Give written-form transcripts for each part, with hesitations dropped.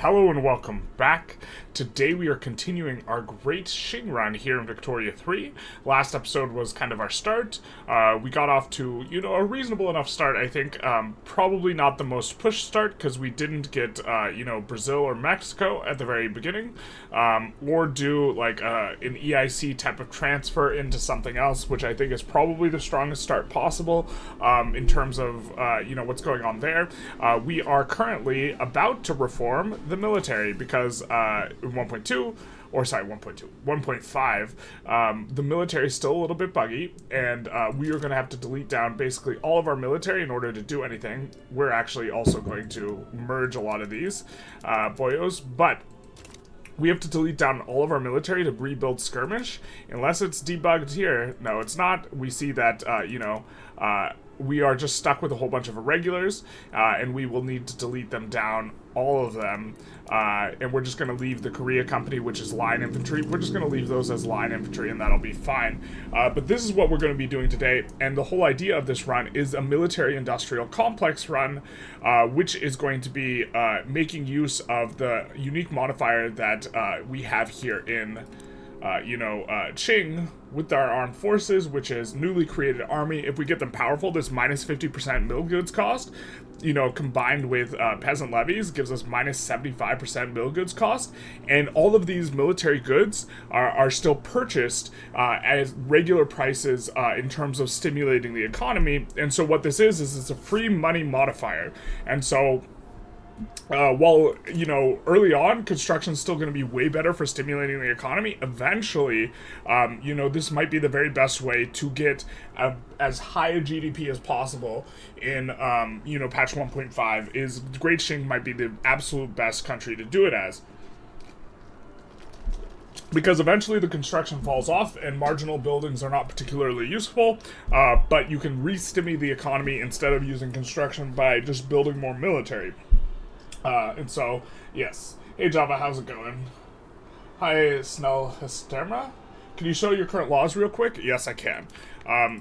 Hello and welcome back. Today we are continuing our great Qing run here in Victoria 3. Last episode was kind of our start. We got off to, a reasonable enough start, I think. Probably not the most pushed start because we didn't get, Brazil or Mexico at the very beginning. Or do like an EIC type of transfer into something else, which I think is probably the strongest start possible in terms of, what's going on there. We are currently about to reform the military because 1.5, the military is still a little bit buggy, and we are going to have to delete down basically all of our military in order to do anything. We're actually also going to merge a lot of these boyos, but we have to delete down all of our military to rebuild skirmish, unless it's debugged here. No, it's not. We see that, we are just stuck with a whole bunch of irregulars, and we will need to delete them down, all of them, and we're just going to leave the Korea Company, which is line infantry. We're just going to leave those as line infantry, and that'll be fine. But this is what we're going to be doing today, and the whole idea of this run is a military-industrial complex run, which is going to be making use of the unique modifier that we have here in Qing with our armed forces, which is newly created army. If we get them powerful, this minus 50% mill goods cost, combined with peasant levies, gives us minus 75% mill goods cost. And all of these military goods are still purchased at regular prices in terms of stimulating the economy. And so what this is it's a free money modifier. And so while, early on, construction's still going to be way better for stimulating the economy, eventually, this might be the very best way to get as high a GDP as possible in, patch 1.5 is Great Qing might be the absolute best country to do it as. Because eventually the construction falls off and marginal buildings are not particularly useful, but you can re-stimulate the economy instead of using construction by just building more military. And so, yes. Hey Java, how's it going? Hi, Snell Hysterma. Can you show your current laws real quick? Yes, I can.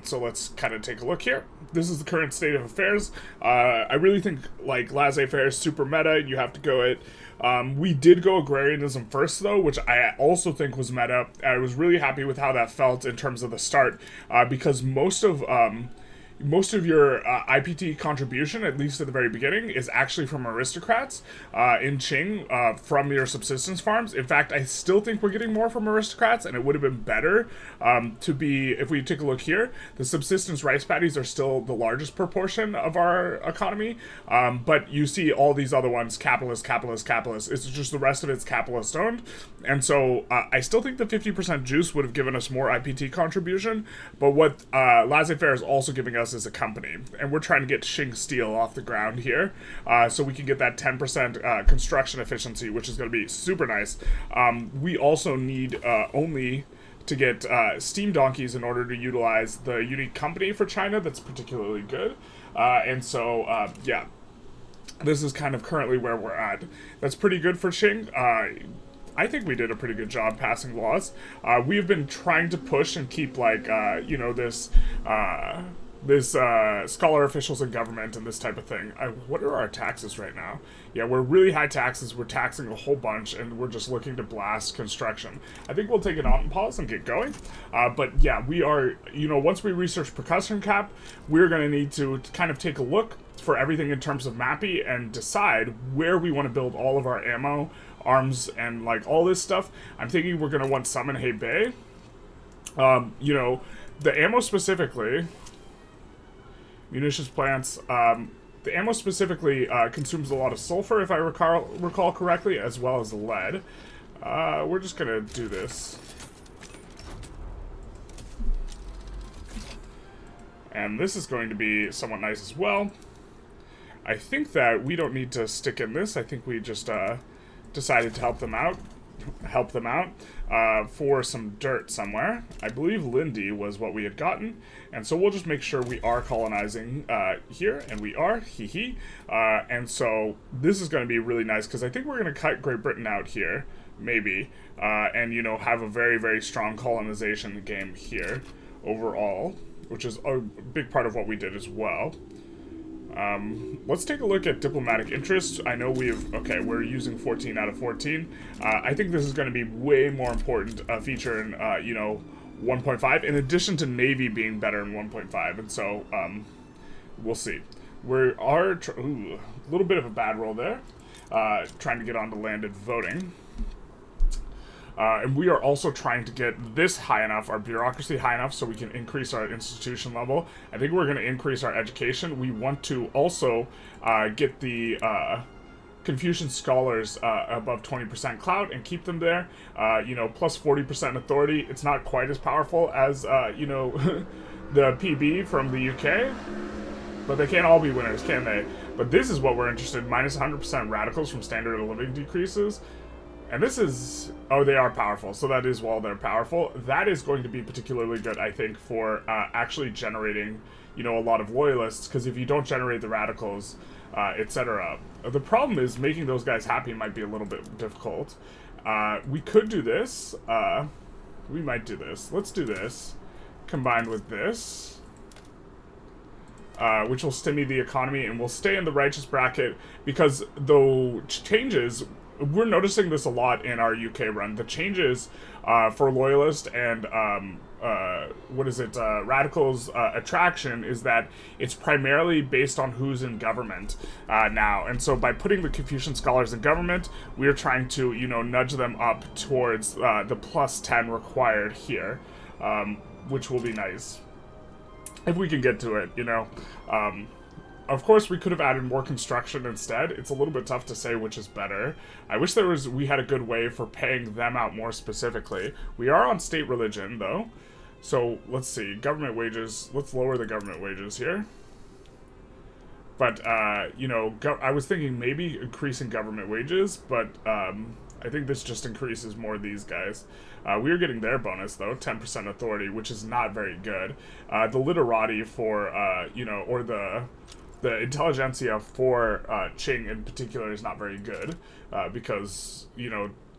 So let's kind of take a look here. This is the current state of affairs. I really think, laissez-faire is super meta. You have to go it. We did go agrarianism first, though, which I also think was meta. I was really happy with how that felt in terms of the start, because most of your IPT contribution, at least at the very beginning, is actually from aristocrats in Qing from your subsistence farms. In fact, I still think we're getting more from aristocrats, and it would have been better to be, if we take a look here, the subsistence rice paddies are still the largest proportion of our economy, but you see all these other ones, capitalist. It's just the rest of it's capitalist owned, and so I still think the 50% juice would have given us more IPT contribution, but what laissez-faire is also giving us as a company, and we're trying to get Qing steel off the ground here, so we can get that 10% construction efficiency, which is going to be super nice. We also need only to get steam donkeys in order to utilize the unique company for China that's particularly good, and so this is kind of currently where we're at. That's pretty good for Qing. I think we did a pretty good job passing laws. We've been trying to push and keep this scholar officials in government and this type of thing. What are our taxes right now? Yeah, we're really high taxes. We're taxing a whole bunch, and we're just looking to blast construction. I think we'll take it on pause and get going. But yeah, we are, once we research percussion cap, we're going to need to kind of take a look for everything in terms of mappy and decide where we want to build all of our ammo, arms, and all this stuff. I'm thinking we're going to want some in Hebei. The ammo specifically, munitions plants, the ammo specifically consumes a lot of sulfur, if I recall correctly, as well as lead. We're just gonna do this. And this is going to be somewhat nice as well. I think that we don't need to stick in this. I think we just decided to help them out for some dirt somewhere. I believe Lindy was what we had gotten, and so we'll just make sure we are colonizing here, and we are, and so this is going to be really nice, because I think we're going to cut Great Britain out here, maybe, and, have a very, very strong colonization game here overall, which is a big part of what we did as well. Let's take a look at diplomatic interests. I know we're using 14 out of 14. I think this is going to be way more important feature in, 1.5, in addition to Navy being better in 1.5, and so, we'll see. A little bit of a bad roll there, trying to get onto landed voting. And we are also trying to get this high enough, our bureaucracy high enough, so we can increase our institution level. I think we're going to increase our education. We want to also get the Confucian scholars above 20% clout and keep them there. Plus 40% authority. It's not quite as powerful as, the PB from the UK. But they can't all be winners, can they? But this is what we're interested in. Minus 100% radicals from standard of living decreases. And this is... Oh, they are powerful. So that is while they're powerful. That is going to be particularly good, I think, for actually generating, a lot of loyalists. Because if you don't generate the radicals, etc. The problem is making those guys happy might be a little bit difficult. We could do this. We might do this. Let's do this. Combined with this. Which will stimulate the economy, and we'll stay in the righteous bracket, because the changes... We're noticing this a lot in our UK run. The changes for loyalist and radicals attraction is that it's primarily based on who's in government now. And so by putting the Confucian scholars in government, we're trying to, nudge them up towards the plus 10 required here, which will be nice. If we can get to it, Of course, we could have added more construction instead. It's a little bit tough to say which is better. I wish we had a good way for paying them out more specifically. We are on state religion, though. So, let's see. Government wages. Let's lower the government wages here. But, I was thinking maybe increasing government wages, but I think this just increases more of these guys. We are getting their bonus, though, 10% authority, which is not very good. The literati for, or the Intelligentsia for QING in particular is not very good, because,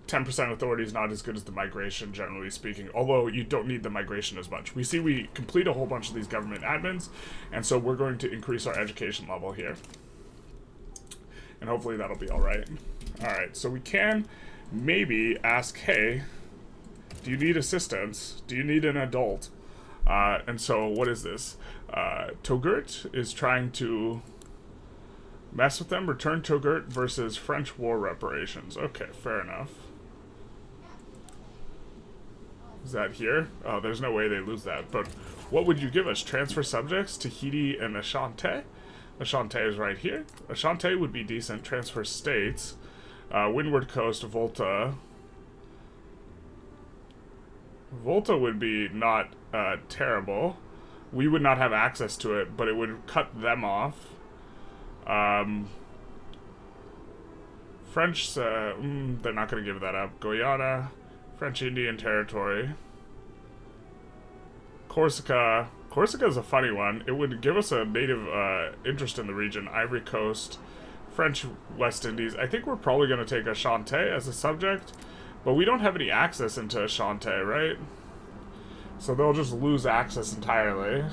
10% authority is not as good as the migration, generally speaking, although you don't need the migration as much. We complete a whole bunch of these government admins, and so we're going to increase our education level here. And hopefully that'll be alright. Alright, so we can maybe ask, hey, do you need assistance? Do you need an adult? And so, what is this? Togurt is trying to mess with them. Return Togurt versus French war reparations. Okay, fair enough. Is that here? Oh, there's no way they lose that. But what would you give us? Transfer subjects, Tahiti and Ashanti? Ashanti is right here. Ashanti would be decent. Transfer states. Windward Coast, Volta. Volta would be not terrible. We would not have access to it, but it would cut them off. French, they're not going to give that up. Guyana, French Indian Territory. Corsica. Corsica is a funny one. It would give us a native interest in the region. Ivory Coast, French West Indies. I think we're probably going to take Ashanti as a subject, but we don't have any access into Ashanti, right? So they'll just lose access entirely.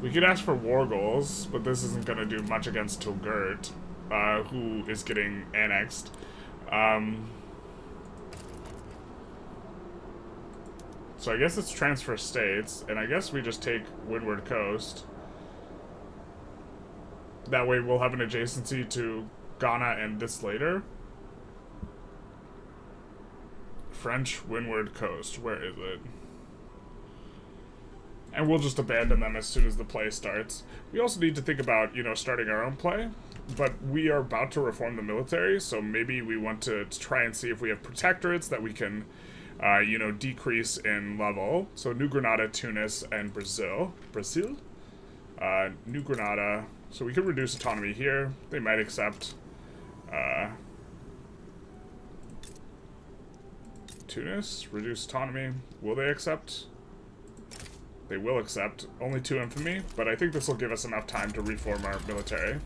We could ask for war goals, but this isn't going to do much against Togurt, who is getting annexed. So I guess it's transfer states, and I guess we just take Windward Coast. That way we'll have an adjacency to Ghana and this later. French Windward Coast, where is it? And we'll just abandon them as soon as the play starts. We also need to think about, starting our own play, but we are about to reform the military, so maybe we want to try and see if we have protectorates that we can, decrease in level. So New Granada, Tunis, and Brazil. New Granada. So we could reduce autonomy here. They might accept. Tunis, reduce autonomy. Will they accept? They will accept. Only 2 infamy, but I think this will give us enough time to reform our military.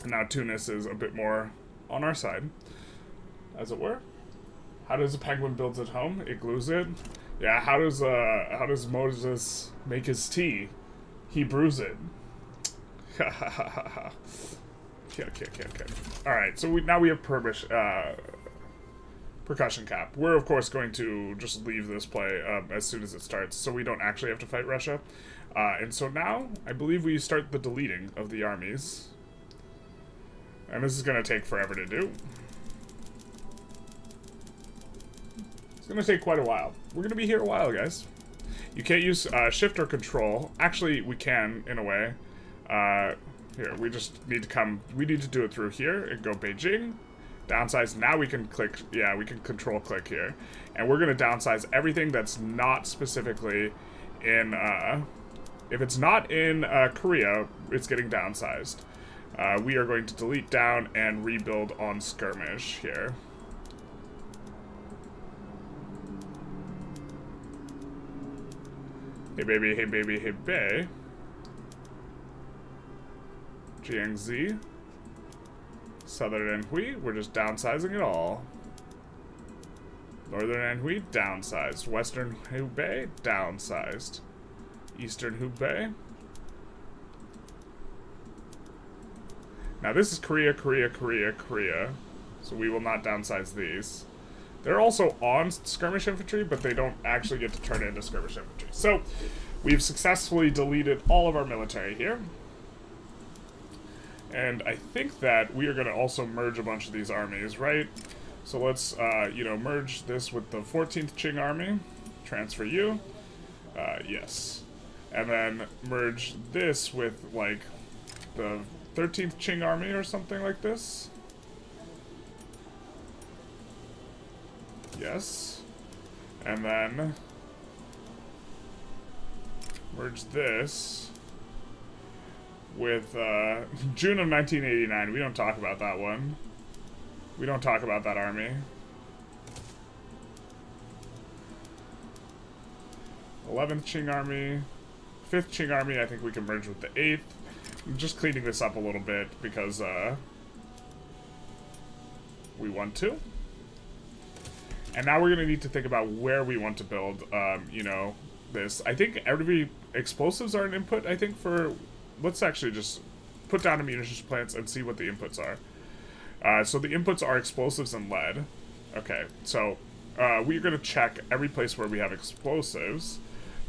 And now Tunis is a bit more on our side, as it were. How does a penguin build its home? It glues it. Yeah, how does Moses make his tea? He brews it. Okay. Alright, so now we have percussion cap. We're, of course, going to just leave this play as soon as it starts, so we don't actually have to fight Russia. And so now, I believe we start the deleting of the armies. And this is going to take forever to do. It's going to take quite a while. We're going to be here a while, guys. You can't use shift or control. Actually, we can, in a way. Here, we just need to we need to do it through here and go Beijing. Downsize. Now we can click, yeah, we can control click here. And we're going to downsize everything that's not specifically in, if it's not in Korea, it's getting downsized. We are going to delete down and rebuild on skirmish here. Hey baby, hey baby, hey bae. Jiangxi. Southern Anhui, we're just downsizing it all. Northern Anhui, downsized. Western Hubei, downsized. Eastern Hubei. Now this is Korea, Korea, Korea, Korea. So we will not downsize these. They're also on skirmish infantry, but they don't actually get to turn into skirmish infantry. So we've successfully deleted all of our military here. And I think that we are going to also merge a bunch of these armies, right? So let's, you know, merge this with the 14th Qing Army. Transfer you. Yes. And then merge this with, like, the 13th Qing Army or something like this. Yes. And then merge this with June of 1989. We don't talk about that one. We don't talk about that army. 11th Qing Army. 5th Qing Army, I think we can merge with the 8th. I'm just cleaning this up a little bit because we want to. And now we're going to need to think about where we want to build, you know, this. I think every explosives are an input, I think, for... Let's actually just put down a munitions plants and see what the inputs are. So the inputs are explosives and lead. Okay, so we're going to check every place where we have explosives,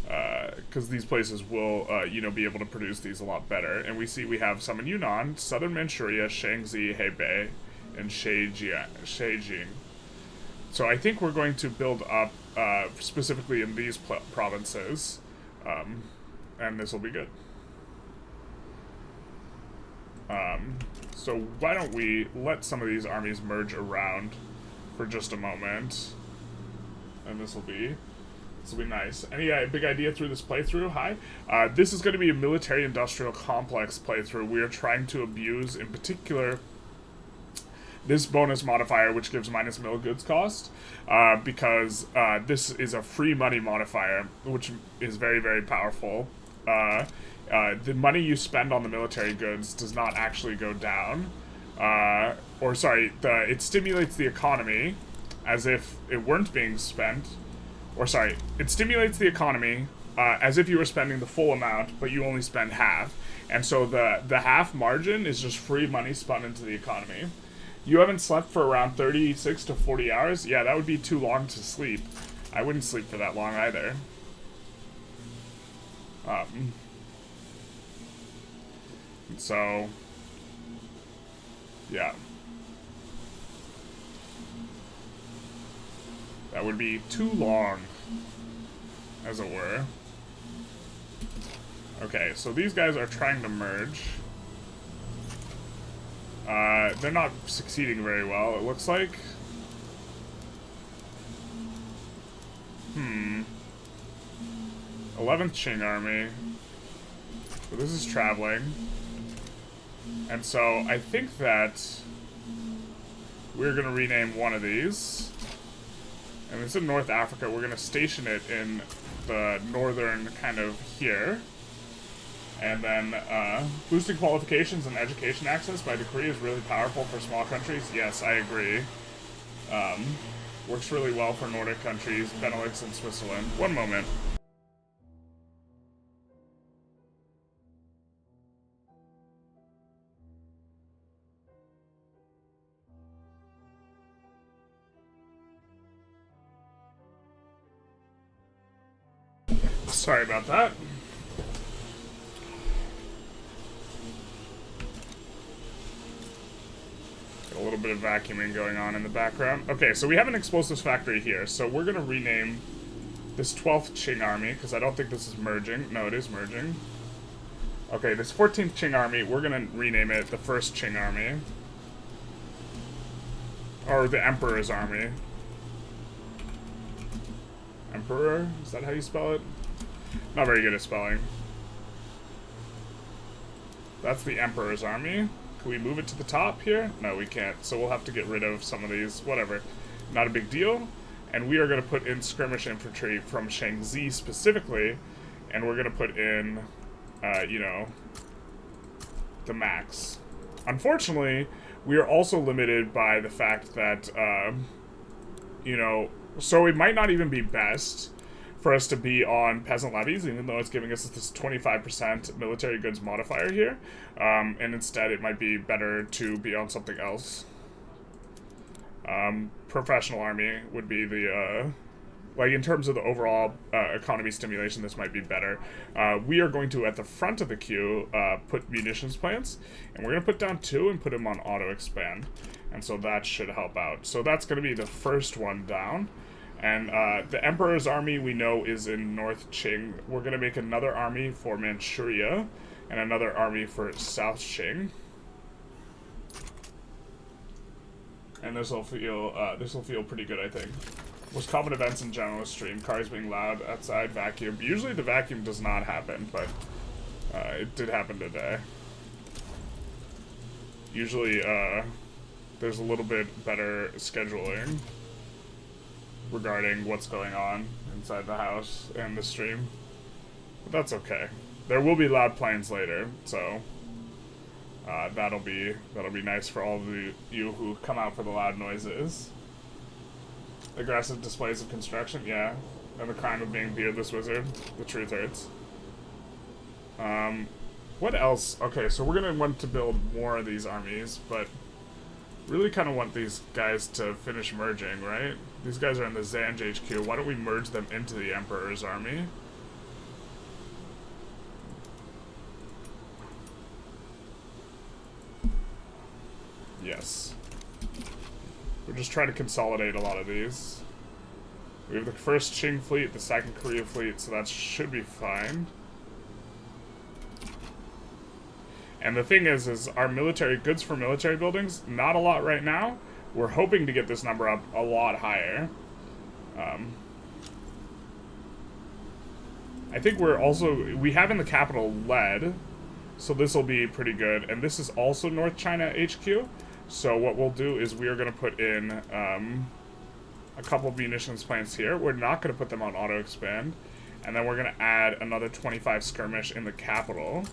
because these places will, you know, be able to produce these a lot better. And we see we have some in Yunnan, Southern Manchuria, Shaanxi, Hebei, and Sheijing. So I think we're going to build up specifically in these provinces, and this will be good. So why don't we let some of these armies merge around for just a moment, and this will be nice. Any big idea through this playthrough? Hi. This is going to be a military-industrial complex playthrough. We are trying to abuse, in particular, this bonus modifier, which gives minus mill goods cost, because this is a free money modifier, which is very, very powerful. The money you spend on the military goods does not actually go down. It stimulates the economy as if it weren't being spent. It stimulates the economy as if you were spending the full amount, but you only spend half. And so the half margin is just free money spun into the economy. You haven't slept for around 36 to 40 hours? Yeah, that would be too long to sleep. I wouldn't sleep for that long either. So, yeah. That would be too long, as it were. Okay, so these guys are trying to merge. They're not succeeding very well, it looks like. 11th Qing Army. So this is traveling. And so I think that we're going to rename one of these. And it's in North Africa. We're going to station it in the northern kind of here. And then boosting qualifications and education access by decree is really powerful for small countries. Yes, I agree. Works really well for Nordic countries, Benelux and Switzerland. One moment. Sorry about that. Got a little bit of vacuuming going on in the background. Okay, so we have an explosives factory here, so we're gonna rename this 12th Qing army, because I don't think this is merging. No, it is merging. Okay, this 14th Qing army, we're gonna rename it the 1st Qing army. Or the Emperor's army. Emperor? Is that how you spell it? Not very good at spelling. That's the Emperor's army. Can we move it to the top here? No, we can't. So we'll have to get rid of some of these. Whatever. Not a big deal. And we are going to put in skirmish infantry from Shaanxi specifically. And we're going to put in, you know, the max. Unfortunately, we are also limited by the fact that, you know, so it might not even be best for us to be on peasant levies, even though it's giving us this 25% military goods modifier here. And instead, it might be better to be on something else. Professional army would be the, like, in terms of the overall economy stimulation, this might be better. We are going to, at the front of the queue, put munitions plants, and we're going to put down 2 and put them on auto-expand. And so that should help out. So that's going to be the first one down. And the Emperor's army we know is in North Qing. We're going to make another army for Manchuria and another army for South Qing. And this will feel pretty good, I think. Most common events in Generalist stream: cars being loud outside, vacuum. Usually the vacuum does not happen, but it did happen today. Usually there's a little bit better scheduling regarding what's going on inside the house and the stream. But that's okay. There will be loud planes later, so that'll be nice for all of you who come out for the loud noises. Aggressive displays of construction, yeah. And the crime of being beardless wizard. The truth hurts. What else? Okay, so we're gonna want to build more of these armies, but really kind of want these guys to finish merging, right? These guys are in the Zanj HQ. Why don't we merge them into the Emperor's army? Yes. We're just trying to consolidate a lot of these. We have the first Qing fleet, the second Korea fleet, so that should be fine. And the thing is our military goods for military buildings, not a lot right now. We're hoping to get this number up a lot higher. I think we have in the capital lead, so this will be pretty good. And this is also North China HQ. So what we'll do is we are going to put in a couple of munitions plants here. We're not going to put them on auto expand, and then we're going to add another 25 skirmish in the capital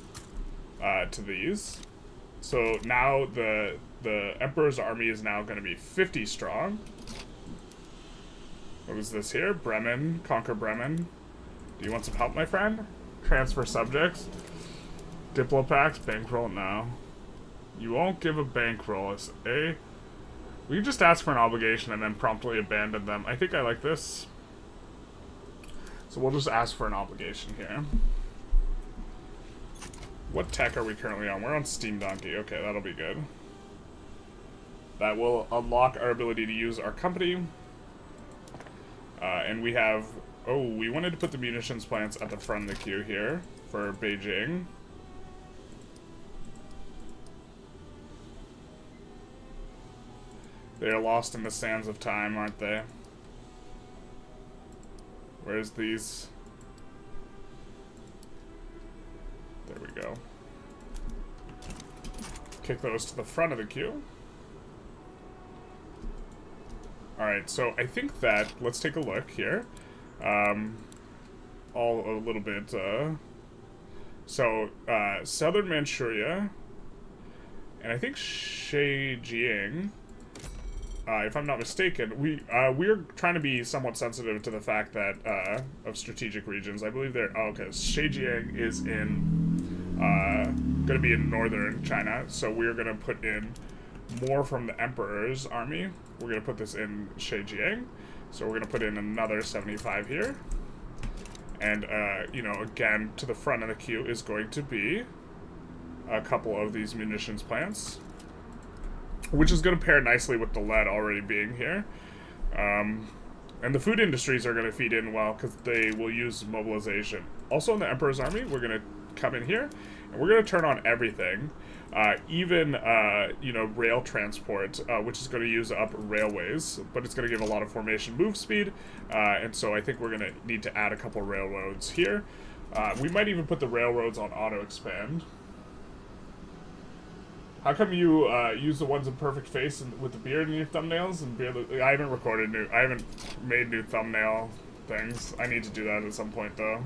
to these. So now the Emperor's army is now going to be 50 strong. What was this here? Bremen, conquer Bremen. Do you want some help, my friend? Transfer subjects. Diplopacts, bankroll, no. You won't give a bankroll. We can just ask for an obligation and then promptly abandon them. I think I like this. So we'll just ask for an obligation here. What tech are we currently on? We're on Steam Donkey. Okay, that'll be good. That will unlock our ability to use our company. And we have... Oh, we wanted to put the munitions plants at the front of the queue here for Beijing. They are lost in the sands of time, aren't they? Where's these? There we go. Kick those to the front of the queue. Alright, so I think that, let's take a look here. All a little bit, Southern Manchuria, and I think Zhejiang, if I'm not mistaken, we're trying to be somewhat sensitive to the fact that, of strategic regions. I believe they're, oh, okay, Zhejiang is in, gonna be in northern China, so we're gonna put in more from the Emperor's army. We're gonna put this in Zhejiang, so we're gonna put in another 75 here. And, you know, again, to the front of the queue is going to be a couple of these munitions plants, which is going to pair nicely with the lead already being here. And the food industries are going to feed in well because they will use mobilization. Also in the Emperor's Army, we're going to come in here and we're going to turn on everything, even, you know, rail transport, which is going to use up railways, but it's going to give a lot of formation move speed, and so I think we're going to need to add a couple railroads here. We might even put the railroads on auto-expand. How come you use the ones in perfect face and with the beard in your thumbnails and beard? I haven't made new thumbnail things. I need to do that at some point though.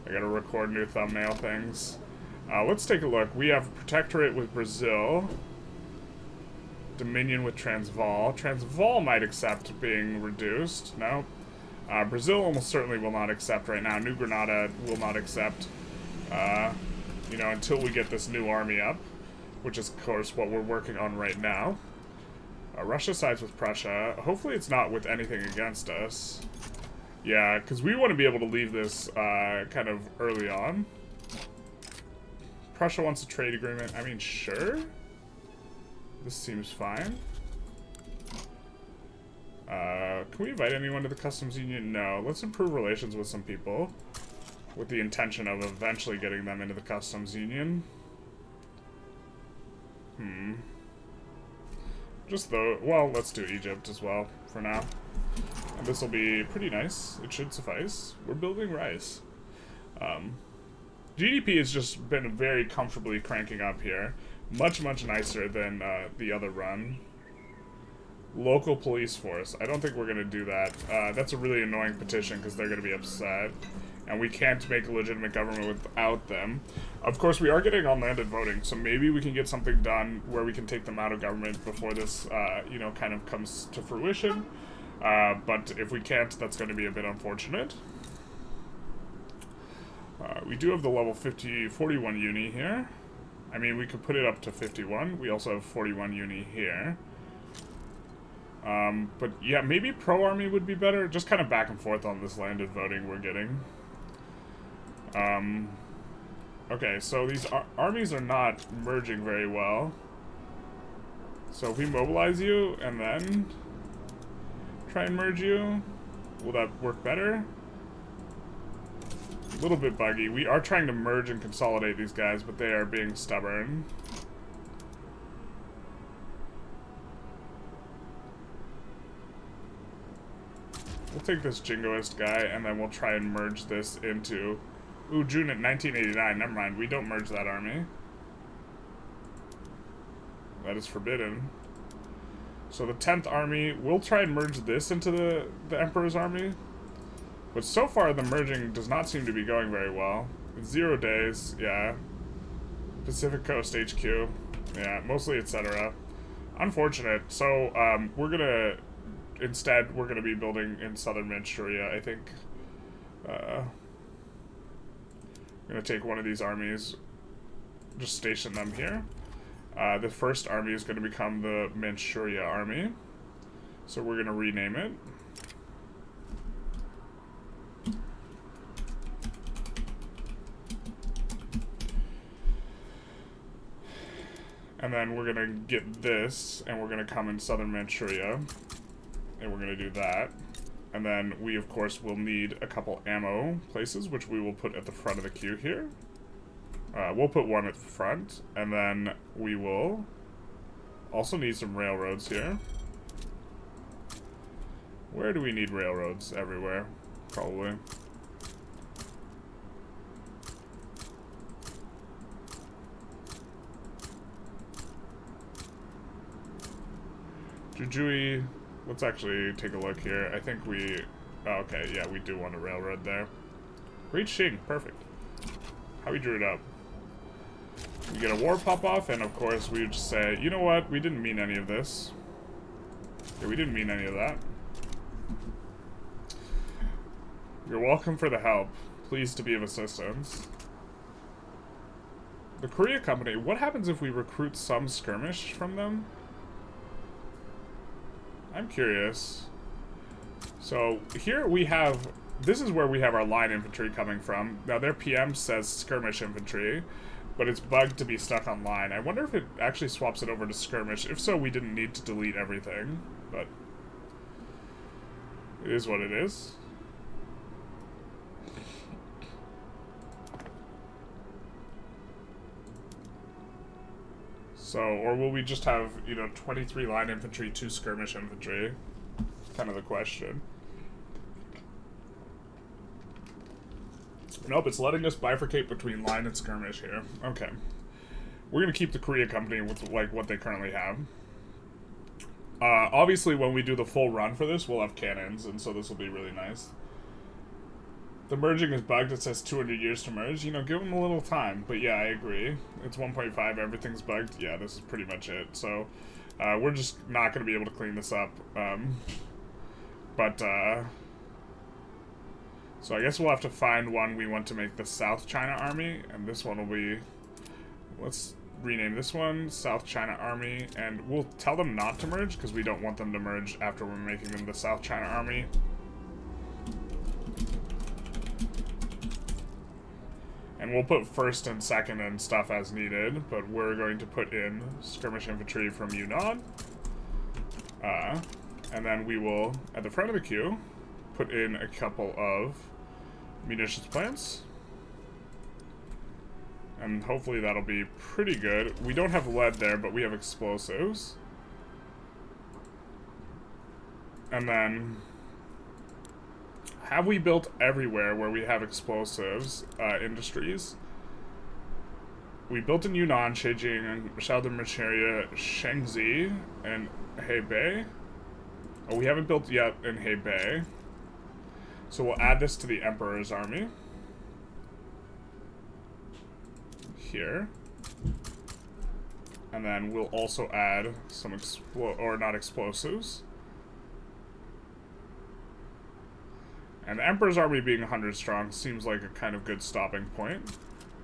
I gotta record new thumbnail things. Let's take a look. We have Protectorate with Brazil. Dominion with Transvaal. Transvaal might accept being reduced. No. Brazil almost certainly will not accept right now. New Granada will not accept. You know, until we get this new army up, which is, of course, what we're working on right now. Russia sides with Prussia. Hopefully it's not with anything against us. Yeah, because we want to be able to leave this kind of early on. Prussia wants a trade agreement. I mean, sure. This seems fine. Can we invite anyone to the customs union? No. Let's improve relations with some people, with the intention of eventually getting them into the customs union. Just though, well, let's do Egypt as well for now. And this will be pretty nice. It should suffice. We're building rice. GDP has just been very comfortably cranking up here. Much, much nicer than the other run. Local police force. I don't think we're going to do that. That's a really annoying petition because they're going to be upset. And we can't make a legitimate government without them. Of course, we are getting unlanded voting, so maybe we can get something done where we can take them out of government before this, you know, kind of comes to fruition. But if we can't, that's going to be a bit unfortunate. We do have the level 41 uni here. I mean, we could put it up to 51. We also have 41 uni here. But yeah, maybe pro-army would be better. Just kind of back and forth on this landed voting we're getting. Okay, so these armies are not merging very well. So if we mobilize you and then try and merge you, will that work better? A little bit buggy. We are trying to merge and consolidate these guys, but they are being stubborn. We'll take this jingoist guy, and then we'll try and merge this into... Ooh, June at 1989. Never mind. We don't merge that army. That is forbidden. So the 10th army, we'll try and merge this into the Emperor's army. But so far, the merging does not seem to be going very well. 0 days, yeah. Pacific Coast HQ, yeah, mostly etc. Unfortunate. So, we're gonna... Instead, we're gonna be building in southern Manchuria, I think. I'm gonna take one of these armies, just station them here. The first army is gonna become the Manchuria army. So we're gonna rename it. And then we're gonna get this, and we're gonna come in southern Manchuria. And we're gonna do that. And then we, of course, will need a couple ammo places, which we will put at the front of the queue here. We'll put one at the front, and then we will also need some railroads here. Where do we need railroads? Everywhere, probably. Jujui, let's actually take a look here. I think we... Oh, okay, yeah, we do want a railroad there. Great Qing, perfect. How we drew it up. We get a war pop-off, and of course we would just say, you know what, we didn't mean any of this. Yeah, we didn't mean any of that. You're welcome for the help. Pleased to be of assistance. The Korea Company, what happens if we recruit some skirmish from them? I'm curious. So here we have, this is where we have our line infantry coming from. Now their PM says skirmish infantry, but it's bugged to be stuck on line. I wonder if it actually swaps it over to skirmish. If so, we didn't need to delete everything, but it is what it is. So, or will we just have, you know, 23 line infantry, 2 skirmish infantry? Kind of the question. Nope, it's letting us bifurcate between line and skirmish here. Okay. We're going to keep the Korea Company with, like, what they currently have. Obviously, when we do the full run for this, we'll have cannons, and so this will be really nice. The merging is bugged. It says 200 years to merge. You know, give them a little time. But yeah, I agree. It's 1.5. Everything's bugged. Yeah, this is pretty much it. So, we're just not going to be able to clean this up. So I guess we'll have to find one we want to make the South China Army. And this one will be... Let's rename this one South China Army. And we'll tell them not to merge, because we don't want them to merge after we're making them the South China Army. And we'll put first and second and stuff as needed, but we're going to put in skirmish infantry from Yunnan. And then we will, at the front of the queue, put in a couple of munitions plants. And hopefully that'll be pretty good. We don't have lead there, but we have explosives. And then... have we built everywhere where we have explosives industries? We built in Yunnan, Beijing, Southern Manchuria, Shangzi, and Hebei. Oh, we haven't built yet in Hebei. So we'll add this to the Emperor's army. Here. And then we'll also add some explosives. And the Emperor's army being 100 strong seems like a kind of good stopping point.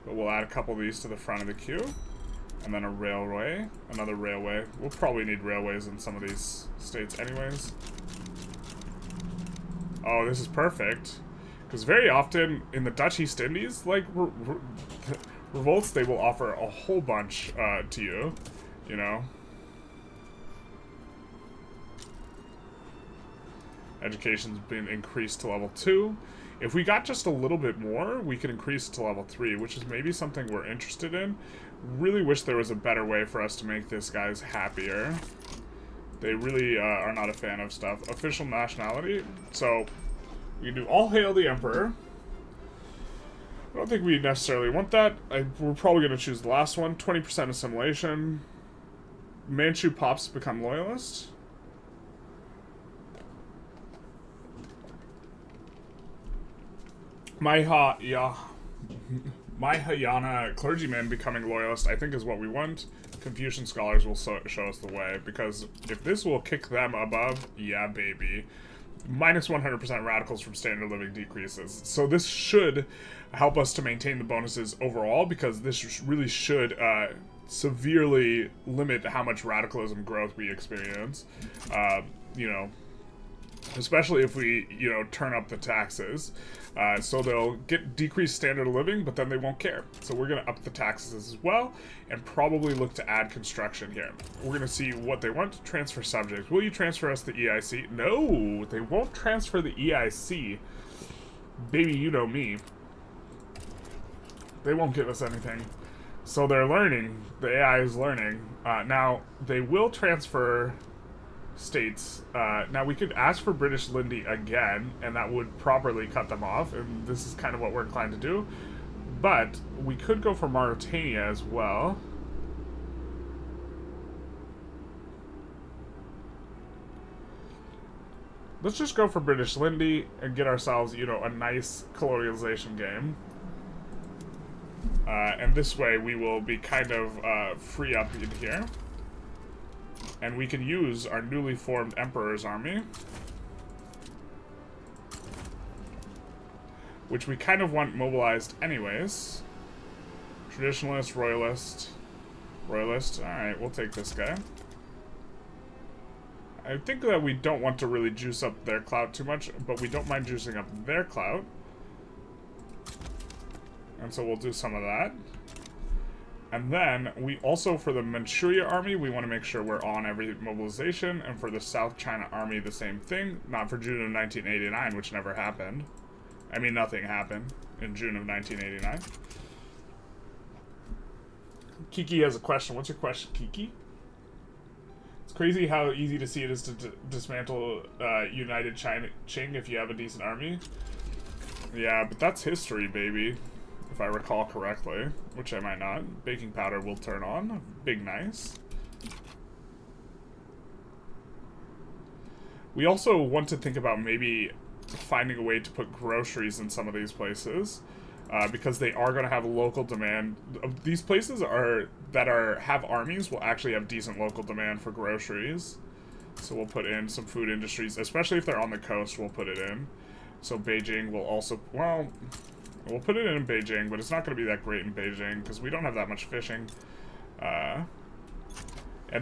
But we'll add a couple of these to the front of the queue. And then a railway. Another railway. We'll probably need railways in some of these states anyways. Oh, this is perfect. Because very often in the Dutch East Indies, like, revolts, they will offer a whole bunch to you. You know? Education's been increased to level 2. If we got just a little bit more, we could increase it to level 3, which is maybe something we're interested in. Really wish there was a better way for us to make this guys happier. They really are not a fan of stuff. Official nationality. So, we can do all hail the Emperor. I don't think we necessarily want that. We're probably going to choose the last one. 20% assimilation. Manchu pops become loyalists. Mahayana clergymen becoming loyalist, I think, is what we want. Confucian scholars will show us the way, because if this will kick them above, yeah, baby. Minus 100% radicals from standard living decreases. So this should help us to maintain the bonuses overall, because this really should severely limit how much radicalism growth we experience. You know, especially if we, you know, turn up the taxes. So they'll get decreased standard of living, but then they won't care. So we're going to up the taxes as well, and probably look to add construction here. We're going to see what they want to transfer subjects. Will you transfer us the EIC? No, they won't transfer the EIC. Baby, you know me. They won't give us anything. So they're learning. The AI is learning. Now, they will transfer states. Now we could ask for British Lindy again, and that would properly cut them off, and this is kind of what we're inclined to do. But we could go for Mauritania as well. Let's just go for British Lindy and get ourselves, you know, a nice colonialization game. And this way we will be kind of free up in here. And we can use our newly formed Emperor's army, which we kind of want mobilized anyways. Traditionalist, Royalist. Alright, we'll take this guy. I think that we don't want to really juice up their clout too much, but we don't mind juicing up their clout. And so we'll do some of that. And then we also, for the Manchuria army, we want to make sure we're on every mobilization. And for the South China army, the same thing. Not for June of 1989, which never happened. I mean, nothing happened in June of 1989. Kiki has a question. What's your question, Kiki? It's crazy how easy to see it is to dismantle United China Qing if you have a decent army. Yeah, but that's history, baby. If I recall correctly, which I might not. Baking powder will turn on. Big nice. We also want to think about maybe finding a way to put groceries in some of these places. Because they are going to have local demand. These places have armies will actually have decent local demand for groceries. So we'll put in some food industries, especially if they're on the coast, we'll put it in. So Beijing will also, well, we'll put it in Beijing, but it's not going to be that great in Beijing because we don't have that much fishing. And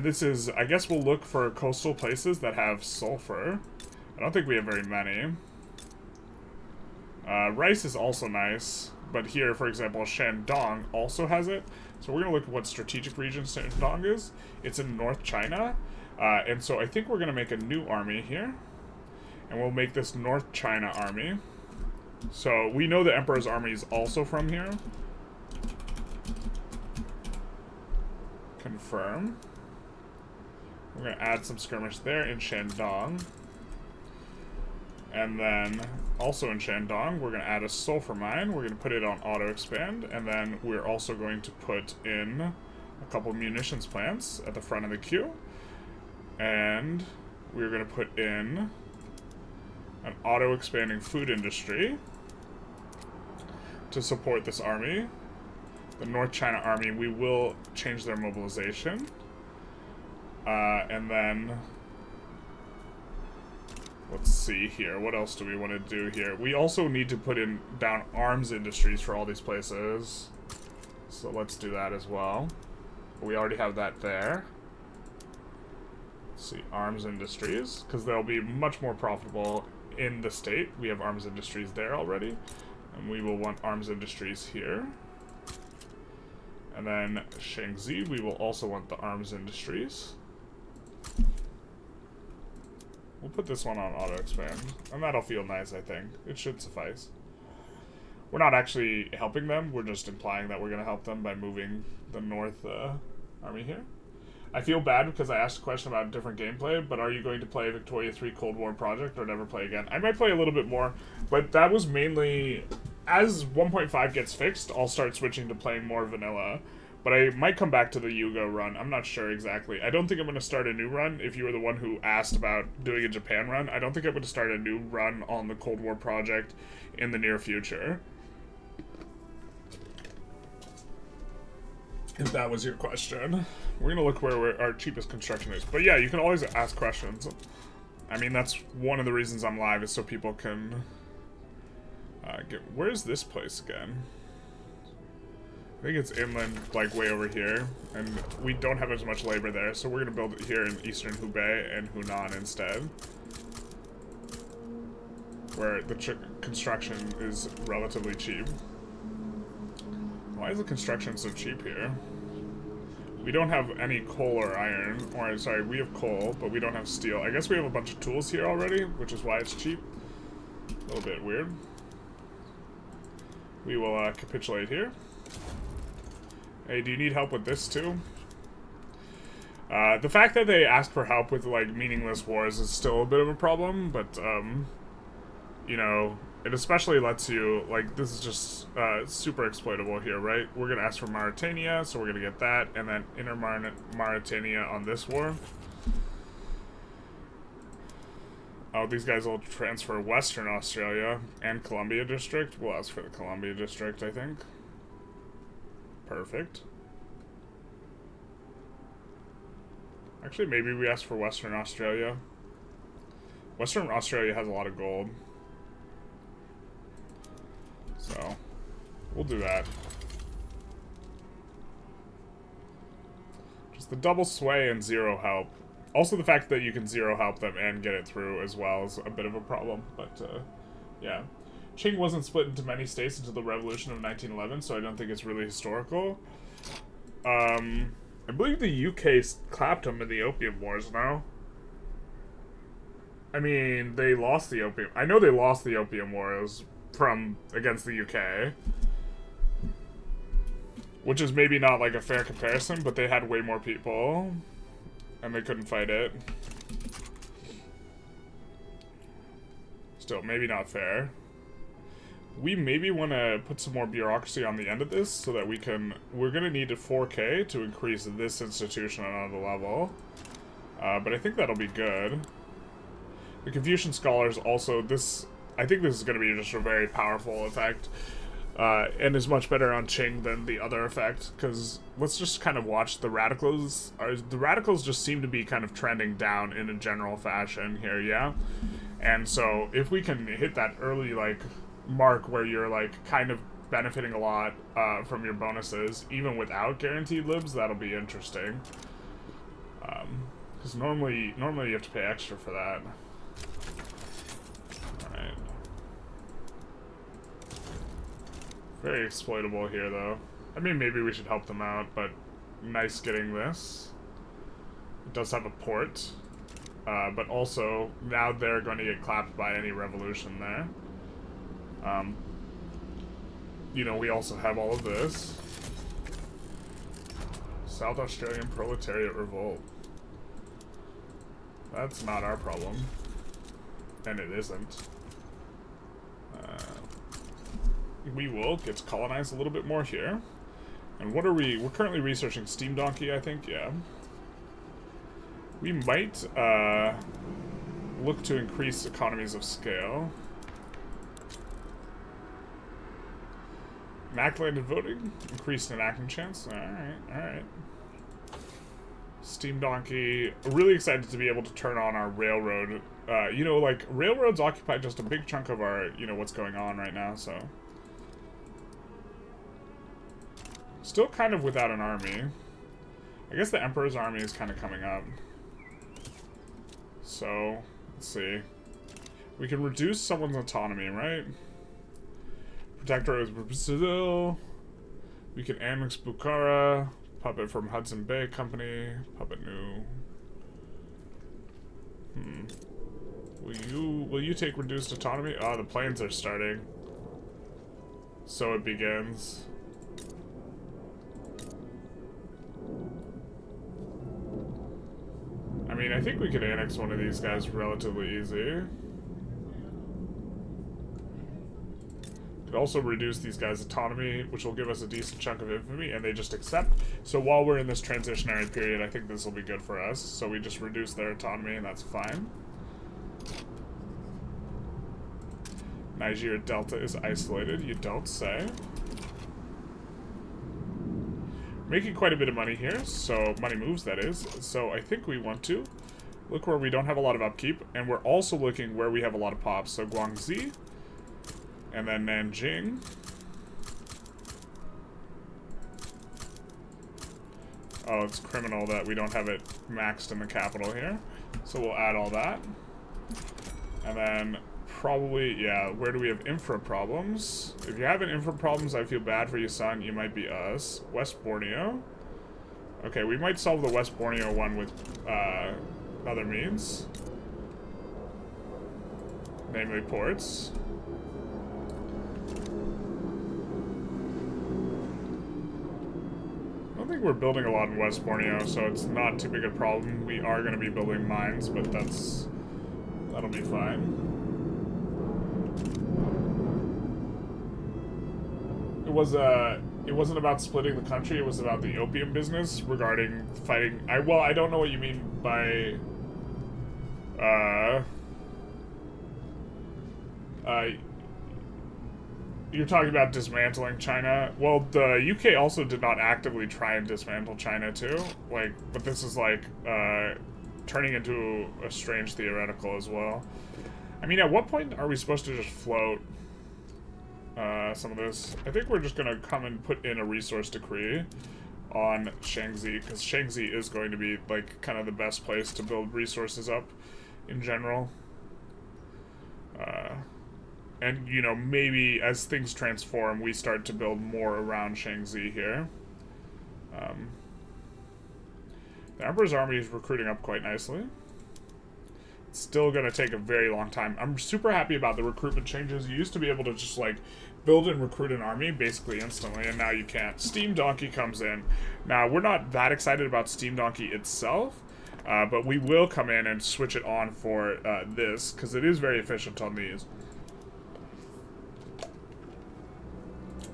this is, I guess we'll look for coastal places that have sulfur. I don't think we have very many. Rice is also nice. But here, for example, Shandong also has it. So we're going to look at what strategic region Shandong is. It's in North China. And so I think we're going to make a new army here. And we'll make this North China army. So we know the Emperor's army is also from here. Confirm. We're going to add some skirmish there in Shandong. And then, also in Shandong, we're going to add a sulfur mine. We're going to put it on auto-expand. And then we're also going to put in a couple munitions plants at the front of the queue. And we're going to put in an auto-expanding food industry to support this army. The North China army, we will change their mobilization. And then... let's see here. What else do we want to do here? We also need to put in down arms industries for all these places. So let's do that as well. We already have that there. Let's see, arms industries, because they'll be much more profitable in the state. We have arms industries there already. And we will want arms industries here. And then Shaanxi, we will also want the arms industries. We'll put this one on auto-expand, and that'll feel nice, I think. It should suffice. We're not actually helping them, we're just implying that we're going to help them by moving the North army here. I feel bad because I asked a question about different gameplay, but are you going to play Victoria 3 Cold War Project or never play again? I might play a little bit more, but that was mainly... as 1.5 gets fixed, I'll start switching to playing more vanilla. But I might come back to the Yugo run. I'm not sure exactly. I don't think I'm going to start a new run. If you were the one who asked about doing a Japan run, I don't think I'm going to start a new run on the Cold War project in the near future. If that was your question. We're going to look where our cheapest construction is. But yeah, you can always ask questions. I mean, that's one of the reasons I'm live, is so people can get... where's this place again? I think it's inland, like, way over here, and we don't have as much labor there, so we're going to build it here in eastern Hubei and Hunan instead. Where the construction is relatively cheap. Why is the construction so cheap here? We don't have any coal or iron, or, sorry, we have coal, but we don't have steel. I guess we have a bunch of tools here already, which is why it's cheap. A little bit weird. We will capitulate here. Hey, do you need help with this too? The fact that they ask for help with, like, meaningless wars is still a bit of a problem, but, you know, it especially lets you, like, this is just super exploitable here, right? We're going to ask for Mauritania, so we're going to get that, and then Inner Mauritania on this war. Oh, these guys will transfer Western Australia and Columbia District. We'll ask for the Columbia District, I think. Perfect. Actually, maybe we ask for Western Australia. Western Australia has a lot of gold. So, we'll do that. Just the double sway and zero help Also, the fact that you can zero help them and get it through as well is a bit of a problem, but yeah. Qing wasn't split into many states until the revolution of 1911, so I don't think it's really historical. I believe the UK clapped them in the Opium Wars now. I mean, they lost the Opium... I know they lost the Opium Wars against the UK. Which is maybe not, like, a fair comparison, but they had way more people. And they couldn't fight it. Still, maybe not fair. We maybe want to put some more bureaucracy on the end of this so that we can... We're going to need a 4K to increase this institution another level. But I think that'll be good. The Confucian scholars also... I think this is going to be just a very powerful effect. And is much better on Qing than the other effect. Because let's just kind of watch the radicals. The radicals just seem to be kind of trending down in a general fashion here, yeah? And so if we can hit that early, like... mark where you're like kind of benefiting a lot from your bonuses even without guaranteed libs, that'll be interesting, because normally you have to pay extra for that. Alright, very exploitable here though. I mean, maybe we should help them out, but nice getting this. It does have a port, but also now they're going to get clapped by any revolution there. You know, we also have all of this. South Australian Proletariat Revolt. That's not our problem. And it isn't. We will get to colonize a little bit more here. And what are we're currently researching Steam Donkey, I think, yeah. We might, look to increase economies of scale. Enact-landed voting? Increased enacting chance? Alright. Steam Donkey. Really excited to be able to turn on our railroad. You know, like, railroads occupy just a big chunk of our, you know, what's going on right now, so. Still kind of without an army. I guess the Emperor's army is kind of coming up. So, let's see. We can reduce someone's autonomy, right? Protectorate of Brazil. We can annex Bukhara. Puppet from Hudson Bay Company. Puppet new. Will you take reduced autonomy? Oh, the planes are starting. So it begins. I mean, I think we could annex one of these guys relatively easy. Could also reduce these guys' autonomy, which will give us a decent chunk of infamy, and they just accept. So while we're in this transitionary period, I think this will be good for us. So we just reduce their autonomy, and that's fine. Niger Delta is isolated, you don't say. Making quite a bit of money here, so money moves, that is. So I think we want to look where we don't have a lot of upkeep, and we're also looking where we have a lot of pops. So Guangxi. And then Nanjing. Oh, it's criminal that we don't have it maxed in the capital here. So we'll add all that. And then probably, yeah, where do we have infra problems? If you're having infra problems, I feel bad for you, son. You might be us. West Borneo. Okay, we might solve the West Borneo one with other means. Namely ports. I think we're building a lot in West Borneo, so it's not too big a problem. We are going to be building mines, but that'll be fine. It wasn't about splitting the country. It was about the opium business regarding fighting. Well, I don't know what you mean by you're talking about dismantling China. Well, the UK also did not actively try and dismantle China too. Like, but this is like turning into a strange theoretical as well. I mean, at what point are we supposed to just float some of this? I think we're just gonna come and put in a resource decree on Shaanxi, because Shaanxi is going to be like kind of the best place to build resources up in general. And you know, maybe as things transform, we start to build more around Shaanxi here. The Emperor's army is recruiting up quite nicely. It's still going to take a very long time. I'm super happy about the recruitment changes. You used to be able to just like build and recruit an army basically instantly, and now you can't. Steam Donkey comes in. Now, we're not that excited about Steam Donkey itself, but we will come in and switch it on for this, because it is very efficient on these.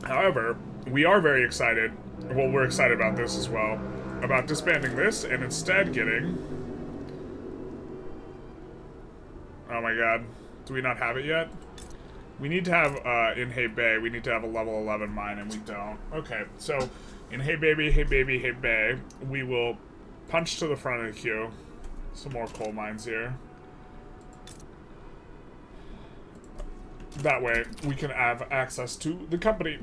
However, we are very excited, well, we're excited about this as well, about disbanding this and instead getting... Oh my god, do we not have it yet? We need to have, in Hey Bay, we need to have a level 11 mine, and we don't. Okay, so, in Hey Baby, Hey Baby, Hey Bay, we will punch to the front of the queue. Some more coal mines here. That way, we can have access to the company.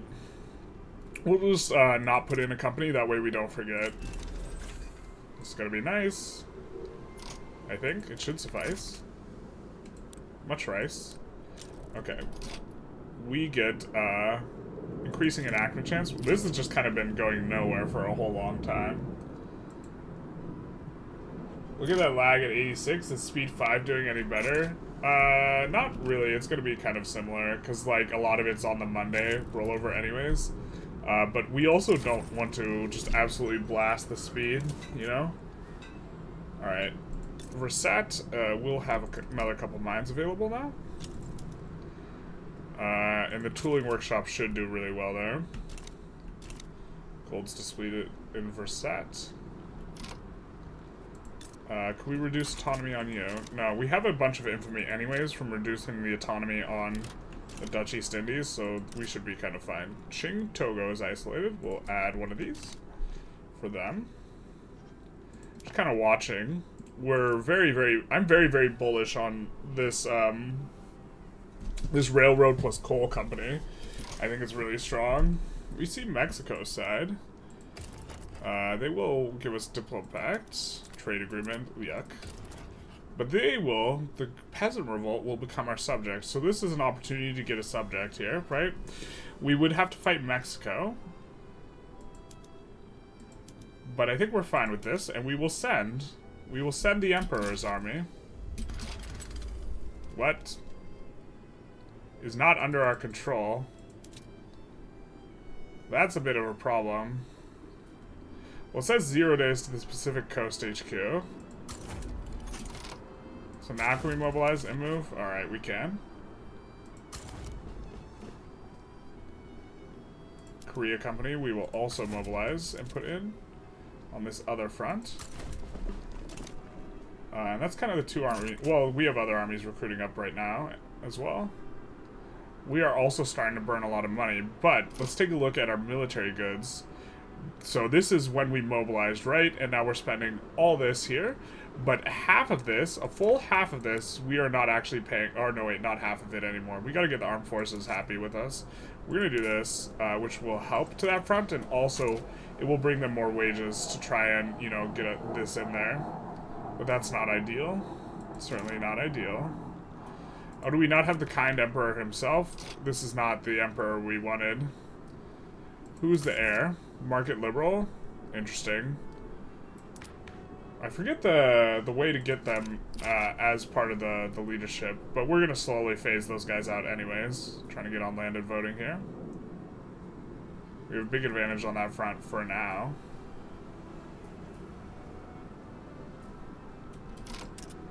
We'll just not put in a company, that way we don't forget. It's gonna be nice. I think it should suffice. Much rice. Okay. We get increasing enactment chance. This has just kind of been going nowhere for a whole long time. Look at that lag at 86. Is speed 5 doing any better? Not really. It's going to be kind of similar, because, like, a lot of it's on the Monday rollover anyways. But we also don't want to just absolutely blast the speed, you know? Alright. Versat, we'll have another couple mines available now. And the tooling workshop should do really well there. Gold's depleted in Versat. Can we reduce autonomy on you? No, we have a bunch of infamy anyways from reducing the autonomy on the Dutch East Indies, so we should be kind of fine. Qing Togo is isolated. We'll add one of these for them. Just kind of watching. We're I'm very, very bullish on this, this railroad plus coal company. I think it's really strong. We see Mexico's side. They will give us Diplo Pact. Trade agreement, yuck. But the peasant revolt will become our subject. So this is an opportunity to get a subject here, right? We would have to fight Mexico. But I think we're fine with this, and we will send the Emperor's army. What is not under our control? That's a bit of a problem. Well, it says 0 days to the Pacific Coast HQ. So now can we mobilize and move? Alright, we can. Korea Company, we will also mobilize and put in on this other front. And that's kind of the two armies. Well, we have other armies recruiting up right now as well. We are also starting to burn a lot of money, but let's take a look at our military goods. So this is when we mobilized, right? And now we're spending all this here. But half of this, a full half of this, we are not actually paying. Or no, wait, not half of it anymore. We got to get the armed forces happy with us. We're going to do this, which will help to that front. And also, it will bring them more wages to try and, you know, get this in there. But that's not ideal. Certainly not ideal. Oh, do we not have the kind emperor himself? This is not the emperor we wanted. Who's the heir? Market liberal? Interesting. I forget the way to get them as part of the leadership, but we're gonna slowly phase those guys out anyways. Trying to get on landed voting here. We have a big advantage on that front for now.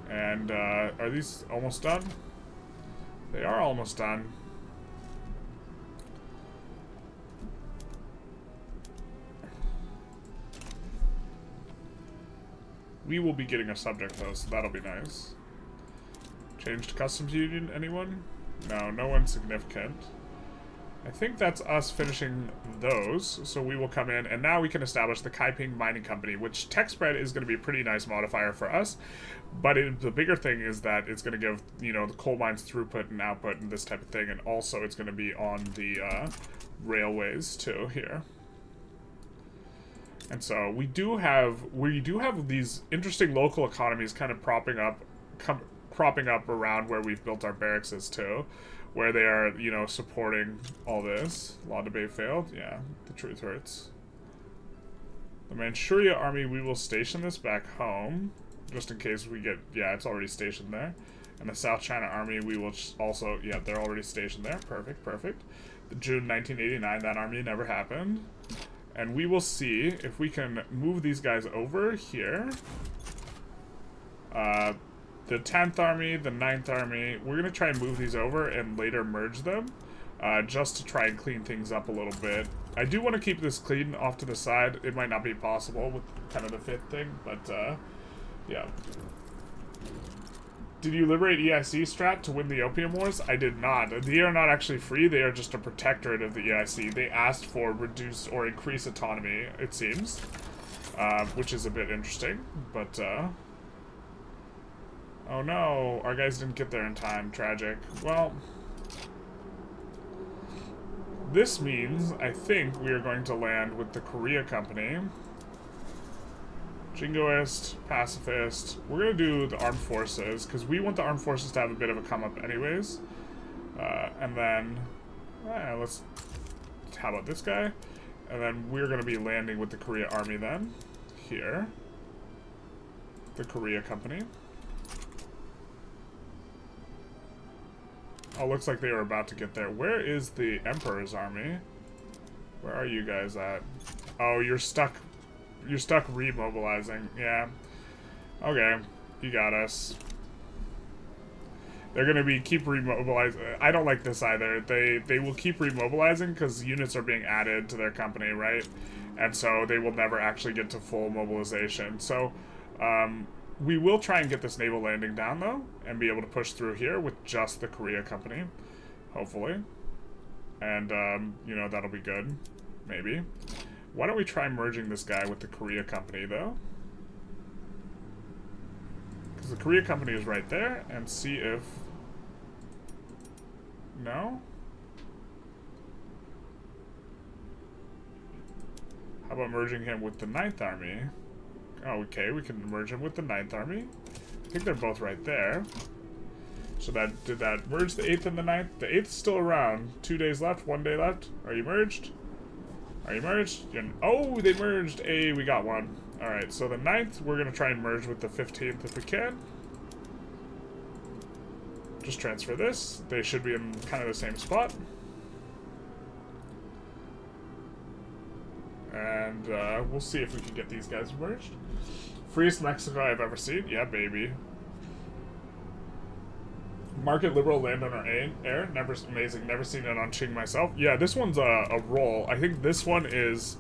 And are these almost done? They are almost done. We will be getting a subject though, so that'll be nice. Change to customs union, anyone? No, no one significant. I think that's us finishing those, so we will come in, and now we can establish the Kaiping Mining Company, which tech spread is going to be a pretty nice modifier for us, but the bigger thing is that it's going to give, you know, the coal mines throughput and output and this type of thing, and also it's going to be on the railways too here. And so we do have these interesting local economies kind of cropping up around where we've built our barracks too, where they are, you know, supporting all this. Law debate failed. Yeah, the truth hurts. The Manchuria army, we will station this back home, just in case we get, yeah, it's already stationed there. And the South China army, we will also, yeah, they're already stationed there. Perfect, perfect. The June 1989, that army never happened. And we will see if we can move these guys over here. The 10th army, the 9th army, we're going to try and move these over and later merge them. Just to try and clean things up a little bit. I do want to keep this clean off to the side. It might not be possible with kind of the 5th thing, but yeah. Did you liberate EIC strat to win the Opium Wars? I did not. They are not actually free. They are just a protectorate of the EIC. They asked for reduced or increased autonomy, it seems, which is a bit interesting, but oh no, our guys didn't get there in time. Tragic. Well, this means, I think, we are going to land with the Korea Company. Jingoist, pacifist. We're going to do the armed forces, because we want the armed forces to have a bit of a come up anyways. And then, let's, how about this guy? And then we're going to be landing with the Korea Army then. Here. The Korea Company. Oh, looks like they were about to get there. Where is the Emperor's army? Where are you guys at? Oh, you're stuck. You're stuck remobilizing. Yeah. Okay. You got us. They're gonna keep remobilizing. I don't like this either. They will keep remobilizing because units are being added to their company, right? And so they will never actually get to full mobilization. So, we will try and get this naval landing down, though, and be able to push through here with just the Korea Company, hopefully. And, you know, that'll be good. Maybe. Why don't we try merging this guy with the Korea Company, though? Because the Korea Company is right there, and see if... No? How about merging him with the 9th Army? Oh, okay, we can merge him with the 9th Army. I think they're both right there. So did that merge the 8th and the 9th? The 8th is still around. 2 days left, 1 day left. Are you merged? Are you merged? Oh, they merged. Hey, we got one. Alright, so the 9th, we're going to try and merge with the 15th if we can. Just transfer this. They should be in kind of the same spot. And we'll see if we can get these guys merged. Freest Mexico I've ever seen. Yeah, baby. Market liberal landowner air. Never amazing. Never seen it on Qing myself. Yeah, this one's a roll. I think this one is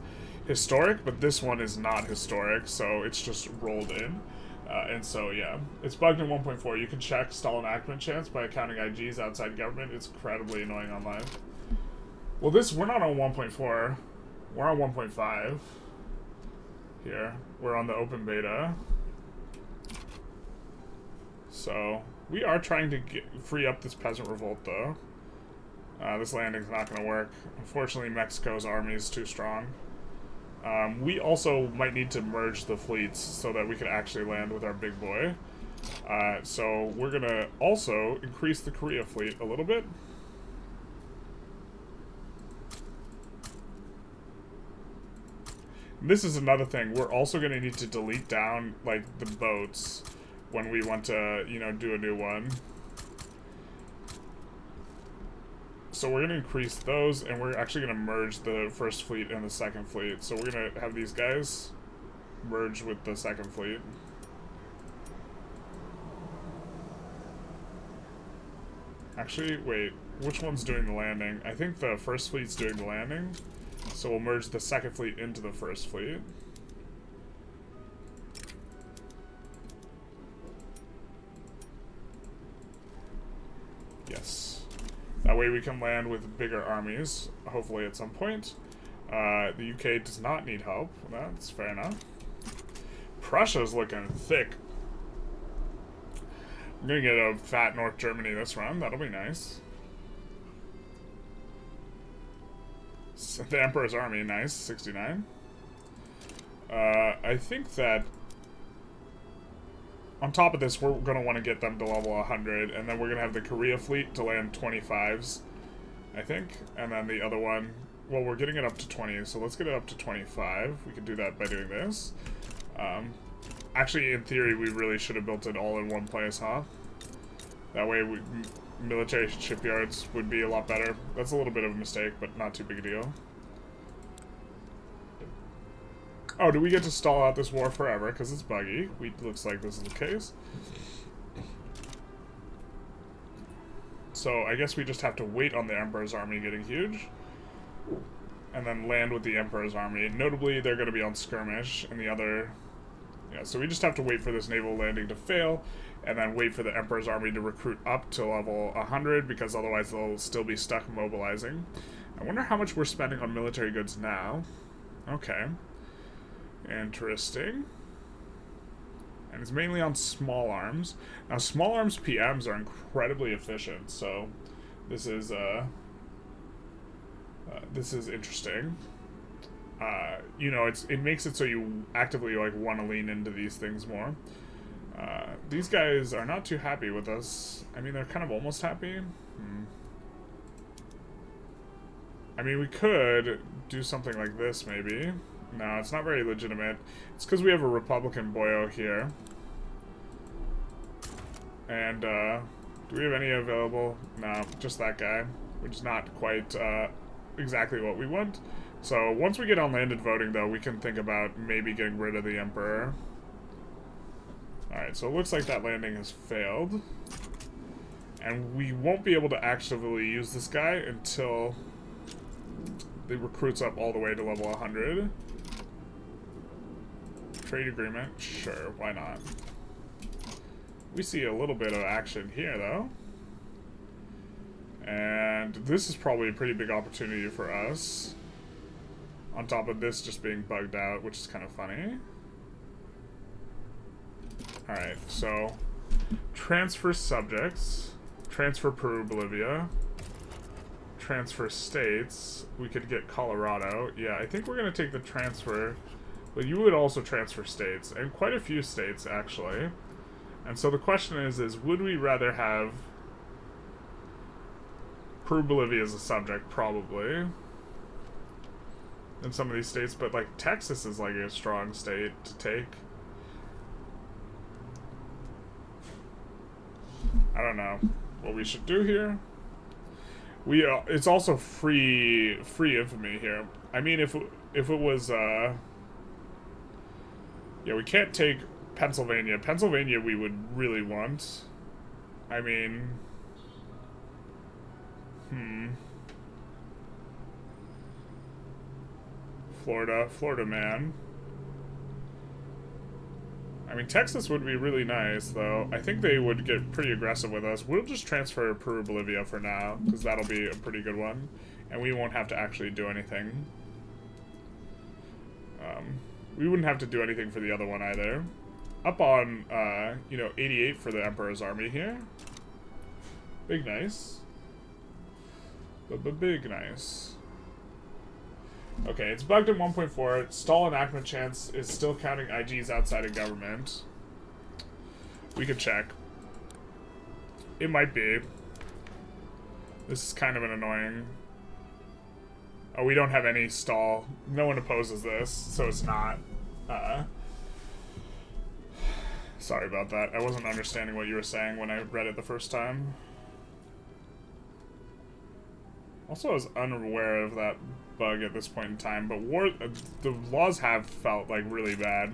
historic, but this one is not historic, so it's just rolled in. And so, yeah. It's bugged in 1.4. You can check stall enactment chance by accounting IGs outside government. It's incredibly annoying online. Well, we're not on 1.4. We're on 1.5. Here. We're on the open beta. So, we are trying to free up this peasant revolt, though. This landing's not going to work. Unfortunately, Mexico's army is too strong. We also might need to merge the fleets so that we can actually land with our big boy. So, we're going to also increase the Korea fleet a little bit. This is another thing. We're also going to need to delete down, like, the boats when we want to, you know, do a new one. So we're going to increase those, and we're actually going to merge the first fleet and the second fleet. So we're going to have these guys merge with the second fleet. Actually, wait. Which one's doing the landing? I think the first fleet's doing the landing. So we'll merge the second fleet into the first fleet. Yes. That way we can land with bigger armies, hopefully at some point. The UK does not need help. That's fair enough. Prussia's looking thick. I'm gonna get a fat North Germany this run. That'll be nice. The Emperor's army, nice, 69. I think that on top of this, we're going to want to get them to level 100, and then we're going to have the Korea fleet to land 25s, I think, and then the other one, well, we're getting it up to 20, so let's get it up to 25. We can do that by doing this. Actually, in theory, we really should have built it all in one place, huh? That way, military shipyards would be a lot better. That's a little bit of a mistake, but not too big a deal. Oh, do we get to stall out this war forever? Because it's buggy. Looks like this is the case. So I guess we just have to wait on the Emperor's army getting huge. And then land with the Emperor's army. Notably, they're going to be on skirmish. And the other... Yeah, so we just have to wait for this naval landing to fail. And then wait for the Emperor's army to recruit up to level 100. Because otherwise they'll still be stuck mobilizing. I wonder how much we're spending on military goods now. Okay. Interesting. And it's mainly on small arms. Now, small arms PMs are incredibly efficient, so this is interesting. You know, it makes it so you actively like want to lean into these things more. These guys are not too happy with us. I mean, they're kind of almost happy. I mean, we could do something like this, maybe. No, it's not very legitimate. It's because we have a Republican boyo here. And, do we have any available? No, just that guy. Which is not quite, exactly what we want. So, once we get on landed voting, though, we can think about maybe getting rid of the Emperor. Alright, so it looks like that landing has failed. And we won't be able to actively use this guy until the recruits up all the way to level 100. Trade agreement? Sure, why not? We see a little bit of action here, though. And this is probably a pretty big opportunity for us. On top of this just being bugged out, which is kind of funny. Alright, so... transfer subjects. Transfer Peru, Bolivia. Transfer states. We could get Colorado. Yeah, I think we're going to take the transfer... But you would also transfer states, and quite a few states, actually. And so the question is would we rather have Peru, Bolivia as a subject? Probably. In some of these states, but, like, Texas is, like, a strong state to take. I don't know what we should do here. It's also free infamy here. I mean, if it was, yeah, we can't take Pennsylvania. Pennsylvania we would really want. I mean... Florida man. I mean, Texas would be really nice, though. I think they would get pretty aggressive with us. We'll just transfer Peru, Bolivia for now, because that'll be a pretty good one. And we won't have to actually do anything. We wouldn't have to do anything for the other one either. Up on, you know, 88 for the Emperor's army here. Big nice. Big nice. Okay, it's bugged in 1.4. Stall enactment chance is still counting IGs outside of government. We could check. It might be. This is kind of an annoying... Oh, we don't have any stall. No one opposes this, so it's not. Sorry about that. I wasn't understanding what you were saying when I read it the first time. Also, I was unaware of that bug at this point in time, but the laws have felt, like, really bad.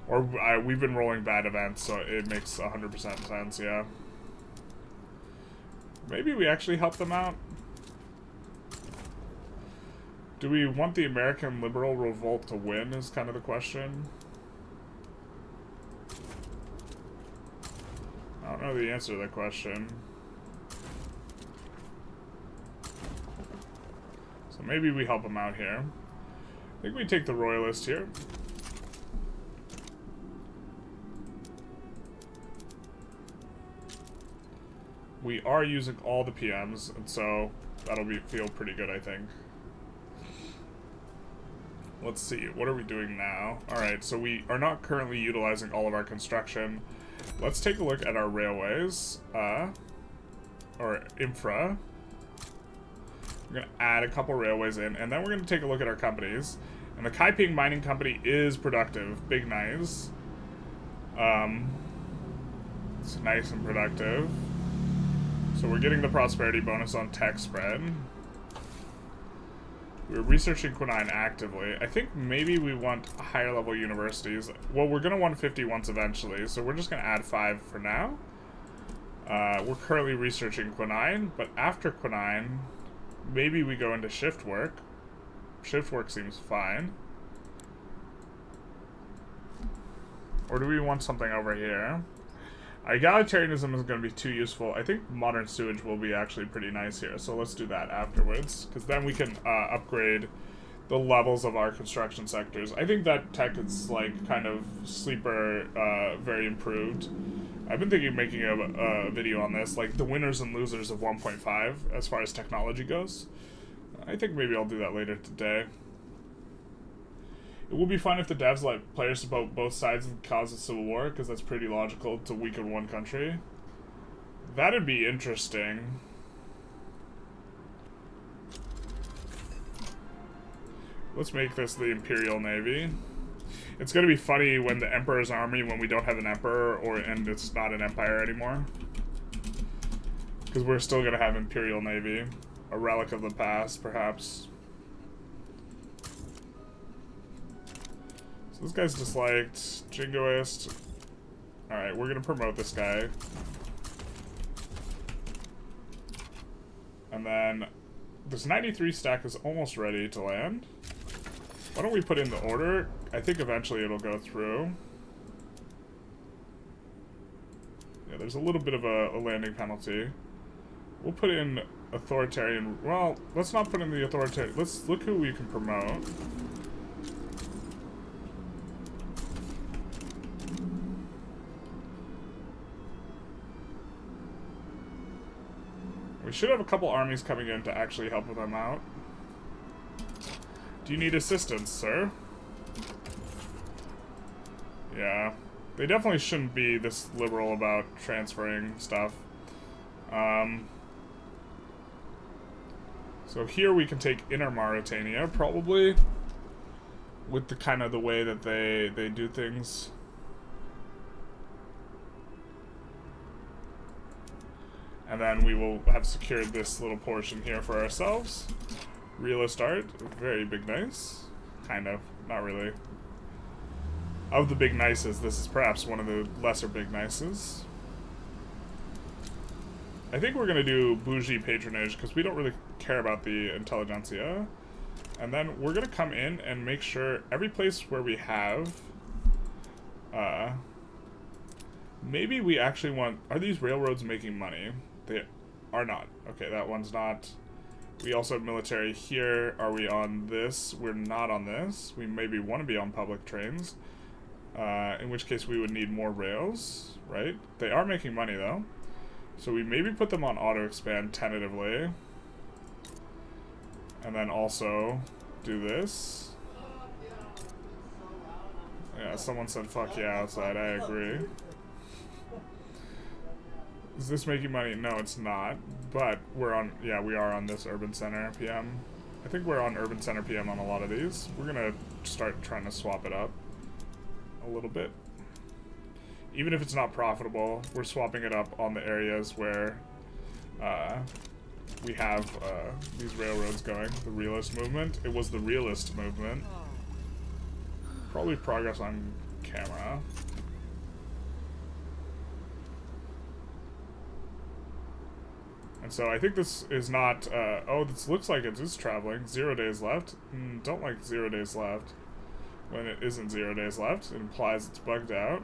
Or we've been rolling bad events, so it makes 100% sense, yeah. Maybe we actually help them out? Do we want the American liberal revolt to win is kind of the question. I don't know the answer to that question. So maybe we help them out here. I think we take the Royalist here. We are using all the PMs, and so that'll feel pretty good, I think. Let's see, what are we doing now? Alright, so we are not currently utilizing all of our construction. Let's take a look at our railways, or infra. We're going to add a couple railways in, and then we're going to take a look at our companies. And the QING Mining Company is productive. Big nice. It's nice and productive. So we're getting the prosperity bonus on tech spread. We're researching Quinine actively. I think maybe we want higher level universities. Well, we're going to want 50 once eventually, so we're just going to add 5 for now. We're currently researching Quinine, but after Quinine, maybe we go into shift work. Shift work seems fine. Or do we want something over here? Egalitarianism is going to be too useful. I think modern sewage will be actually pretty nice here, so let's do that afterwards, because then we can upgrade the levels of our construction sectors. I think that tech is like kind of sleeper, very improved. I've been thinking of making a video on this, like the winners and losers of 1.5 as far as technology goes. I think maybe I'll do that later today. It would be fun if the devs let players support both sides and cause a civil war, because that's pretty logical to weaken one country. That'd be interesting. Let's make this the Imperial Navy. It's gonna be funny when the Emperor's army, when we don't have an Emperor, and it's not an empire anymore. Because we're still gonna have Imperial Navy. A relic of the past, perhaps. So this guy's disliked. Jingoist. Alright, we're gonna promote this guy. And then this 93 stack is almost ready to land. Why don't we put in the order? I think eventually it'll go through. Yeah, there's a little bit of a landing penalty. We'll put in authoritarian. Well, let's not put in the authoritarian. Let's look who we can promote. We should have a couple armies coming in to actually help them out. Do you need assistance, sir? Yeah. They definitely shouldn't be this liberal about transferring stuff. So here we can take Inner Mauritania, probably, with the kind of the way that they do things. And then we will have secured this little portion here for ourselves. Realist art, very big nice. Kind of, not really. Of the big nices, this is perhaps one of the lesser big nices. I think we're going to do bougie patronage because we don't really care about the Intelligentsia. And then we're going to come in and make sure every place where we have... maybe we actually want... Are these railroads making money? They are not. Okay, that one's not. We also have military here. Are we on this? We're not on this. We maybe want to be on public trains. In which case we would need more rails, right? They are making money though. So we maybe put them on auto expand tentatively. And then also do this. Yeah, someone said fuck yeah outside. I agree. Is this making money? No, it's not. But we're on, yeah, we are on this Urban Center PM. I think we're on Urban Center PM on a lot of these. We're gonna start trying to swap it up a little bit. Even if it's not profitable, we're swapping it up on the areas where we have these railroads going. The realist movement. It was the realist movement. Probably progress on camera. And so I think this is not, oh, this looks like it is traveling. 0 days left. Don't like 0 days left. When it isn't 0 days left, it implies it's bugged out.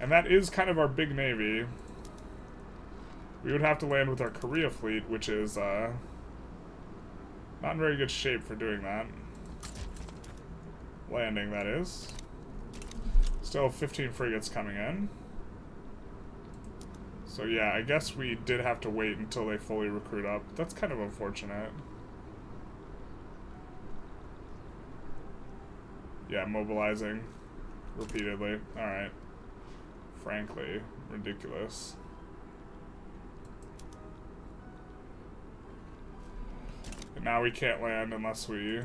And that is kind of our big navy. We would have to land with our Korea fleet, which is, not in very good shape for doing that. Landing, that is. Still 15 frigates coming in. So yeah, I guess we did have to wait until they fully recruit up. That's kind of unfortunate. Yeah, mobilizing repeatedly. Alright. Frankly, ridiculous. And now we can't land unless we...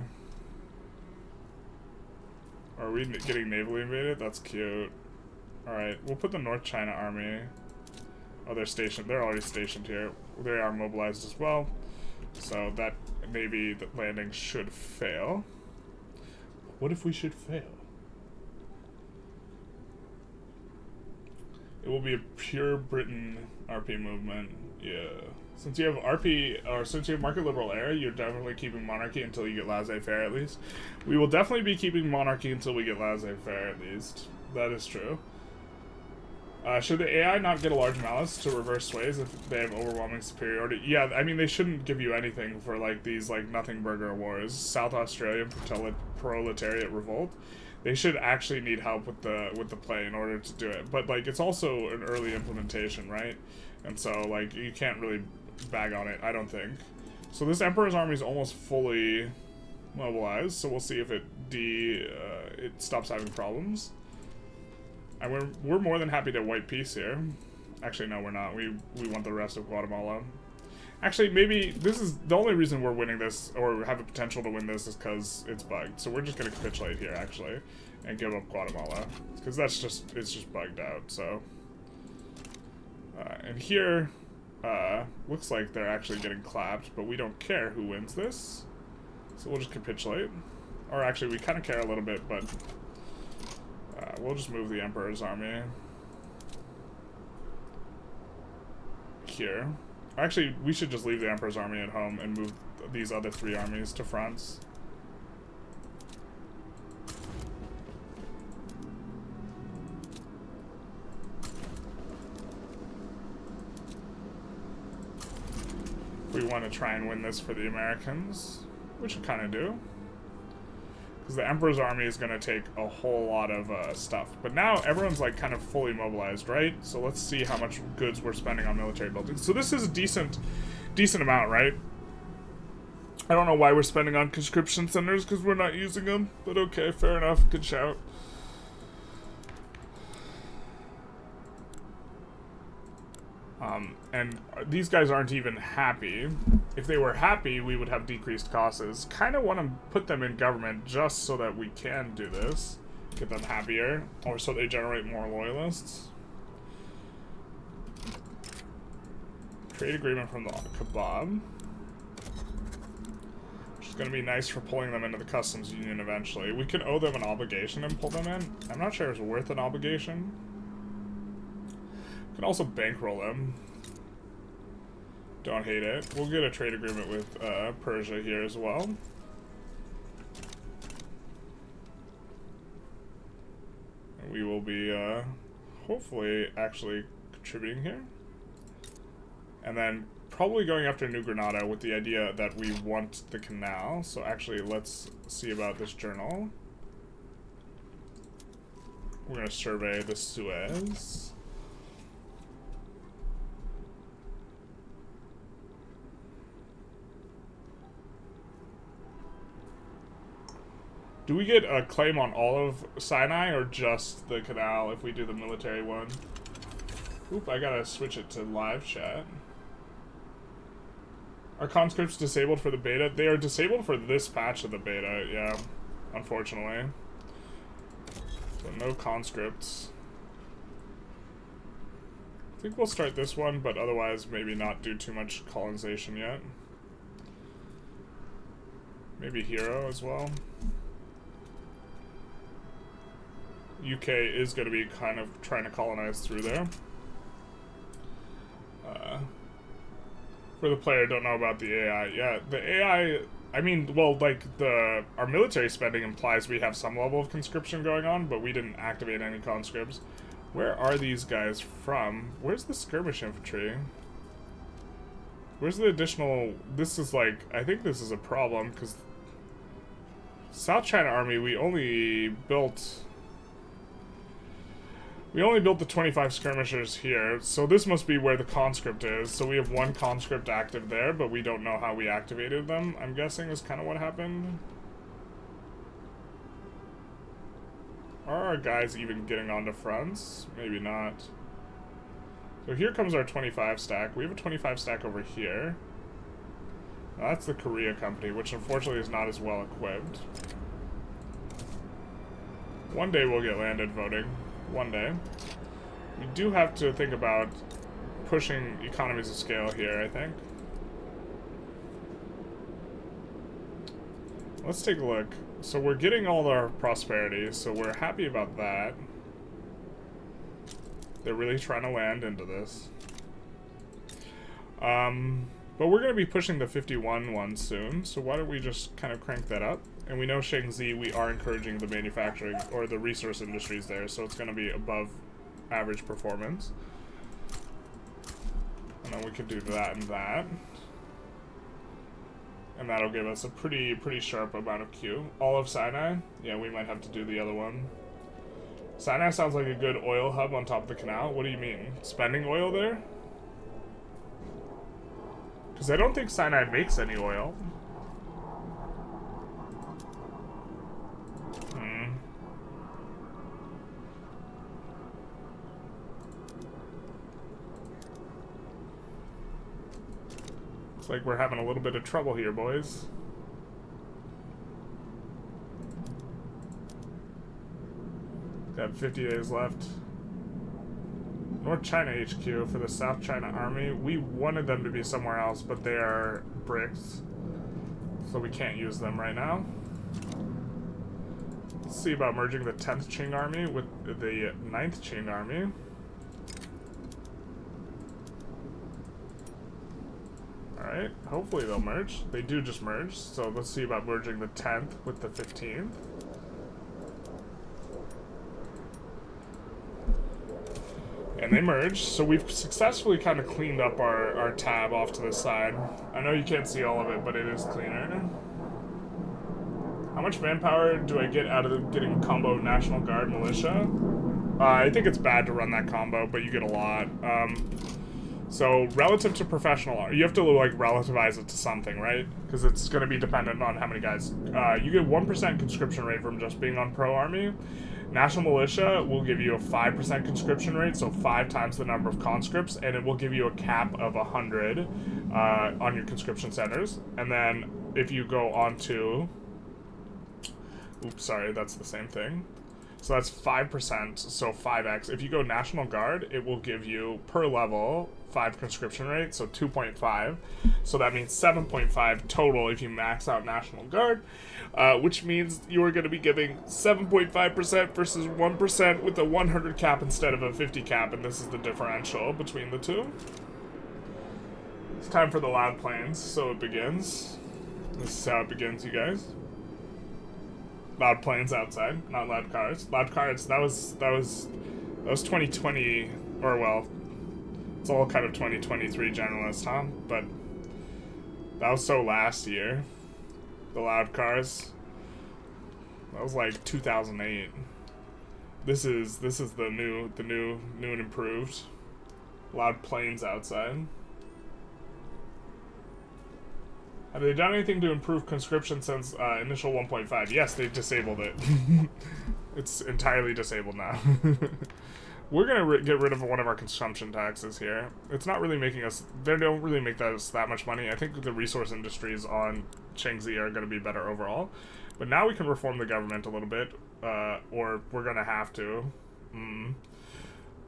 Are we getting navally invaded? That's cute. Alright, we'll put the North China Army. Oh, they're stationed. They're already stationed here. They are mobilized as well. So that maybe the landing should fail. What if we should fail? It will be a pure Britain RP movement. Yeah. Since you have RP, or since you have market liberal era, you're definitely keeping monarchy until you get laissez-faire at least. We will definitely be keeping monarchy until we get laissez-faire at least. That is true. Should the AI not get a large malice to reverse sways if they have overwhelming superiority? Yeah, I mean, they shouldn't give you anything for, like, these, like, nothing burger wars. South Australian proletariat revolt. They should actually need help with the play in order to do it. But, like, it's also an early implementation, right? And so, like, you can't really bag on it, I don't think. So this Emperor's army is almost fully mobilized, so we'll see if it stops having problems. And we're more than happy to white peace here. Actually, no, we're not. We want the rest of Guatemala. Actually, maybe this is the only reason we're winning this, or have the potential to win this, is because it's bugged. So we're just gonna capitulate here, actually, and give up Guatemala, because it's just bugged out. So, and here, looks like they're actually getting clapped, but we don't care who wins this, so we'll just capitulate. Or actually, we kind of care a little bit, but. We'll just move the Emperor's army here. Actually, we should just leave the Emperor's army at home and move these other 3 armies to France. We want to try and win this for the Americans, which we kind of do. Because the Emperor's army is going to take a whole lot of stuff. But now everyone's like kind of fully mobilized, right? So let's see how much goods we're spending on military buildings. So this is a decent amount, right? I don't know why we're spending on conscription centers because we're not using them. But okay, fair enough. Good shout. And these guys aren't even happy. If they were happy, we would have decreased costs. Kind of want to put them in government just so that we can do this. Get them happier. Or so they generate more loyalists. Trade agreement from the kebab. Which is going to be nice for pulling them into the customs union eventually. We can owe them an obligation and pull them in. I'm not sure it's worth an obligation. We can also bankroll them. Don't hate it. We'll get a trade agreement with Persia here as well. And we will be hopefully actually contributing here. And then probably going after New Granada with the idea that we want the canal. So actually let's see about this journal. We're going to survey the Suez. Do we get a claim on all of Sinai or just the canal if we do the military one? Oop, I gotta switch it to live chat. Are conscripts disabled for the beta? They are disabled for this patch of the beta, yeah, unfortunately. So no conscripts. I think we'll start this one, but otherwise maybe not do too much colonization yet. Maybe hero as well. UK is going to be kind of trying to colonize through there. For the player, don't know about the AI. Yeah, the AI, I mean, well, like, our military spending implies we have some level of conscription going on, but we didn't activate any conscripts. Where are these guys from? Where's the skirmish infantry? Where's the additional... This is like... I think this is a problem, because... South China Army, we only built the 25 skirmishers here, so this must be where the conscript is. So we have 1 conscript active there, but we don't know how we activated them, I'm guessing is kind of what happened. Are our guys even getting onto fronts? Maybe not. So here comes our 25 stack. We have a 25 stack over here. Now that's the Korea company, which unfortunately is not as well equipped. One day we'll get landed voting. One day. We do have to think about pushing economies of scale here, I think. Let's take a look. So we're getting all our prosperity, so we're happy about that. They're really trying to land into this. But we're going to be pushing the 51 one soon, so why don't we just kind of crank that up? And we know Shaanxi, we are encouraging the manufacturing or the resource industries there, so it's going to be above average performance. And then we can do that and that. And that'll give us a pretty sharp amount of Q. All of Sinai? Yeah, we might have to do the other one. Sinai sounds like a good oil hub on top of the canal. What do you mean? Spending oil there? Because I don't think Sinai makes any oil. Looks like we're having a little bit of trouble here, boys. Got 50 days left. North China HQ for the South China Army. We wanted them to be somewhere else, but they are bricks. So we can't use them right now. Let's see about merging the 10th Qing Army with the 9th Qing Army. Alright, hopefully they'll merge. They do just merge, so let's see about merging the 10th with the 15th. And they merged, so we've successfully kind of cleaned up our tab off to the side. I know you can't see all of it, but it is cleaner. How much manpower do I get out of getting a combo of National Guard militia? I think it's bad to run that combo, but you get a lot. So relative to professional, you have to like relativize it to something, right? Because it's going to be dependent on how many guys. You get 1% conscription rate from just being on pro army. National militia will give you a 5% conscription rate, so 5 times the number of conscripts, and it will give you a cap of 100 on your conscription centers. And then if you go on to, oops, sorry, that's the same thing. So that's 5%, so 5x. If you go National Guard, it will give you, per level, 5 conscription rate, so 2.5. So that means 7.5 total if you max out National Guard, which means you are going to be giving 7.5% versus 1% with a 100 cap instead of a 50 cap, and this is the differential between the two. It's time for the loud planes, so it begins. This is how it begins, you guys. Loud planes outside, not loud cars. Loud cars, that was 2020, or well, it's all kind of 2023 Generalist, huh? But that was so last year. The loud cars. That was like 2008. This is the new and improved. Loud planes outside. Have they done anything to improve conscription since initial 1.5? Yes, they've disabled it. It's entirely disabled now. We're going to get rid of one of our consumption taxes here. It's not really making us... They don't really make us that much money. I think the resource industries on Shaanxi are going to be better overall. But now we can reform the government a little bit, or we're going to have to.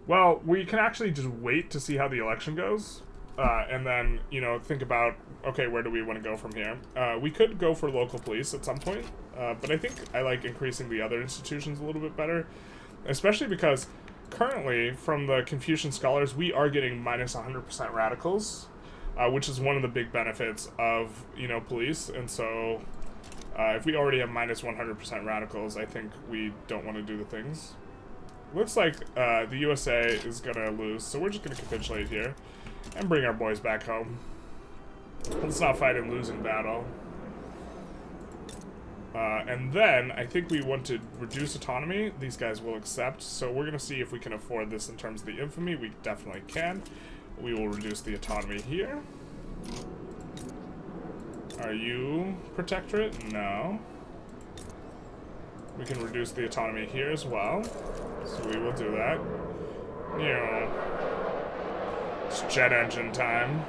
Well, we can actually just wait to see how the election goes. And then, you know, think about, okay, where do we want to go from here? We could go for local police at some point, but I think I like increasing the other institutions a little bit better, especially because currently, from the Confucian scholars, we are getting minus 100% radicals, which is one of the big benefits of, you know, police, and so if we already have minus 100% radicals, I think we don't want to do the things. Looks like the USA is going to lose, so we're just going to capitulate here. And bring our boys back home. Let's not fight a losing battle. And then, I think we want to reduce autonomy. These guys will accept. So we're going to see if we can afford this in terms of the infamy. We definitely can. We will reduce the autonomy here. Are you protectorate? No. We can reduce the autonomy here as well. So we will do that. Yeah. It's jet engine time.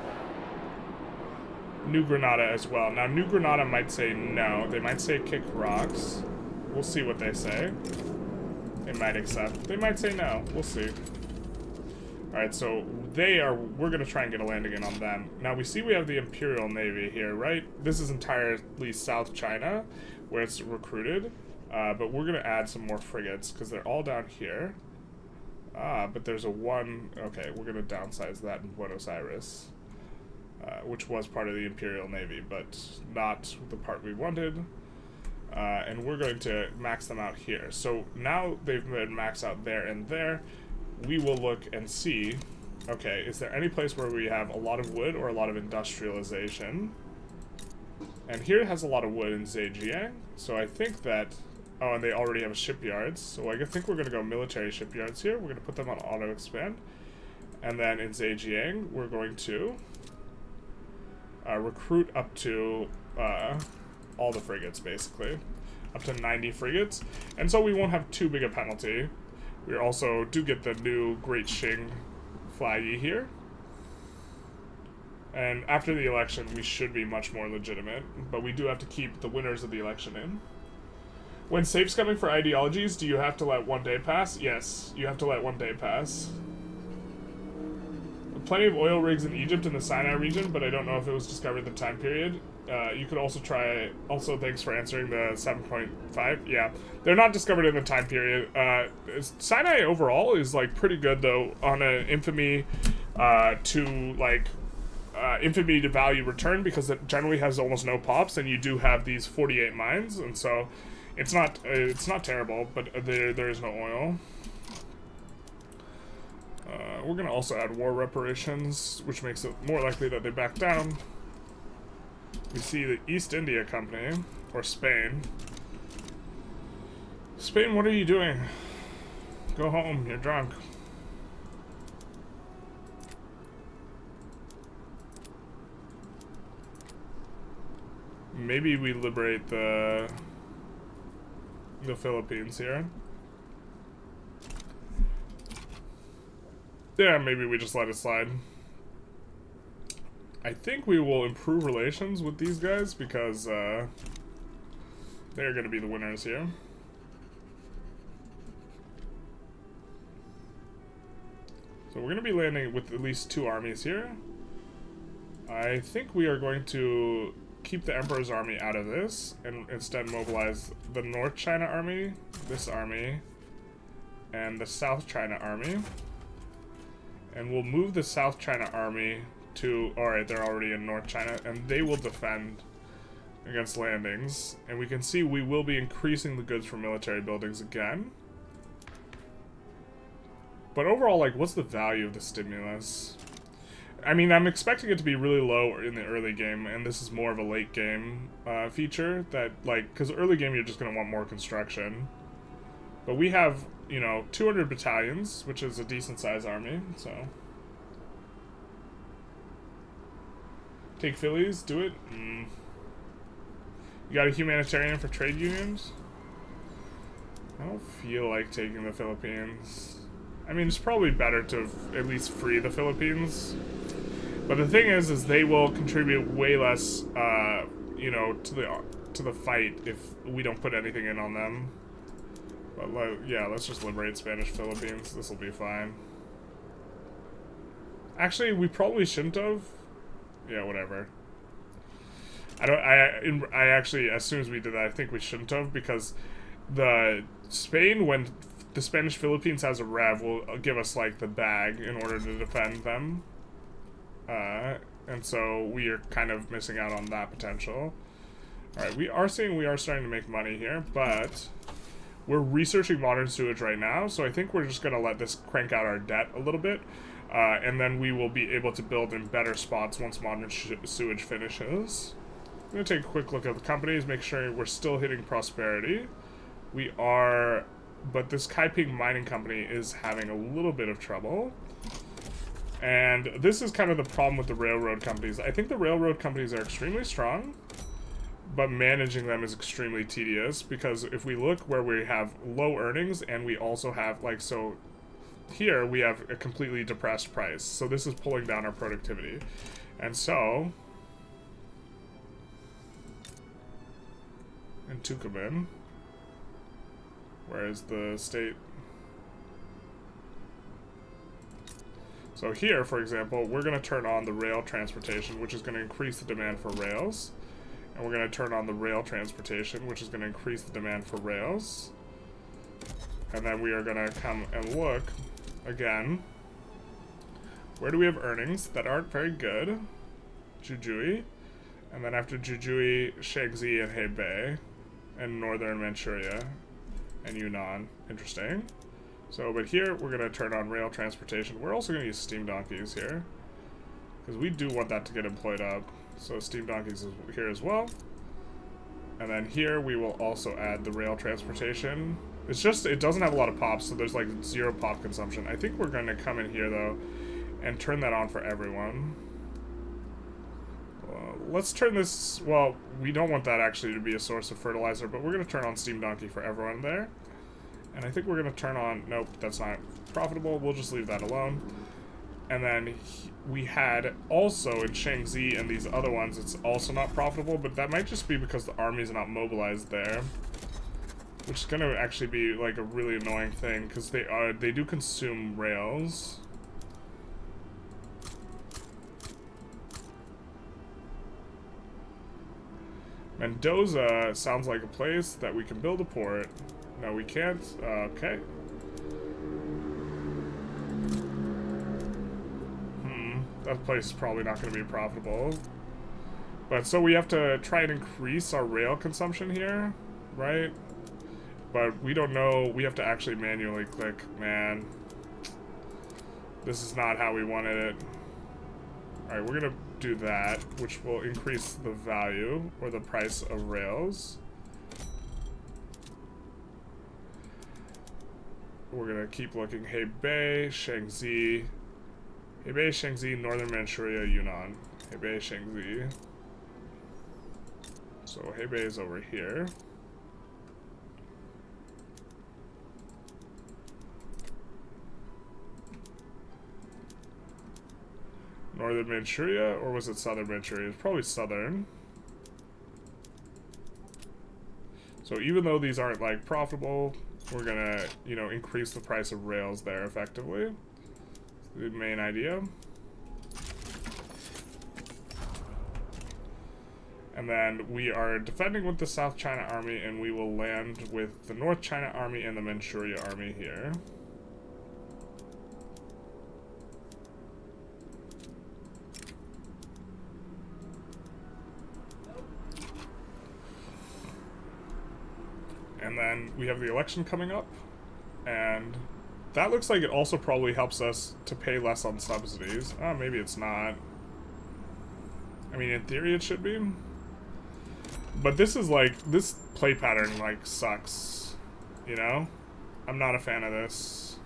New Granada as well. Now, New Granada might say no. They might say kick rocks. We'll see what they say. They might accept. They might say no. We'll see. Alright, so we're going to try and get a landing in on them. Now, we see we have the Imperial Navy here, right? This is entirely South China, where it's recruited. But we're going to add some more frigates, because they're all down here. But there's a one... Okay, we're going to downsize that in Buenos Aires. Which was part of the Imperial Navy, but not the part we wanted. And we're going to max them out here. So now they've been maxed out there and there. We will look and see, okay, is there any place where we have a lot of wood or a lot of industrialization? And here it has a lot of wood in Zhejiang. So I think that... Oh, and they already have shipyards. So I think we're going to go military shipyards here. We're going to put them on auto-expand. And then in Zhejiang, we're going to... recruit up to all the frigates, basically. Up to 90 frigates. And so we won't have too big a penalty. We also do get the new Great Qing flaggy here. And after the election, we should be much more legitimate. But we do have to keep the winners of the election in. When safe's coming for ideologies, do you have to let 1 day pass? Yes, you have to let 1 day pass. Plenty of oil rigs in Egypt in the Sinai region, but I don't know if it was discovered in the time period. You could also try... Also, thanks for answering the 7.5. Yeah, they're not discovered in the time period. Sinai overall is, like, pretty good, though, on an infamy to, like... infamy to value return, because it generally has almost no pops, and you do have these 48 mines, and so it's not terrible, but there is no oil. We're going to also add war reparations, which makes it more likely that they back down. We see the East India Company, or Spain. Spain, what are you doing? Go home, you're drunk. Maybe we liberate the Philippines here. Yeah, maybe we just let it slide. I think we will improve relations with these guys because they're going to be the winners here. So we're going to be landing with at least 2 armies here. I think we are going to keep the Emperor's army out of this and instead mobilize the North China army, this army, and the South China army. And we'll move the South China army to... Alright, they're already in North China, and they will defend against landings. And we can see we will be increasing the goods for military buildings again. But overall, like, what's the value of the stimulus? I mean, I'm expecting it to be really low in the early game, and this is more of a late game feature that, like, because early game you're just going to want more construction. But we have, you know, 200 battalions, which is a decent sized army, so. Take Phillies, do it. You got a humanitarian for trade unions? I don't feel like taking the Philippines. I mean, it's probably better to at least free the Philippines. But the thing is they will contribute way less, you know, to the fight if we don't put anything in on them. But, yeah, let's just liberate Spanish Philippines. This will be fine. Actually, we probably shouldn't have. Yeah, whatever. I actually, as soon as we did that, I think we shouldn't have, because when the Spanish Philippines has a rev, will give us, like, the bag in order to defend them. And so we are kind of missing out on that potential. Alright, we are seeing we are starting to make money here, but we're researching modern sewage right now, so I think we're just going to let this crank out our debt a little bit, and then we will be able to build in better spots once modern sewage finishes. I'm going to take a quick look at the companies, make sure we're still hitting prosperity. We are, but this Kaiping Mining Company is having a little bit of trouble. And this is kind of the problem with the railroad companies. I think the railroad companies are extremely strong, but managing them is extremely tedious, because if we look where we have low earnings and we also have, like, so here we have a completely depressed price. So this is pulling down our productivity. And so, in Tucuman, where is the state? So here, for example, we're going to turn on the rail transportation, which is going to increase the demand for rails. And we're going to turn on the rail transportation, which is going to increase the demand for rails. And then we are going to come and look again. Where do we have earnings that aren't very good? Jujui. And then after Jujui, Shaanxi and Hebei. And northern Manchuria. And Yunnan. Interesting. So, but here we're going to turn on rail transportation. We're also going to use steam donkeys here, because we do want that to get employed up. So steam donkeys is here as well. And then here we will also add the rail transportation. It's just, it doesn't have a lot of pops, so there's like 0 pop consumption. I think we're going to come in here though and turn that on for everyone. Let's turn this, well, we don't want that actually to be a source of fertilizer, but we're going to turn on steam donkey for everyone there. And I think we're going to turn on, nope, that's not profitable. We'll just leave that alone. And then we had also in Shaanxi and these other ones, it's also not profitable, but that might just be because the armies are not mobilized there. Which is going to actually be like a really annoying thing, because they do consume rails. Mendoza sounds like a place that we can build a port. No, we can't. Okay. That place is probably not going to be profitable. But so we have to try and increase our rail consumption here, right? But we don't know. We have to actually manually click. Man, this is not how we wanted it. Alright, we're going to do that, which will increase the value or the price of rails. We're going to keep looking. Hebei, Shaanxi. Hebei, Shaanxi, Northern Manchuria, Yunnan. Hebei, Shaanxi. So Hebei is over here. Northern Manchuria, or was it Southern Manchuria? It's probably Southern. So even though these aren't like profitable, we're gonna, you know, increase the price of rails there effectively. That's the main idea. And then we are defending with the South China Army, and we will land with the North China Army and the Manchuria Army here. And then we have the election coming up, and that looks like it also probably helps us to pay less on subsidies. Oh, maybe it's not. I mean, in theory it should be. But this is like, this play pattern like sucks, you know? I'm not a fan of this.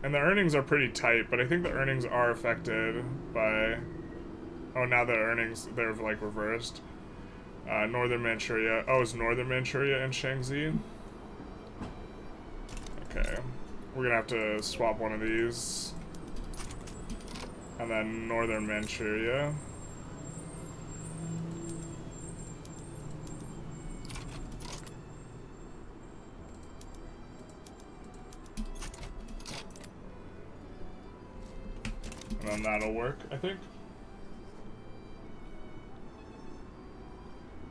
And the earnings are pretty tight, but I think the earnings are affected by... Oh, now the earnings, they're like reversed. Northern Manchuria. Oh, is Northern Manchuria and Shaanxi? Okay. We're gonna have to swap one of these. And then Northern Manchuria. And then that'll work, I think.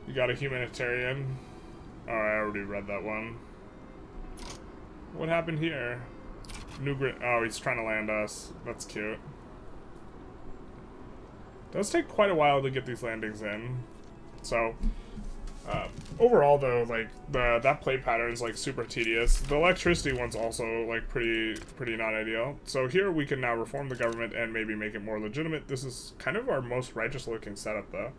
You got a humanitarian. Oh, I already read that one. What happened here? New grid. Oh, he's trying to land us. That's cute. Does take quite a while to get these landings in. So, overall though, like that play pattern is like super tedious. The electricity one's also like pretty not ideal. So here we can now reform the government and maybe make it more legitimate. This is kind of our most righteous looking setup though.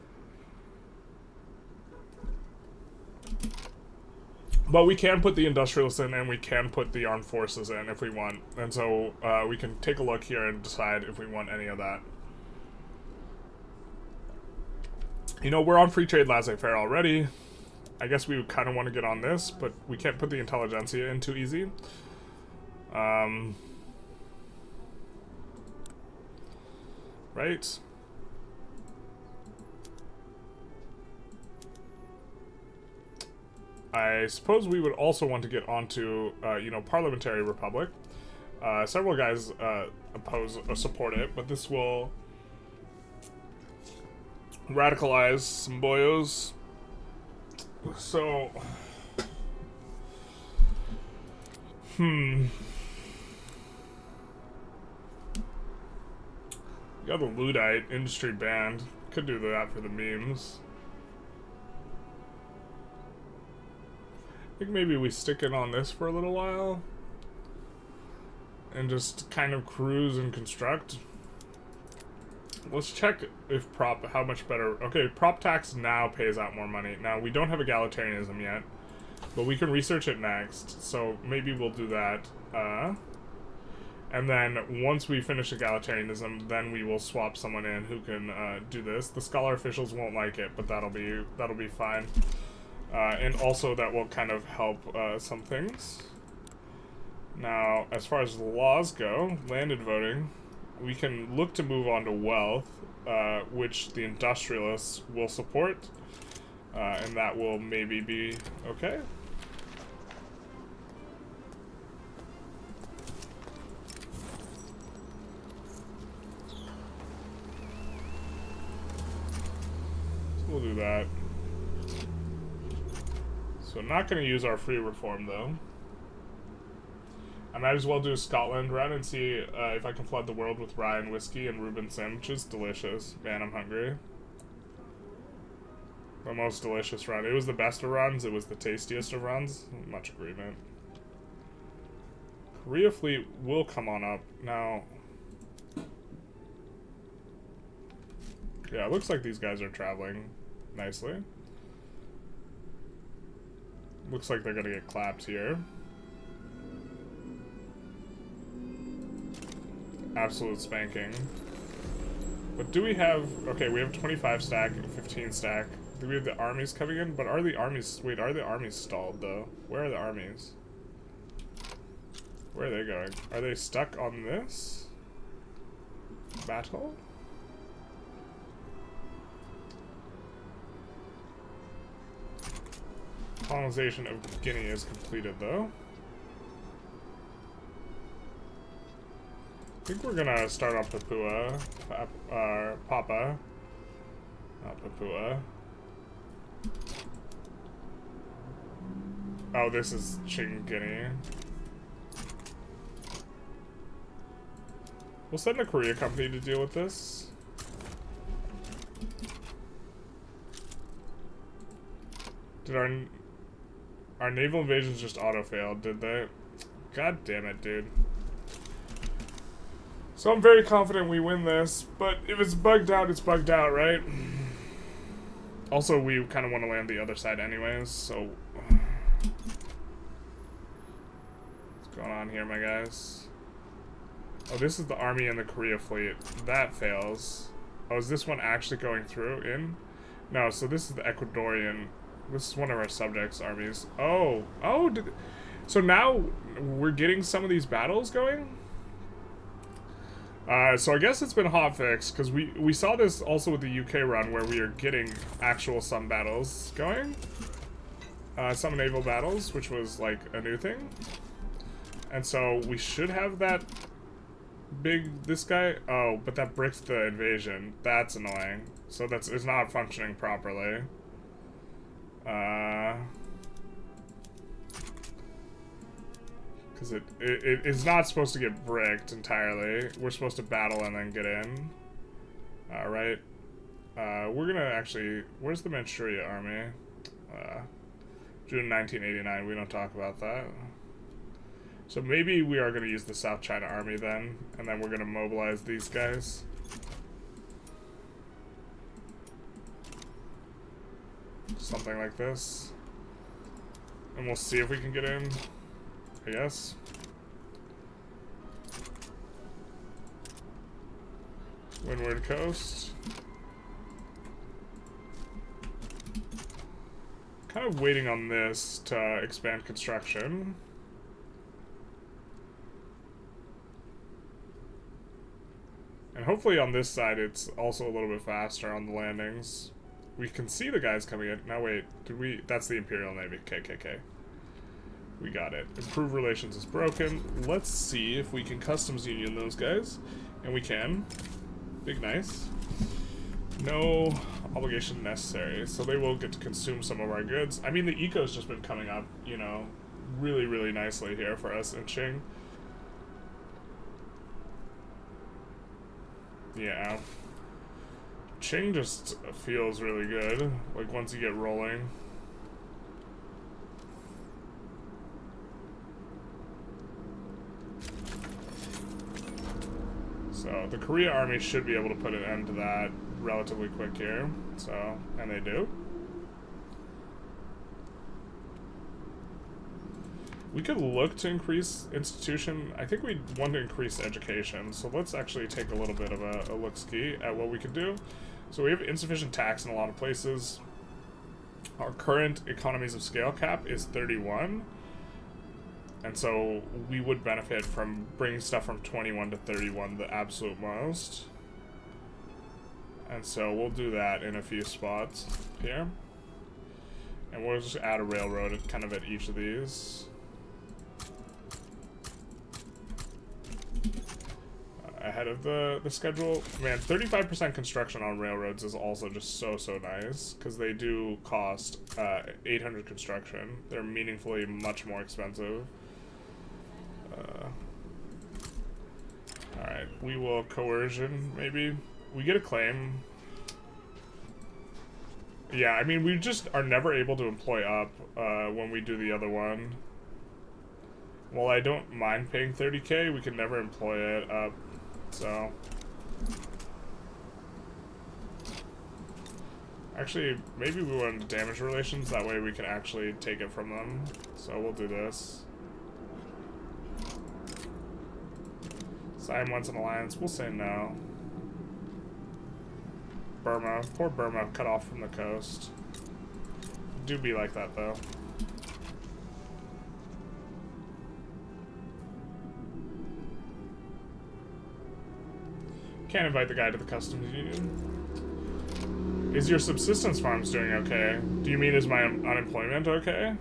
But we can put the industrialists in, and we can put the armed forces in if we want. And so we can take a look here and decide if we want any of that. You know, we're on free trade laissez-faire already. I guess we would kind of want to get on this, but we can't put the Intelligentsia in too easy. Right? I suppose we would also want to get onto, you know, parliamentary republic. Several guys oppose or support it, but this will radicalize some boyos. So, you got the Luddite industry banned. Could do that for the memes. I think maybe we stick it on this for a little while and just kind of cruise and construct. Let's check if how much better. Okay, prop tax now pays out more money. Now, we don't have egalitarianism yet, but we can research it next, so maybe we'll do that. And then once we finish egalitarianism, then we will swap someone in who can do this. The scholar officials won't like it, but that'll be fine. And also that will kind of help some things. Now, as far as the laws go, landed voting, we can look to move on to wealth, which the industrialists will support, and that will maybe be okay. So we'll do that. So not going to use our free reform, though. I might as well do a Scotland run and see if I can flood the world with rye and whiskey and Reuben sandwiches. Delicious. Man, I'm hungry. The most delicious run. It was the best of runs. It was the tastiest of runs. Much agreement. Korea fleet will come on up. Now... yeah, it looks like these guys are traveling nicely. Looks like they're gonna get clapped here. Absolute spanking. But do we have... okay, we have 25 stack, 15 stack. Do we have the armies coming in? But are the armies... wait, are the armies stalled, though? Where are the armies? Where are they going? Are they stuck on this battle? Colonization of Guinea is completed, though. I think we're gonna start off Papua. Papa. Not Papua. Oh, this is QING Guinea. We'll send a Korea company to deal with this. Did our naval invasions just auto-failed, did they? God damn it, dude. So I'm very confident we win this, but if it's bugged out, it's bugged out, right? Also, we kind of want to land the other side anyways, so... what's going on here, my guys? Oh, this is the army and the Korea fleet. That fails. Oh, is this one actually going through in? No, so this is the Ecuadorian... this is one of our subjects' armies. Oh! Oh! So now we're getting some of these battles going? So I guess it's been hotfixed, because we saw this also with the UK run, where we are getting actual some battles going. Some naval battles, which was like a new thing. And so we should have that this guy. Oh, but that bricked the invasion. That's annoying. So it's not functioning properly. Because it's not supposed to get bricked entirely. We're supposed to battle and then get in. Right. We're gonna actually... where's the Manchuria army? June 1989. We don't talk about that. So maybe we are gonna use the South China army then. And then we're gonna mobilize these guys. Something like this. And we'll see if we can get in. I guess. Windward Coast. kind of waiting on this to expand construction. And hopefully on this side it's also a little bit faster on the landings. We can see the guys coming in. Now wait, did we... That's the Imperial Navy. KKK. We got it. Improve relations is broken. Let's see if we can customs union those guys. And we can. Big nice. No obligation necessary. So they will get to consume some of our goods. I mean, the eco's just been coming up, you know, really, really nicely here for us in QING. Yeah. QING just feels really good, like once you get rolling. So the Korea army should be able to put an end to that relatively quick here. So, and they do. We could look to increase institution. I think we want to increase education. So let's actually take a little bit of a look-ski at what we could do. So we have insufficient tax in a lot of places. Our current economies of scale cap is 31. And so we would benefit from bringing stuff from 21 to 31, the absolute most. And so we'll do that in a few spots here. And we'll just add a railroad kind of at each of these. Ahead of the schedule. Man, 35% construction on railroads is also just so nice, because they do cost 800 construction. They're meaningfully much more expensive. Alright, we will coercion, maybe. We get a claim. Yeah, I mean, we just are never able to employ up when we do the other one. While I don't mind paying 30k, we can never employ it up. So, actually, maybe we want to damage relations, that way we can actually take it from them. So we'll do this. Siam wants an alliance, we'll say no. Burma, poor Burma, cut off from the coast. Do be like that though. Can't invite the guy to the customs union. Is your subsistence farms doing okay? Do you mean is my unemployment okay?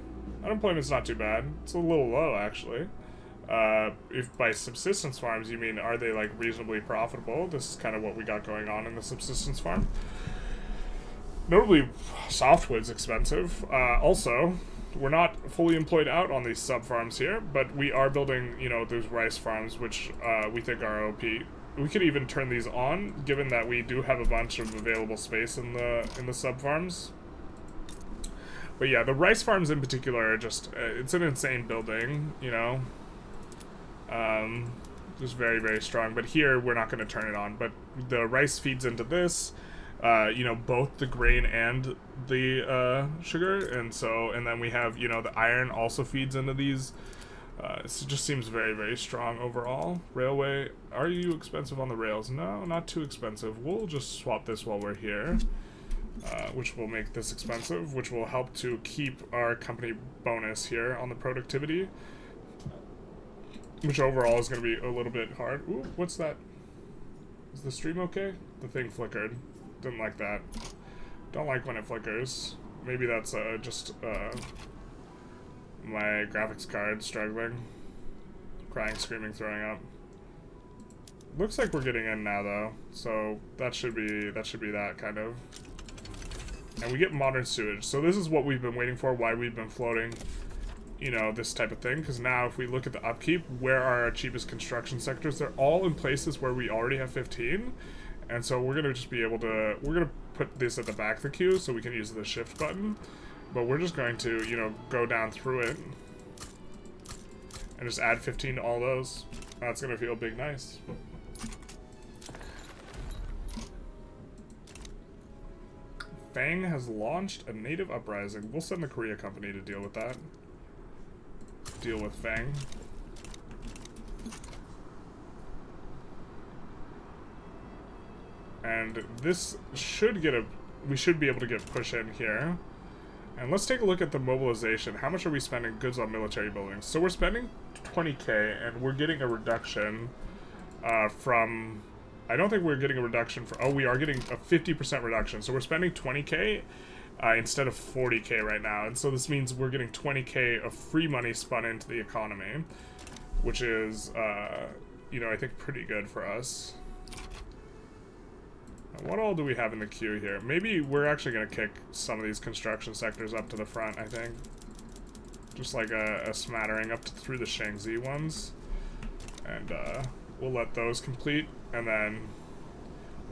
Unemployment's not too bad. It's a little low, actually. If by subsistence farms you mean are they like reasonably profitable, this is kind of what we got going on in the subsistence farm. Notably, softwood's expensive. Also, we're not fully employed out on these sub farms here, but we are building, you know, those rice farms, which we think are OP. We could even turn these on, given that we do have a bunch of available space in the sub farms. But yeah, the rice farms in particular are just it's an insane building, you know. Just very strong. But here we're not going to turn it on. But the rice feeds into this, you know, both the grain and the sugar, and then we have, you know, the iron also feeds into these. It just seems very strong overall. Railway, are you expensive on the rails? No, not too expensive. We'll just swap this while we're here, which will make this expensive, which will help to keep our company bonus here on the productivity, which overall is going to be a little bit hard. Ooh, what's that? Is the stream okay? The thing flickered. Didn't like that. Don't like when it flickers. Maybe that's just my graphics card struggling. Crying, screaming, throwing up. Looks like we're getting in now though, so that should be that kind of. And we get modern sewage. So this is what we've been waiting for, why we've been floating, you know, this type of thing. Because now if we look at the upkeep, where are our cheapest construction sectors? They're all in places where we already have 15. And so we're gonna just be able to, we're gonna put this at the back of the queue so we can use the shift button. But we're just going to, you know, go down through it and just add 15 to all those. That's going to feel big nice. Fang has launched a native uprising. We'll send the Korea company to deal with that. Deal with Fang. And this should get we should be able to get push in here. And let's take a look at the mobilization. How much are we spending goods on military buildings? So we're spending 20k, and we're getting a reduction from... I don't think we're getting a reduction for... Oh, we are getting a 50% reduction. So we're spending 20k instead of 40k right now. And so this means we're getting 20k of free money spun into the economy, which is, you know, I think pretty good for us. What all do we have in the queue here? Maybe we're actually going to kick some of these construction sectors up to the front, I think. Just like a smattering up through the Shaanxi ones. And we'll let those complete. And then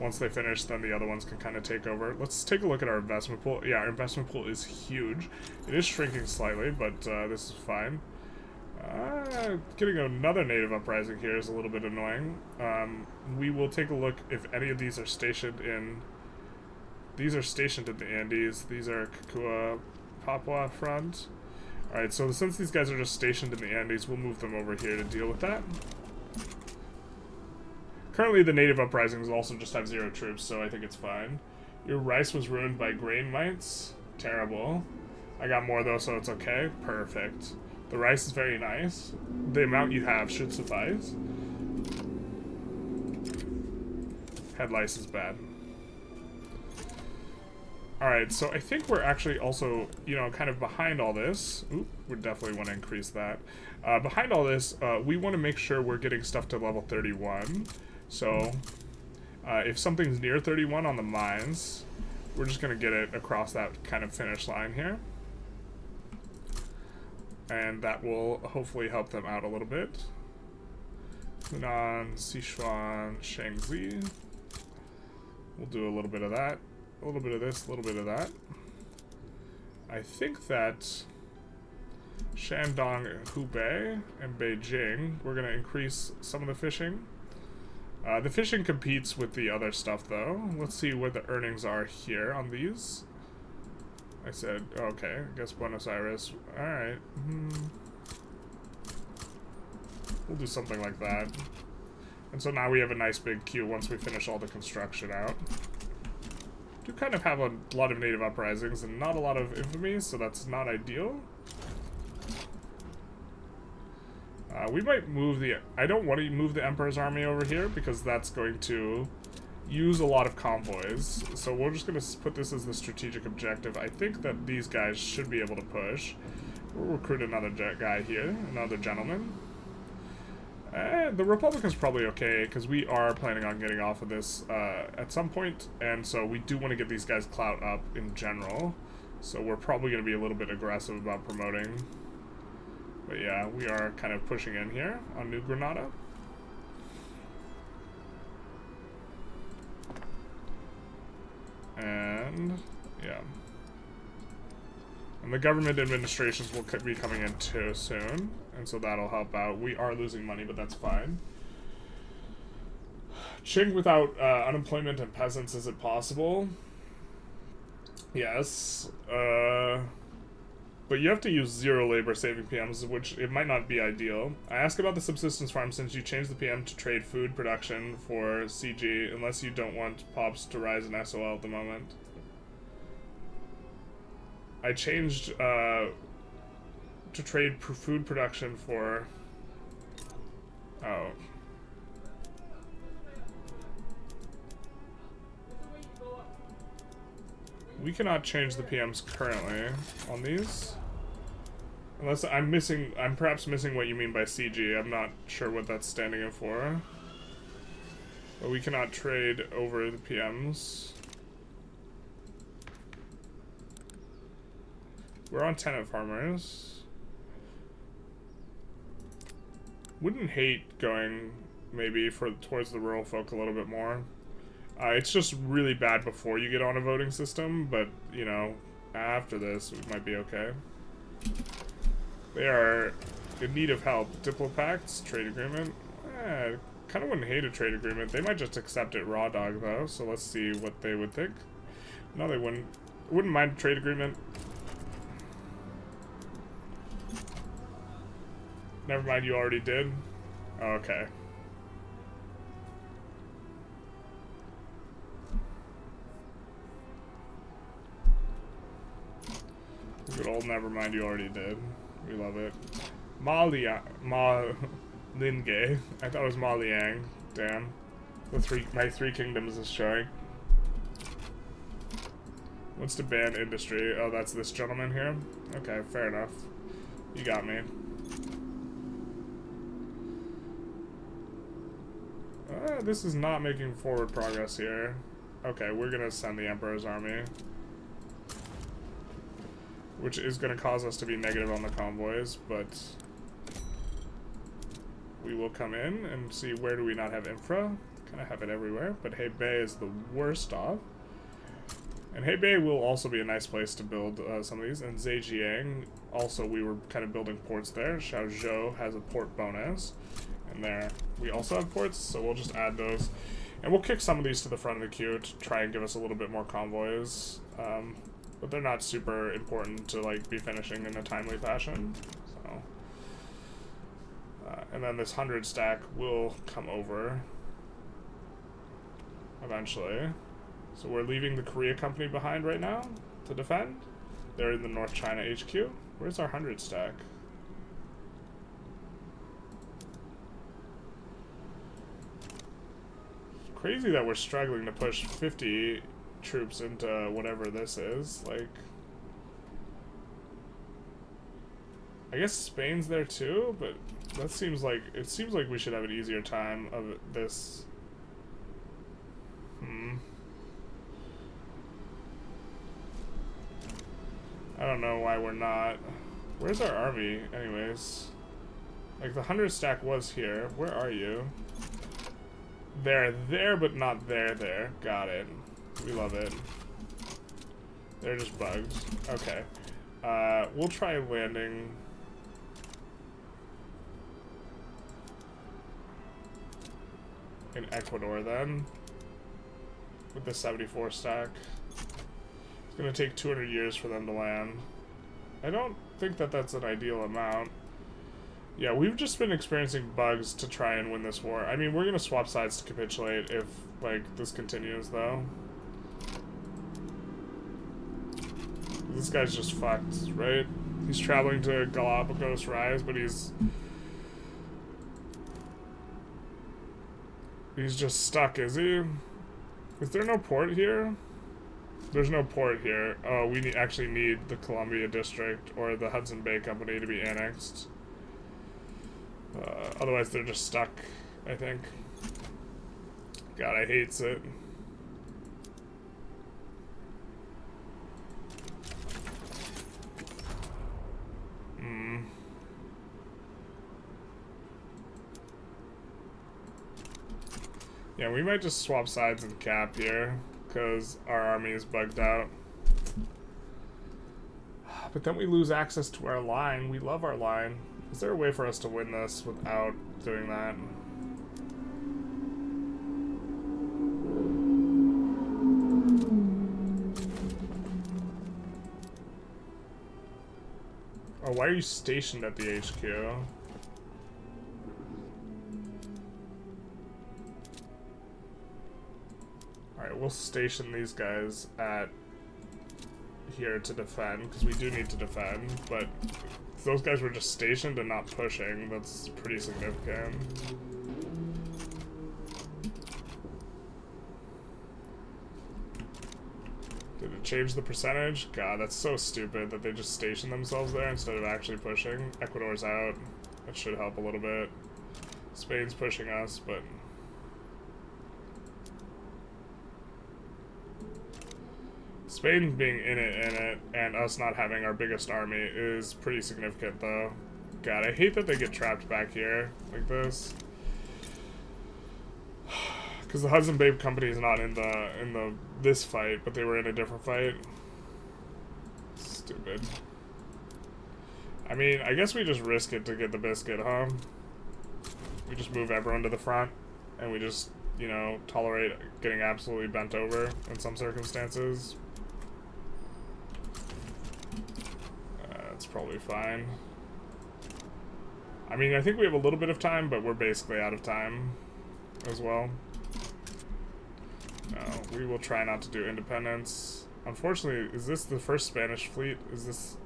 once they finish, then the other ones can kind of take over. Let's take a look at our investment pool. Yeah, our investment pool is huge. It is shrinking slightly, but this is fine. Getting another native uprising here is a little bit annoying. We will take a look if any of these are stationed in... These are stationed in the Andes. These are Kukua Papua front. Alright, so since these guys are just stationed in the Andes, we'll move them over here to deal with that. Currently, the native uprisings also just have 0 troops, so I think it's fine. Your rice was ruined by grain mites. Terrible. I got more, though, so it's okay. Perfect. The rice is very nice. The amount you have should suffice. Head lice is bad. Alright, so I think we're actually also, you know, kind of behind all this. Oop, we definitely want to increase that. Behind all this, we want to make sure we're getting stuff to level 31. So, if something's near 31 on the mines, we're just going to get it across that kind of finish line here. And that will hopefully help them out a little bit. Hunan, Sichuan, Shaanxi. We'll do a little bit of that. A little bit of this, a little bit of that. I think that Shandong, Hubei, and Beijing, we're going to increase some of the fishing. The fishing competes with the other stuff, though. Let's see what the earnings are here on these. I said, okay, I guess Buenos Aires. Alright. We'll do something like that. And so now we have a nice big queue once we finish all the construction out. Do kind of have a lot of native uprisings and not a lot of infamy, so that's not ideal. We might move the... I don't want to move the Emperor's army over here because that's going to use a lot of convoys. So we're just going to put this as the strategic objective. I think that these guys should be able to push. We'll recruit another guy here, another gentleman. The Republican's probably okay, because we are planning on getting off of this at some point, and so we do want to get these guys clout up in general. So we're probably going to be a little bit aggressive about promoting. But yeah, we are kind of pushing in here on New Granada. And, yeah. And the government administrations will be coming in too soon, and so that'll help out. We are losing money, but that's fine. Qing without unemployment and peasants, is it possible? Yes. But you have to use 0 labor saving PMs, which it might not be ideal. I ask about the subsistence farm since you changed the PM to trade food production for CG, unless you don't want POPs to rise in SOL at the moment. I changed to trade food production for... Oh. We cannot change the PMs currently on these. Unless I'm perhaps missing what you mean by CG. I'm not sure what that's standing in for. But we cannot trade over the PMs. We're on tenant farmers. Wouldn't hate going maybe towards the rural folk a little bit more. It's just really bad before you get on a voting system, but, you know, after this, we might be okay. They are in need of help. Diplopacts, trade agreement. Kind of wouldn't hate a trade agreement. They might just accept it raw dog, though, so let's see what they would think. No, they wouldn't. Wouldn't mind a trade agreement. Never mind, you already did? Oh, okay. Good old never mind, you already did. We love it. Linge. I thought it was Ma Liang. Damn. My three kingdoms is showing. Wants to ban industry. Oh, that's this gentleman here? Okay, fair enough. You got me. This is not making forward progress here. Okay, we're gonna send the Emperor's army. Which is gonna cause us to be negative on the convoys, but we will come in and see where do we not have infra. Kinda have it everywhere, but Hebei is the worst off. And Hebei will also be a nice place to build some of these. And Zhejiang, also we were kind of building ports there. Shaozhou has a port bonus. And there, we also have ports, so we'll just add those. And we'll kick some of these to the front of the queue to try and give us a little bit more convoys. But they're not super important to like be finishing in a timely fashion. So, and then this 100 stack will come over eventually. So we're leaving the Korea company behind right now to defend. They're in the North China HQ. Where's our 100 stack? It's crazy that we're struggling to push 50 troops into whatever this is. Like, I guess Spain's there too, but that seems like, it seems like we should have an easier time of this. I don't know why we're not. Where's our army, anyways? Like, the 100 stack was here. Where are you? They're there, but not there. Got it. We love it. They're just bugs. Okay. We'll try landing. In Ecuador, then. With the 74 stack. It's gonna take 200 years for them to land. I don't think that that's an ideal amount. Yeah, we've just been experiencing bugs to try and win this war. I mean, we're gonna swap sides to capitulate if, like, this continues, though. This guy's just fucked, right? He's traveling to Galapagos Rise, but he's just stuck, is he? Is there no port here? There's no port here. Oh, we actually need the Columbia District or the Hudson Bay Company to be annexed. Otherwise, they're just stuck, I think. God, I hates it. Yeah, we might just swap sides and cap here, because our army is bugged out. But then we lose access to our line. We love our line. Is there a way for us to win this without doing that? Oh, why are you stationed at the HQ? Alright, we'll station these guys at here to defend, because we do need to defend, but if those guys were just stationed and not pushing, that's pretty significant. Did it change the percentage? God, that's so stupid that they just station themselves there instead of actually pushing. Ecuador's out. That should help a little bit. Spain's pushing us, but Spain being in it, and us not having our biggest army is pretty significant, though. God, I hate that they get trapped back here like this. Because the Hudson Bay Company is not in this fight, but they were in a different fight. Stupid. I mean, I guess we just risk it to get the biscuit, huh? We just move everyone to the front, and we just, you know, tolerate getting absolutely bent over in some circumstances. That's probably fine. I mean, I think we have a little bit of time, but we're basically out of time as well. No, we will try not to do independence. Unfortunately, is this the first Spanish fleet? Is this...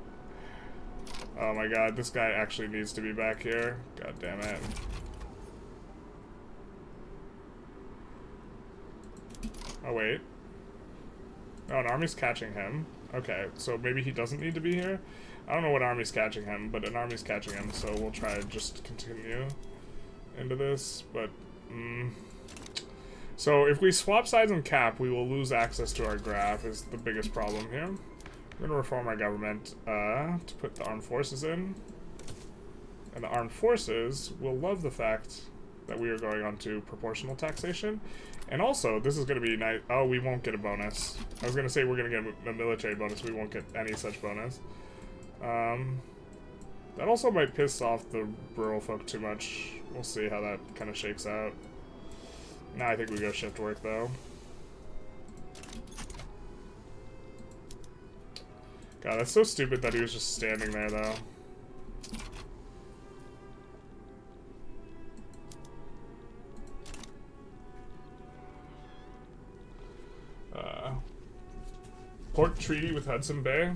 Oh my god, this guy actually needs to be back here. God damn it. Oh wait. Oh, an army's catching him. Okay, so maybe he doesn't need to be here? I don't know what army's catching him, but an army's catching him, so we'll try to just continue into this, but... So if we swap sides and cap, we will lose access to our graph, is the biggest problem here. We're going to reform our government to put the armed forces in. And the armed forces will love the fact that we are going on to proportional taxation. And also, this is going to be nice. Oh, we won't get a bonus. I was going to say we're going to get a military bonus. We won't get any such bonus. That also might piss off the rural folk too much. We'll see how that kind of shakes out. Now I think we go shift work, though. God, that's so stupid that he was just standing there, though. Port treaty with Hudson Bay.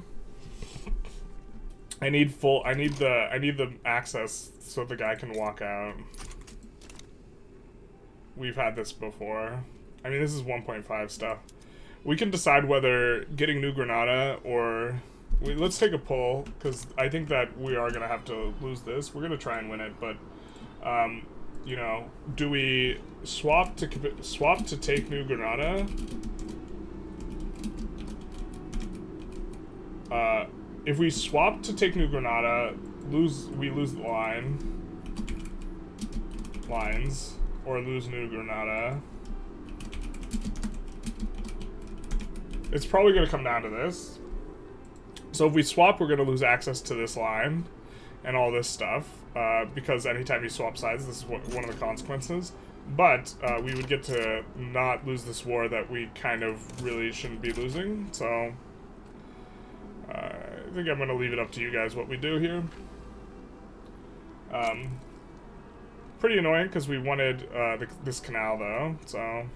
I need the access so the guy can walk out. We've had this before. I mean, this is 1.5 stuff. We can decide whether getting New Granada or... let's take a poll, because I think that we are going to have to lose this. We're going to try and win it, but... you know, do we swap to take New Granada? If we swap to take New Granada, we lose the lines, or lose New Granada. It's probably going to come down to this. So if we swap, we're going to lose access to this line and all this stuff, because anytime you swap sides, this is one of the consequences. But we would get to not lose this war that we kind of really shouldn't be losing, so... I think I'm going to leave it up to you guys what we do here. Pretty annoying because we wanted this canal though, so...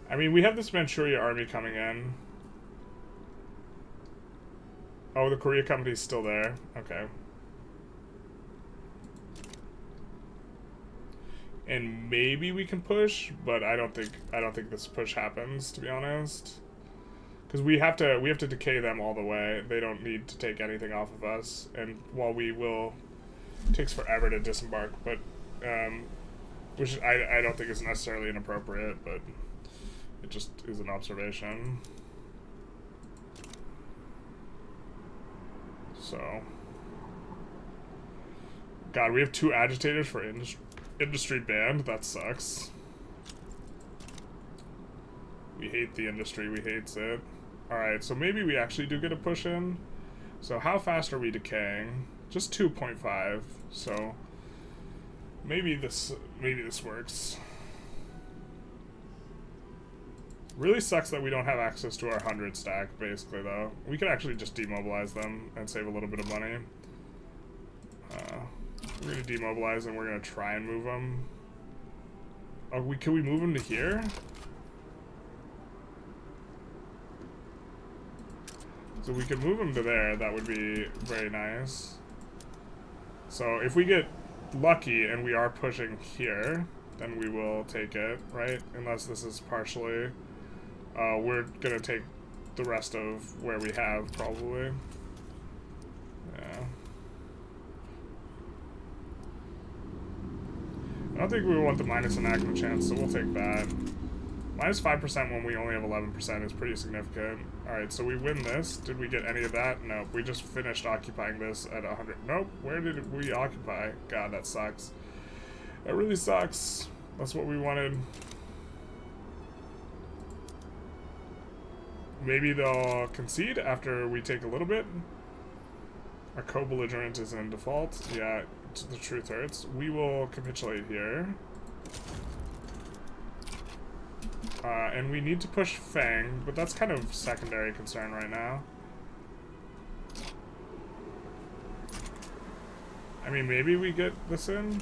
I mean, we have this Manchuria army coming in. Oh, the Korea company's still there. Okay. And maybe we can push, but I don't think this push happens, to be honest. Because we have to decay them all the way. They don't need to take anything off of us. And while we will, it takes forever to disembark, but which I don't think is necessarily inappropriate, but it just is an observation. So, God, we have 2 agitators for industry banned. That sucks. We hate the industry. We hates it. Alright, so maybe we actually do get a push in. So how fast are we decaying? Just 2.5. So maybe this works. Really sucks that we don't have access to our 100 stack, basically, though. We could actually just demobilize them and save a little bit of money. We're going to demobilize and we're going to try and move them. Oh, can we move them to here? So we could move them to there, that would be very nice. So if we get lucky and we are pushing here, then we will take it, right? Unless this is partially... we're gonna take the rest of where we have, probably. Yeah. I don't think we want the minus enactment chance, so we'll take that. Minus 5% when we only have 11% is pretty significant. Alright, so we win this. Did we get any of that? Nope. We just finished occupying this at 100. Nope. Where did we occupy? God, that sucks. That really sucks. That's what we wanted. Maybe they'll concede after we take a little bit. Our co-belligerent is in default. Yeah, the truth hurts. We will capitulate here. And we need to push Fang, but that's kind of secondary concern right now. I mean, maybe we get this in.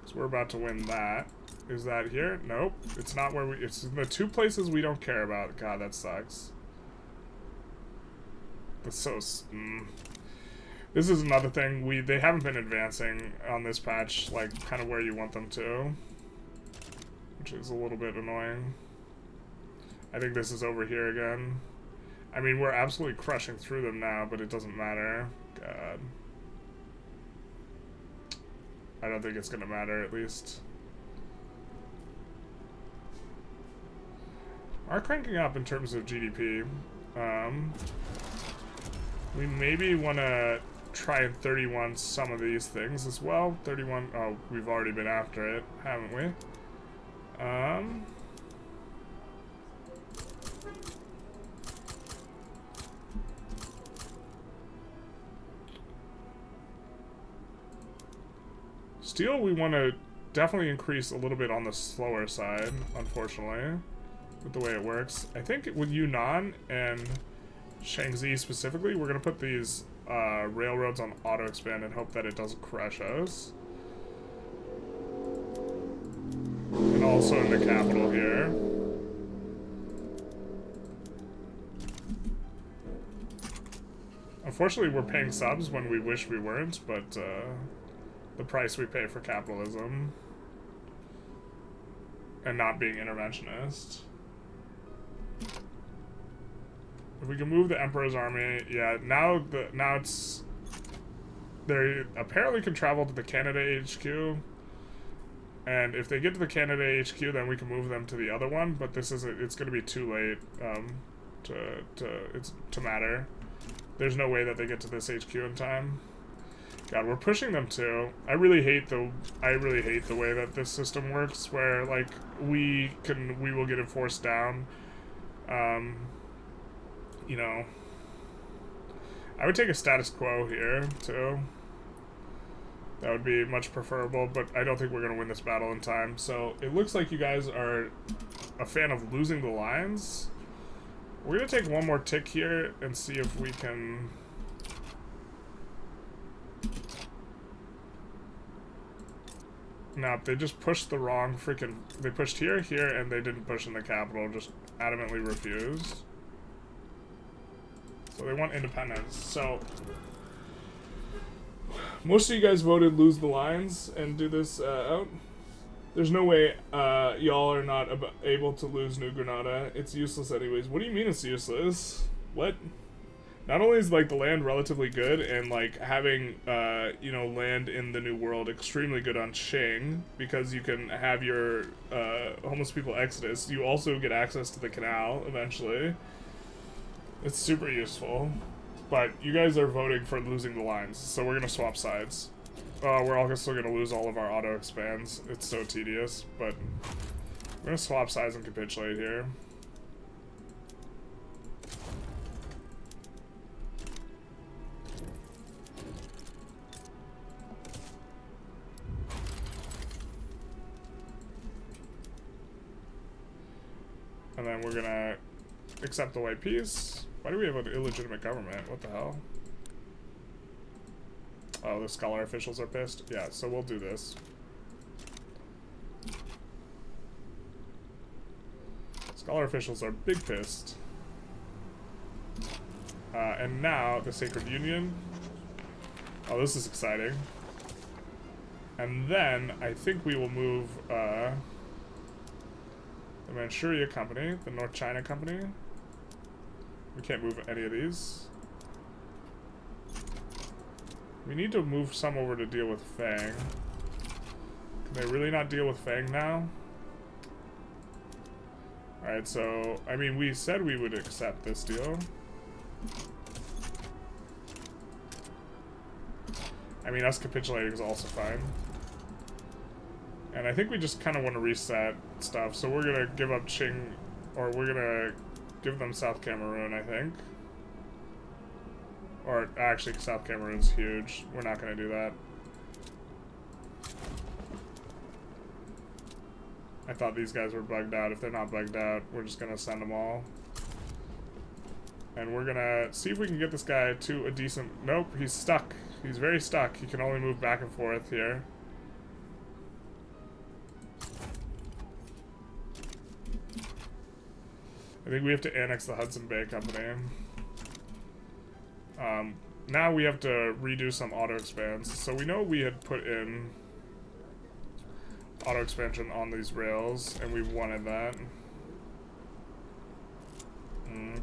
So we're about to win that. Is that here? Nope. It's not where we... It's in the 2 places we don't care about. God, that sucks. That's so... This is another thing. They haven't been advancing on this patch, like, kind of where you want them to. Which is a little bit annoying. I think this is over here again. I mean, we're absolutely crushing through them now, but it doesn't matter. God. I don't think it's gonna matter, at least. Are cranking up in terms of GDP. We maybe want to try and 31 some of these things as well. 31, oh, we've already been after it, haven't we? Steel, we want to definitely increase a little bit on the slower side, unfortunately, with the way it works. I think with Yunnan and Shaanxi specifically, we're going to put these railroads on auto expand and hope that it doesn't crush us. And also in the capital here. Unfortunately, we're paying subs when we wish we weren't, but the price we pay for capitalism and not being interventionist. If we can move the Emperor's army, yeah, now it's... They apparently can travel to the Canada HQ, and if they get to the Canada HQ, then we can move them to the other one, but this is it's going to be too late to matter. There's no way that they get to this HQ in time. God, we're pushing them too. I really hate the way that this system works, where like we will get it forced down. You know, I would take a status quo here too. That would be much preferable, but I don't think we're gonna win this battle in time. So it looks like you guys are a fan of losing the lines. We're gonna take one more tick here and see if we can. No, they just pushed the wrong freaking... They pushed here, and they didn't push in the capital, just adamantly refused. So they want independence. So most of you guys voted lose the lines and do this out. There's no way y'all are not able to lose New Granada. It's useless anyways. What do you mean it's useless? What? Not only is like the land relatively good and like having you know, land in the New World extremely good on Qing, because you can have your homeless people exodus, you also get access to the Canal eventually. It's super useful. But you guys are voting for losing the lines, so we're gonna swap sides. We're also gonna lose all of our auto expands. It's so tedious, but we're gonna swap sides and capitulate here. And then we're gonna accept the white peace. Why do we have an illegitimate government? What the hell? Oh, the scholar officials are pissed? Yeah, so we'll do this. Scholar officials are big pissed. And now, the Sacred Union. Oh, this is exciting. And then, I think we will move, the Manchuria Company, the North China Company. We can't move any of these. We need to move some over to deal with Fang. Can they really not deal with Fang now? Alright, so, I mean, we said we would accept this deal. I mean, us capitulating is also fine. And I think we just kind of want to reset stuff, so we're gonna give up Qing, or we're gonna give them South Cameroon, I think. Or, actually, South Cameroon's huge. We're not gonna do that. I thought these guys were bugged out. If they're not bugged out, we're just gonna send them all. And we're gonna see if we can get this guy to a decent... Nope, he's stuck. He's very stuck. He can only move back and forth here. I think we have to annex the Hudson Bay Company. Now we have to redo some auto expands. So we know we had put in auto expansion on these rails, and we wanted that.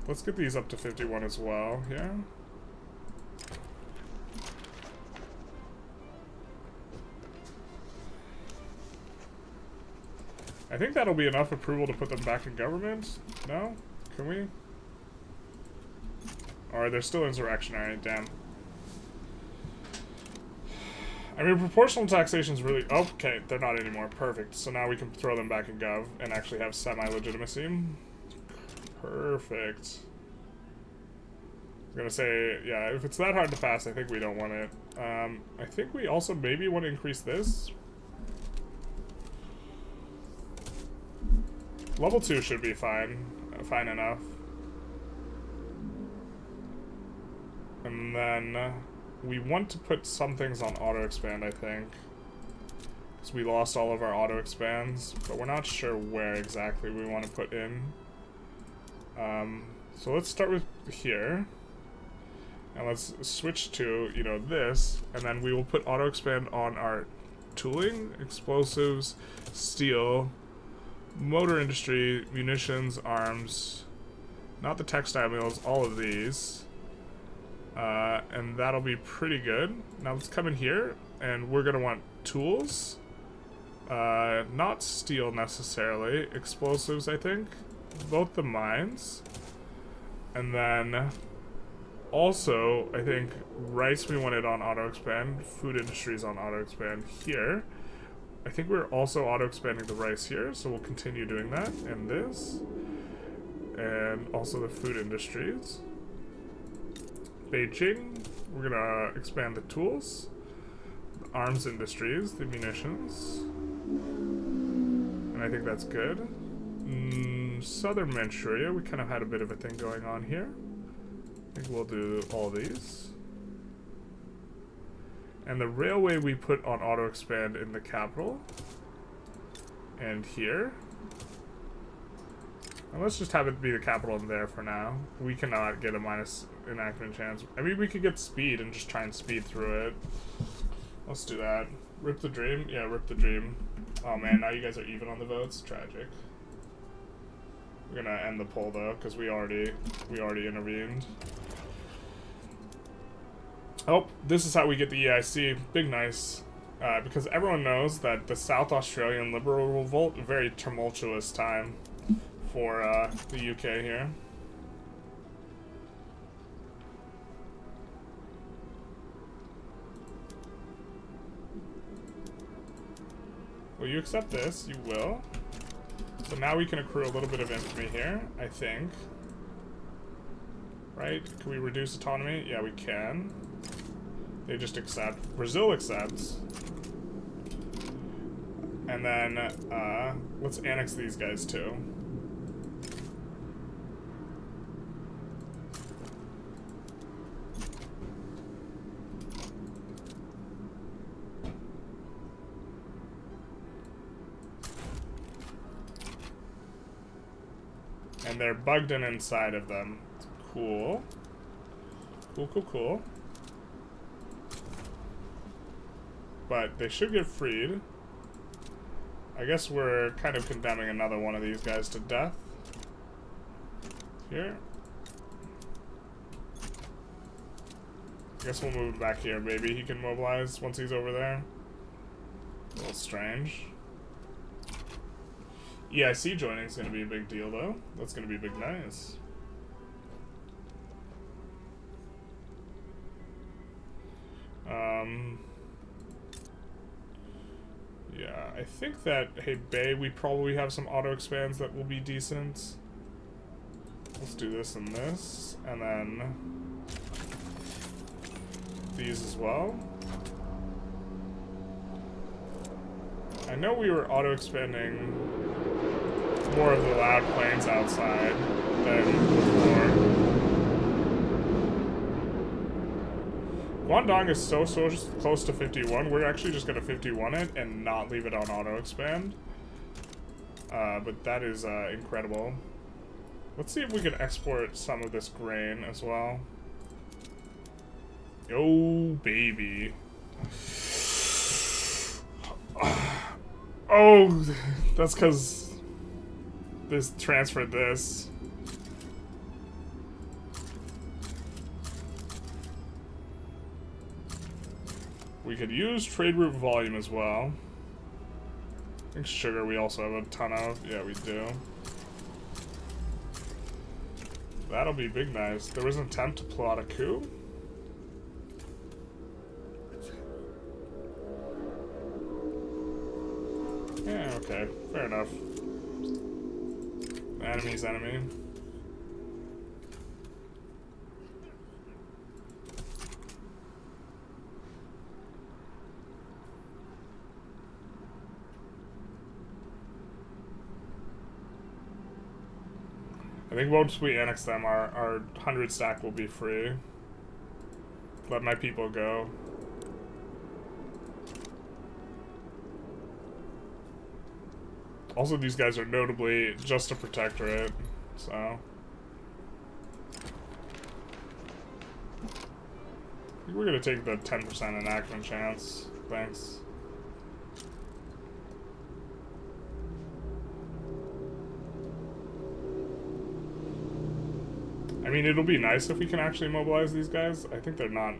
Let's get these up to 51 as well here. I think that'll be enough approval to put them back in government. No? Can we? Or they're still insurrectionary, damn. I mean, proportional taxation is really... Oh, okay, they're not anymore. Perfect. So now we can throw them back in gov and actually have semi-legitimacy. Perfect. I was gonna say, yeah, if it's that hard to pass, I think we don't want it. I think we also maybe want to increase this. Level 2 should be fine. Fine enough. And then we want to put some things on auto expand, I think. Because we lost all of our auto expands, but we're not sure where exactly we want to put in. So let's start with here. And let's switch to, you know, this. And then we will put auto expand on our tooling, explosives, steel, motor industry, munitions, arms, not the textile mills, all of these. And that'll be pretty good. Now let's come in here, and we're gonna want tools. Not steel necessarily, explosives, I think. Both the mines. And then also, I think rice we wanted on auto expand, food industries on auto expand here. I think we're also auto-expanding the rice here, so we'll continue doing that, and this. And also the food industries. Beijing, we're gonna expand the tools. The arms industries, the munitions. And I think that's good. Southern Manchuria, we kind of had a bit of a thing going on here. I think we'll do all these. And the railway we put on auto expand in the capital. And here. And let's just have it be the capital in there for now. We cannot get a minus enactment chance. I mean, we could get speed and just try and speed through it. Let's do that. Rip the dream? Yeah, rip the dream. Oh man, now you guys are even on the votes. Tragic. We're gonna end the poll though, because we already intervened. Oh, this is how we get the EIC. Big nice. Because everyone knows that the South Australian Liberal Revolt, a very tumultuous time for the UK here. Will you accept this? You will. So now we can accrue a little bit of infamy here, I think. Right? Can we reduce autonomy? Yeah, we can. They just accept. Brazil accepts. And then, let's annex these guys too. And they're bugged in inside of them. Cool. Cool, cool, cool. But they should get freed. I guess we're kind of condemning another one of these guys to death. Here. I guess we'll move him back here. Maybe he can mobilize once he's over there. A little strange. EIC joining is going to be a big deal, though. That's going to be big nice. Yeah, I think that, hey, Bay, we probably have some auto expands that will be decent. Let's do this and this, and then these as well. I know we were auto expanding more of the loud plains outside than before. Guangdong is so close to 51, we're actually just going to 51 it and not leave it on auto expand. But that is incredible. Let's see if we can export some of this grain as well. Oh, baby. Oh, that's because this transferred this. We could use trade route volume as well. I think sugar we also have a ton of. Yeah, we do. That'll be big nice. There was an attempt to plot a coup. Yeah, okay. Fair enough. Enemy's enemy. I think once we annex them, our 100 stack will be free. Let my people go. Also, these guys are notably just a protectorate, so... I think we're gonna take the 10% enactment chance. Thanks. I mean, it'll be nice if we can actually mobilize these guys. I think they're not...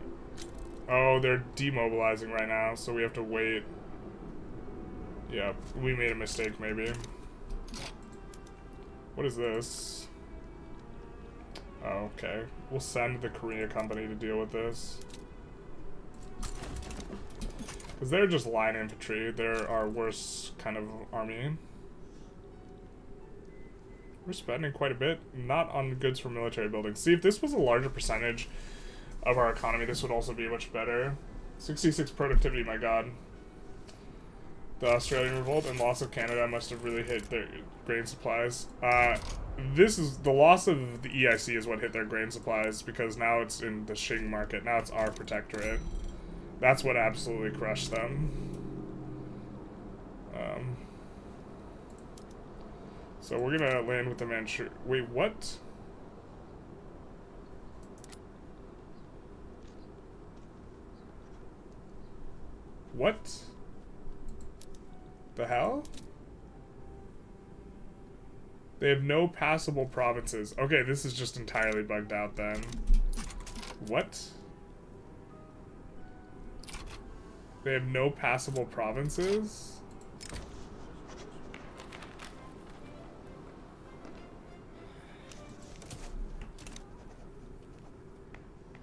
Oh, they're demobilizing right now, so we have to wait. Yeah, we made a mistake, maybe. What is this? Oh, okay. We'll send the Korea company to deal with this. Because they're just line infantry. They're our worst kind of army. We're spending quite a bit, not on goods for military buildings. See, if this was a larger percentage of our economy, this would also be much better. 66 productivity, my god. The Australian revolt and loss of Canada must have really hit their grain supplies. This is the loss of the EIC is what hit their grain supplies, because now it's in the QING market. Now it's our protectorate. That's what absolutely crushed them. So we're gonna land with the Manchurian. Wait, what? What? The hell? They have no passable provinces. Okay, this is just entirely bugged out then. What? They have no passable provinces?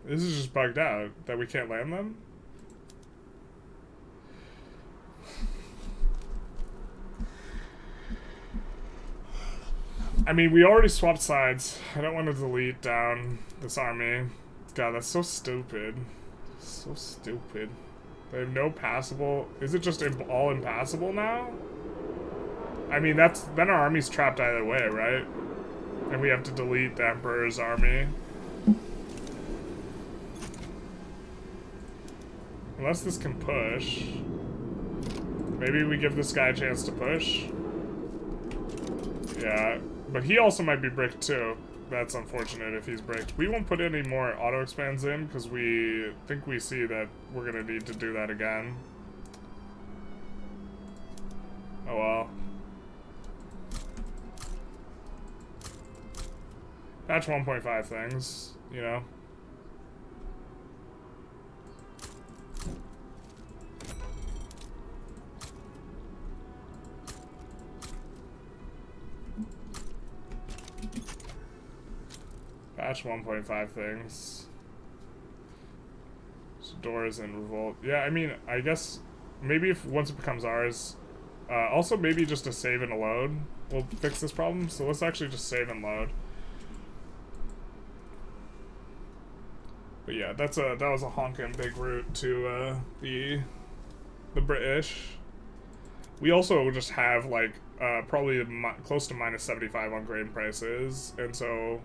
This is just bugged out that we can't land them? I mean, we already swapped sides. I don't want to delete down this army. God, that's so stupid. So stupid. They have no passable... Is it just all impassable now? I mean, then our army's trapped either way, right? And we have to delete the Emperor's army. Unless this can push. Maybe we give this guy a chance to push. Yeah. But he also might be bricked too. That's unfortunate if he's bricked. We won't put any more auto expands in because we think we see that we're gonna need to do that again. Oh well. Patch 1.5 things, you know. Patch 1.5 things. So doors and revolt. Yeah, I mean, I guess maybe if once it becomes ours, also maybe just a save and a load will fix this problem. So let's actually just save and load. But yeah, that was a honkin' big route to the British. We also just have like probably close to minus 75 on grain prices, and so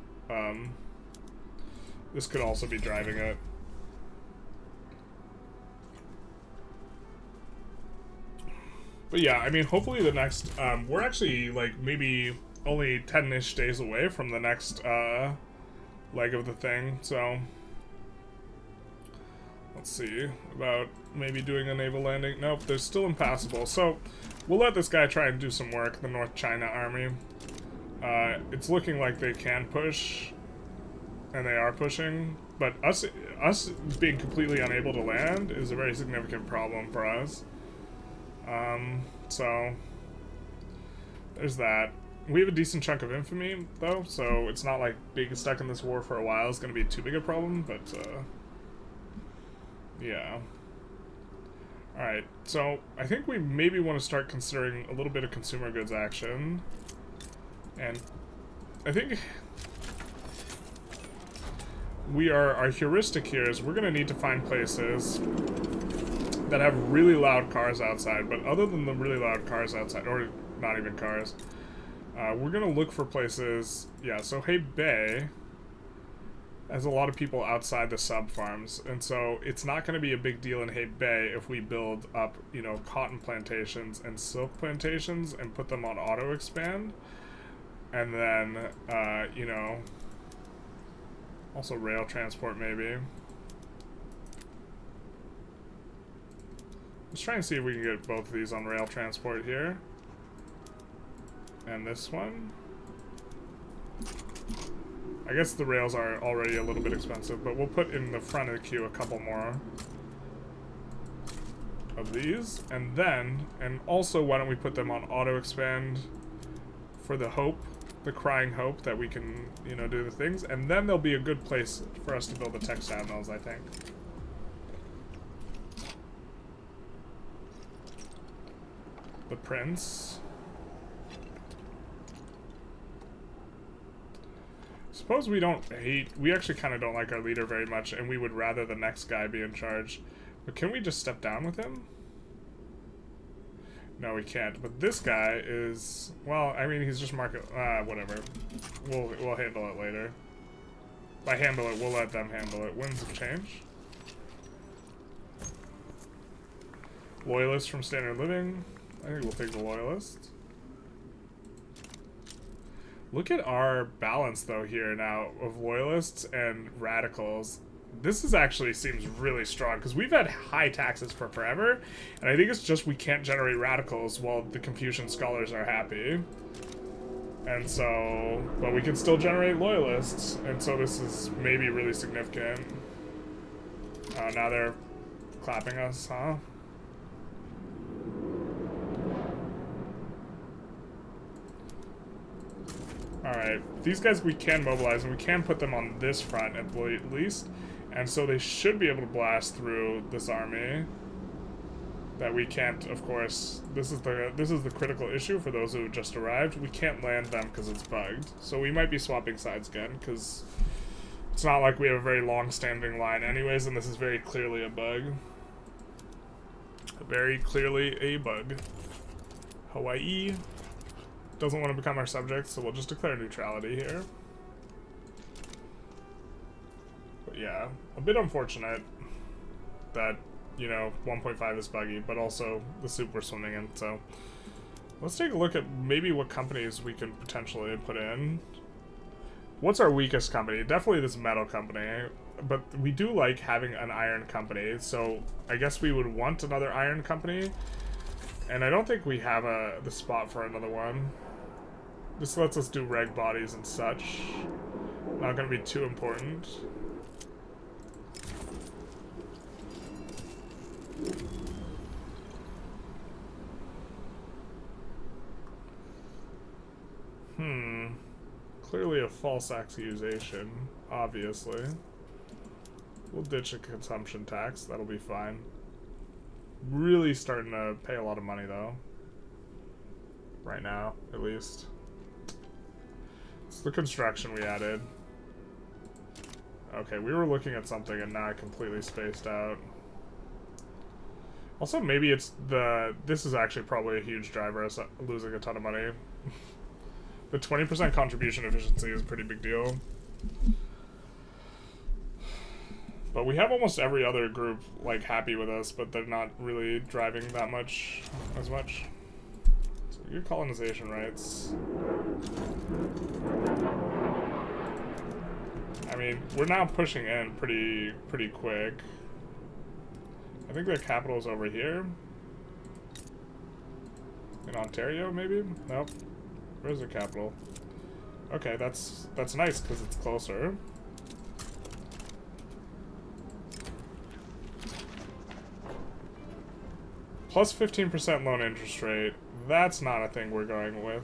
this could also be driving it. But yeah, I mean, hopefully the next we're actually like maybe only 10-ish days away from the next leg of the thing, so Let's see about maybe doing a naval landing. Nope, they're still impassable. So we'll let this guy try and do some work, the North China Army. It's looking like they can push, and they are pushing, but us being completely unable to land is a very significant problem for us. So there's that. We have a decent chunk of infamy, though, so it's not like being stuck in this war for a while is going to be too big a problem, but, yeah. Alright, so I think we maybe want to start considering a little bit of consumer goods action. And I think our heuristic here is we're going to need to find places that have really loud cars outside, but other than the really loud cars outside, or not even cars, we're going to look for places, yeah, so Hay Bay has a lot of people outside the sub-farms, and so it's not going to be a big deal in Hay Bay if we build up, you know, cotton plantations and silk plantations and put them on auto-expand, and then, you know, also rail transport maybe. Let's try and see if we can get both of these on rail transport here. And this one. I guess the rails are already a little bit expensive, but we'll put in the front of the queue a couple more of these. And then, and also why don't we put them on auto-expand for the hope, the crying hope that we can, you know, do the things. And then there'll be a good place for us to build the textile mills, I think. The Prince. Suppose we don't hate, we actually kind of don't like our leader very much, and we would rather the next guy be in charge. But can we just step down with him? No, we can't. But this guy is, well, I mean, he's just whatever. We'll handle it later. By handle it, we'll let them handle it. Winds of change. Loyalists from standard living. I think we'll take the loyalists. Look at our balance, though, here now of loyalists and radicals. This is actually seems really strong, because we've had high taxes for forever, and I think it's just we can't generate radicals while the Confucian scholars are happy. And so, but we can still generate loyalists, and so this is maybe really significant. Now they're clapping us, huh? Alright, these guys we can mobilize, and we can put them on this front at least. And so they should be able to blast through this army. That we can't, of course, this is the critical issue for those who just arrived. We can't land them because it's bugged. So we might be swapping sides again, because it's not like we have a very long-standing line anyways, and this is very clearly a bug. Very clearly a bug. Hawaii doesn't want to become our subject, so we'll just declare neutrality here. But yeah, a bit unfortunate that, you know, 1.5 is buggy, but also the soup we're swimming in, so let's take a look at maybe what companies we can potentially put in. What's our weakest company? Definitely this metal company, but we do like having an iron company, so I guess we would want another iron company, and I don't think we have the spot for another one. This lets us do reg bodies and such. Not gonna be too important. Clearly a false accusation, obviously. We'll ditch a consumption tax, that'll be fine. Really starting to pay a lot of money though. Right now, at least. It's the construction we added. Okay, we were looking at something and now I completely spaced out. Also, maybe it's this is actually probably a huge driver, us losing a ton of money. The 20% contribution efficiency is a pretty big deal. But we have almost every other group, like, happy with us, but they're not really driving that much, as much. So your colonization rights. I mean, we're now pushing in pretty quick. I think their capital is over here. In Ontario, maybe? Nope. Where's their capital? Okay, that's nice because it's closer. Plus 15% loan interest rate. That's not a thing we're going with.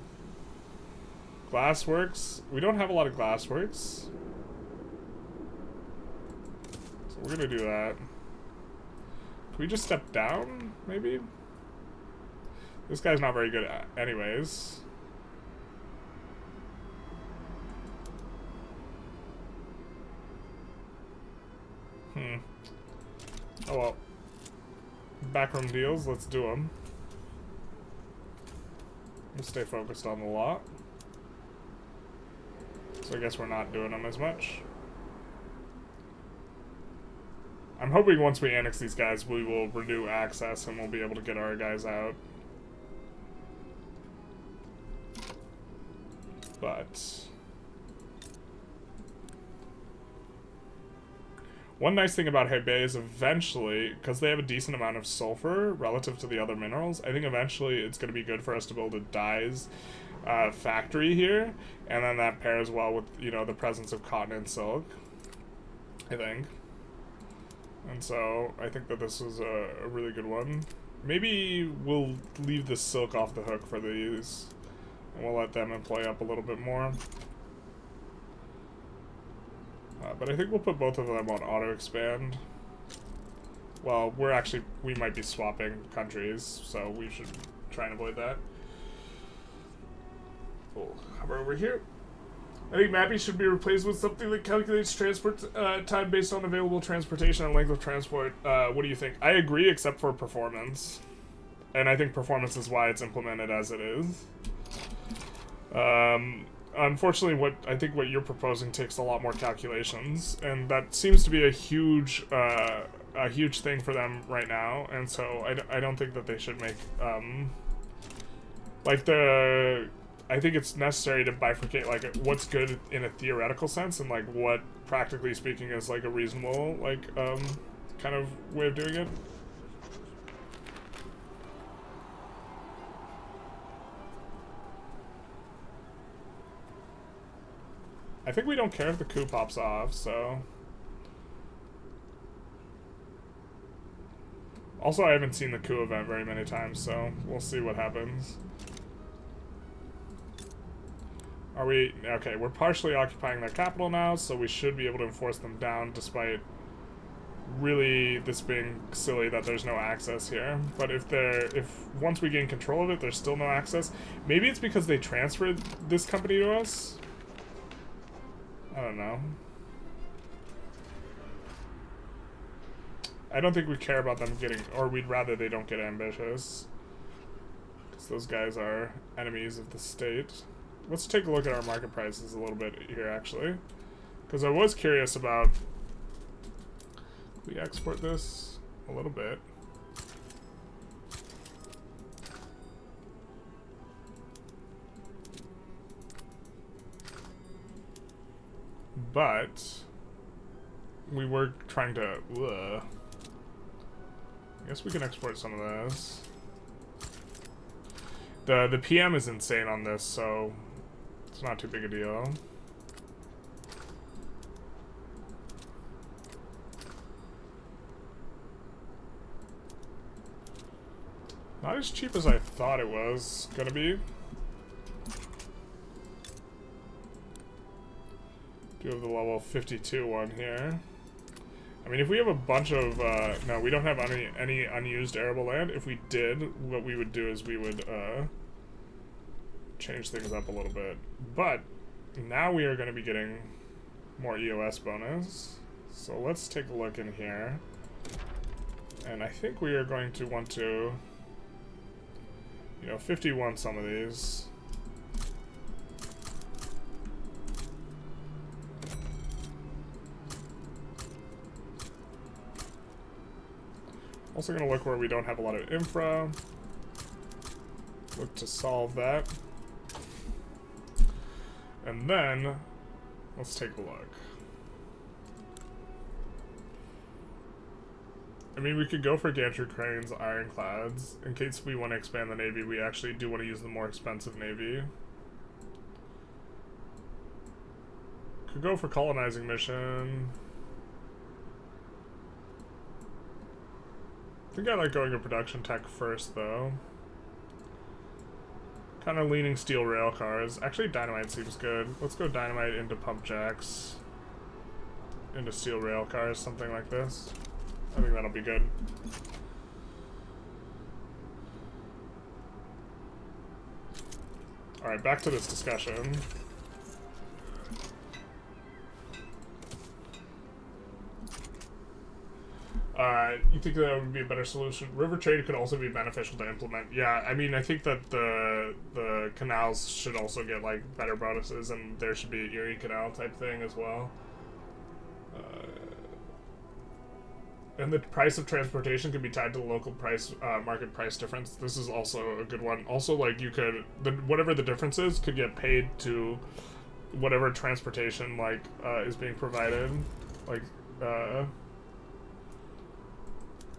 Glassworks. We don't have a lot of glassworks. So we're gonna do that. Can we just step down, maybe? This guy's not very good at anyways. Oh well. Backroom deals, let's do them. We'll stay focused on the lot. So I guess we're not doing them as much. I'm hoping once we annex these guys, we will renew access and we'll be able to get our guys out. But one nice thing about Hebei is eventually, because they have a decent amount of sulfur relative to the other minerals, I think eventually it's going to be good for us to build a dyes factory here, and then that pairs well with, you know, the presence of cotton and silk, I think. And so I think that this is a really good one. Maybe we'll leave the silk off the hook for these, and we'll let them employ up a little bit more. But I think we'll put both of them on auto-expand. Well, we might be swapping countries, so we should try and avoid that. We'll hover over here. I think mapping should be replaced with something that calculates transport time based on available transportation and length of transport. What do you think? I agree, except for performance. And I think performance is why it's implemented as it is. Unfortunately, what you're proposing takes a lot more calculations, and that seems to be a huge thing for them right now. And so I don't think that they should make I think it's necessary to bifurcate like what's good in a theoretical sense and like what practically speaking is like a reasonable kind of way of doing it. I think we don't care if the coup pops off, so... Also, I haven't seen the coup event very many times, so we'll see what happens. Are we... Okay, we're partially occupying their capital now, so we should be able to enforce them down, despite really this being silly that there's no access here. But if once we gain control of it, there's still no access. Maybe it's because they transferred this company to us? I don't know. I don't think we care about them getting, or we'd rather they don't get ambitious. Because those guys are enemies of the state. Let's take a look at our market prices a little bit here, actually. Because I was curious about... We export this a little bit. But we were trying to... I guess we can export some of this. The PM is insane on this, so it's not too big a deal. Not as cheap as I thought it was gonna be. Do have the level 52 one here. I mean, if we have a bunch of, no, we don't have any unused arable land. If we did, what we would do is we would, change things up a little bit. But, now we are going to be getting more EOS bonus. So let's take a look in here. And I think we are going to want to, 51 some of these. Also gonna look where we don't have a lot of infra. Look to solve that. And then, let's take a look. I mean, we could go for gantry cranes, ironclads. In case we want to expand the navy, we actually do want to use the more expensive navy. Could go for colonizing mission. I think I like going to production tech first, though. Kind of leaning steel rail cars. Actually, dynamite seems good. Let's go dynamite into pump jacks. Into steel rail cars, something like this. I think that'll be good. Alright, back to this discussion. You think that would be a better solution? River trade could also be beneficial to implement. Yeah, I mean, I think that the canals should also get, like, better bonuses, and there should be an Erie Canal type thing as well. And the price of transportation could be tied to the local price, market price difference. This is also a good one. Also, like, you could, whatever the difference is, could get paid to whatever transportation, like, is being provided. Like,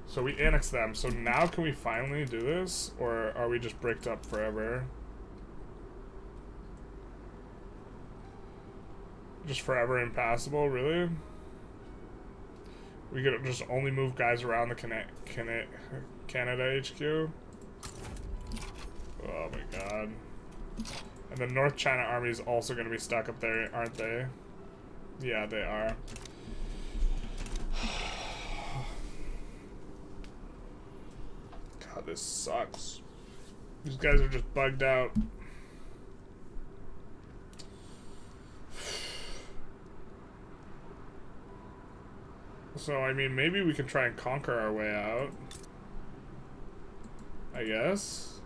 so we annex them. So now can we finally do this? Or are we just bricked up forever? Just forever impassable, really? We could just only move guys around the Canada HQ? Oh my god. And the North China army is also going to be stuck up there, aren't they? Yeah, they are. God, this sucks. These guys are just bugged out. So, I mean, maybe we can try and conquer our way out. I guess.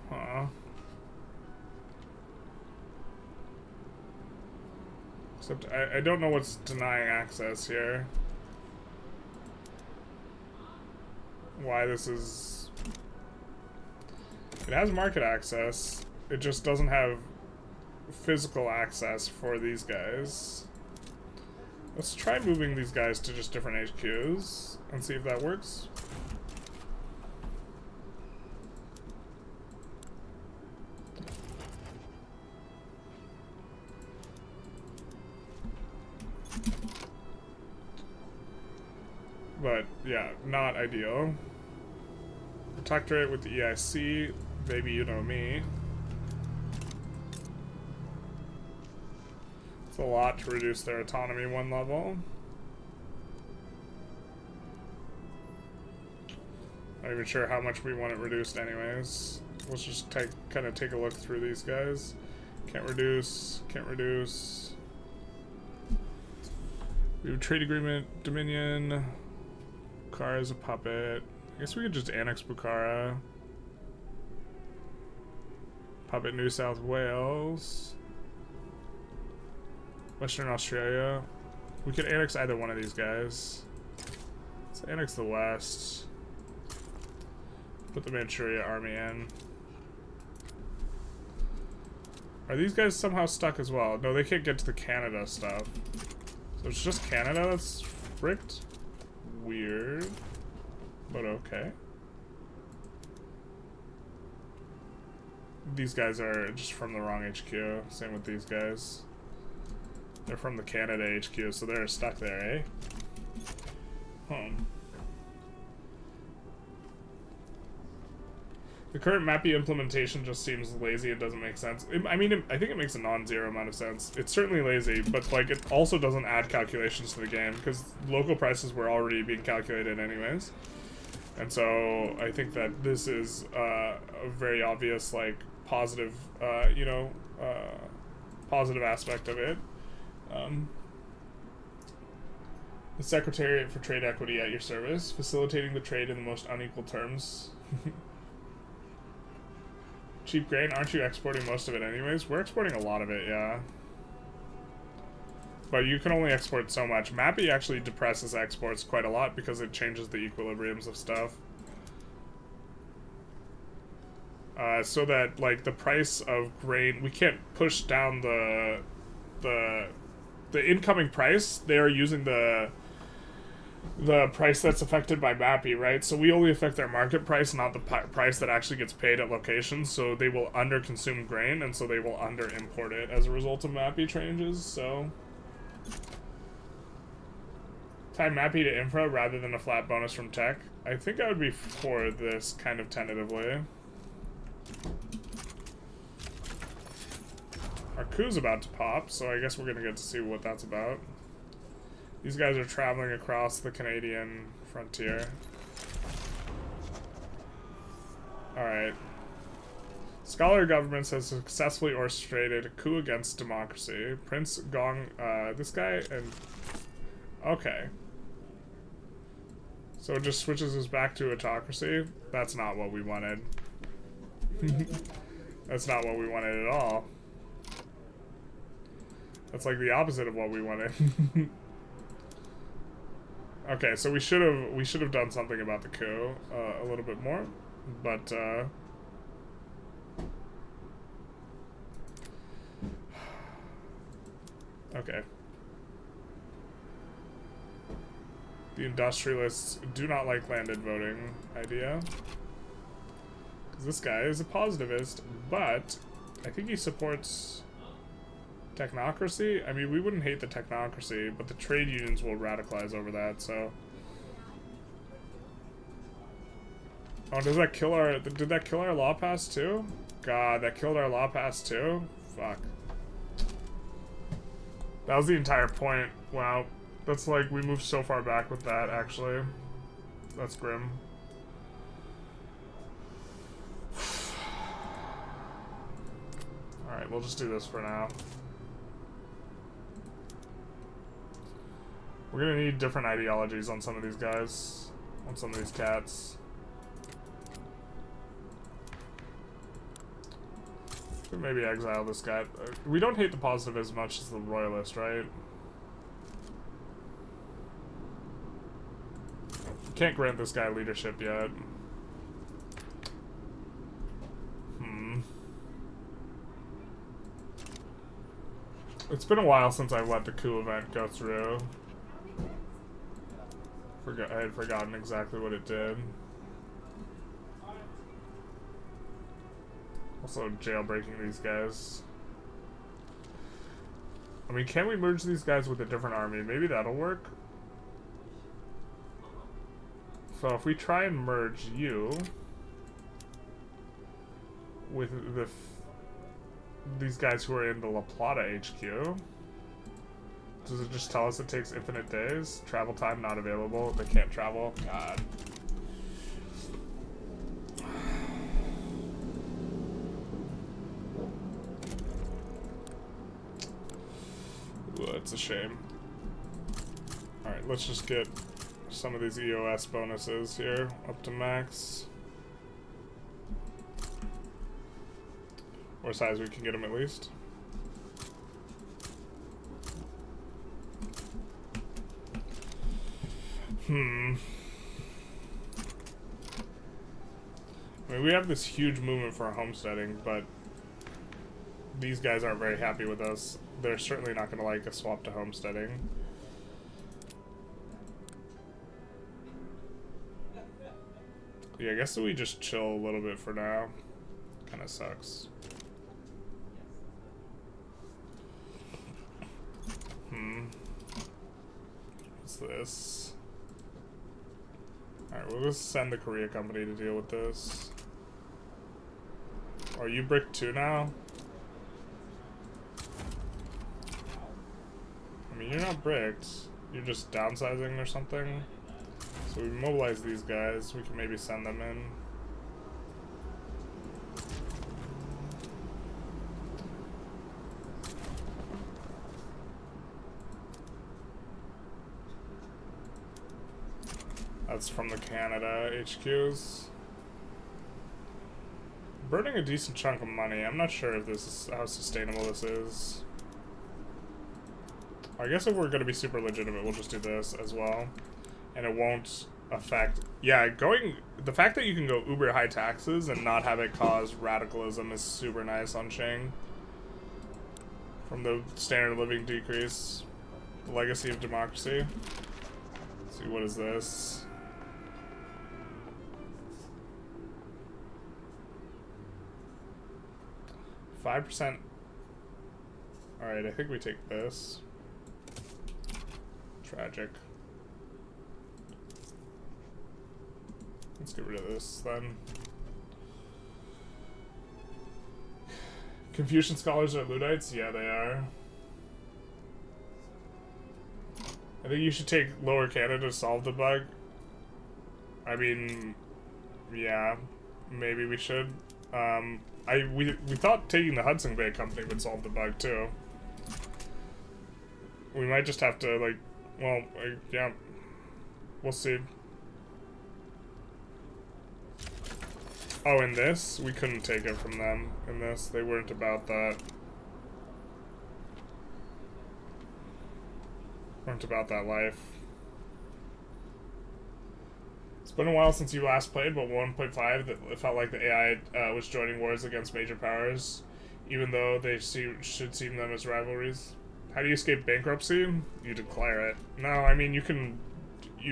Huh. Except, I don't know what's denying access here. Why this is... It has market access. It just doesn't have physical access for these guys. Let's try moving these guys to just different HQs and see if that works. But yeah, not ideal. Protectorate with the EIC, baby, you know me. It's a lot to reduce their autonomy one level. Not even sure how much we want it reduced anyways. Let's just kind of take a look through these guys. Can't reduce, can't reduce. We have a trade agreement, Dominion. Bukhara is a puppet. I guess we could just annex Bukhara. Puppet New South Wales. Western Australia. We could annex either one of these guys. Let's annex the West. Put the Manchuria army in. Are these guys somehow stuck as well? No, they can't get to the Canada stuff. So it's just Canada that's fricked? Weird. But okay. These guys are just from the wrong HQ. Same with these guys. They're from the Canada HQ, so they're stuck there, eh? The current MAPI implementation just seems lazy. It doesn't make sense. I mean, I think it makes a non-zero amount of sense. It's certainly lazy, but like it also doesn't add calculations to the game because local prices were already being calculated anyways. And so I think that this is a very obvious, like, positive, positive aspect of it. The Secretariat for Trade Equity at your service, facilitating the trade in the most unequal terms. Cheap grain, aren't you exporting most of it anyways? We're exporting a lot of it, yeah. But you can only export so much. MAPI actually depresses exports quite a lot because it changes the equilibriums of stuff. So that, like, the price of grain, we can't push down the the incoming price, they are using the price that's affected by MAPI, right? So we only affect their market price, not the price that actually gets paid at locations. So they will under-consume grain, and so they will under-import it as a result of MAPI changes. So tie MAPI to infra rather than a flat bonus from tech. I think I would be for this kind of tentatively. Our coup's about to pop, so I guess we're gonna get to see what that's about. These guys are traveling across the Canadian frontier. Alright. Scholar governments has successfully orchestrated a coup against democracy. Prince Gong, this guy, and... Okay. So it just switches us back to autocracy? That's not what we wanted. That's not what we wanted at all. That's like the opposite of what we wanted. Okay, so we should have done something about the coup a little bit more, but okay. The Industrialists do not like landed voting idea, because this guy is a positivist, but I think he supports technocracy. I mean, we wouldn't hate the technocracy, but the trade unions will radicalize over that, so... Oh, does that kill our... Did that kill our law pass too? God, that killed our law pass too? Fuck. That was the entire point. Wow. That's like, we moved so far back with that, actually. That's grim. Alright, we'll just do this for now. We're gonna need different ideologies on some of these guys. On some of these cats. Could maybe exile this guy. We don't hate the positive as much as the royalist, right? Can't grant this guy leadership yet. It's been a while since I let the coup event go through. I had forgotten exactly what it did. Also jailbreaking these guys. I mean, can we merge these guys with a different army? Maybe that'll work. So if we try and merge you with these guys who are in the La Plata HQ, does it just tell us it takes infinite days? Travel time not available. They can't travel. God. Ooh, it's a shame. Alright, let's just get some of these EOS bonuses here up to max. Or as high as we can get them at least. I mean, we have this huge movement for homesteading, but these guys aren't very happy with us. They're certainly not going to like a swap to homesteading. Yeah, I guess we just chill a little bit for now. Kind of sucks. What's this? Alright, we'll just send the Korea company to deal with this. Are you brick 2 now? I mean, you're not bricked. You're just downsizing or something. So we mobilize these guys. We can maybe send them in. That's from the Canada HQs. Burning a decent chunk of money. I'm not sure if this is how sustainable this is. I guess if we're going to be super legitimate, we'll just do this as well. And it won't affect... Yeah, the fact that you can go uber high taxes and not have it cause radicalism is super nice on Qing. From the standard of living decrease. The legacy of democracy. Let's see, what is this? %. Alright, I think we take this. Tragic. Let's get rid of this then. Confucian scholars are Luddites? Yeah, they are. I think you should take Lower Canada to solve the bug. I mean, yeah, maybe we should. We thought taking the Hudson Bay Company would solve the bug too. We might just have to, like, well, yeah, we'll see. Oh, in this? We couldn't take it from them. In this, they weren't about that. Weren't about that life. It's been a while since you last played, but 1.5, it felt like the AI was joining wars against major powers, even though they should see them as rivalries. How do you escape bankruptcy? You declare it. No, I mean, you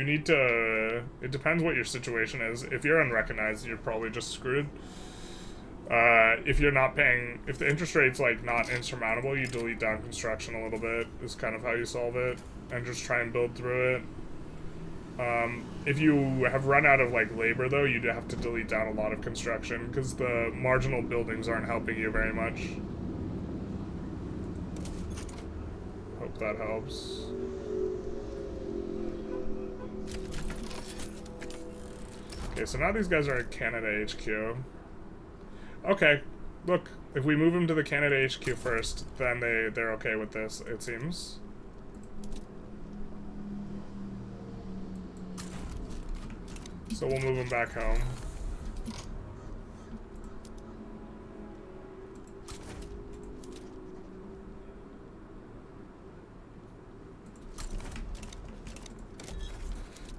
need to, it depends what your situation is. If you're unrecognized, you're probably just screwed. If you're not paying, if the interest rate's like not insurmountable, you delete down construction a little bit, is kind of how you solve it, and just try and build through it. If you have run out of like labor though, you'd have to delete down a lot of construction, because the marginal buildings aren't helping you very much. Hope that helps. Okay, so now these guys are at Canada HQ. Okay, look, if we move them to the Canada HQ first, then they're okay with this, it seems. So we'll move them back home.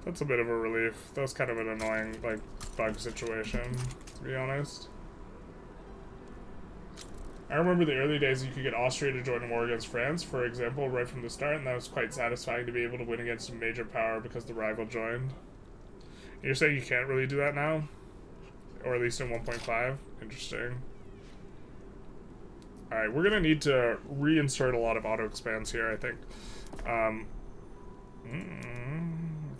That's a bit of a relief. That was kind of an annoying, like, bug situation, to be honest. I remember the early days you could get Austria to join a war against France, for example, right from the start, and that was quite satisfying to be able to win against a major power because the rival joined. You're saying you can't really do that now? Or at least in 1.5? Interesting. Alright, we're gonna need to reinsert a lot of auto-expands here, I think. I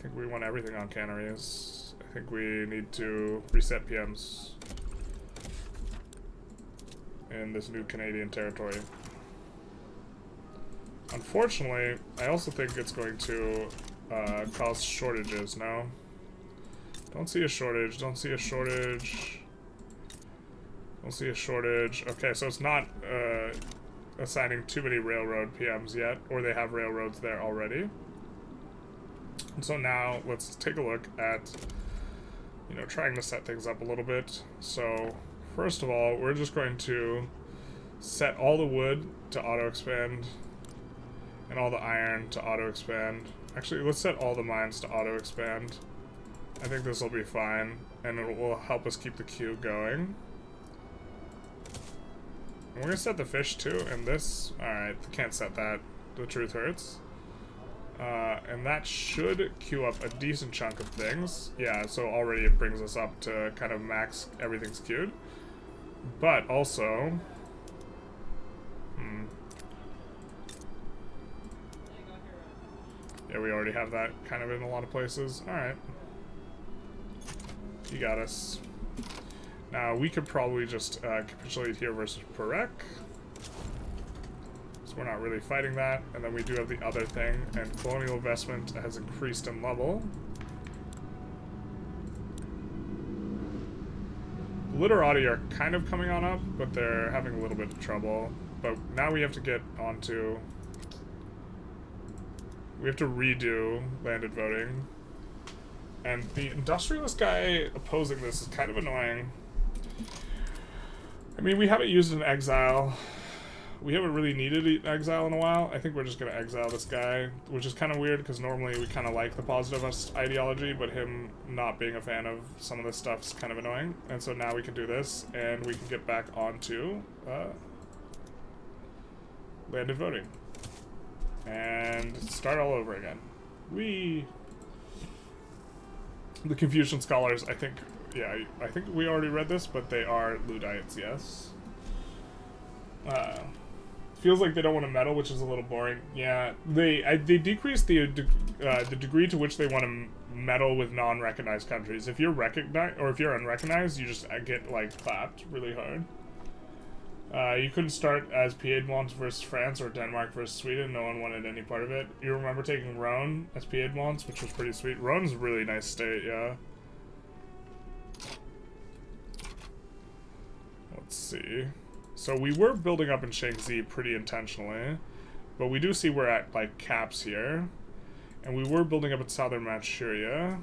think we want everything on canaries. I think we need to reset PMs in this new Canadian territory. Unfortunately, I also think it's going to cause shortages now. Don't see a shortage, don't see a shortage. Don't see a shortage. Okay, so it's not assigning too many railroad PMs yet, or they have railroads there already. And so now let's take a look at, you know, trying to set things up a little bit. So first of all, we're just going to set all the wood to auto-expand and all the iron to auto-expand. Actually, let's set all the mines to auto-expand. I think this will be fine, and it will help us keep the queue going. And we're gonna set the fish too, and this, alright, can't set that, the truth hurts. And that should queue up a decent chunk of things. Yeah, so already it brings us up to kind of max everything's queued. But also, yeah, we already have that kind of in a lot of places. Alright. You got us. Now, we could probably just capitulate here versus Perec. So we're not really fighting that. And then we do have the other thing, and colonial investment has increased in level. Literati are kind of coming on up, but they're having a little bit of trouble. But now we have to get onto... We have to redo landed voting. And the industrialist guy opposing this is kind of annoying. I mean, we haven't used an exile. We haven't really needed an exile in a while. I think we're just going to exile this guy, which is kind of weird because normally we kind of like the positivist ideology, but him not being a fan of some of this stuff is kind of annoying. And so now we can do this, and we can get back onto landed voting. And start all over again. The Confucian scholars, I think, yeah, I think we already read this, but they are Luddites, yes. Feels like they don't want to meddle, which is a little boring. Yeah, they decrease the degree to which they want to meddle with non-recognized countries. If you're recognized, or if you're unrecognized, you just get, like, clapped really hard. You couldn't start as Piedmont versus France or Denmark versus Sweden. No one wanted any part of it. You remember taking Rhone as Piedmont, which was pretty sweet. Rhone's a really nice state, yeah. Let's see. So we were building up in Shaanxi pretty intentionally, but we do see we're at, like, caps here. And we were building up in southern Manchuria.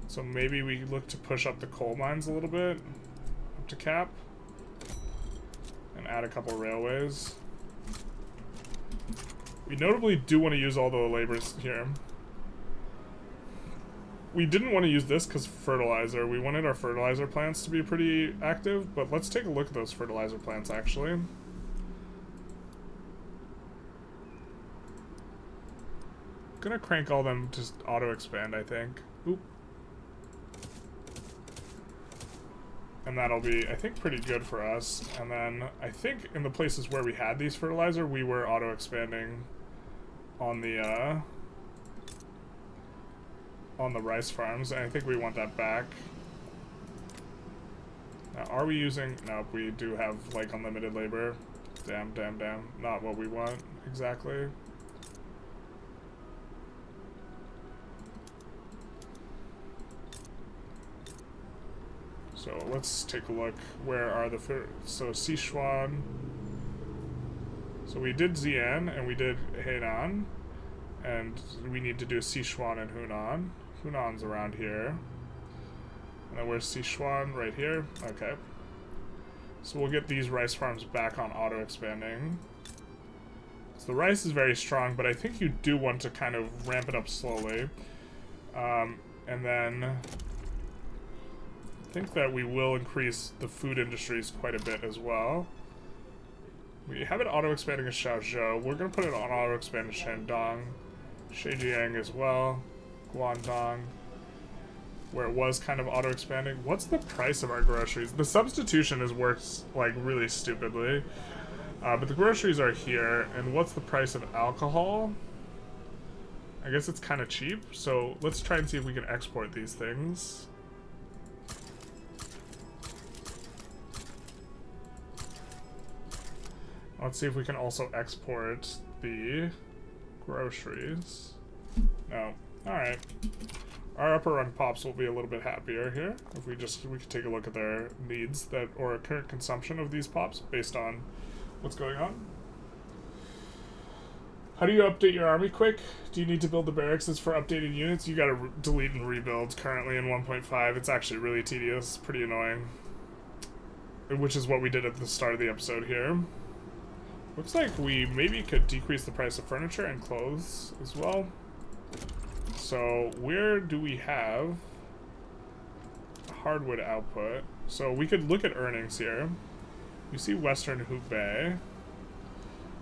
So maybe we look to push up the coal mines a little bit, up to cap. And add a couple railways. We notably do want to use all the labors here. We didn't want to use this because fertilizer. We wanted our fertilizer plants to be pretty active, but let's take a look at those fertilizer plants actually. Gonna crank all them to auto expand, I think. Oop. And that'll be, I think, pretty good for us. And then I think in the places where we had these fertilizer, we were auto expanding on the rice farms, and I think we want that back. Now, are we using? Nope, we do have like unlimited labor. Damn. Not what we want exactly. So let's take a look. Where are the so Sichuan. So we did Xi'an and we did Hainan, and we need to do Sichuan and Hunan. Hunan's around here. And then where's Sichuan? Right here. Okay. So we'll get these rice farms back on auto expanding. So the rice is very strong, but I think you do want to kind of ramp it up slowly. And then I think that we will increase the food industries quite a bit as well. We have it auto-expanding in Shaozhou. We're going to put it on auto-expand in Shandong. Zhejiang as well. Guangdong. Where it was kind of auto-expanding. What's the price of our groceries? The substitution is works, like, really stupidly. But the groceries are here. And what's the price of alcohol? I guess it's kind of cheap. So let's try and see if we can export these things. Let's see if we can also export the groceries. No. Alright. Our upper rung pops will be a little bit happier here if we could take a look at their needs that or current consumption of these pops based on what's going on. How do you update your army quick? Do you need to build the barracks for updated units? You gotta delete and rebuild currently in 1.5. It's actually really tedious, pretty annoying. Which is what we did at the start of the episode here. Looks like we maybe could decrease the price of furniture and clothes as well. So where do we have hardwood output? So we could look at earnings here. You see Western Hubei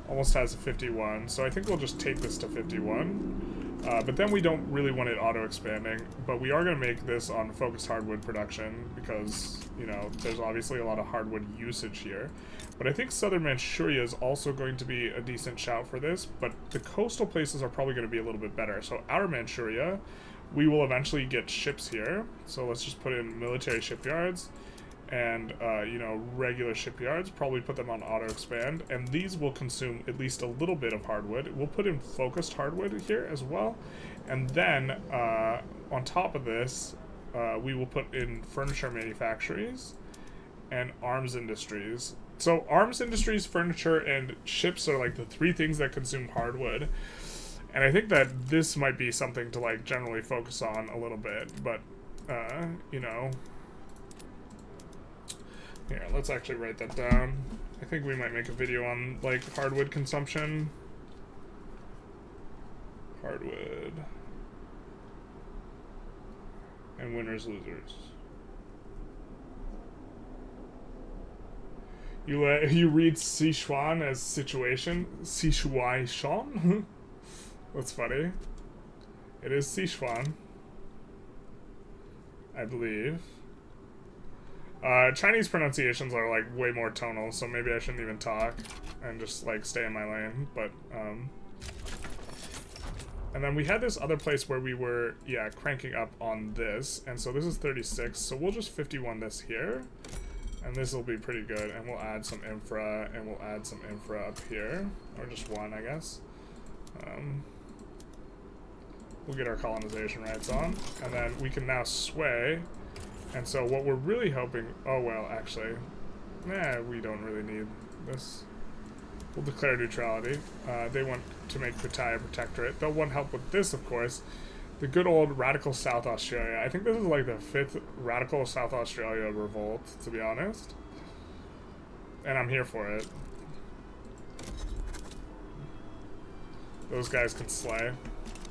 almost has a 51, so I think we'll just take this to 51. But then we don't really want it auto-expanding, but we are going to make this on focused hardwood production because, you know, there's obviously a lot of hardwood usage here. But I think southern Manchuria is also going to be a decent shout for this, but the coastal places are probably going to be a little bit better. So outer Manchuria, we will eventually get ships here. So let's just put in military shipyards and, you know, regular shipyards, probably put them on auto-expand, and these will consume at least a little bit of hardwood. We'll put in focused hardwood here as well, and then, on top of this, we will put in furniture manufactories and arms industries. So arms industries, furniture, and ships are like the three things that consume hardwood, and I think that this might be something to like generally focus on a little bit, but, you know... Here, let's actually write that down. I think we might make a video on, like, hardwood consumption. Hardwood. And winners, losers. You read Sichuan as situation? Sichuan? That's funny. It is Sichuan, I believe. Chinese pronunciations are like way more tonal, so maybe I shouldn't even talk and just like stay in my lane. But and then we had this other place where we were, yeah, cranking up on this, and so this is 36. So we'll just 51 this here, and this will be pretty good. And we'll add some infra, and we'll add some infra up here, or just one, I guess. We'll get our colonization rights on, and then we can now sway. And so what we're really hoping... Oh, well, actually... Nah, we don't really need this. We'll declare neutrality. They want to make Pattaya a protectorate. They'll want help with this, of course. The good old Radical South Australia. I think this is like the 5th Radical South Australia revolt, to be honest. And I'm here for it. Those guys can slay.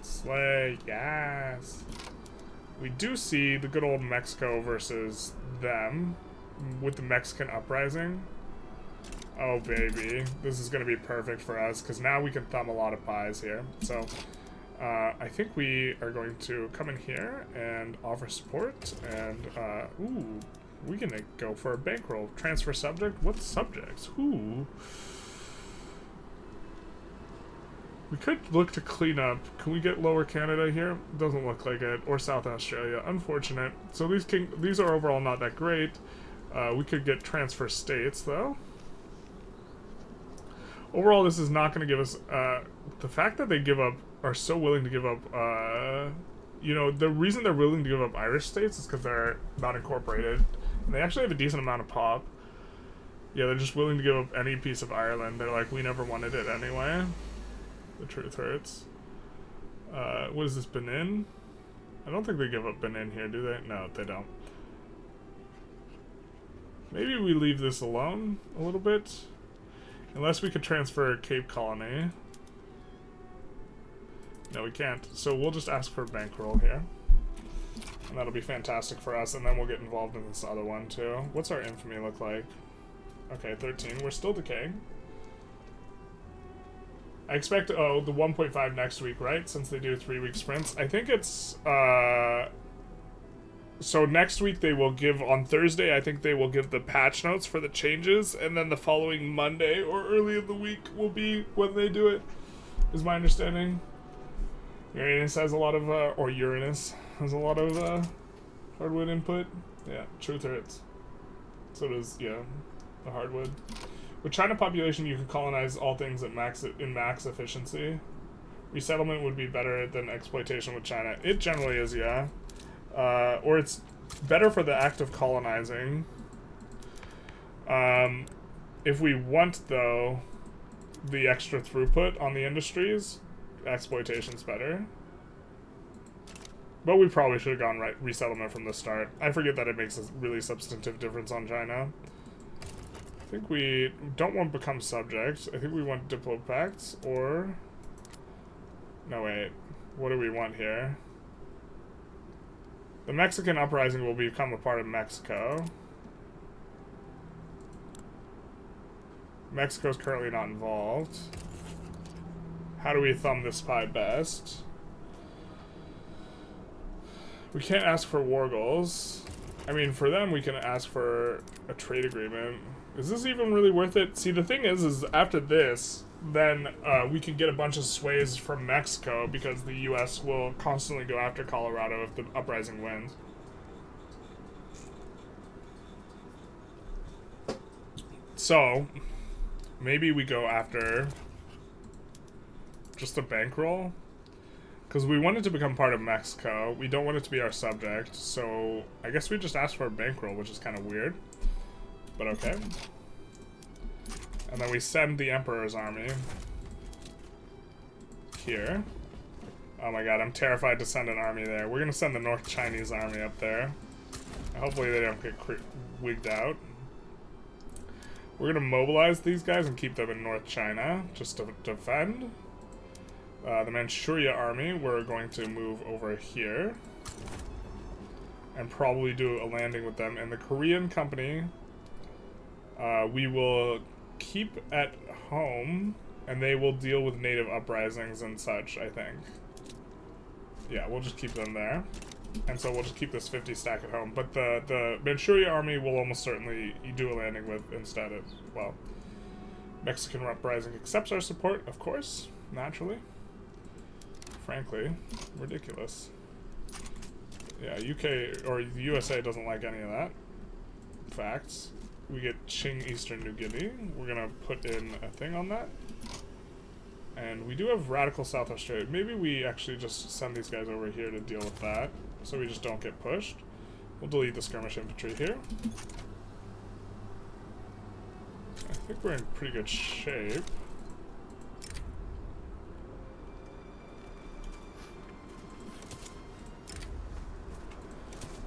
Slay, yes. We do see the good old Mexico versus them with the Mexican uprising. Oh, baby. This is going to be perfect for us because now we can thumb a lot of pies here. So I think we are going to come in here and offer support. And, ooh, we're going to go for a bankroll. Transfer subject? What subjects? Ooh. We could look to clean up. Can we get Lower Canada here? Doesn't look like it. Or South Australia. Unfortunate. So these are overall not that great. We could get transfer states, though. Overall, this is not going to give us... the fact that they are so willing to give up... you know, the reason they're willing to give up Irish states is because they're not incorporated. And they actually have a decent amount of pop. Yeah, they're just willing to give up any piece of Ireland. They're like, we never wanted it anyway. The truth hurts. What is this, Benin? I don't think they give up Benin here, do they? No, they don't. Maybe we leave this alone a little bit. Unless we could transfer Cape Colony. No, we can't. So we'll just ask for a bankroll here. And that'll be fantastic for us, and then we'll get involved in this other one too. What's our infamy look like? Okay, 13. We're still decaying. I expect, oh, the 1.5 next week, right? Since they do 3-week sprints. I think it's, so next week they will give, on Thursday, I think they will give the patch notes for the changes, and then the following Monday or early in the week will be when they do it, is my understanding. Uranus has a lot of, or Uranus has a lot of, hardwood input. Yeah, truth hurts. So does, yeah, the hardwood. With China population, you can colonize all things at max efficiency. Resettlement would be better than exploitation with China. It generally is, yeah. Or it's better for the act of colonizing. If we want, though, the extra throughput on the industries, exploitation's better. But we probably should have gone resettlement from the start. I forget that it makes a really substantive difference on China. I think we don't want to become subject. I think we want Diplo Pacts, or... No, wait. What do we want here? The Mexican uprising will become a part of Mexico. Mexico's currently not involved. How do we thumb this pie best? We can't ask for war goals. I mean, for them, we can ask for a trade agreement. Is this even really worth it? See, the thing is after this, then we could get a bunch of sways from Mexico because the U.S. will constantly go after Colorado if the uprising wins. So, maybe we go after just a bankroll. Because we want it to become part of Mexico. We don't want it to be our subject. So, I guess we just ask for a bankroll, which is kind of weird. But okay. And then we send the Emperor's army here. Oh my god, I'm terrified to send an army there. We're going to send the North Chinese army up there. Hopefully they don't get wigged out. We're going to mobilize these guys and keep them in North China just to defend. The Manchuria army, we're going to move over here. And probably do a landing with them. And the Korean company... We will keep at home, and they will deal with native uprisings and such, I think. Yeah, we'll just keep them there. And so we'll just keep this 50 stack at home. But the Manchuria army will almost certainly do a landing with instead as well. Mexican uprising accepts our support, of course, naturally. Frankly, ridiculous. Yeah, UK or the USA doesn't like any of that. Facts. We get QING Eastern New Guinea. We're gonna put in a thing on that. And we do have Radical South Australia. Maybe we actually just send these guys over here to deal with that, so we just don't get pushed. We'll delete the skirmish infantry here. I think we're in pretty good shape.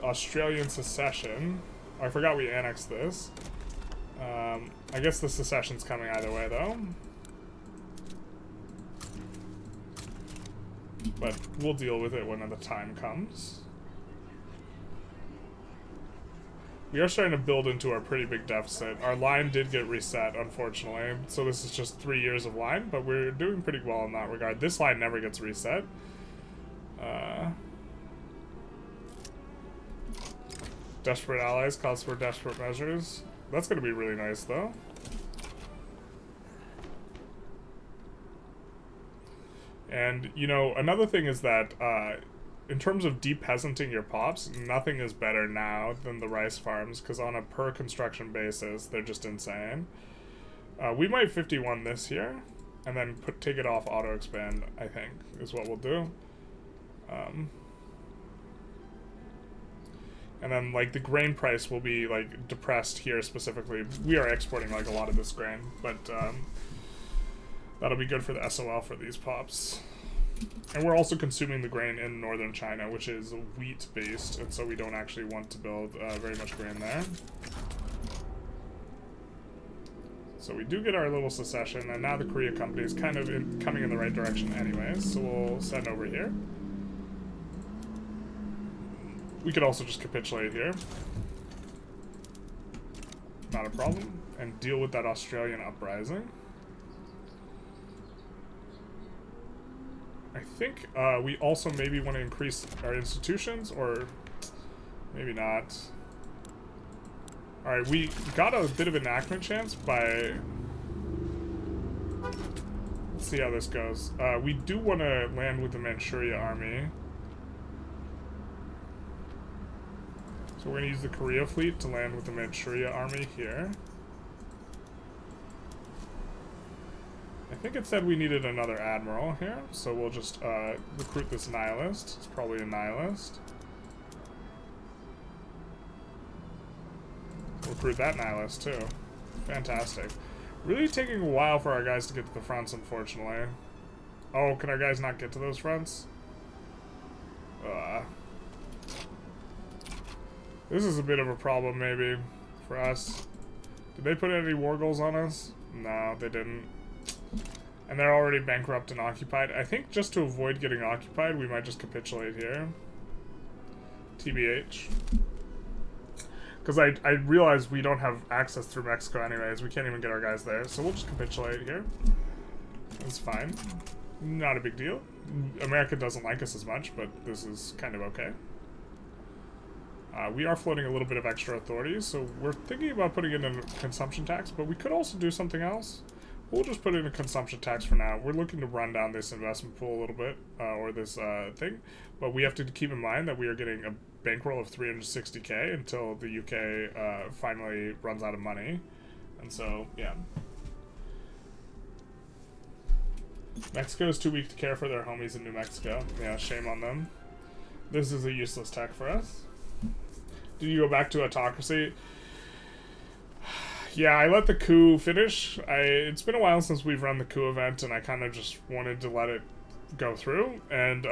Australian secession. Oh, I forgot we annexed this. I guess the secession's coming either way, though. But we'll deal with it when the time comes. We are starting to build into our pretty big deficit. Our line did get reset, unfortunately. So this is just 3 years of line, but we're doing pretty well in that regard. This line never gets reset. Desperate allies calls for desperate measures. That's going to be really nice, though. And, you know, another thing is that, in terms of de-peasanting your pops, nothing is better now than the rice farms, because on a per-construction basis, they're just insane. We might 51 this year, and then take it off auto-expand, I think, is what we'll do. And then, like, the grain price will be, like, depressed here specifically. We are exporting, like, a lot of this grain, but, that'll be good for the SOL for these pops. And we're also consuming the grain in northern China, which is wheat-based, and so we don't actually want to build very much grain there. So we do get our little secession, and now the Korea company is kind of coming in the right direction anyways, so we'll send over here. We could also just capitulate here. Not a problem. And deal with that Australian uprising. I think we also maybe want to increase our institutions, or maybe not. Alright, we got a bit of enactment chance by... Let's see how this goes. We do want to land with the Manchuria army. So we're going to use the Korea fleet to land with the Manchuria army here. I think it said we needed another admiral here, so we'll just recruit this nihilist. It's probably a nihilist. Recruit that nihilist too. Fantastic. Really taking a while for our guys to get to the fronts, unfortunately. Oh, can our guys not get to those fronts? This is a bit of a problem, maybe, for us. Did they put any war goals on us? No, they didn't. And they're already bankrupt and occupied. I think just to avoid getting occupied, we might just capitulate here. TBH. Because I realize we don't have access through Mexico anyways. We can't even get our guys there. So we'll just capitulate here. That's fine. Not a big deal. America doesn't like us as much, but this is kind of okay. We are floating a little bit of extra authority, so we're thinking about putting in a consumption tax, but we could also do something else. We'll just put in a consumption tax for now. We're looking to run down this investment pool a little bit, or this thing, but we have to keep in mind that we are getting a bankroll of 360k until the UK finally runs out of money, and so, yeah. Mexico is too weak to care for their homies in New Mexico. Yeah, shame on them. This is a useless tech for us. Did you go back to autocracy? Yeah, I let the coup finish. It's been a while since we've run the coup event, and I kind of just wanted to let it go through, and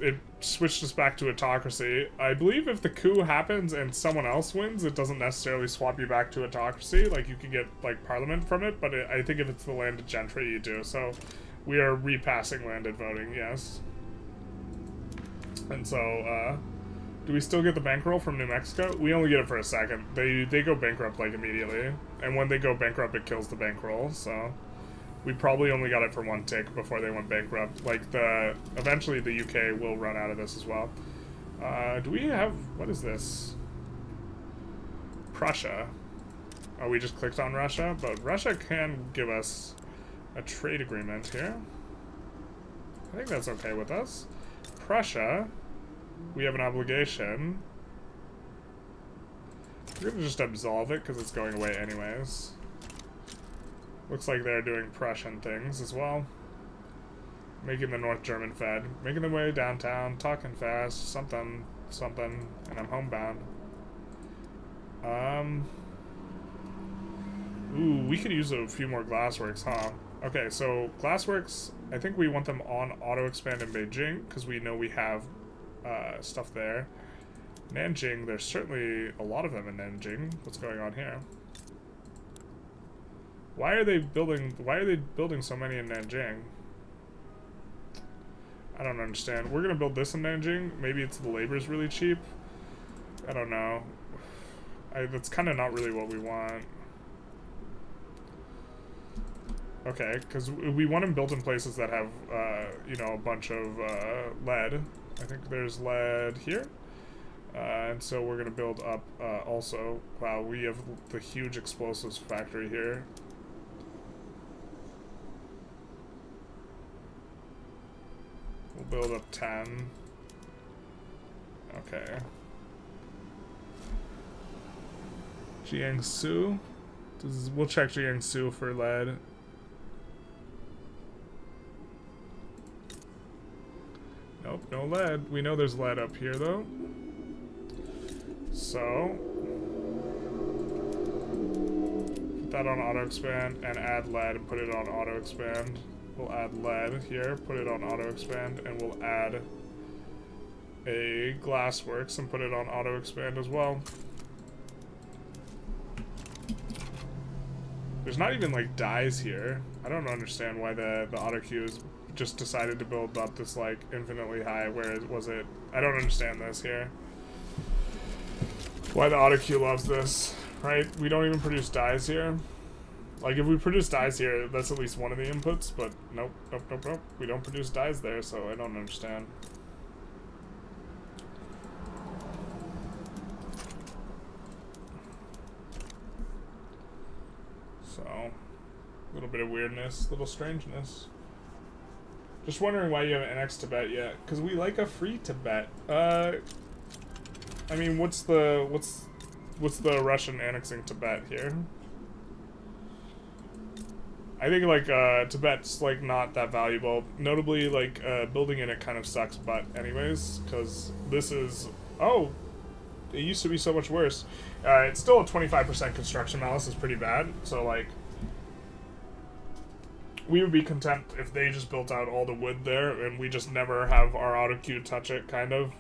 it switched us back to autocracy. I believe if the coup happens and someone else wins, it doesn't necessarily swap you back to autocracy. Like, you can get, like, parliament from it, but I think if it's the landed gentry, you do. So we are repassing landed voting, yes. And so, Do we still get the bankroll from New Mexico? We only get it for a second. They go bankrupt, like, immediately. And when they go bankrupt, it kills the bankroll, so... We probably only got it for one tick before they went bankrupt. Like, eventually the UK will run out of this as well. Do we have... What is this? Prussia. Oh, we just clicked on Russia, but Russia can give us a trade agreement here. I think that's okay with us. Prussia, we have an obligation. We're gonna just absolve it because it's going away anyways. Looks like they're doing Prussian things as well. Making the North German Fed. Making their way downtown, talking fast, something, and I'm homebound. Ooh, we could use a few more glassworks, huh? Okay, so glassworks, I think we want them on auto-expand in Beijing, because we know we have stuff there. Nanjing, there's certainly a lot of them in Nanjing. What's going on here? Why are they building so many in Nanjing? I don't understand. We're gonna build this in Nanjing. Maybe it's the labor's really cheap. I don't know. That's kind of not really what we want. Okay, because we want them built in places that have, you know, a bunch of lead. I think there's lead here. And so we're going to build up also. Wow, we have the huge explosives factory here. We'll build up 10. Okay. Jiangsu. We'll check Jiangsu for lead. Nope, no lead. We know there's lead up here, though. So... put that on auto-expand and add lead and put it on auto-expand. We'll add lead here, put it on auto-expand, and we'll add a glassworks and put it on auto-expand as well. There's not even, like, dyes here. I don't understand why the auto queue is just decided to build up this, like, infinitely high, whereas was it... I don't understand this here. Why the auto queue loves this, right? We don't even produce dyes here. Like, if we produce dyes here, that's at least one of the inputs, but nope, nope, nope, nope. We don't produce dyes there, so I don't understand. So, a little bit of weirdness, a little strangeness. Just wondering why you haven't annexed Tibet yet, because we like a free Tibet. I mean, what's the Russian annexing Tibet here? I think, like, Tibet's, like, not that valuable. Notably, like, building in it kind of sucks butt anyways, because this is... Oh! It used to be so much worse. It's still a 25% construction malice is pretty bad, so, like... we would be content if they just built out all the wood there, and we just never have our auto queue touch it, kind of.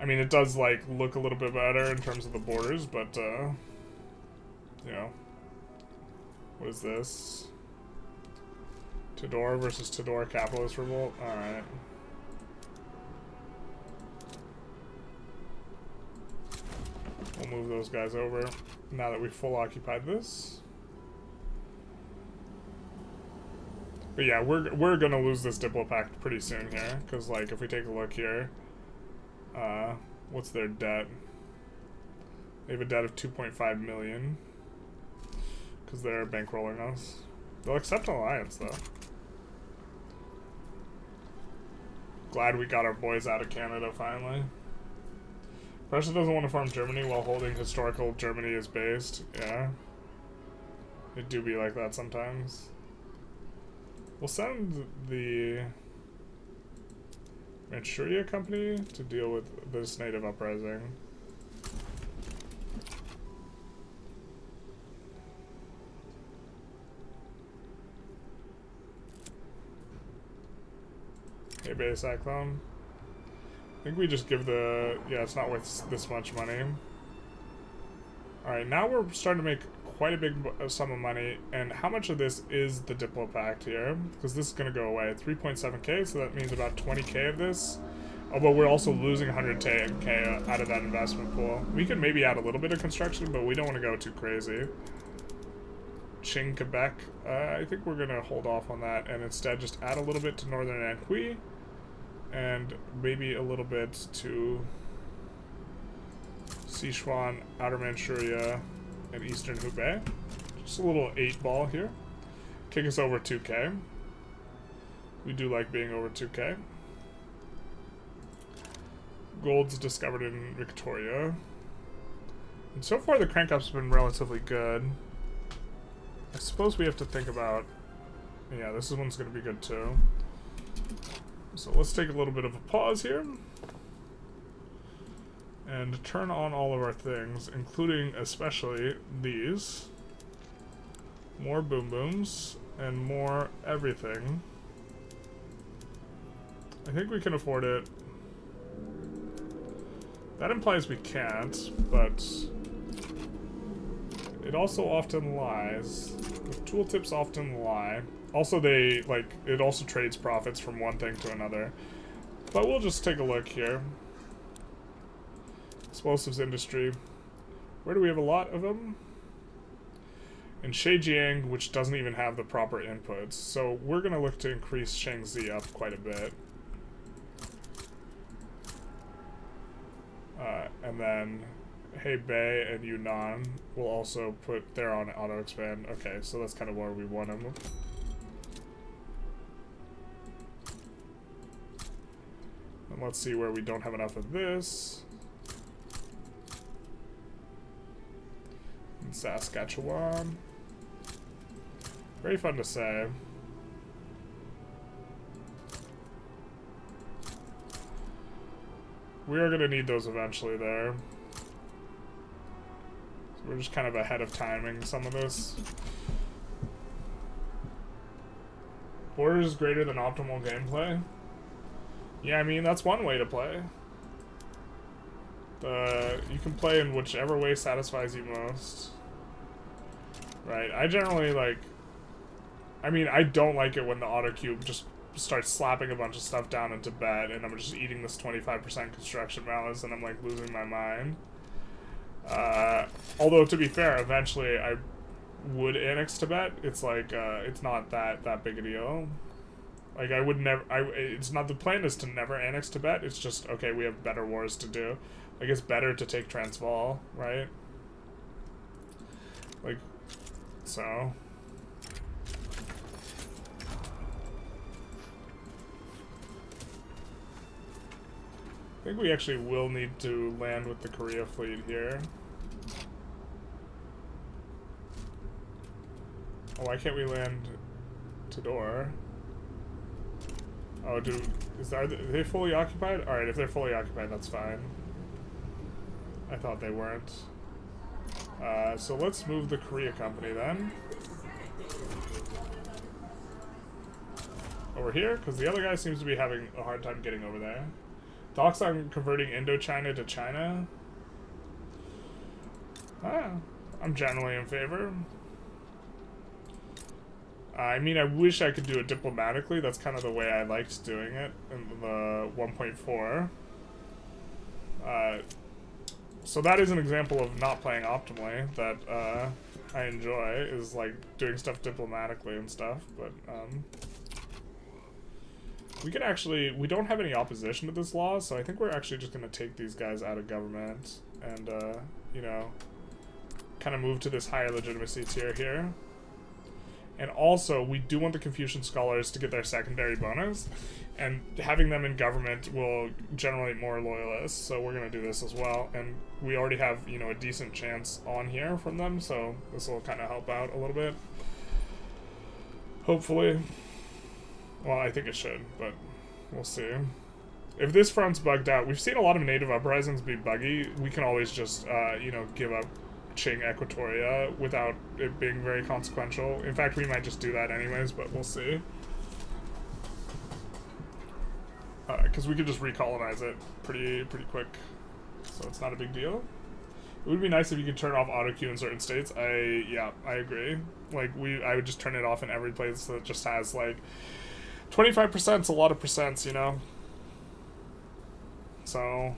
I mean, it does, like, look a little bit better in terms of the borders, but, you know... What is this? Tidor versus Tidor Capitalist Revolt? Alright. We'll move those guys over now that we've full occupied this. But yeah, we're gonna lose this Diplo Pact pretty soon here, because, like, if we take a look here, what's their debt? They have a debt of 2.5 million. Because they're bankrolling us. They'll accept an alliance, though. Glad we got our boys out of Canada, finally. Russia doesn't want to farm Germany while holding historical Germany is based. Yeah. It do be like that sometimes. We'll send the Manchuria company to deal with this native uprising. Hey, Bay Cyclone. I think we just give the... yeah, it's not worth this much money. Alright, now we're starting to make quite a big sum of money. And how much of this is the Diplo Pact here? Because this is going to go away. 3.7k, so that means about 20k of this. Oh, but we're also losing 110k out of that investment pool. We could maybe add a little bit of construction, but we don't want to go too crazy. QING, Quebec. I think we're going to hold off on that and instead just add a little bit to Northern Anhui and maybe a little bit to Sichuan, Outer Manchuria, and Eastern Hubei. Just a little 8-ball here. Kick us over 2k. We do like being over 2k. Gold's discovered in Victoria. And so far the crank-up's been relatively good. I suppose we have to think about... Yeah, this one's going to be good too. So let's take a little bit of a pause here. And turn on all of our things, including especially these. More boom booms and more everything. I think we can afford it. That implies we can't, but it also often lies. The tooltips often lie. Also, it also trades profits from one thing to another. But we'll just take a look here. Explosives industry. Where do we have a lot of them? In Zhejiang, which doesn't even have the proper inputs. So we're going to look to increase Shaanxi up quite a bit. And then Hebei and Yunnan will also put their on auto expand. Okay, so that's kind of where we want them. And let's see where we don't have enough of this. In Saskatchewan. Very fun to say. We are going to need those eventually there. So we're just kind of ahead of timing some of this. Borders greater than optimal gameplay? Yeah, I mean, that's one way to play. You can play in whichever way satisfies you most. Right, I generally like... I mean, I don't like it when the autocube just starts slapping a bunch of stuff down in Tibet and I'm just eating this 25% construction balance and I'm like losing my mind. Although to be fair, eventually I would annex Tibet. It's like, it's not that big a deal. Like I would never, it's not, the plan is to never annex Tibet. It's just, okay, we have better wars to do. Like it's better to take Transvaal, right? Like, so... I think we actually will need to land with the Korea fleet here. Oh, why can't we land Tidor? Oh, are they fully occupied? Alright, if they're fully occupied, that's fine. I thought they weren't. So let's move the Korea company then. Over here, because the other guy seems to be having a hard time getting over there. Thoughts on converting Indochina to China? I'm generally in favor. I mean, I wish I could do it diplomatically. That's kind of the way I liked doing it in the 1.4. So that is an example of not playing optimally that I enjoy, is like doing stuff diplomatically and stuff, but we can actually, we don't have any opposition to this law, so I think we're actually just going to take these guys out of government and, you know, kind of move to this higher legitimacy tier here. And also, we do want the Confucian scholars to get their secondary bonus, and having them in government will generate more loyalists, so we're going to do this as well. And we already have, you know, a decent chance on here from them, so this will kind of help out a little bit. Hopefully. Well, I think it should, but we'll see. If this front's bugged out, we've seen a lot of native uprisings be buggy. We can always just, you know, give up Qing Equatoria without it being very consequential. In fact, we might just do that anyways, but we'll see. Because we could just recolonize it pretty quick, so it's not a big deal. It would be nice if you could turn off auto queue in certain states. Yeah, I agree. Like, I would just turn it off in every place that just has, like, 25%'s a lot of percents, you know? so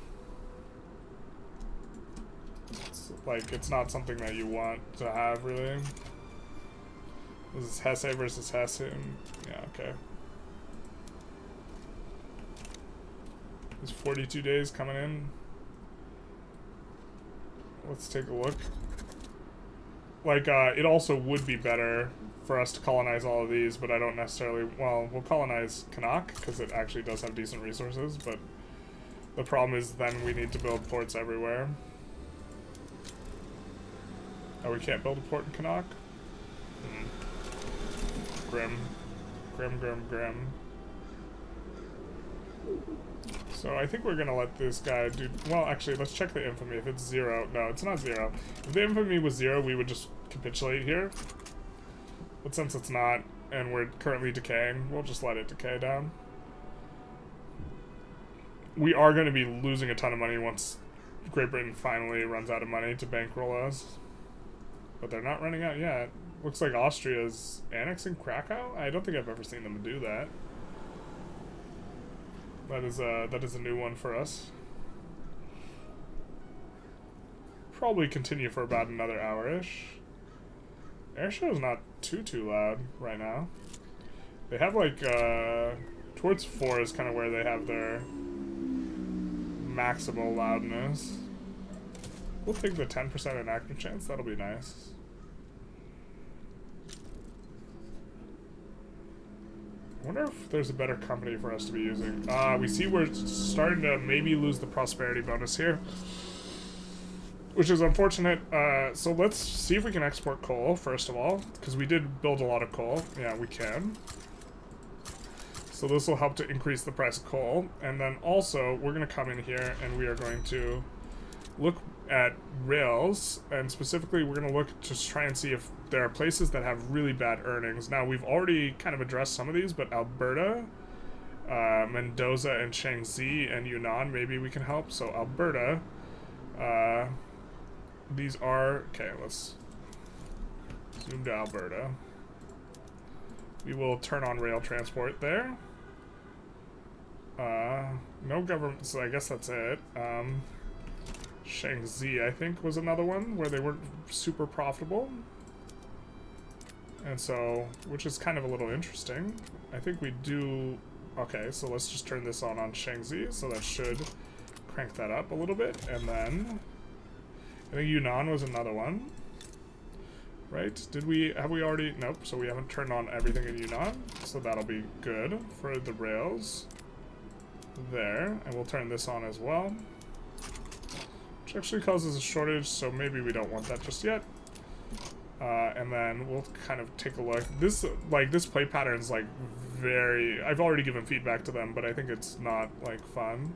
it's like it's not something that you want to have really. This is Hesse versus Hesse. Yeah, okay. There's 42 days coming in. Let's take a look. Like, it also would be better for us to colonize all of these, but I don't necessarily... Well, we'll colonize Canal, because it actually does have decent resources, but the problem is then we need to build ports everywhere. Oh, we can't build a port in Canal? Grim. Grim, grim, grim. So I think we're gonna let this guy do... Well, actually, let's check the infamy. If it's 0... No, it's not 0. If the infamy was 0, we would just capitulate here. But since it's not, and we're currently decaying, we'll just let it decay down. We are going to be losing a ton of money once Great Britain finally runs out of money to bankroll us. But they're not running out yet. Looks like Austria's annexing Krakow? I don't think I've ever seen them do that. That is a new one for us. Probably continue for about another hour-ish. Airshow is not too loud right now. They have like towards 4 is kind of where they have their maximal loudness. We'll take the 10% inactive chance. That'll be nice. I wonder if there's a better company for us to be using. We see we're starting to maybe lose the prosperity bonus here, which is unfortunate. So let's see if we can export coal, first of all, because we did build a lot of coal. Yeah, we can. So this will help to increase the price of coal. And then also, we're going to come in here and we are going to look at rails, and specifically we're going to look to try and see if there are places that have really bad earnings. Now, we've already kind of addressed some of these, but Alberta, Mendoza, and Shaanxi, and Yunnan, maybe we can help. So Alberta, these are... Okay, let's zoom to Alberta. We will turn on rail transport there. No government, so I guess that's it. Shaanxi, I think, was another one where they weren't super profitable. And so, which is kind of a little interesting. I think we do... Okay, so let's just turn this on Shaanxi, so that should crank that up a little bit. And then, I think Yunnan was another one. Right? Have we already... Nope, so we haven't turned on everything in Yunnan, so that'll be good for the rails. There, and we'll turn this on as well. Which actually causes a shortage, so maybe we don't want that just yet. And then we'll kind of take a look. This play pattern is like very... I've already given feedback to them, but I think it's not like fun.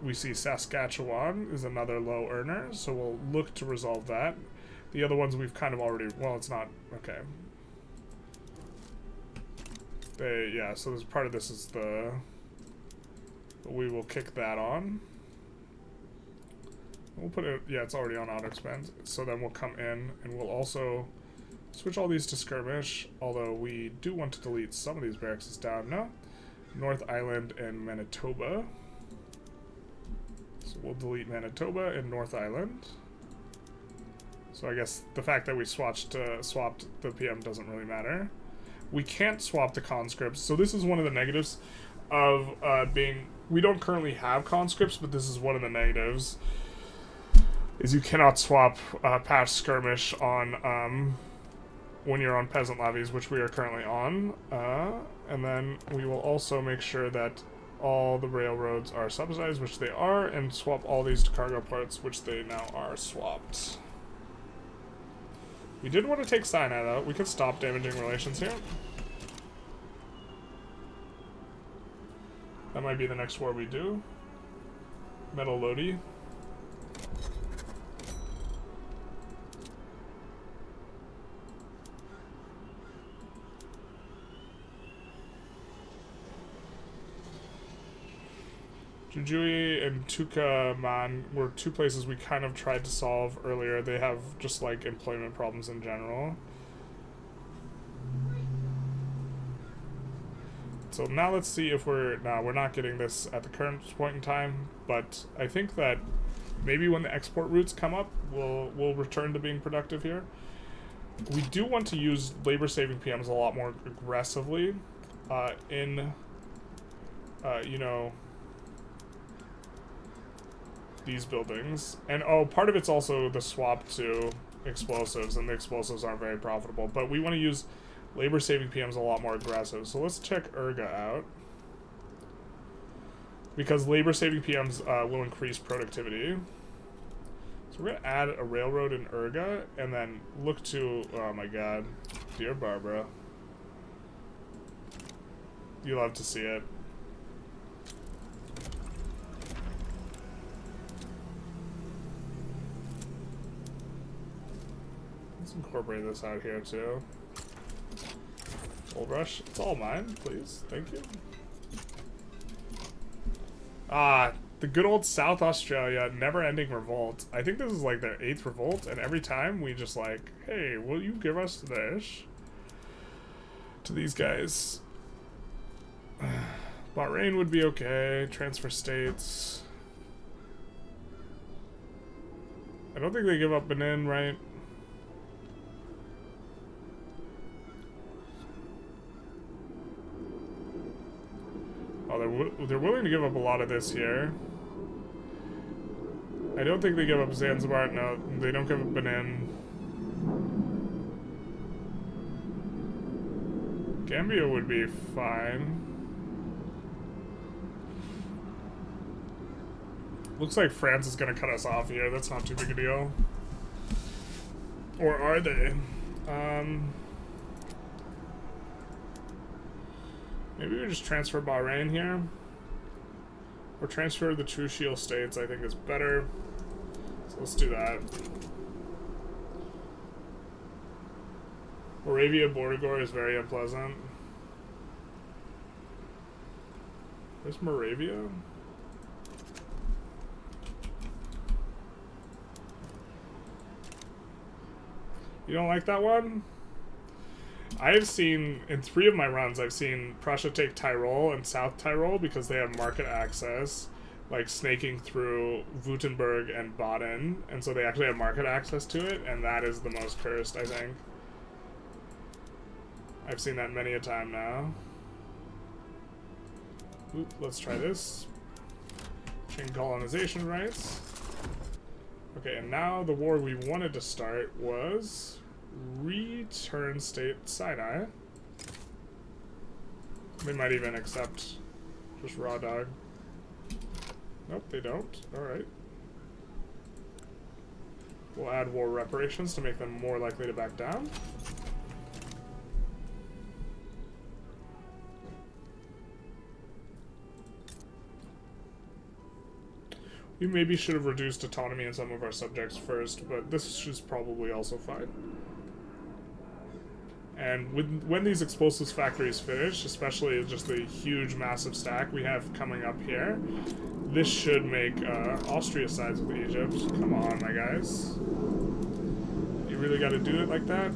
We see Saskatchewan is another low earner, so we'll look to resolve that. The other ones we've kind of already... Well, it's not... Okay. Yeah, so this part of this is the... We will kick that on. We'll put it... Yeah, it's already on auto expand. So then we'll come in, and we'll also switch all these to skirmish, although we do want to delete some of these barracks down. No. North Island and Manitoba. So we'll delete Manitoba and North Island. So I guess the fact that we swapped the PM doesn't really matter. We can't swap the conscripts. So this is one of the negatives of being... We don't currently have conscripts, but this is one of the negatives. Is you cannot swap past skirmish on when you're on peasant levies, which we are currently on. And then we will also make sure that all the railroads are subsidized, which they are, and swap all these to cargo ports, which they now are swapped. We did want to take Sinai, though. We could stop damaging relations here. That might be the next war we do. Metal Lodi. Jujui and Tukaman were two places we kind of tried to solve earlier. They have just like employment problems in general. so now let's see if we're not getting this at the current point in time, but I think that maybe when the export routes come up, we'll return to being productive here. We do want to use labor-saving PMs a lot more aggressively in, you know, these buildings. And, oh, part of it's also the swap to explosives, and the explosives aren't very profitable. But we want to use labor-saving PMs a lot more aggressive. So let's check Urga out. Because labor-saving PMs will increase productivity. So we're going to add a railroad in Urga, and then look to, oh my god, dear Barbara. You love to see it. Let's incorporate this out here too. Gold Rush, it's all mine, please, thank you. Ah, the good old South Australia never-ending revolt. I think this is like their 8th revolt, and every time we just like, hey, will you give us this? To these guys. Bahrain would be okay. Transfer states. I don't think they give up Benin, right? Oh, they're willing to give up a lot of this here. I don't think they give up Zanzibar. No, they don't give up Benin. Gambia would be fine. Looks like France is going to cut us off here. That's not too big a deal. Or are they? Maybe we just transfer Bahrain here. Or transfer the True Shield states, I think is better. So let's do that. Moravia Bordigor is very unpleasant. Where's Moravia? You don't like that one? I have seen, in 3 of my runs, I've seen Prussia take Tyrol and South Tyrol because they have market access, like snaking through Württemberg and Baden, and so they actually have market access to it, and that is the most cursed, I think. I've seen that many a time now. Oop, let's try this. Chain colonization rights. Okay, and now the war we wanted to start was return state Sinai. They might even accept just raw dog. Nope, they don't. Alright. We'll add war reparations to make them more likely to back down. We maybe should have reduced autonomy in some of our subjects first, but this is probably also fine. And when these explosives factories finish, especially just the huge massive stack we have coming up here, this should make Austria sides with Egypt. Come on, my guys. You really got to do it like that?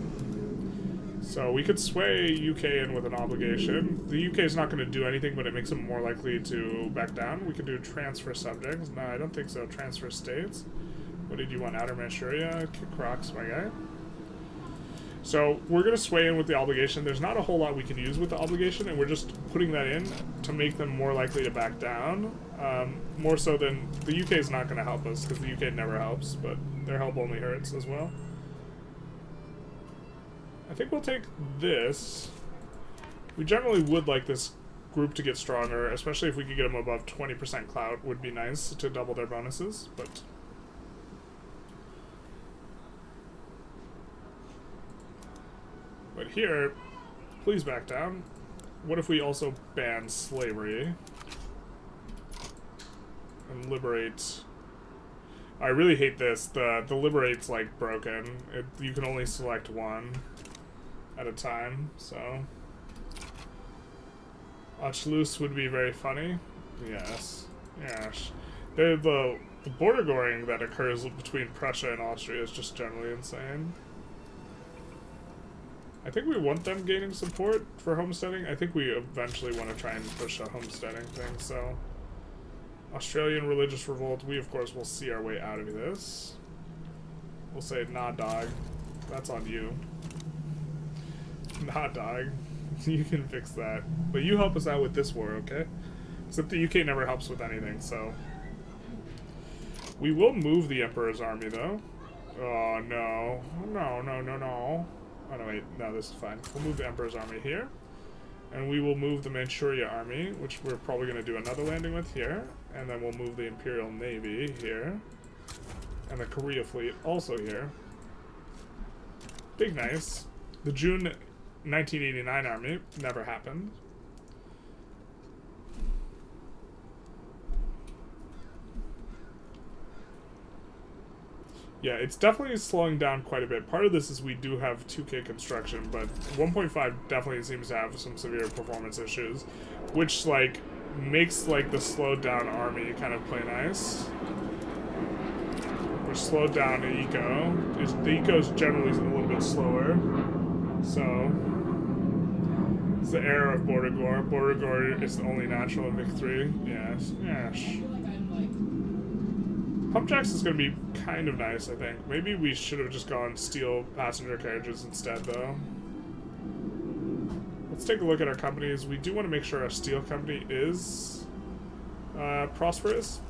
So we could sway UK in with an obligation. The UK is not going to do anything, but it makes them more likely to back down. We could do transfer subjects. No, I don't think so. Transfer states. What did you want? Outer Manchuria? Kick rocks, my guy. So we're going to sway in with the obligation. There's not a whole lot we can use with the obligation, and we're just putting that in to make them more likely to back down. More so than the UK is not going to help us, because the UK never helps, but their help only hurts as well. I think we'll take this. We generally would like this group to get stronger, especially if we could get them above 20% clout would be nice to double their bonuses, but here, please back down. What if we also ban slavery and liberate? I really hate this. The liberate's like broken. You can only select one at a time, so Anschluss would be very funny. Yes. Yes. The border goring that occurs between Prussia and Austria is just generally insane. I think we want them gaining support for homesteading. I think we eventually want to try and push a homesteading thing, so... Australian religious revolt, we of course will see our way out of this. We'll say, nah dog, that's on you. Nah dog, you can fix that. But you help us out with this war, okay? Except the UK never helps with anything, so... We will move the Emperor's army, though. Oh, no. No, no, no, no. Oh, no, wait. No, this is fine. We'll move the Emperor's army here. And we will move the Manchuria army, which we're probably going to do another landing with here. And then we'll move the Imperial Navy here. And the Korea fleet also here. Big nice. The June 1989 army never happened. Yeah, it's definitely slowing down quite a bit. Part of this is we do have 2K construction, but 1.5 definitely seems to have some severe performance issues, which, like, makes, like, the slowed down army kind of play nice. We're slowed down the eco. The eco's generally a little bit slower, so... It's the era of Border Gore. Border Gore is the only natural in Vic 3. Yes, yes. Pump jacks is going to be kind of nice, I think. Maybe we should have just gone steel passenger carriages instead, though. Let's take a look at our companies. We do want to make sure our steel company is prosperous.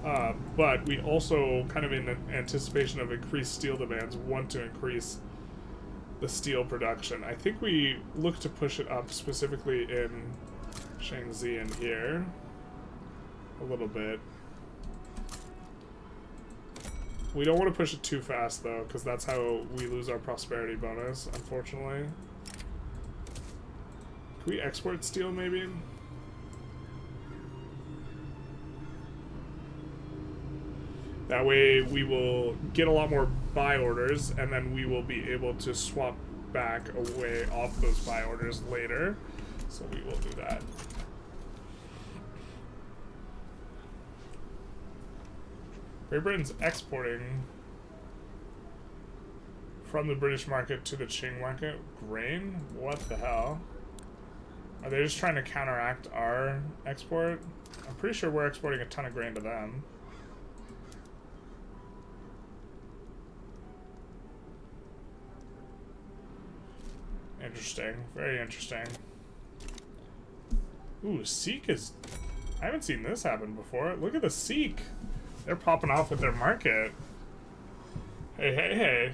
But we also, kind of in anticipation of increased steel demands, want to increase the steel production. I think we look to push it up specifically in Shaanxi and here a little bit. We don't want to push it too fast, though, because that's how we lose our prosperity bonus, unfortunately. Can we export steel, maybe? That way we will get a lot more buy orders, and then we will be able to swap back away off those buy orders later. So we will do that. Great Britain's exporting from the British market to the Qing market. Grain? What the hell? Are they just trying to counteract our export? I'm pretty sure we're exporting a ton of grain to them. Interesting. Very interesting. Ooh, Sikh is... I haven't seen this happen before. Look at the Sikh. They're popping off with their market. Hey, hey, hey.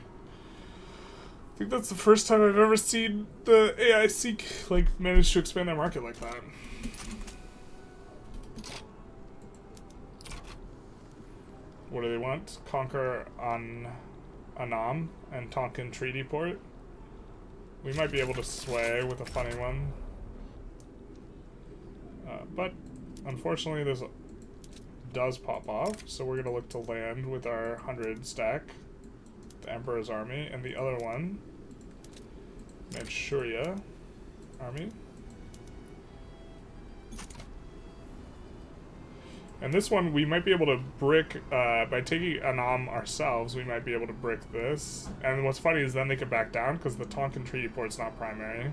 I think that's the first time I've ever seen the AI Sikh, like, manage to expand their market like that. What do they want? Conquer on Annam and Tonkin Treaty Port. We might be able to sway with a funny one. But, unfortunately, this does pop off, so we're going to look to land with our 100 stack, the Emperor's army, and the other one, Manchuria army. And this one, we might be able to brick, by taking Annam ourselves, we might be able to brick this. And what's funny is then they could back down, because the Tonkin Treaty Port's not primary.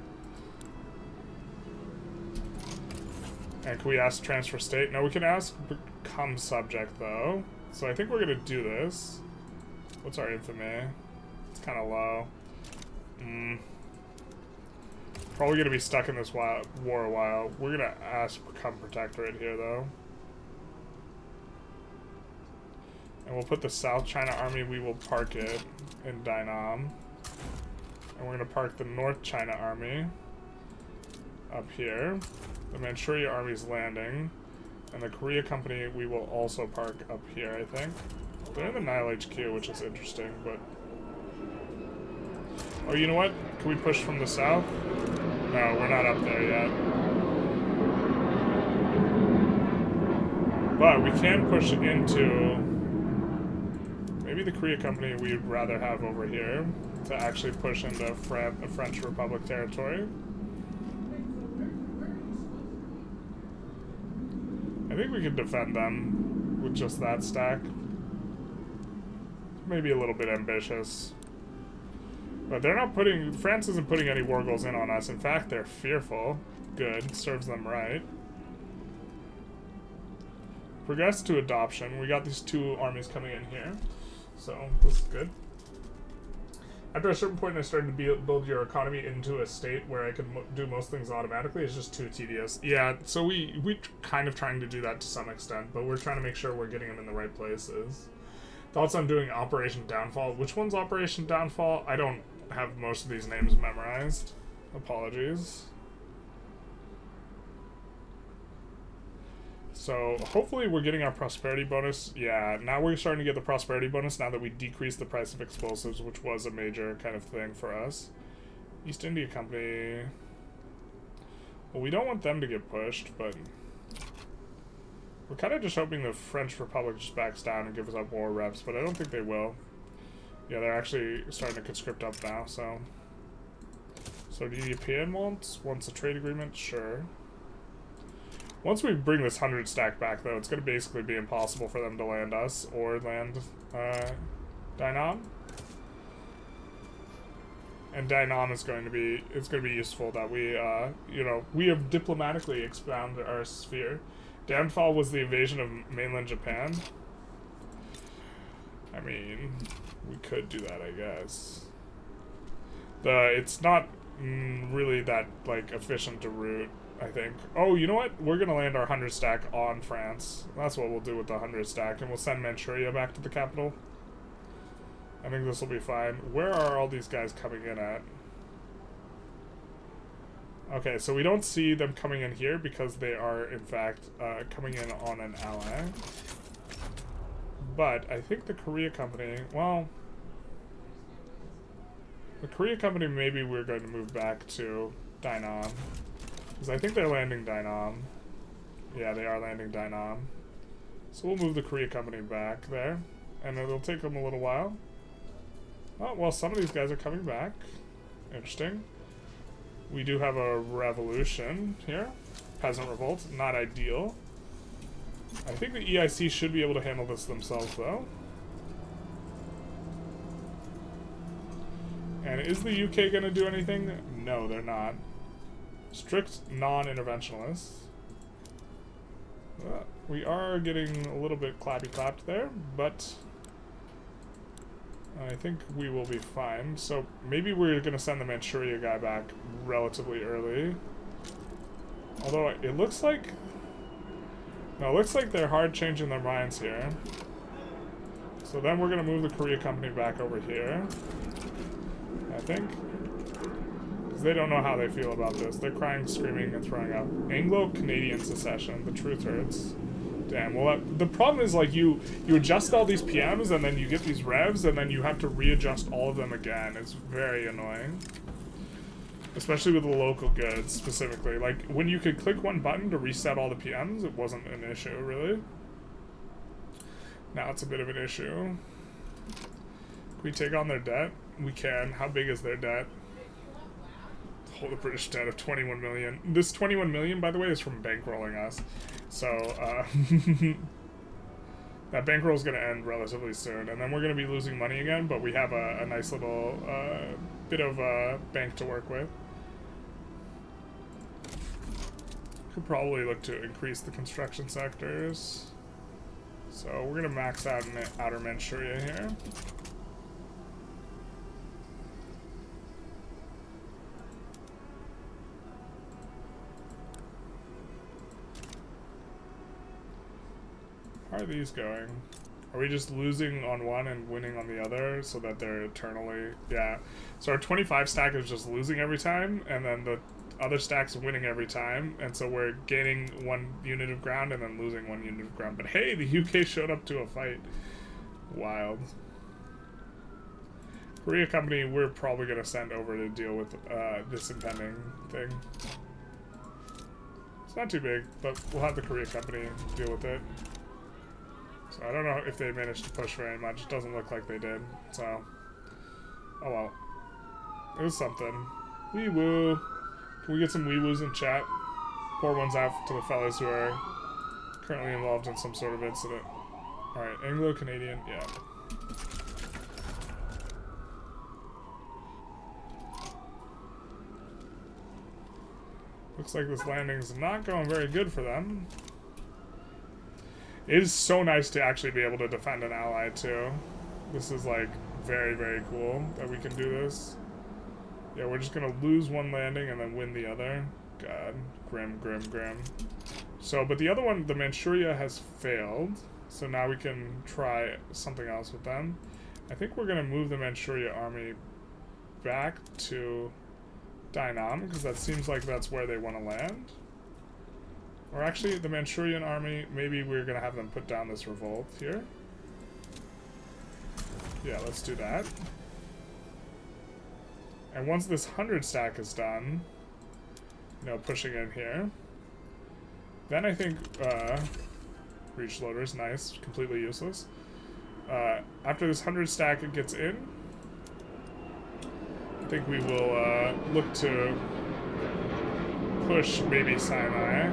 And can we ask transfer state? No, we can ask become subject, though. So I think we're going to do this. What's our infamy? It's kind of low. Probably going to be stuck in this war a while. We're going to ask become protectorate here, though. And we'll put the South China Army, we will park it in Dainam. And we're going to park the North China Army up here. The Manchuria Army's landing. And the Korea Company, we will also park up here, I think. They're in the Nile HQ, which is interesting, but... Oh, you know what? Can we push from the south? No, we're not up there yet. But we can push into... Maybe the Korea Company we'd rather have over here to actually push into French Republic territory. I think we can defend them with just that stack. Maybe a little bit ambitious. But they're not putting... France isn't putting any war goals in on us. In fact, they're fearful. Good. Serves them right. Progress to adoption. We got these 2 armies coming in here. So, this is good. After a certain point, I started to build your economy into a state where I can do most things automatically. It's just too tedious. Yeah, so we kind of trying to do that to some extent, but we're trying to make sure we're getting them in the right places. Thoughts on doing Operation Downfall. Which one's Operation Downfall? I don't have most of these names memorized. Apologies. So, hopefully we're getting our prosperity bonus. Yeah, now we're starting to get the prosperity bonus now that we decreased the price of explosives, which was a major kind of thing for us. East India Company. Well, we don't want them to get pushed, but we're kind of just hoping the French Republic just backs down and gives up more reps, but I don't think they will. Yeah, they're actually starting to conscript up now, so... So, the European wants a trade agreement? Sure. Once we bring this 100 stack back, though, it's going to basically be impossible for them to land us or land Dainan. And Dainan is going to be, it's going to be useful that we, you know, we have diplomatically expanded our sphere. Downfall was the invasion of mainland Japan. I mean, we could do that, I guess. It's not really that, like, efficient a route. I think. Oh, you know what? We're going to land our 100 stack on France. That's what we'll do with the 100 stack, and we'll send Manchuria back to the capital. I think this will be fine. Where are all these guys coming in at? Okay, so we don't see them coming in here because they are, in fact, coming in on an ally. But I think the Korea Company, well... The Korea Company, maybe we're going to move back to Dainan. Because I think they're landing Dainan. Yeah, they are landing Dainan. So we'll move the Korea Company back there. And it'll take them a little while. Oh, well, some of these guys are coming back. Interesting. We do have a revolution here. Peasant revolt. Not ideal. I think the EIC should be able to handle this themselves, though. And is the UK going to do anything? No, they're not. Strict non-interventionists. We are getting a little bit clappy-clapped there, but I think we will be fine. So maybe we're going to send the Manchuria guy back relatively early. Although it looks like... No, it looks like they're hard changing their minds here. So then we're going to move the Korea Company back over here, I think. They don't know how they feel about this. They're crying, screaming, and throwing up. Anglo-Canadian secession. The truth hurts. Damn. Well, the problem is, like, you adjust all these PMs, and then you get these revs, and then you have to readjust all of them again. It's very annoying. Especially with the local goods, specifically. Like, when you could click one button to reset all the PMs, it wasn't an issue, really. Now it's a bit of an issue. Can we take on their debt? We can. How big is their debt? Hold a British debt of 21 million. This 21 million, by the way, is from bankrolling us. So, that bankroll is going to end relatively soon. And then we're going to be losing money again, but we have a nice little bit of a bank to work with. Could probably look to increase the construction sectors. So, we're going to max out Outer Manchuria here. How are these going? Are we just losing on one and winning on the other so that they're eternally... Yeah. So our 25 stack is just losing every time, and then the other stack's winning every time, and so we're gaining 1 unit of ground and then losing 1 unit of ground. But hey, the UK showed up to a fight. Wild. Korea Company, we're probably going to send over to deal with this impending thing. It's not too big, but we'll have the Korea Company deal with it. So I don't know if they managed to push very much. It doesn't look like they did. So, oh well. It was something. Wee woo. Can we get some wee woos in chat? Pour ones out to the fellas who are currently involved in some sort of incident. Alright, Anglo-Canadian, yeah. Looks like this landing's not going very good for them. It is so nice to actually be able to defend an ally too. This is like very, very cool that we can do this. Yeah, we're just gonna lose one landing and then win the other. God, grim, grim, grim. So, but the other one, the Manchuria, has failed. So now we can try something else with them. I think we're gonna move the Manchuria army back to Dynam, because that seems like that's where they want to land. Or actually, the Manchurian army, maybe we're going to have them put down this revolt here. Yeah, let's do that. And once this 100 stack is done, you know, pushing in here, then I think, breach loaders, nice, completely useless. After this 100 stack gets in, I think we will look to push maybe Sinai.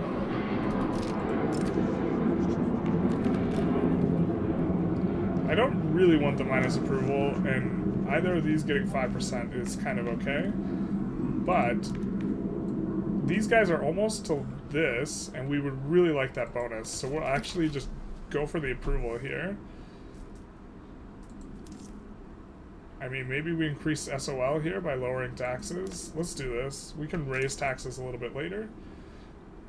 I don't really want the minus approval, and either of these getting 5% is kind of okay. But these guys are almost to this, and we would really like that bonus. So we'll actually just go for the approval here. I mean, maybe we increase SOL here by lowering taxes. Let's do this. We can raise taxes a little bit later.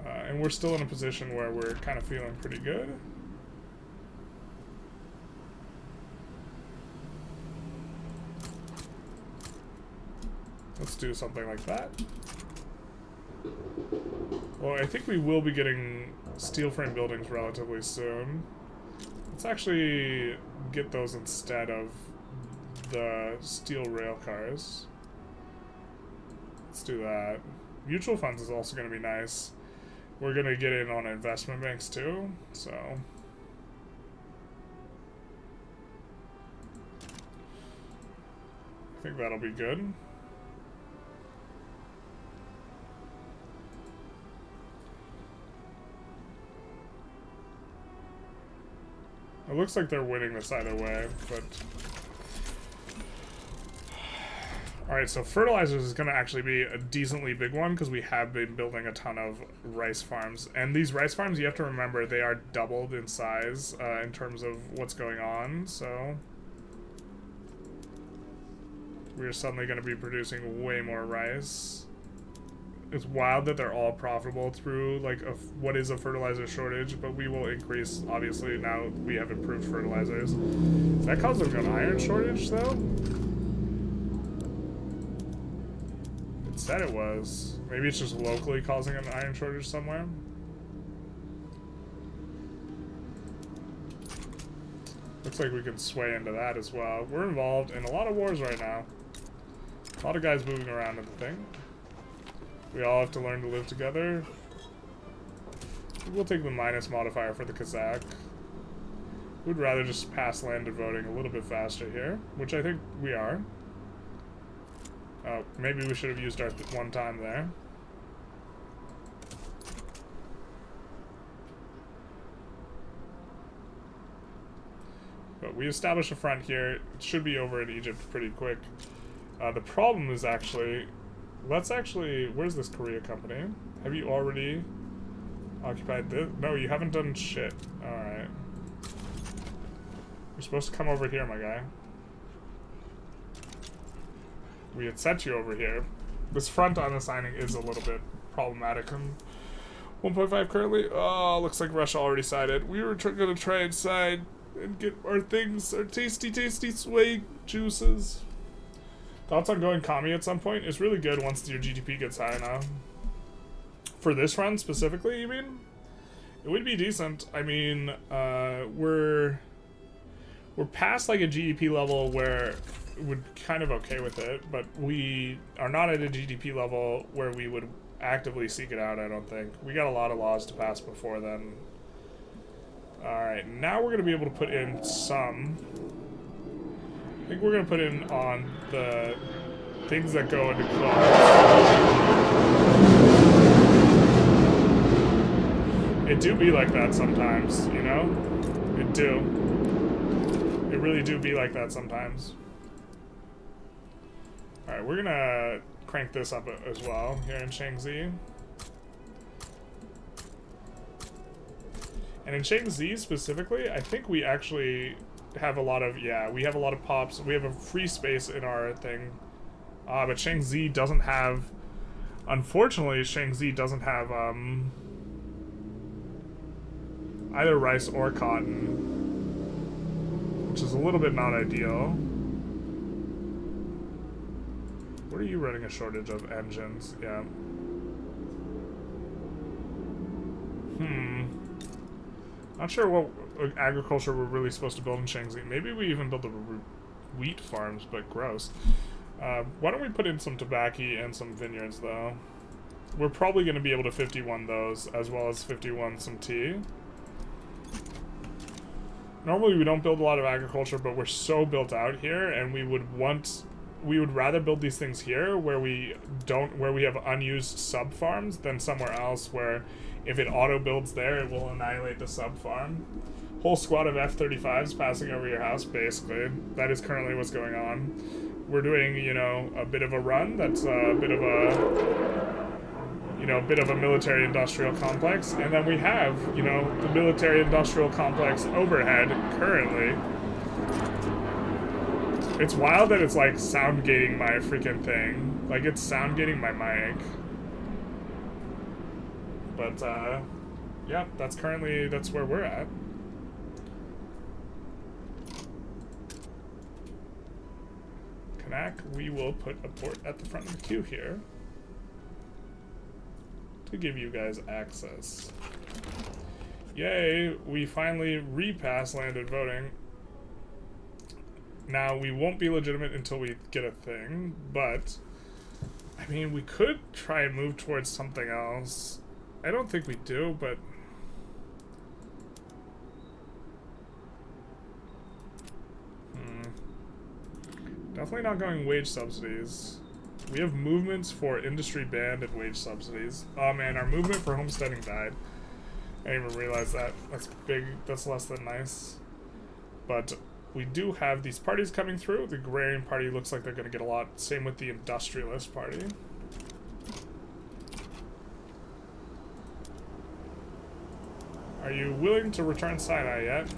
And we're still in a position where we're kind of feeling pretty good. Let's do something like that. Well, I think we will be getting steel frame buildings relatively soon. Let's actually get those instead of the steel rail cars. Let's do that. Mutual funds is also going to be nice. We're going to get in on investment banks too, so I think that'll be good. It looks like they're winning this either way, but alright, so fertilizers is going to actually be a decently big one because we have been building a ton of rice farms. And these rice farms, you have to remember, they are doubled in size in terms of what's going on. So we're suddenly going to be producing way more rice. It's wild that they're all profitable through like what is a fertilizer shortage, but we will increase, obviously, now we have improved fertilizers. Does that cause an iron shortage, though? Said it was. Maybe it's just locally causing an iron shortage somewhere. Looks like we can sway into that as well. We're involved in a lot of wars right now. A lot of guys moving around in the thing. We all have to learn to live together. We'll take the minus modifier for the Kazakh. We'd rather just pass landed voting a little bit faster here, which I think we are. Oh, maybe we should have used our one time there. But we established a front here. It should be over in Egypt pretty quick. The problem is actually, where's this Korea company? Have you already occupied this? No, you haven't done shit. Alright. You're supposed to come over here, my guy. We had sent you over here. This front on assigning is a little bit problematic. 1.5 currently. Oh, looks like Russia already sided. We were going to try and side and get our things, our tasty, tasty sway juices. Thoughts on going commie at some point? It's really good once your GDP gets high enough. For this run specifically, you mean? It would be decent. I mean, we're past like a GDP level where we're kind of okay with it, but we are not at a GDP level where we would actively seek it out, I don't think. We got a lot of laws to pass before then. Alright, now we're going to be able to put in some. I think we're going to put in on the things that go into clout. It do be like that sometimes, you know? It do. It really do be like that sometimes. Alright, we're gonna crank this up as well here in Shaanxi. And in Shanxi specifically, I think we actually have a lot of, yeah, we have a lot of pops. We have a free space in our thing. But Shanxi doesn't have, unfortunately, Shanxi doesn't have either rice or cotton, which is a little bit not ideal. What are you running a shortage of? Engines? Yeah. Not sure what agriculture we're really supposed to build in Shanxi. Maybe we even build the wheat farms, but gross. Why don't we put in some tobacco and some vineyards, though? We're probably going to be able to 51 those, as well as 51 some tea. Normally we don't build a lot of agriculture, but we're so built out here, and we would rather build these things here where we have unused sub farms than somewhere else where if it auto builds there, it will annihilate the sub farm. Whole squad of F-35s passing over your house, basically. That is currently what's going on. We're doing, you know, a bit of a run. That's a bit of a military-industrial complex. And then we have, you know, the military-industrial complex overhead currently. It's wild that it's, like, sound gating my freaking thing. Like, it's sound gating my mic. But, yeah, that's where we're at. We will put a port at the front of the queue here to give you guys access. Yay, we finally repass landed voting. Now, we won't be legitimate until we get a thing, but I mean, we could try and move towards something else. I don't think we do, but definitely not going wage subsidies. We have movements for industry banned and wage subsidies. Oh man, our movement for homesteading died. I didn't even realize that. That's big. That's less than nice. But we do have these parties coming through. The Agrarian Party looks like they're going to get a lot. Same with the Industrialist Party. Are you willing to return Sinai yet?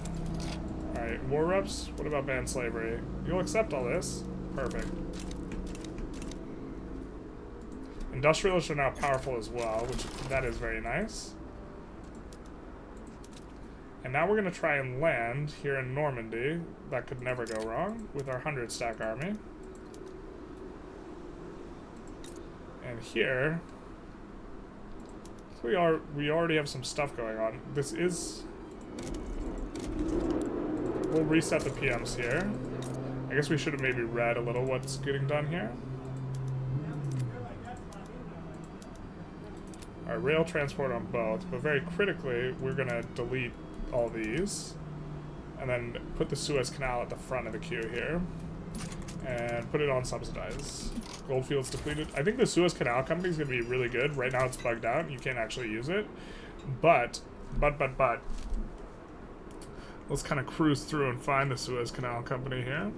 Alright, war reps? What about banned slavery? You'll accept all this? Perfect. Industrialists are now powerful as well, which that is very nice. And now we're going to try and land here in Normandy. That could never go wrong with our 100-stack army. And here, we already have some stuff going on. This is... We'll reset the PMs here. I guess we should have maybe read a little what's getting done here. Our rail transport on both, but very critically, we're going to delete all these. And then put the Suez Canal at the front of the queue here. And put it on subsidize. Goldfields depleted. I think the Suez Canal company is going to be really good. Right now it's bugged out. You can't actually use it. But. Let's kind of cruise through and find the Suez Canal company here.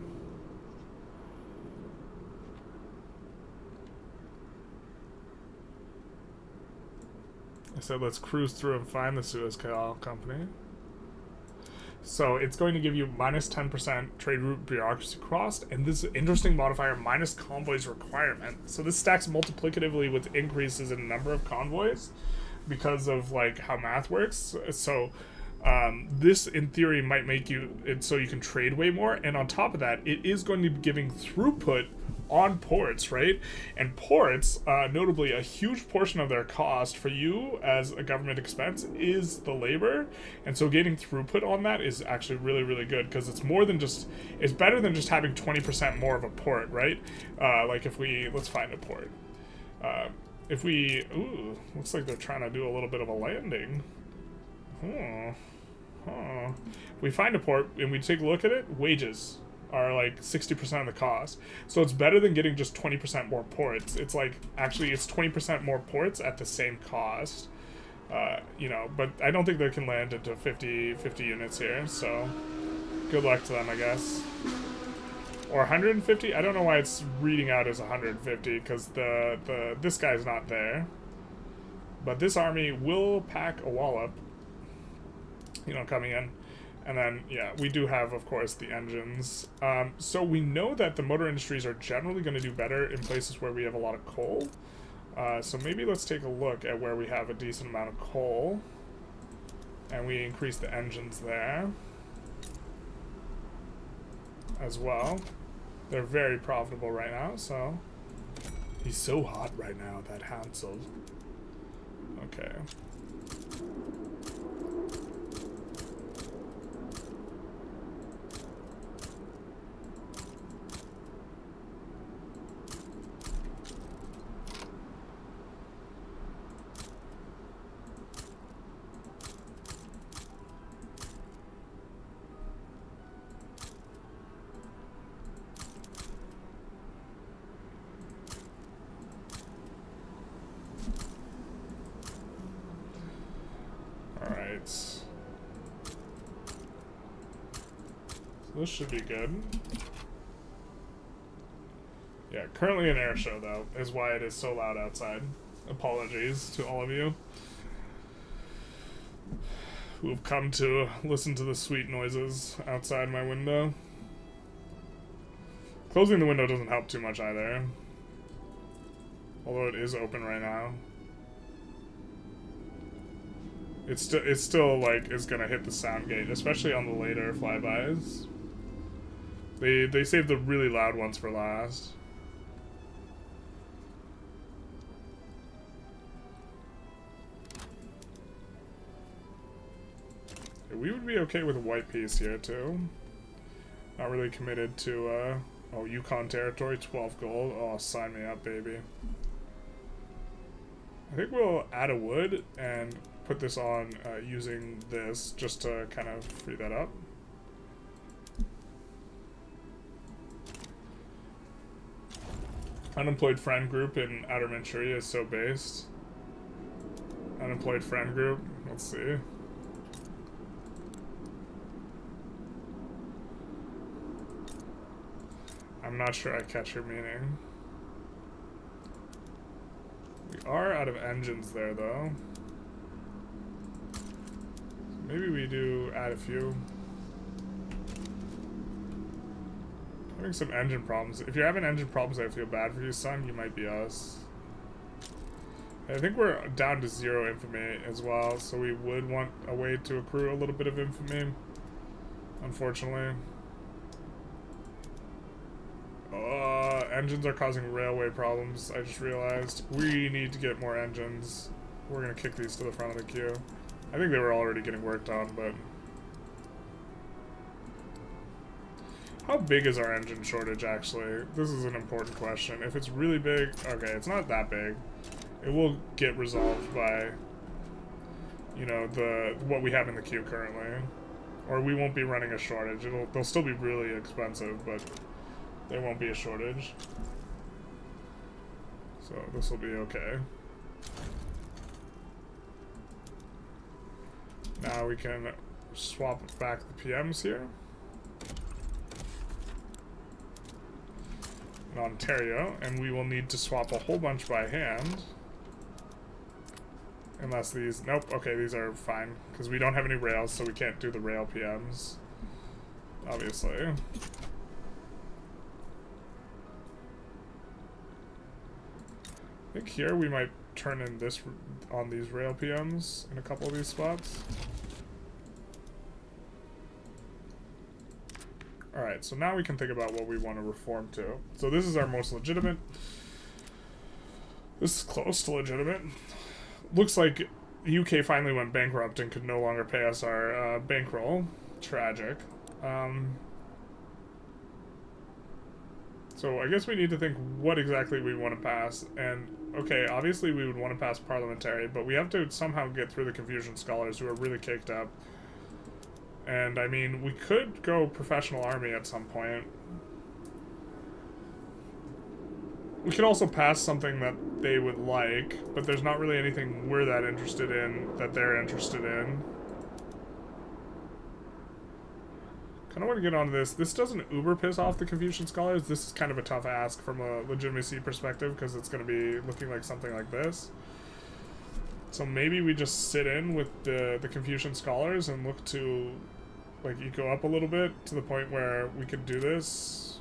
I said let's cruise through and find the Suez Canal company. So it's going to give you minus 10% trade route bureaucracy cost, and this interesting modifier, minus convoys requirement. So this stacks multiplicatively with increases in number of convoys because of like how math works. So this in theory might make it so you can trade way more, and on top of that, it is going to be giving throughput on ports, right? And ports, notably a huge portion of their cost for you as a government expense is the labor, and so getting throughput on that is actually really, really good, because it's more than just, it's better than just having 20% more of a port, right? Like if we, let's find a port. If we, ooh, looks like they're trying to do a little bit of a landing. If we find a port and we take a look at it, wages are like 60% of the cost. So it's better than getting just 20% more ports. It's like, actually it's 20% more ports at the same cost. You know, but I don't think they can land into 50 units here, so good luck to them, I guess. Or 150? I don't know why it's reading out as 150, because this guy's not there. But this army will pack a wallop. you know, coming in. And then, yeah, we do have, of course, the engines. So we know that the motor industries are generally going to do better in places where we have a lot of coal. So maybe let's take a look at where we have a decent amount of coal. And we increase the engines there as well. They're very profitable right now, so... He's so hot right now, that Hansel. Okay. So this should be good. Yeah, currently an air show, though, is why it is so loud outside. Apologies to all of you who have come to listen to the sweet noises outside my window. Closing the window doesn't help too much either, although it is open right now. It's still like is gonna hit the sound gate, especially on the later flybys. They saved the really loud ones for last. Yeah, we would be okay with a white piece here too. Not really committed to oh, Yukon territory, 12 gold. Oh, sign me up, baby. I think we'll add a wood and put this on using this just to kind of free that up. Unemployed friend group in Outer Manchuria is so based. Unemployed friend group, let's see. I'm not sure I catch your meaning. We are out of engines there, though. So maybe we do add a few. Having some engine problems. If you're having engine problems, I feel bad for you, son. You might be us. I think we're down to 0 infamy as well, so we would want a way to accrue a little bit of infamy, unfortunately. Engines are causing railway problems, I just realized. We need to get more engines. We're gonna kick these to the front of the queue. I think they were already getting worked on, but... How big is our engine shortage, actually? This is an important question. If it's really big... Okay, it's not that big. It will get resolved by, you know, what we have in the queue currently. Or we won't be running a shortage. They'll still be really expensive, but... there won't be a shortage. So this will be okay. Now we can swap back the PMs here. In Ontario, and we will need to swap a whole bunch by hand. Unless these, nope, okay, these are fine. Because we don't have any rails, so we can't do the rail PMs. Obviously. I think here we might turn in this on these rail PMs in a couple of these spots. Alright, so now we can think about what we want to reform to. So this is our most legitimate. This is close to legitimate. Looks like the UK finally went bankrupt and could no longer pay us our bankroll. Tragic. So I guess we need to think what exactly we want to pass. And, okay, obviously we would want to pass parliamentary, but we have to somehow get through the Confucian scholars who are really caked up. And, I mean, we could go professional army at some point. We could also pass something that they would like, but there's not really anything we're that interested in that they're interested in. I don't want to get onto this. This doesn't uber piss off the Confucian scholars. This is kind of a tough ask from a legitimacy perspective because it's going to be looking like something like this. So maybe we just sit in with the Confucian scholars and look to, like, you go up a little bit to the point where we could do this.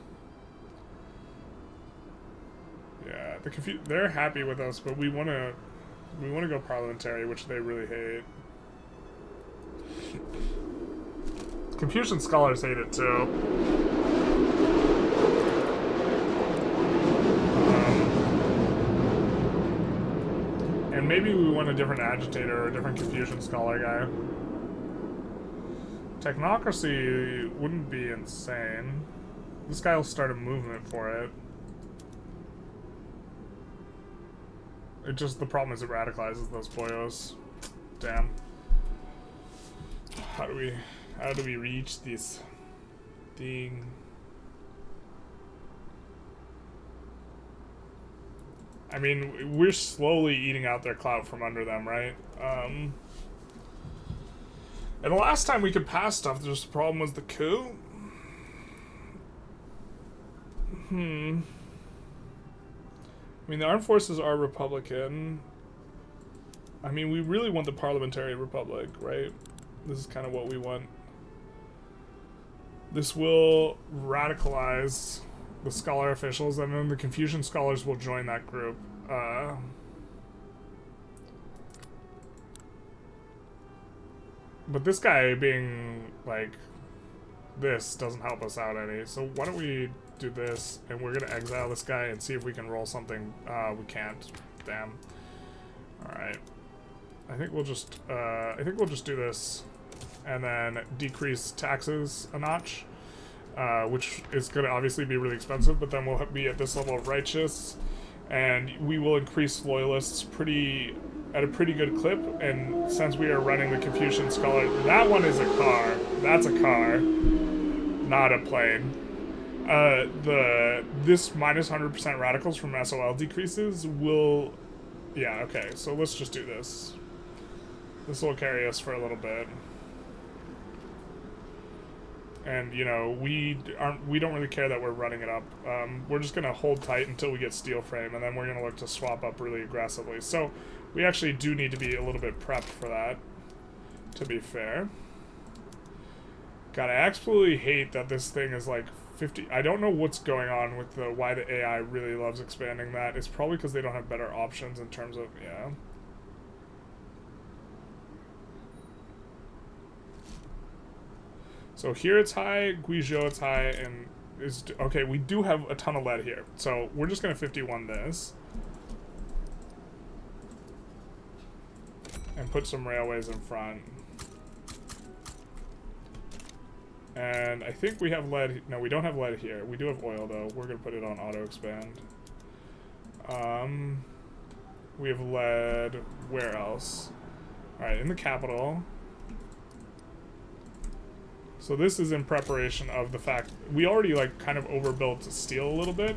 Yeah, they're happy with us, but we want to go parliamentary, which they really hate. Confucian scholars hate it too. And maybe we want a different agitator or a different Confucian scholar guy. Technocracy wouldn't be insane. This guy will start a movement for it. It just, the problem is it radicalizes those boyos. Damn. How do we reach this thing? I mean, we're slowly eating out their clout from under them, right? And the last time we could pass stuff, the problem was the coup. I mean, the armed forces are Republican. I mean, we really want the parliamentary republic, right? This is kind of what we want. This will radicalize the scholar officials, and then the Confucian scholars will join that group. But this guy being, like, this doesn't help us out any. So why don't we do this, and we're gonna exile this guy and see if we can roll something. We can't. Damn. Alright. I think we'll just do this, and then decrease taxes a notch, which is gonna obviously be really expensive, but then we'll be at this level of righteous, and we will increase loyalists at a pretty good clip. And since we are running the Confucian scholar, that one is a car. That's a car, not a plane. This minus 100% radicals from SOL decreases will, yeah, okay, so let's just do this. This will carry us for a little bit. And, you know, we don't really care that we're running it up. We're just gonna hold tight until we get steel frame, and then we're gonna look to swap up really aggressively. So we actually do need to be a little bit prepped for that, to be fair. God, I absolutely hate that this thing is like 50. I don't know what's going on with why the AI really loves expanding that. It's probably because they don't have better options in terms of, yeah. So here it's high, Guizhou it's high, and okay, we do have a ton of lead here. So we're just gonna 51 this. And put some railways in front. And I think we have lead. No, we don't have lead here. We do have oil though. We're gonna put it on auto expand. We have lead. Where else? Alright, in the capital. So this is in preparation of the fact we already like kind of overbuilt steel a little bit,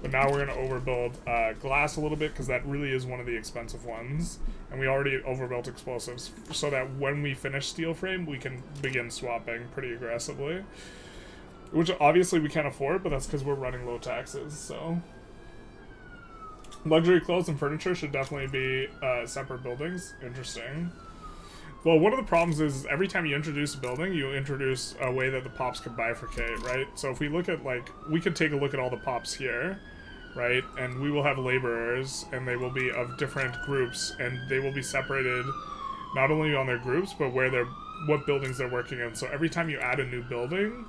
but now we're gonna overbuild glass a little bit because that really is one of the expensive ones, and we already overbuilt explosives so that when we finish steel frame we can begin swapping pretty aggressively, which obviously we can't afford, but that's because we're running low taxes. So luxury clothes and furniture should definitely be separate buildings. Interesting. Well, one of the problems is every time you introduce a building, you introduce a way that the pops can bifurcate, right? So if we look at, like, we could take a look at all the pops here, right? And we will have laborers, and they will be of different groups, and they will be separated not only on their groups, but what buildings they're working in. So every time you add a new building,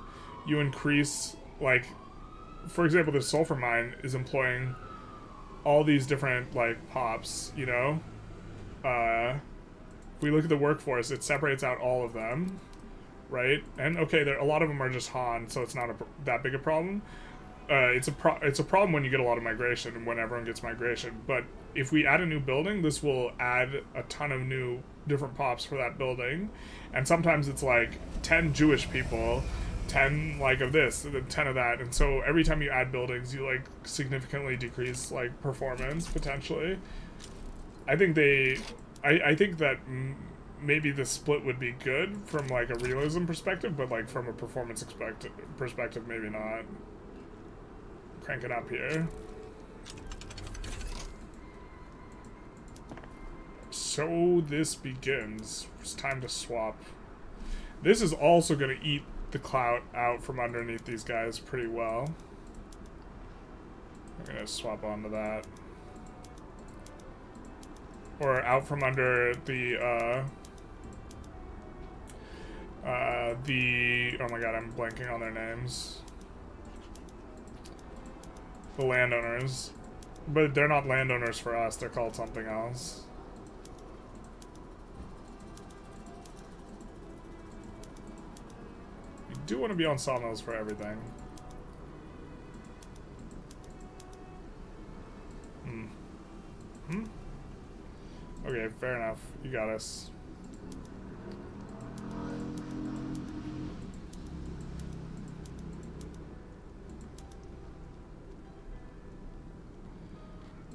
you increase, like, for example, the sulfur mine is employing all these different, like, pops, you know? If we look at the workforce, it separates out all of them, right? And okay, a lot of them are just Han, so it's not that big a problem. It's a problem when you get a lot of migration and when everyone gets migration. But if we add a new building, this will add a ton of new different pops for that building. And sometimes it's like 10 Jewish people, 10 like of this, and then 10 of that. And so every time you add buildings, you like significantly decrease like performance potentially. I think that maybe the split would be good from like a realism perspective, but like from a performance perspective, maybe not. Crank it up here. so this begins. It's time to swap. This is also going to eat the clout out from underneath these guys pretty well. I'm going to swap onto that. Or out from under the, oh my god, I'm blanking on their names. The landowners. But they're not landowners for us, they're called something else. You do want to be on sawmills for everything. Okay, fair enough. You got us.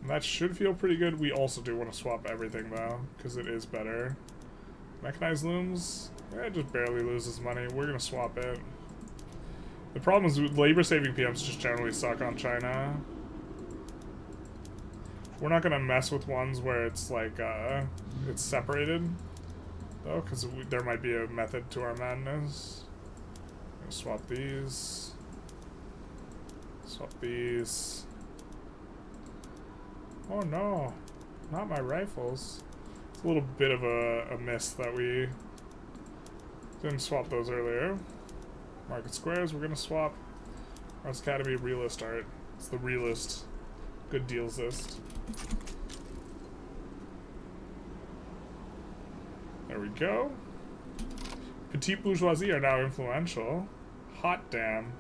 That should feel pretty good. We also do want to swap everything, though, because it is better. Mechanized looms, it just barely loses money. We're going to swap it. The problem is labor-saving PMs just generally suck on China. We're not going to mess with ones where it's like, it's separated, though, because there might be a method to our madness. I'm going to swap these. Swap these. Oh no, not my rifles. It's a little bit of a miss that we didn't swap those earlier. Market squares, we're gonna swap. Arts Academy realist art. It's the realist good deals list. There we go. Petite bourgeoisie are now influential. Hot damn.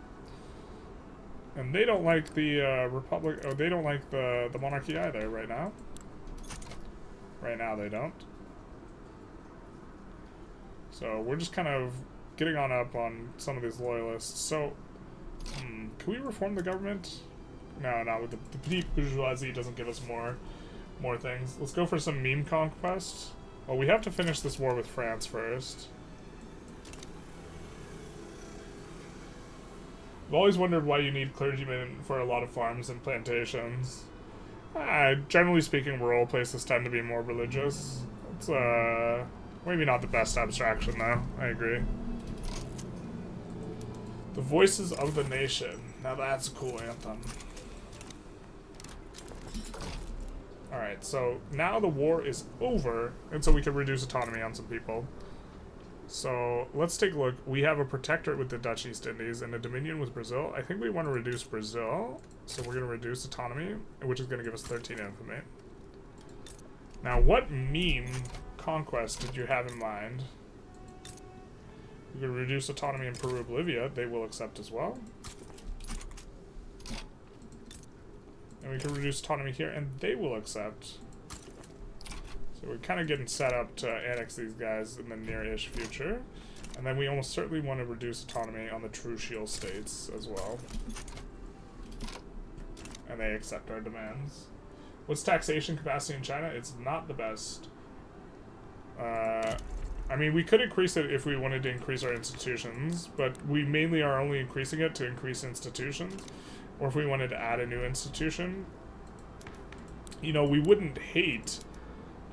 And they don't like the republic. Oh, they don't like the monarchy either right now. Right now they don't. So we're just kind of getting on up on some of these loyalists. So, can we reform the government? No, not with the petite bourgeoisie doesn't give us more things. Let's go for some meme conquest. Oh, we have to finish this war with France first. I've always wondered why you need clergymen for a lot of farms and plantations. Generally speaking, rural places tend to be more religious. It's, maybe not the best abstraction, though. I agree. The Voices of the Nation. Now that's a cool anthem. Alright, so now the war is over, and so we can reduce autonomy on some people. So let's take a look. We have a protectorate with the Dutch East Indies and a dominion with Brazil. I think we want to reduce Brazil, so we're going to reduce autonomy, which is going to give us 13 infamy. Now, what meme conquest did you have in mind? We're going to reduce autonomy in Peru, Bolivia. They will accept as well. And we can reduce autonomy here, and they will accept. So we're kind of getting set up to annex these guys in the near-ish future. And then we almost certainly want to reduce autonomy on the true shield states as well. And they accept our demands. What's taxation capacity in China? It's not the best. I mean, we could increase it if we wanted to increase our institutions, but we mainly are only increasing it to increase institutions. Or if we wanted to add a new institution. You know, we wouldn't hate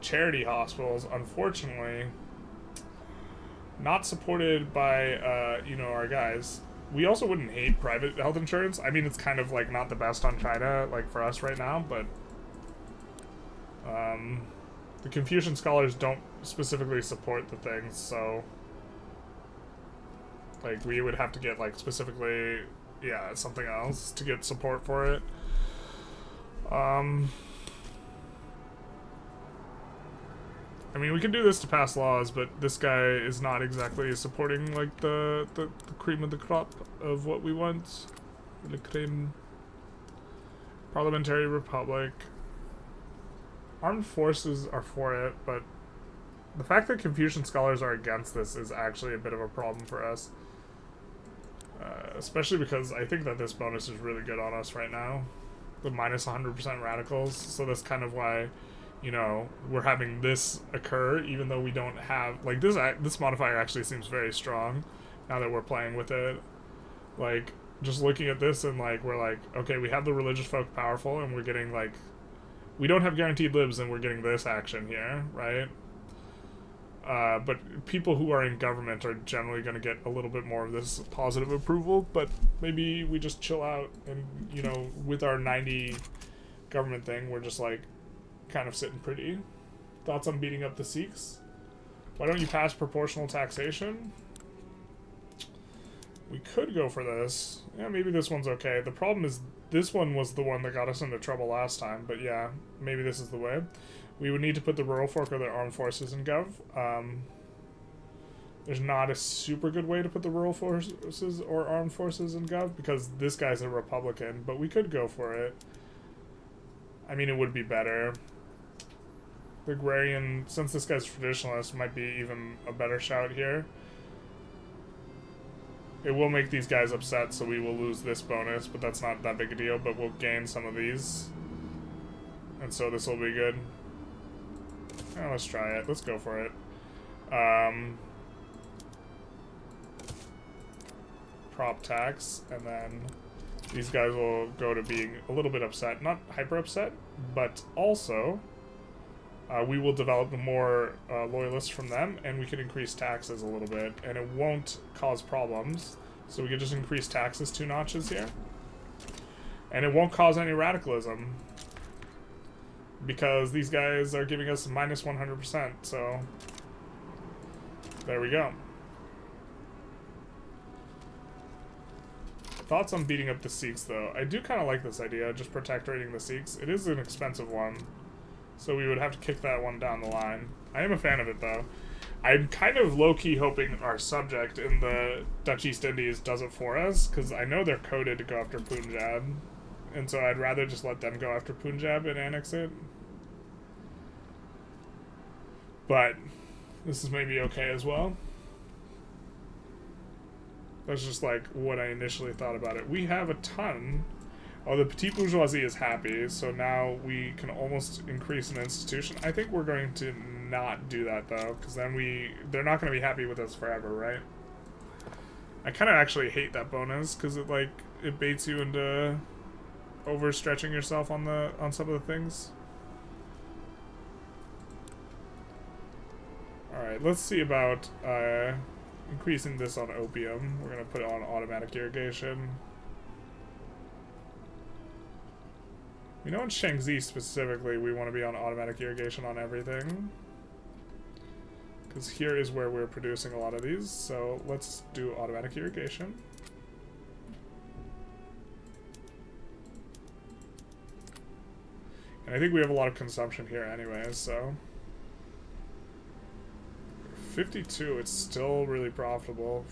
charity hospitals, unfortunately, not supported by, you know, our guys. We also wouldn't hate private health insurance. I mean, it's kind of, like, not the best on China, like, for us right now, but, the Confucian scholars don't specifically support the things, so, like, we would have to get, like, specifically, yeah, something else to get support for it. I mean, we can do this to pass laws, but this guy is not exactly supporting, like, the cream of the crop of what we want. Le creme. Parliamentary Republic. Armed forces are for it, but the fact that Confucian scholars are against this is actually a bit of a problem for us. Especially because I think that this bonus is really good on us right now. The minus 100% radicals, so that's kind of why, you know, we're having this occur, even though we don't have, like, this modifier actually seems very strong, now that we're playing with it. Like, just looking at this and, like, we're like, okay, we have the religious folk powerful, and we're getting, like, we don't have guaranteed libs, and we're getting this action here, right? But people who are in government are generally going to get a little bit more of this positive approval, but maybe we just chill out and, you know, with our 90 government thing, we're just like kind of sitting pretty. Thoughts on beating up the Sikhs? Why don't you pass proportional taxation? We could go for this. Yeah, maybe this one's okay. The problem is this one was the one that got us into trouble last time, but yeah, maybe this is the way. We would need to put the rural fork of the armed forces in Gov. There's not a super good way to put the rural forces or armed forces in Gov because this guy's a Republican, but we could go for it. I mean, it would be better. The agrarian, since this guy's traditionalist, might be even a better shout here. It will make these guys upset, so we will lose this bonus, but that's not that big a deal, but we'll gain some of these. And so this will be good. Oh, let's try it. Let's go for it. Prop tax, and then these guys will go to being a little bit upset. Not hyper upset, but also we will develop more loyalists from them, and we can increase taxes a little bit, and it won't cause problems. So we can just increase taxes 2 notches here. And it won't cause any radicalism, because these guys are giving us minus 100%, so there we go. Thoughts on beating up the Sikhs, though? I do kind of like this idea, just protectorating the Sikhs. It is an expensive one, so we would have to kick that one down the line. I am a fan of it, though. I'm kind of low-key hoping our subject in the Dutch East Indies does it for us, because I know they're coded to go after Punjab, and so I'd rather just let them go after Punjab and annex it. But this is maybe okay as well. That's just like what I initially thought about it. We have a ton. Oh, the petite bourgeoisie is happy, so now we can almost increase an institution. I think we're going to not do that, though, because then they're not going to be happy with us forever, right? I kind of actually hate that bonus, because it baits you into overstretching yourself on some of the things. Alright, let's see about increasing this on opium. We're going to put it on automatic irrigation. We know in Shaanxi specifically we want to be on automatic irrigation on everything, because here is where we're producing a lot of these, so let's do automatic irrigation. And I think we have a lot of consumption here anyways, so 52, it's still really profitable.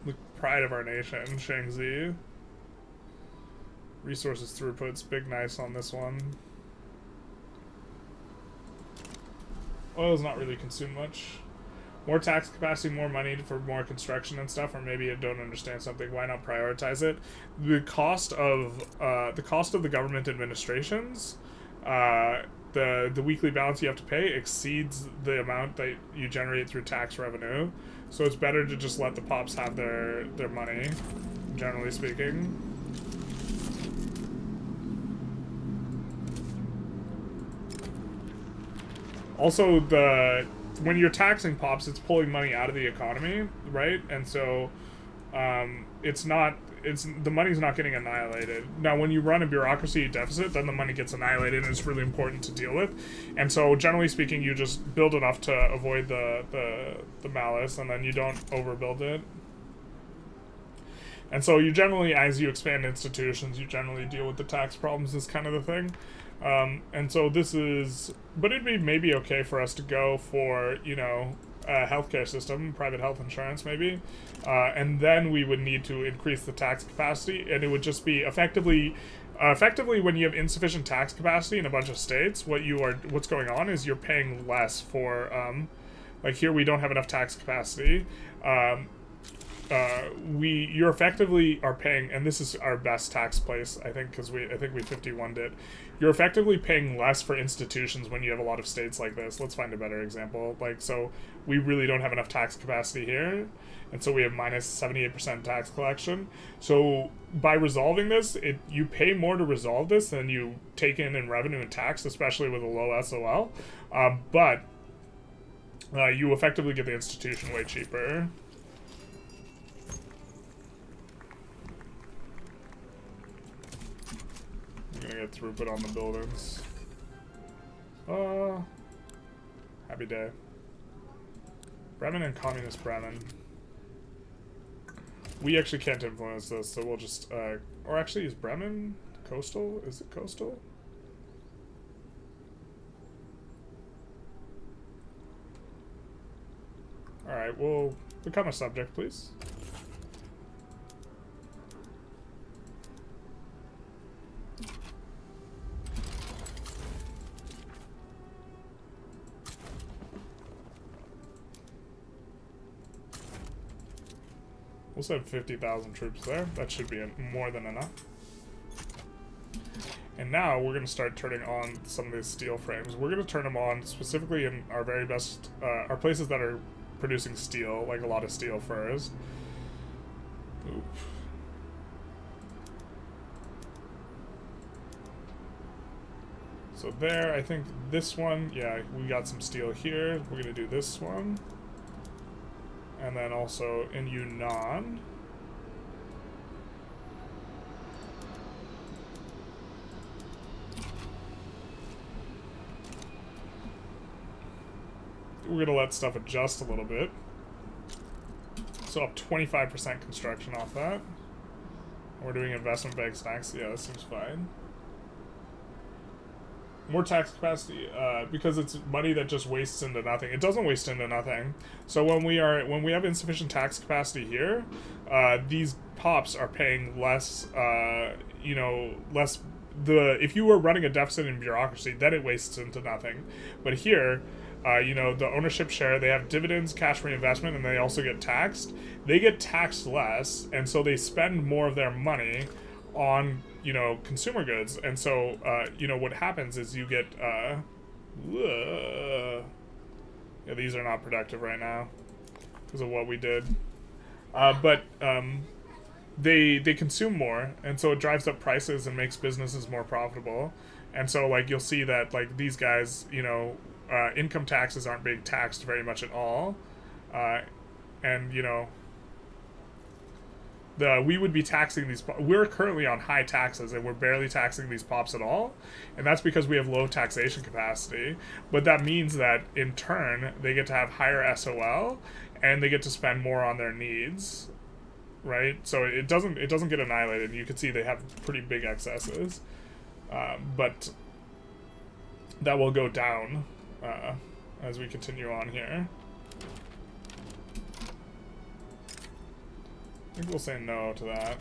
The pride of our nation, Shaanxi. Resources throughputs, big nice on this one. Oil's not really consumed much. More tax capacity, more money for more construction and stuff, or maybe I don't understand something. Why not prioritize it? The cost of the government administrations, the weekly balance you have to pay exceeds the amount that you generate through tax revenue. So it's better to just let the pops have their money, generally speaking. Also, when you're taxing pops, it's pulling money out of the economy, right? And so the money's not getting annihilated. Now, when you run a bureaucracy deficit, then the money gets annihilated, and it's really important to deal with. And so, generally speaking, you just build enough to avoid the malice, and then you don't overbuild it. And so you generally, as you expand institutions, you generally deal with the tax problems is kind of the thing. And so this is, but it'd be maybe okay for us to go for, you know, a healthcare system, private health insurance maybe, and then we would need to increase the tax capacity, and it would just be effectively when you have insufficient tax capacity in a bunch of states, what's going on is you're paying less for, like here we don't have enough tax capacity, you effectively are paying, and this is our best tax place, I think, because I think we 51'd it. You're effectively paying less for institutions when you have a lot of states like this. Let's find a better example. Like, so we really don't have enough tax capacity here, and so we have minus 78% tax collection. So by resolving this, you pay more to resolve this than you take in revenue and tax, especially with a low SOL. But you effectively get the institution way cheaper. I'm gonna get throughput on the buildings. Happy day. Bremen and Communist Bremen. We actually can't influence this, so we'll just, or actually is Bremen coastal? Is it coastal? Alright, we'll become a subject, please. We'll send 50,000 troops there. That should be more than enough. And now we're going to start turning on some of these steel frames. We're going to turn them on specifically in our very best, our places that are producing steel, like a lot of steel first. Oop. So there, I think this one, yeah, we got some steel here. We're going to do this one. And then also in Yunnan. We're gonna let stuff adjust a little bit. So up 25% construction off that. We're doing investment bank stacks. Yeah, that seems fine. More tax capacity, because it's money that just wastes into nothing. It doesn't waste into nothing. So when we have insufficient tax capacity here, these pops are paying less. You know, less. If you were running a deficit in bureaucracy, then it wastes into nothing. But here, you know, the ownership share, they have dividends, cash reinvestment, and they also get taxed. They get taxed less, and so they spend more of their money on, you know, consumer goods. And so, you know, what happens is you get, yeah, these are not productive right now because of what we did. But they consume more, and so it drives up prices and makes businesses more profitable. And so, like, you'll see that, like, these guys, you know, income taxes aren't being taxed very much at all. And, you know, we would be taxing these. We're currently on high taxes, and we're barely taxing these pops at all, and that's because we have low taxation capacity. But that means that in turn, they get to have higher SOL, and they get to spend more on their needs, right? So it doesn't get annihilated. You can see they have pretty big excesses, but that will go down as we continue on here. I think we'll say no to that.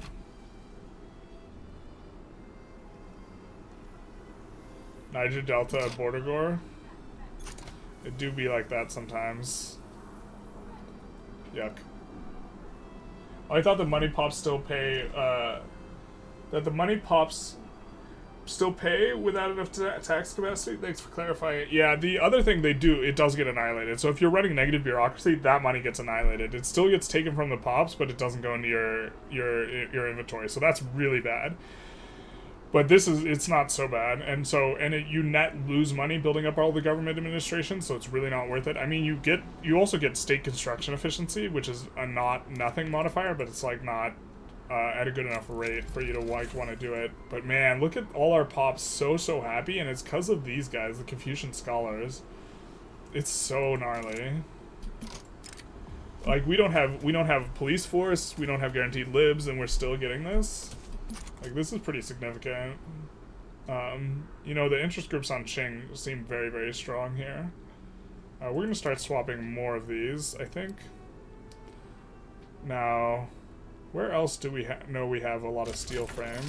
Niger Delta Border Gore. It do be like that sometimes. Yuck. I thought the money pops still pay, that the money pops still pay without enough tax capacity? Thanks for clarifying it. Yeah, the other thing they do, it does get annihilated. So if you're running negative bureaucracy, that money gets annihilated. It still gets taken from the pops, but it doesn't go into your inventory. So that's really bad. But it's not so bad. And so, you net lose money building up all the government administration, so it's really not worth it. I mean, you also get state construction efficiency, which is a nothing modifier, but it's like not at a good enough rate for you to want to do it. But man, look at all our pops so happy, and it's because of these guys, the Confucian scholars. It's so gnarly. Like, we don't have police force, we don't have guaranteed libs, and we're still getting this. Like, this is pretty significant. You know, the interest groups on QING seem very strong here. We're gonna start swapping more of these, I think. Now, where else do we know we have a lot of steel frame?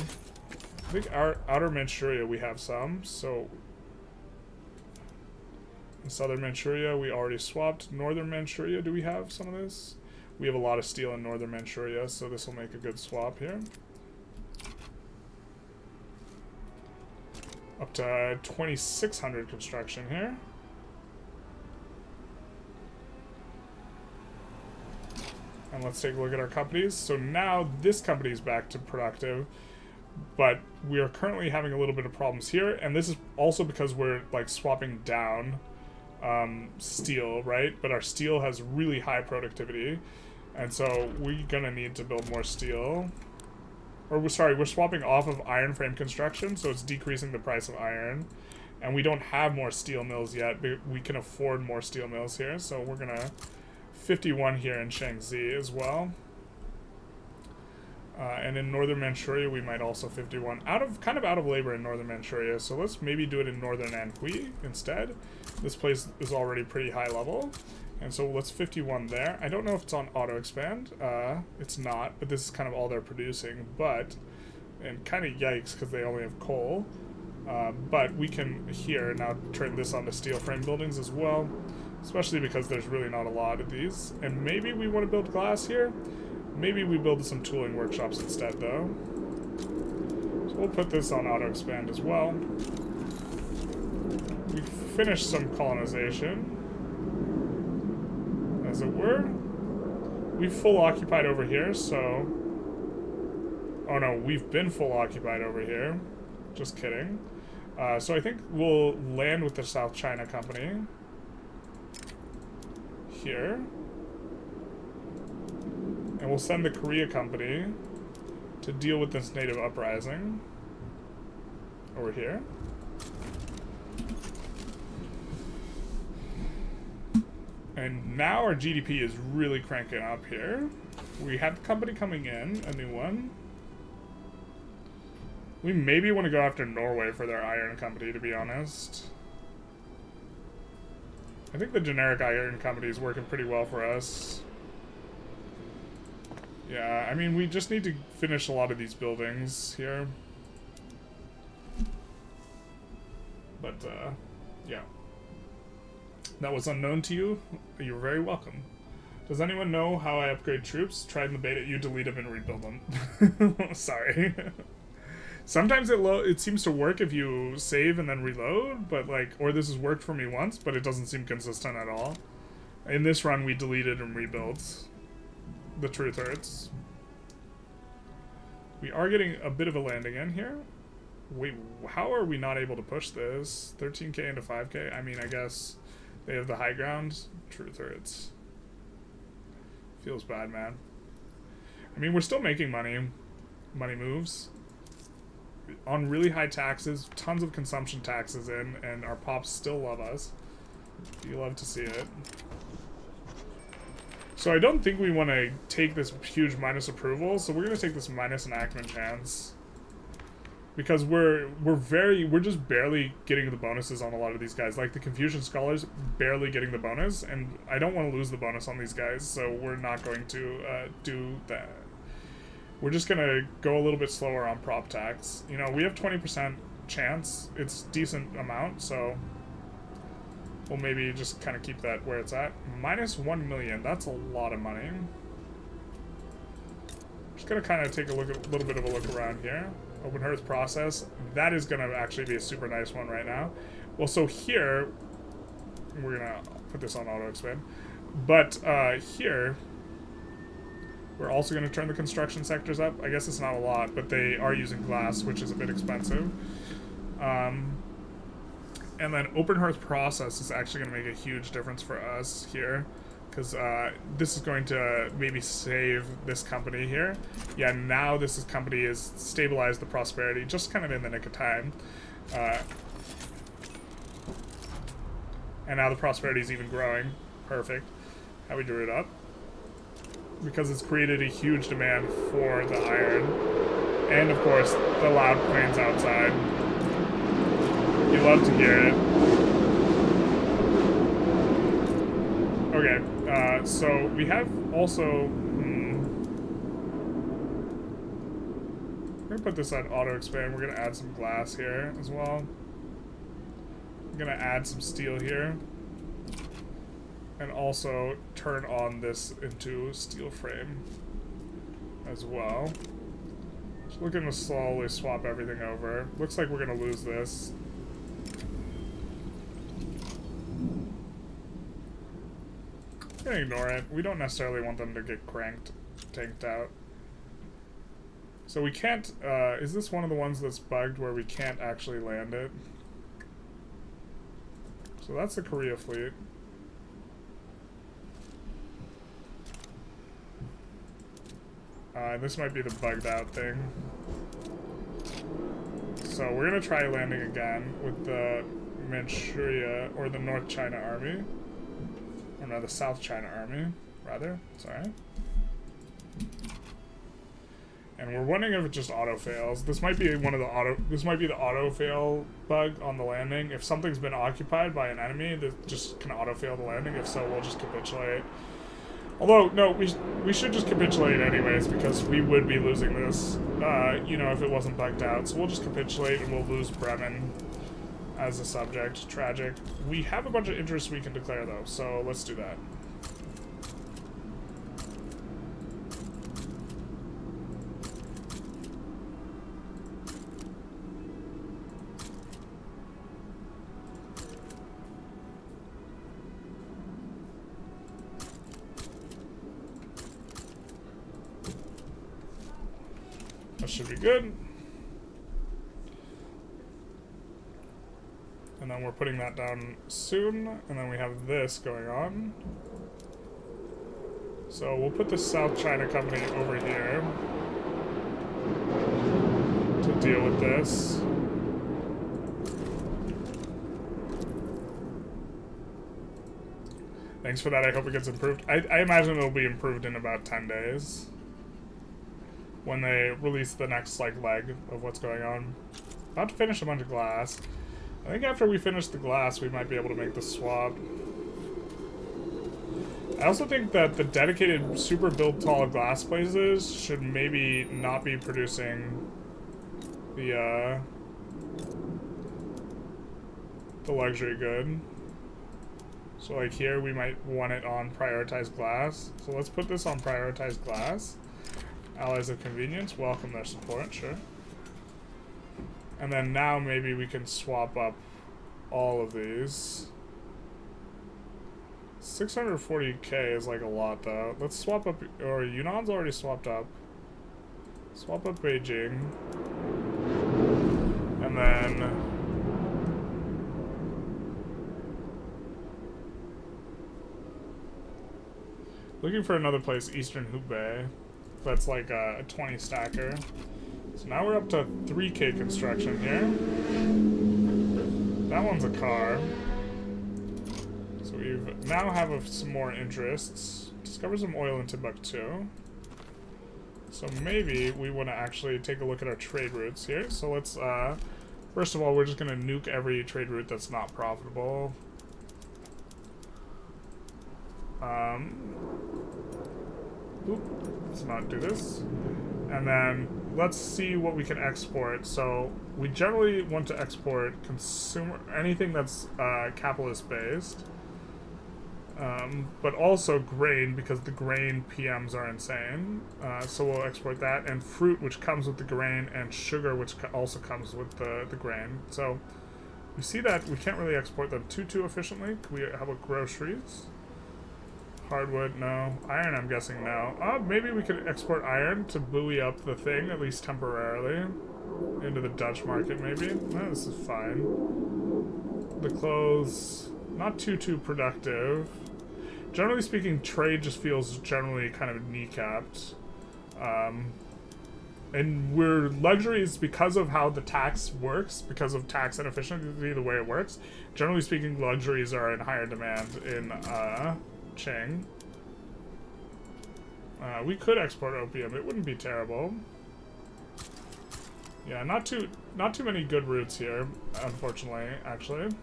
I think our outer Manchuria we have some, so in southern Manchuria we already swapped. Northern Manchuria, do we have some of this? We have a lot of steel in northern Manchuria, so this will make a good swap here. Up to 2,600 construction here. And let's take a look at our companies. So now this company is back to productive, but we are currently having a little bit of problems here, and this is also because we're like swapping down steel, right? But our steel has really high productivity, and so we're gonna need to build more steel. Or we're swapping off of iron frame construction, so it's decreasing the price of iron. And we don't have more steel mills yet, but we can afford more steel mills here, so we're gonna 51 here in Shaanxi as well. And in northern Manchuria, we might also 51. Kind of out of labor in northern Manchuria, so let's maybe do it in northern Anhui instead. This place is already pretty high level, and so let's 51 there. I don't know if it's on auto expand. It's not, but this is kind of all they're producing. And kind of yikes because they only have coal. But we can here now turn this onto steel frame buildings as well, especially because there's really not a lot of these. And maybe we want to build glass here. Maybe we build some tooling workshops instead, though. So we'll put this on auto expand as well. We finished some colonization, as it were. We've full occupied over here, so... Oh no, we've been full occupied over here. Just kidding. So I think we'll land with the South China Company. Here. And we'll send the Korea Company to deal with this native uprising. Over here. And now our GDP is really cranking up here. We have the company coming in, a new one. We maybe want to go after Norway for their iron company, to be honest. I think the generic iron company is working pretty well for us. Yeah, I mean, we just need to finish a lot of these buildings here. But, yeah. That was unknown to you. You're very welcome. Does anyone know how I upgrade troops? Try in the beta, you delete them and rebuild them. Sorry. Sometimes it seems to work if you save and then reload, but like, or this has worked for me once, but it doesn't seem consistent at all. In this run, we deleted and rebuilt the true turrets. We are getting a bit of a landing in here. Wait, how are we not able to push this? 13k into 5k? I mean, I guess they have the high ground. True turrets. Feels bad, man. I mean, we're still making money. Money moves. On really high taxes, tons of consumption taxes in, and our pops still love us. You love to see it. So I don't think we want to take this huge minus approval, so we're going to take this minus enactment chance. Because we're just barely getting the bonuses on a lot of these guys. Like the Confucian Scholars, barely getting the bonus, and I don't want to lose the bonus on these guys, so we're not going to do that. We're just going to go a little bit slower on prop tax. You know, we have 20% chance. It's a decent amount, so we'll maybe just kind of keep that where it's at. Minus 1 million, that's a lot of money. Just going to kind of take a little bit of a look around here. Open Hearth process. That is going to actually be a super nice one right now. Well, so here, we're going to put this on auto expand. But here, we're also going to turn the construction sectors up. I guess it's not a lot, but they are using glass, which is a bit expensive. And then Open Hearth process is actually going to make a huge difference for us here, because this is going to maybe save this company here. Yeah, now this company is stabilized the prosperity, just kind of in the nick of time. And now the prosperity is even growing. Perfect. How we drew it up. Because it's created a huge demand for the iron. And, of course, the loud planes outside. You love to hear it. Okay, so we have also... We're going to put this on auto-expand. We're going to add some glass here as well. I'm going to add some steel here. And also turn on this into steel frame as well. Just looking to slowly swap everything over. Looks like we're gonna lose this. I'm gonna ignore it. We don't necessarily want them to get tanked out. So we can't, is this one of the ones that's bugged where we can't actually land it? So that's the Korea fleet. This might be the bugged out thing. So we're gonna try landing again with the Manchuria, or the North China Army. Or no, the South China Army, rather. Sorry. And we're wondering if it just auto fails. This might be one of the this might be the auto fail bug on the landing. If something's been occupied by an enemy, that just can auto fail the landing. If so, we'll just capitulate. Although, no, we should just capitulate anyways, because we would be losing this, you know, if it wasn't bugged out. So we'll just capitulate and we'll lose Bremen as a subject. Tragic. We have a bunch of interests we can declare, though, so let's do that. Should be good. And then we're putting that down soon, and then we have this going on. So we'll put the South China Company over here to deal with this. Thanks for that. I hope it gets improved. I imagine it'll be improved in about 10 days. When they release the next leg of what's going on. About to finish a bunch of glass. I think after we finish the glass, we might be able to make the swap. I also think that the dedicated super build tall glass places should maybe not be producing the luxury good. So like here, we might want it on prioritized glass. So let's put this on prioritized glass. Allies of convenience, welcome their support, sure. And then now maybe we can swap up all of these. 640k is like a lot though. Let's swap up, or Yunnan's already swapped up. Swap up Beijing. And then looking for another place, Eastern Hubei. That's like a 20 stacker. So now we're up to 3k construction here. That one's a car. So we now have some more interests. Discover some oil in Timbuktu. So maybe we want to actually take a look at our trade routes here. So let's, first of all, we're just going to nuke every trade route that's not profitable. Let's not do this. And then let's see what we can export. So we generally want to export anything that's capitalist based, but also grain, because the grain PMs are insane. So we'll export that, and fruit, which comes with the grain, and sugar, which also comes with the grain. So we see that we can't really export them too efficiently. How about groceries? Hardwood, no. Iron, I'm guessing no. Maybe we could export iron to buoy up the thing, at least temporarily. Into the Dutch market, maybe. No, this is fine. The clothes, not too productive. Generally speaking, trade just feels generally kind of kneecapped. And luxuries, because of how the tax works, because of tax inefficiency, the way it works, generally speaking, luxuries are in higher demand in, Qing. We could export opium. It wouldn't be terrible. Yeah, not too many good routes here, unfortunately, actually.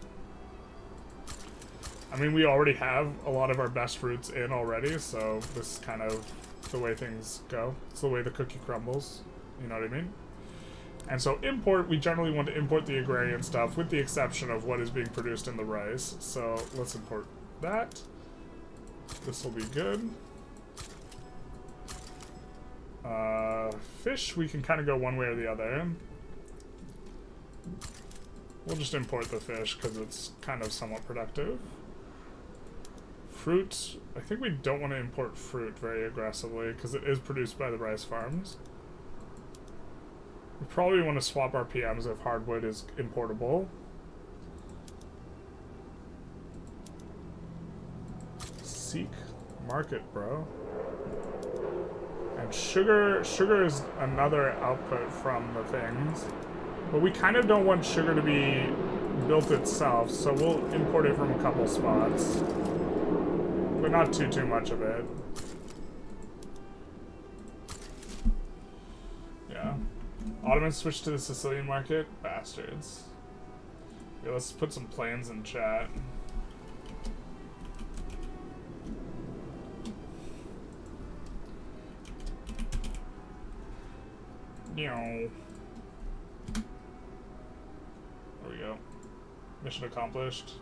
I mean, we already have a lot of our best routes in already, so this is kind of the way things go. It's the way the cookie crumbles, you know what I mean? And so import, we generally want to import the agrarian stuff, with the exception of what is being produced in the rice. So let's import that. This will be good. Fish, we can kind of go one way or the other. We'll just import the fish because it's kind of somewhat productive. Fruit, I think we don't want to import fruit very aggressively because it is produced by the rice farms. We probably want to swap our PMs if hardwood is importable. Seek market, bro. And sugar is another output from the things. But we kind of don't want sugar to be built itself, so we'll import it from a couple spots. But not too much of it. Yeah. Ottomans switched to the Sicilian market? Bastards. Yeah, let's put some plans in chat. There we go. Mission accomplished.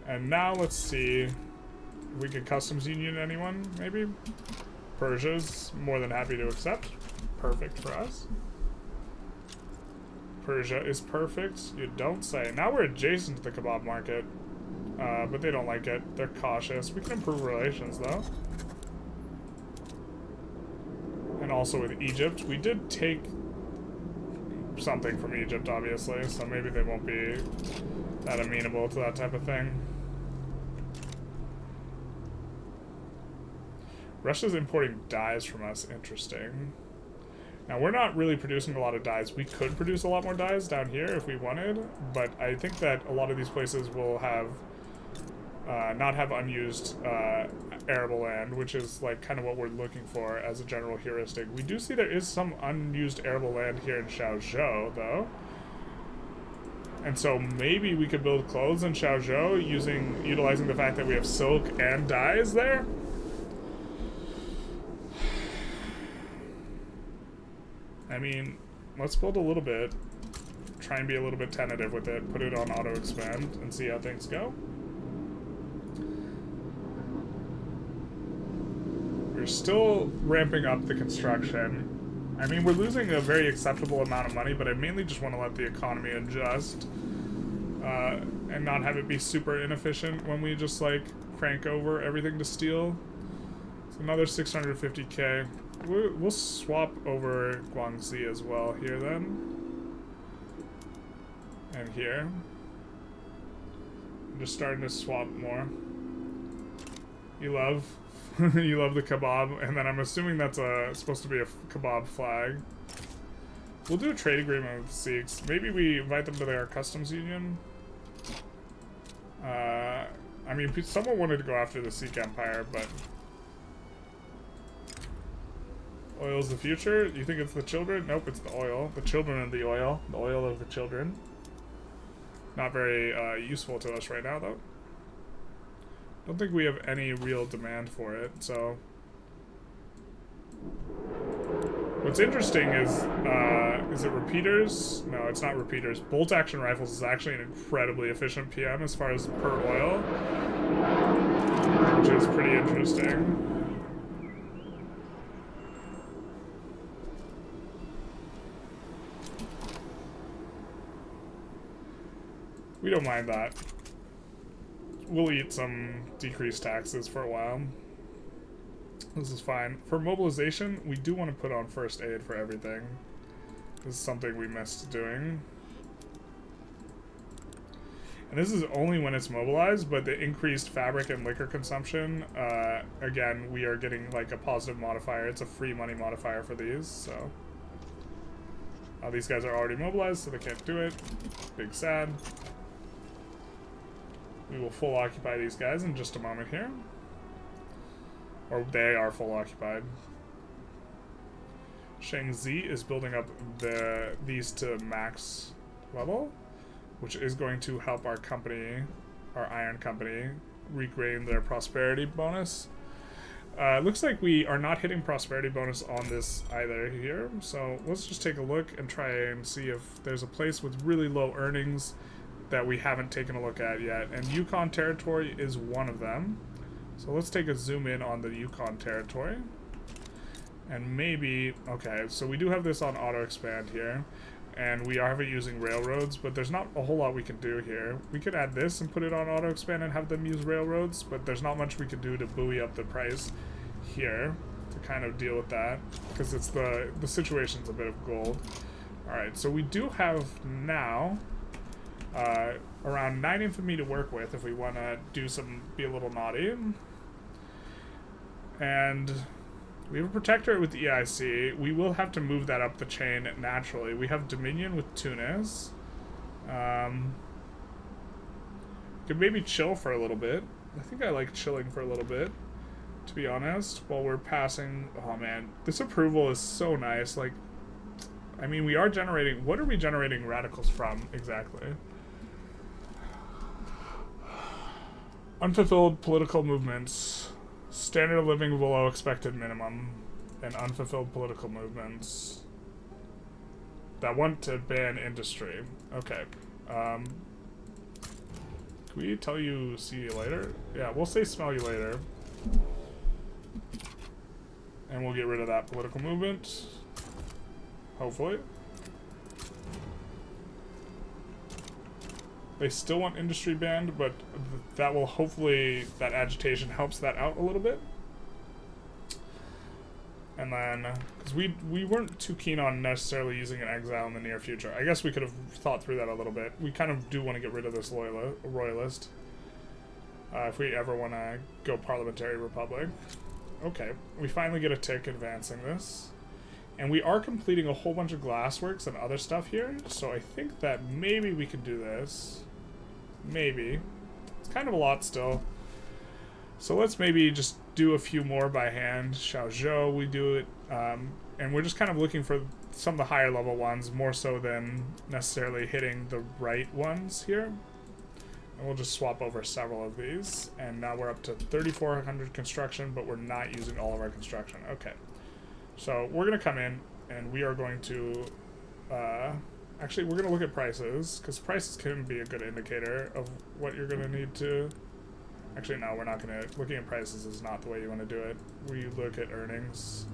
And now let's see if we can customs union anyone, maybe? Persia's more than happy to accept. Perfect for us. Persia is perfect. You don't say. Now we're adjacent to the kebab market. But they don't like it. They're cautious. We can improve relations, though. And also with Egypt. We did take something from Egypt, obviously, so maybe they won't be that amenable to that type of thing. Russia's importing dyes from us. Interesting. Now, we're not really producing a lot of dyes. We could produce a lot more dyes down here if we wanted, but I think that a lot of these places will have not have unused arable land, which is like kind of what we're looking for as a general heuristic. We do see there is some unused arable land here in Xiaozhou, though. And so maybe we could build clothes in Xiaozhou utilizing the fact that we have silk and dyes there. I mean, let's build a little bit. Try and be a little bit tentative with it. Put it on auto expand and see how things go. We're still ramping up the construction. I mean, we're losing a very acceptable amount of money, but I mainly just want to let the economy adjust and not have it be super inefficient when we just like crank over everything to steel. It's another 650k. We'll swap over Guangxi as well here then. And here. I'm just starting to swap more. You love you love the kebab, and then I'm assuming that's supposed to be a kebab flag. We'll do a trade agreement with the Sikhs. Maybe we invite them to their customs union. I mean, someone wanted to go after the Sikh Empire, but oil's the future? You think it's the children? Nope, it's the oil. The children of the oil. The oil of the children. Not very useful to us right now, though. Don't think we have any real demand for it, so... What's interesting is it repeaters? No, it's not repeaters. Bolt action rifles is actually an incredibly efficient PM as far as per oil, which is pretty interesting. We don't mind that. We'll eat some decreased taxes for a while. This is fine. For mobilization, we do want to put on first aid for everything. This is something we missed doing. And this is only when it's mobilized, but the increased fabric and liquor consumption, again, we are getting like a positive modifier. It's a free money modifier for these, so. These guys are already mobilized, so they can't do it. Big sad. We will full occupy these guys in just a moment here. Or they are full occupied. Shangzi is building up these to max level, which is going to help our company, our iron company, regain their prosperity bonus. Looks like we are not hitting prosperity bonus on this either here, so let's just take a look and try and see if there's a place with really low earnings that we haven't taken a look at yet, and Yukon territory is one of them. So let's take a zoom in on the Yukon territory. And maybe, okay, so we do have this on auto expand here, and we are using railroads, but there's not a whole lot we can do here. We could add this and put it on auto expand and have them use railroads, but there's not much we could do to buoy up the price here to kind of deal with that, because it's the situation's a bit of gold. Alright, so we do have now around 9 infamy to work with if we want to be a little naughty. And we have a protectorate with the EIC. We will have to move that up the chain naturally. We have Dominion with Tunis. Could maybe chill for a little bit. I think I like chilling for a little bit, to be honest, while we're passing. Oh man, this approval is so nice. Like, I mean, we are generating, what are we generating radicals from exactly? Unfulfilled political movements, standard of living below expected minimum, and unfulfilled political movements that want to ban industry. Okay. Can we tell you see you later? Yeah, we'll say smell you later. And we'll get rid of that political movement. Hopefully. They still want industry banned, but that will hopefully, that agitation helps that out a little bit. And then, because we weren't too keen on necessarily using an exile in the near future. I guess we could have thought through that a little bit. We kind of do want to get rid of this royalist. If we ever want to go parliamentary republic. Okay, we finally get a tick advancing this. And we are completing a whole bunch of glassworks and other stuff here, so I think that maybe we can do this. Maybe. It's kind of a lot still. So let's maybe just do a few more by hand. Xiaozhou, we do it. And we're just kind of looking for some of the higher level ones, more so than necessarily hitting the right ones here. And we'll just swap over several of these. And now we're up to 3,400 construction, but we're not using all of our construction. Okay. So we're going to come in, and we are going to, actually we're going to look at prices, because prices can be a good indicator of what you're going to need to, actually no, we're not going to, looking at prices is not the way you want to do it. We look at earnings.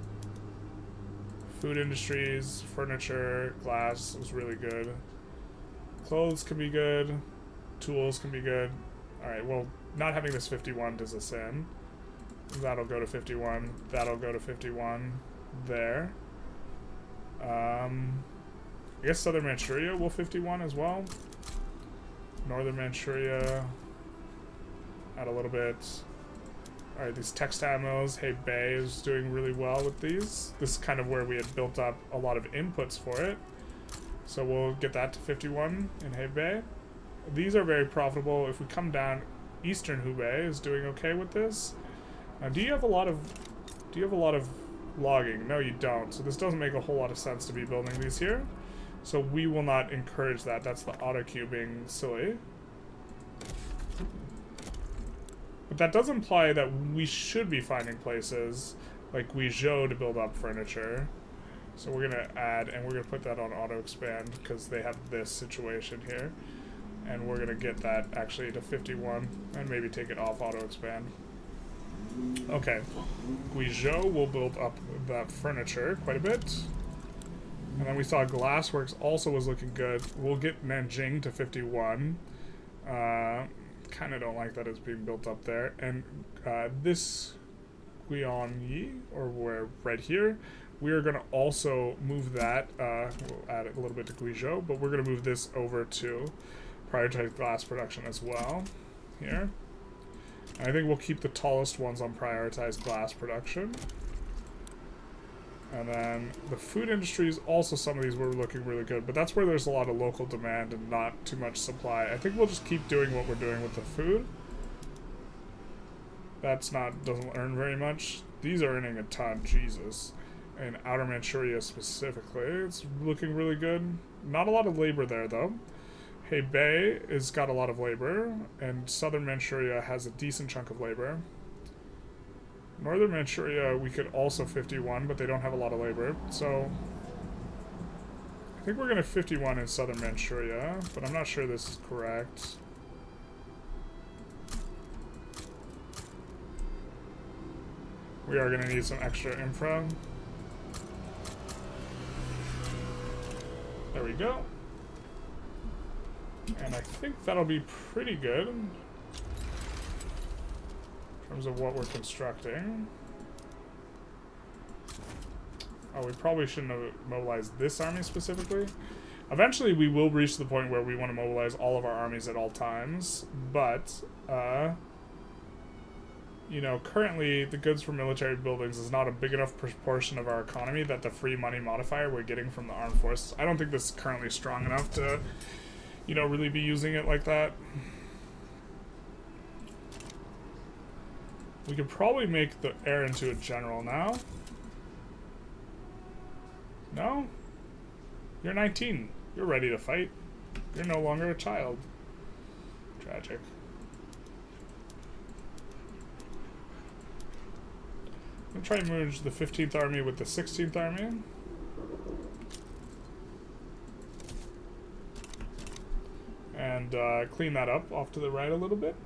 Food industries, furniture, glass is really good. Clothes can be good. Tools can be good. Alright, well, not having this 51 does us in. That'll go to 51. That'll go to 51. There. I guess Southern Manchuria will 51 as well. Northern Manchuria. Add a little bit. Alright, these textile mills. Hebei is doing really well with these. This is kind of where we had built up a lot of inputs for it. So we'll get that to 51 in Hebei. These are very profitable. If we come down, Eastern Hubei is doing okay with this. Now, do you have a lot of logging? No, you don't. So this doesn't make a whole lot of sense to be building these here. So we will not encourage that. That's the auto-queue being silly. But that does imply that we should be finding places like Guizhou to build up furniture. So we're going to add, and we're going to put that on auto-expand because they have this situation here. And we're going to get that actually to 51 and maybe take it off auto-expand. Okay, Guizhou will build up that furniture quite a bit. And then we saw Glassworks also was looking good. We'll get Nanjing to 51. Kind of don't like that it's being built up there. And this Guianyi, or where right here, we are going to also move that. We'll add a little bit to Guizhou, but we're going to move this over to prioritize glass production as well here. I think we'll keep the tallest ones on prioritized glass production. And then the food industry is also, some of these were looking really good, but that's where there's a lot of local demand and not too much supply. I think we'll just keep doing what we're doing with the food. Doesn't earn very much. These are earning a ton, Jesus. And Outer Manchuria specifically, it's looking really good. Not a lot of labor there though. Hebei has got a lot of labor, and Southern Manchuria has a decent chunk of labor. Northern Manchuria, we could also 51, but they don't have a lot of labor, so I think we're going to 51 in southern Manchuria, but I'm not sure this is correct. We are going to need some extra infra. There we go. And I think that'll be pretty good in terms of what we're constructing. Oh, we probably shouldn't have mobilized this army specifically. Eventually, we will reach the point where we want to mobilize all of our armies at all times, but, you know, currently the goods for military buildings is not a big enough proportion of our economy that the free money modifier we're getting from the armed forces, I don't think this is currently strong enough to, you know, really be using it like that. We could probably make the heir into a general now. No? You're 19. You're ready to fight. You're no longer a child. Tragic. I'm gonna try and merge the 15th Army with the 16th Army. And clean that up off to the right a little bit.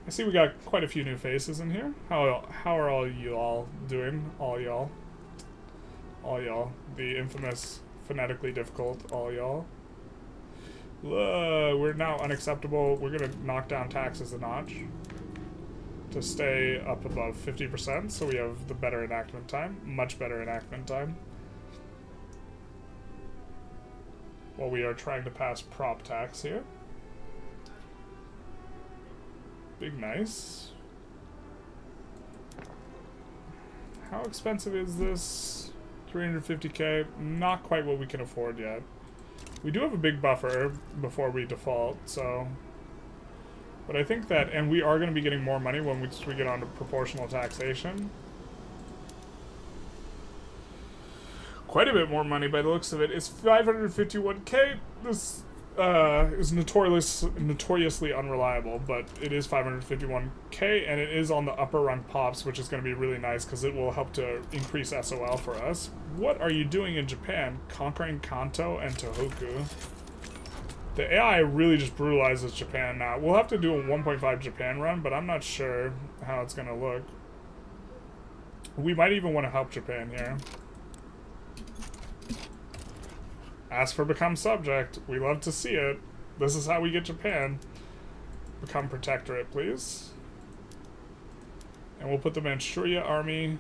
I see we got quite a few new faces in here. How are all you all doing? All y'all. All y'all. The infamous, phonetically difficult all y'all. We're now unacceptable. We're gonna knock down taxes a notch to stay up above 50%, so we have the better enactment time. Much better enactment time. While we are trying to pass prop tax here. Big nice. How expensive is this? 350k, not quite what we can afford yet. We do have a big buffer before we default, so... But I think that, and we are going to be getting more money when we get on to proportional taxation. Quite a bit more money by the looks of it. It's 551k. This is notoriously unreliable, but it is 551k, and it is on the upper rung pops, which is going to be really nice because it will help to increase SOL for us. What are you doing in Japan? Conquering Kanto and Tohoku. The AI really just brutalizes Japan now. We'll have to do a 1.5 Japan run, but I'm not sure how it's going to look. We might even want to help Japan here. Ask for become subject. We love to see it. This is how we get Japan. Become protectorate, please. And we'll put the Manchuria army.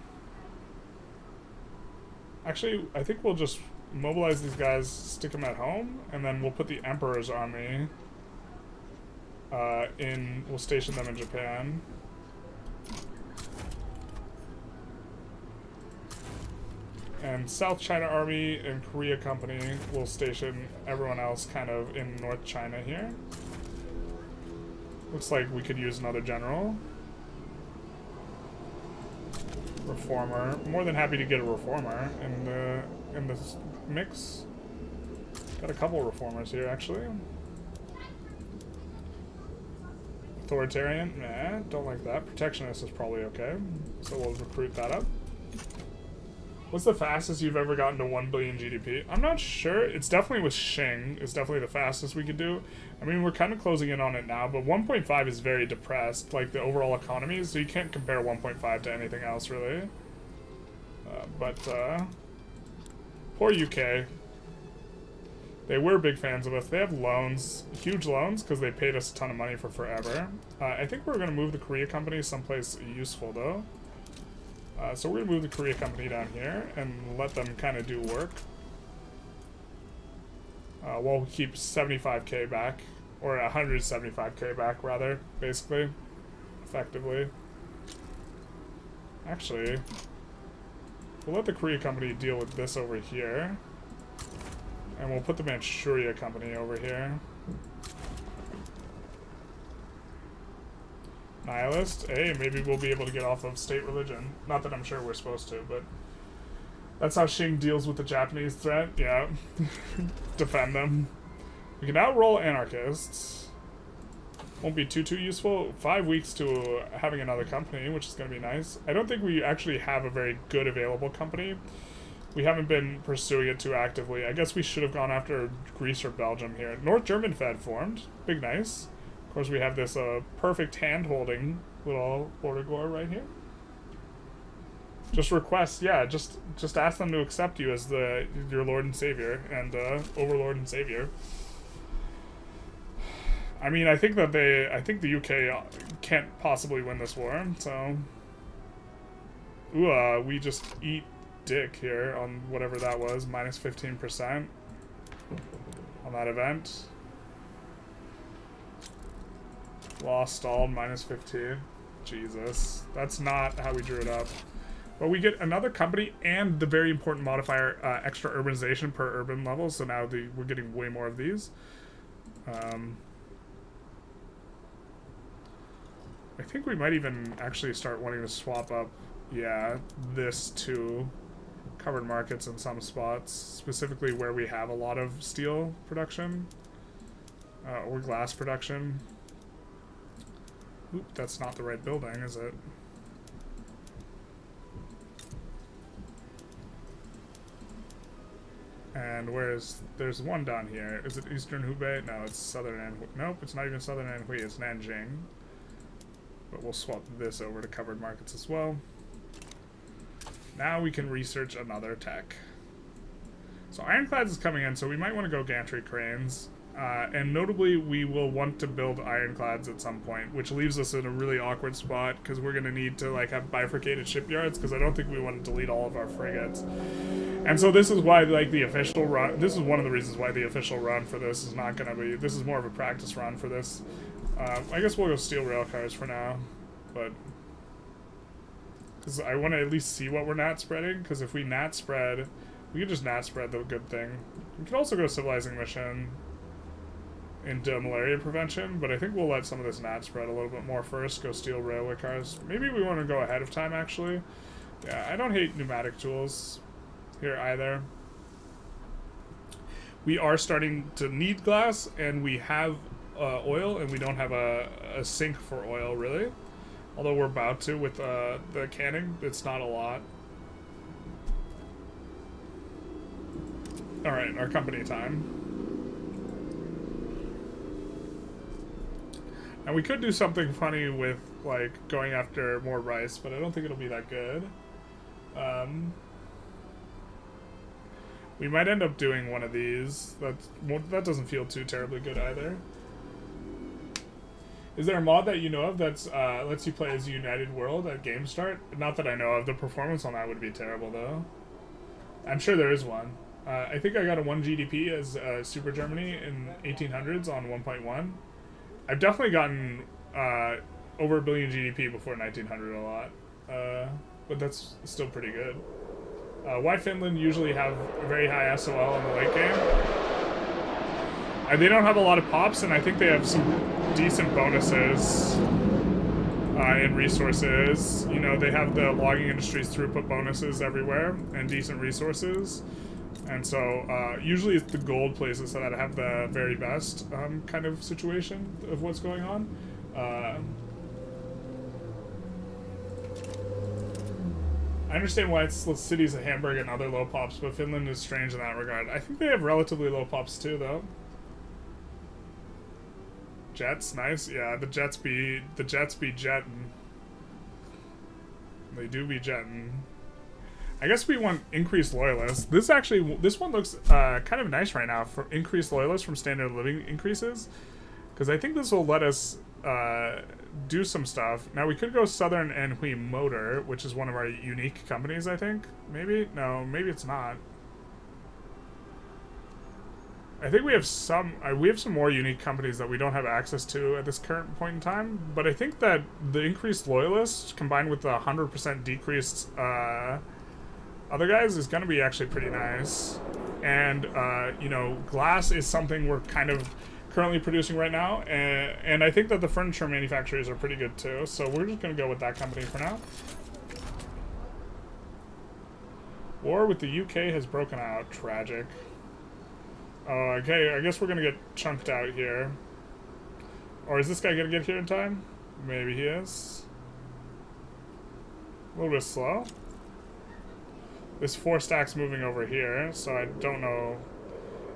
Actually, I think we'll just mobilize these guys, stick them at home, and then we'll put the Emperor's army we'll station them in Japan. And South China Army and Korea Company will station everyone else kind of in North China here. Looks like we could use another general. Reformer. More than happy to get a reformer in this mix. Got a couple reformers here, actually. Authoritarian? Nah, don't like that. Protectionist is probably okay. So we'll recruit that up. What's the fastest you've ever gotten to 1 billion GDP? I'm not sure. It's definitely with Qing. It's definitely the fastest we could do. I mean, we're kind of closing in on it now, but 1.5 is very depressed, like the overall economy, so you can't compare 1.5 to anything else, really. Poor UK. They were big fans of us. They have loans, huge loans, because they paid us a ton of money for forever. I think we're going to move the Korea Company someplace useful, though. So we're going to move the Korea Company down here and let them kind of do work. We'll keep 75k back, or 175k back, rather, basically, effectively. Actually, we'll let the Korea Company deal with this over here. And we'll put the Manchuria Company over here. Nihilist? Hey, maybe we'll be able to get off of state religion. Not that I'm sure we're supposed to, but that's how Qing deals with the Japanese threat. Yeah. Defend them. We can now roll anarchists. Won't be too useful. 5 weeks to having another company, which is going to be nice. I don't think we actually have a very good available company. We haven't been pursuing it too actively. I guess we should have gone after Greece or Belgium here. North German Fed formed. Big nice. Of course, we have this perfect hand-holding little border war right here. Just request, yeah, just ask them to accept you as your Lord and Savior and Overlord and Savior. I mean, I think the UK can't possibly win this war, so... Ooh, we just eat dick here on whatever that was, minus 15% on that event. Law stalled, minus 15. Jesus, that's not how we drew it up. But we get another company and the very important modifier, extra urbanization per urban level, so now we're getting way more of these. I think we might even actually start wanting to swap up, yeah, this to covered markets in some spots, specifically where we have a lot of steel production or glass production. Oop, that's not the right building, is it? And there's one down here. Is it Eastern Hubei? No, it's Southern Anhui. Nope, it's not even Southern Anhui, it's Nanjing. But we'll swap this over to covered markets as well. Now we can research another tech. So ironclads is coming in, so we might want to go gantry cranes. And notably, we will want to build ironclads at some point, which leaves us in a really awkward spot, because we're going to need to like have bifurcated shipyards, because I don't think we want to delete all of our frigates. And so this is why, like, the official run, this is one of the reasons why the official run for this is not going to be, this is more of a practice run for this. I guess we'll go steel rail cars for now, but, because I want to at least see what we're nat spreading, because if we nat spread, we can just nat spread the good thing. We could also go civilizing mission into malaria prevention, but I think we'll let some of this nat spread a little bit more first, go steel railway cars. Maybe we want to go ahead of time, actually. Yeah, I don't hate pneumatic tools here either. We are starting to need glass, and we have oil, and we don't have a sink for oil, really. Although we're about to with the canning. It's not a lot. Alright, our company time. And we could do something funny with, like, going after more rice, but I don't think it'll be that good. We might end up doing one of these. That doesn't feel too terribly good either. Is there a mod that you know of that's lets you play as United World at game start? Not that I know of. The performance on that would be terrible, though. I'm sure there is one. I think I got a 1 GDP as Super Germany in 1800s on 1.1. I've definitely gotten over 1 billion GDP before 1900 a lot, but that's still pretty good. Why Finland usually have a very high SOL in the late game? They don't have a lot of pops, and I think they have some decent bonuses in resources. You know, they have the logging industry's throughput bonuses everywhere, and decent resources. And so, usually it's the gold places that have the very best kind of situation of what's going on. I understand why it's cities of Hamburg and other low pops, but Finland is strange in that regard. I think they have relatively low pops too, though. Jets, nice. Yeah, the jets be jetting. They do be jetting. I guess we want increased loyalists. This one looks kind of nice right now for increased loyalists from standard of living increases, because I think this will let us do some stuff. Now we could go Southern Anhui Motor, which is one of our unique companies. I think maybe it's not. I think we have some more unique companies that we don't have access to at this current point in time. But I think that the increased loyalists combined with the 100% decreased other guys is going to be actually pretty nice. And, you know, glass is something we're kind of currently producing right now. And I think that the furniture manufacturers are pretty good too. So we're just going to go with that company for now. War with the UK has broken out. Tragic. Okay, I guess we're going to get chunked out here. Or is this guy going to get here in time? Maybe he is. A little bit slow. This 4 stack's moving over here, so I don't know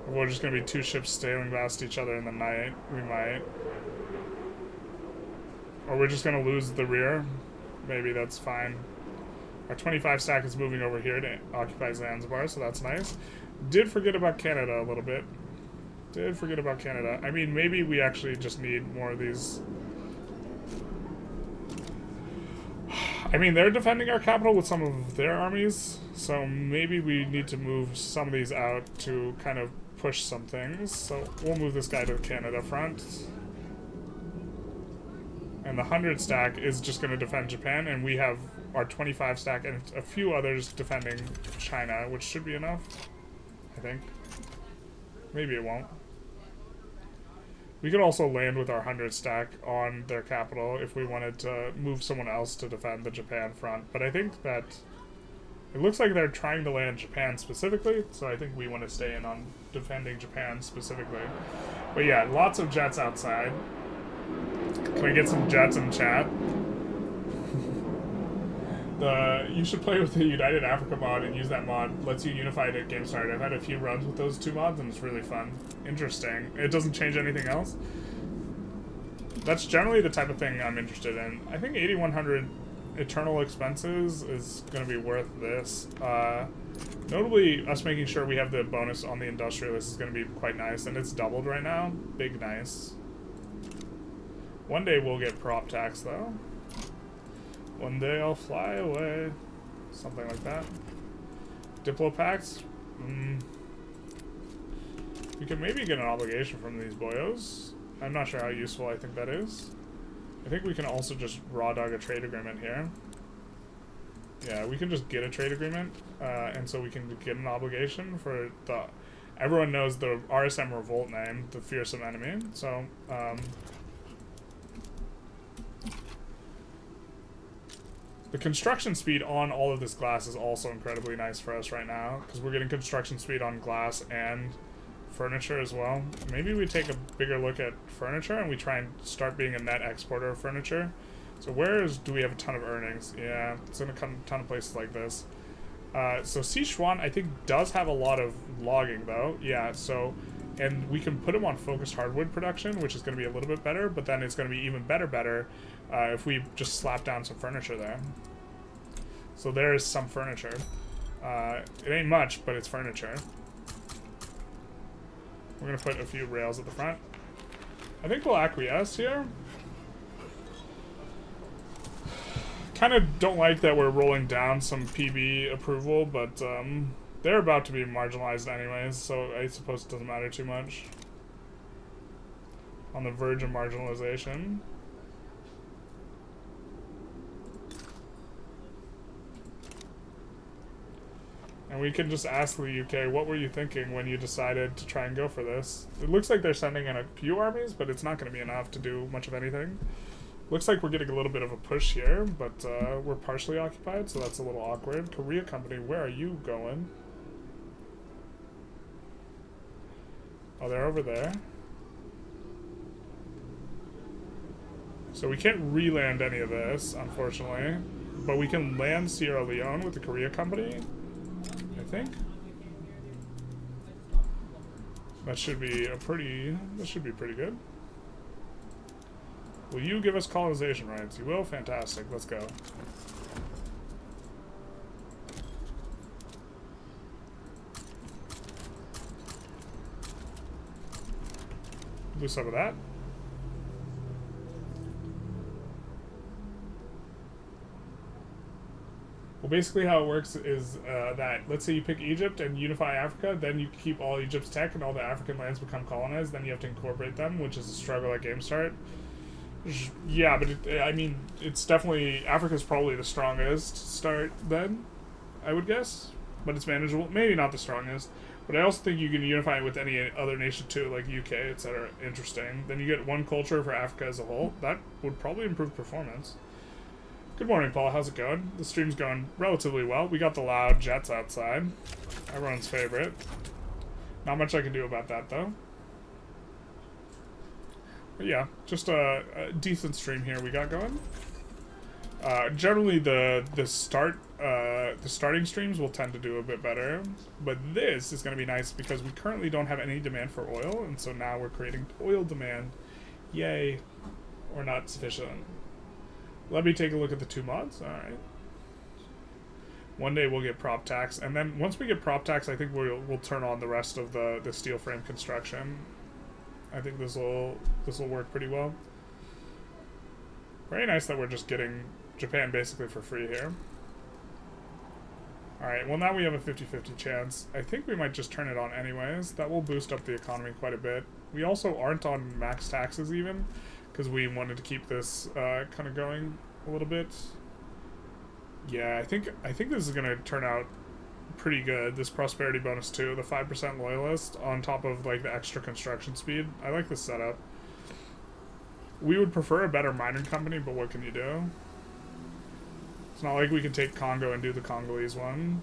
if we're just going to be 2 ships sailing past each other in the night. We might. Or we're just going to lose the rear. Maybe that's fine. Our 25 stack is moving over here to occupy Zanzibar, so that's nice. Did forget about Canada a little bit. Did forget about Canada. I mean, maybe we actually just need more of these. I mean, they're defending our capital with some of their armies, so maybe we need to move some of these out to kind of push some things. So we'll move this guy to the Canada front. And the 100 stack is just going to defend Japan, and we have our 25 stack and a few others defending China, which should be enough, I think. Maybe it won't. We could also land with our 100 stack on their capital if we wanted to move someone else to defend the Japan front. But I think that it looks like they're trying to land Japan specifically, so I think we want to stay in on defending Japan specifically. But yeah, lots of jets outside. Can I get some jets in chat? You should play with the United Africa mod and use that mod. Lets you unify it at game start. I've had a few runs with those 2 mods and it's really fun. Interesting. It doesn't change anything else. That's generally the type of thing I'm interested in. I think 8100 eternal expenses is going to be worth this. Notably, us making sure we have the bonus on the Industrialists is going to be quite nice, and it's doubled right now. Big nice. One day we'll get prop tax though. One day I'll fly away. Something like that. Diplopacts? We could maybe get an obligation from these boyos. I'm not sure how useful I think that is. I think we can also just raw dog a trade agreement here. Yeah, we can just get a trade agreement, and so we can get an obligation for the... Everyone knows the RSM Revolt name, the fearsome enemy, so... The construction speed on all of this glass is also incredibly nice for us right now, because we're getting construction speed on glass and furniture as well. Maybe we take a bigger look at furniture and we try and start being a net exporter of furniture. So do we have a ton of earnings? Yeah, it's in a ton of places like this. So Sichuan, I think, does have a lot of logging, though. Yeah, so... And we can put them on focused hardwood production, which is going to be a little bit better, but then it's going to be even better if we just slap down some furniture there. So there is some furniture. It ain't much, but it's furniture. We're going to put a few rails at the front. I think we'll acquiesce here. Kind of don't like that we're rolling down some PB approval, but they're about to be marginalized anyways, so I suppose it doesn't matter too much. On the verge of marginalization. And we can just ask the UK, what were you thinking when you decided to try and go for this? It looks like they're sending in a few armies, but it's not going to be enough to do much of anything. Looks like we're getting a little bit of a push here, but we're partially occupied, so that's a little awkward. Korea Company, where are you going? Oh, they're over there. So we can't re-land any of this, unfortunately. But we can land Sierra Leone with the Korea Company, I think. That should be pretty good. Will you give us colonization rights? You will? Fantastic. Let's go. Do some of that. Well, basically how it works is that, let's say you pick Egypt and unify Africa, then you keep all Egypt's tech and all the African lands become colonized, then you have to incorporate them, which is a struggle at game start. Yeah, but I mean, it's definitely, Africa's probably the strongest start then, I would guess, but it's manageable. Maybe not the strongest, but I also think you can unify it with any other nation too, like UK, etc. Interesting. Then you get one culture for Africa as a whole. That would probably improve performance. Good morning, Paul. How's it going? The stream's going relatively well. We got the loud jets outside. Everyone's favorite. Not much I can do about that, though. But yeah, just a decent stream here we got going. Generally, the starting streams will tend to do a bit better, but this is going to be nice because we currently don't have any demand for oil, and so now we're creating oil demand. Yay, or not sufficient. Let me take a look at the 2 mods. All right. One day we'll get prop tax, and then once we get prop tax, I think we'll turn on the rest of the steel frame construction. I think this will work pretty well. Very nice that we're just getting Japan basically for free here. Alright, well now we have a 50-50 chance. I think we might just turn it on anyways. That will boost up the economy quite a bit. We also aren't on max taxes even, because we wanted to keep this kind of going a little bit. Yeah, I think this is going to turn out pretty good. This prosperity bonus too, the 5% loyalist on top of like the extra construction speed. I like this setup. We would prefer a better mining company, but what can you do? It's not like we can take Congo and do the Congolese one.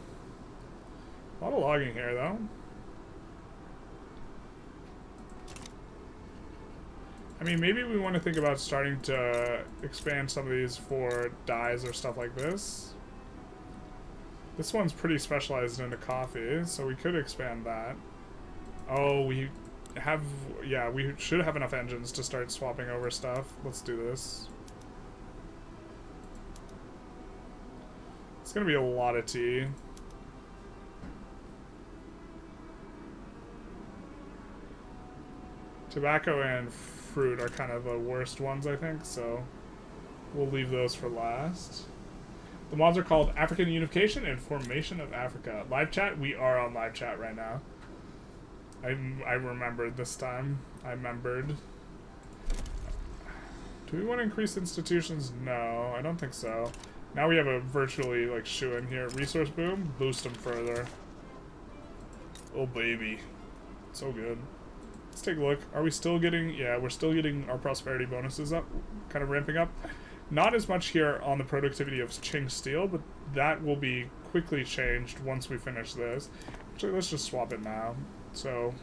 A lot of logging here, though. I mean, maybe we want to think about starting to expand some of these for dyes or stuff like this. This one's pretty specialized into coffee, so we could expand that. Oh, we have... yeah, we should have enough engines to start swapping over stuff. Let's do this. It's gonna be a lot of tea. Tobacco and fruit are kind of the worst ones, I think, so we'll leave those for last. The mods are called African Unification and Formation of Africa. Live chat? We are on live chat right now. I remembered this time. I remembered. Do we want to increase institutions? No, I don't think so. Now we have a virtually, like, shoe-in here. Resource boom, boost them further. Oh, baby. So good. Let's take a look. Are we still getting... yeah, we're still getting our prosperity bonuses up. Kind of ramping up. Not as much here on the productivity of QING steel, but that will be quickly changed once we finish this. Actually, let's just swap it now. So,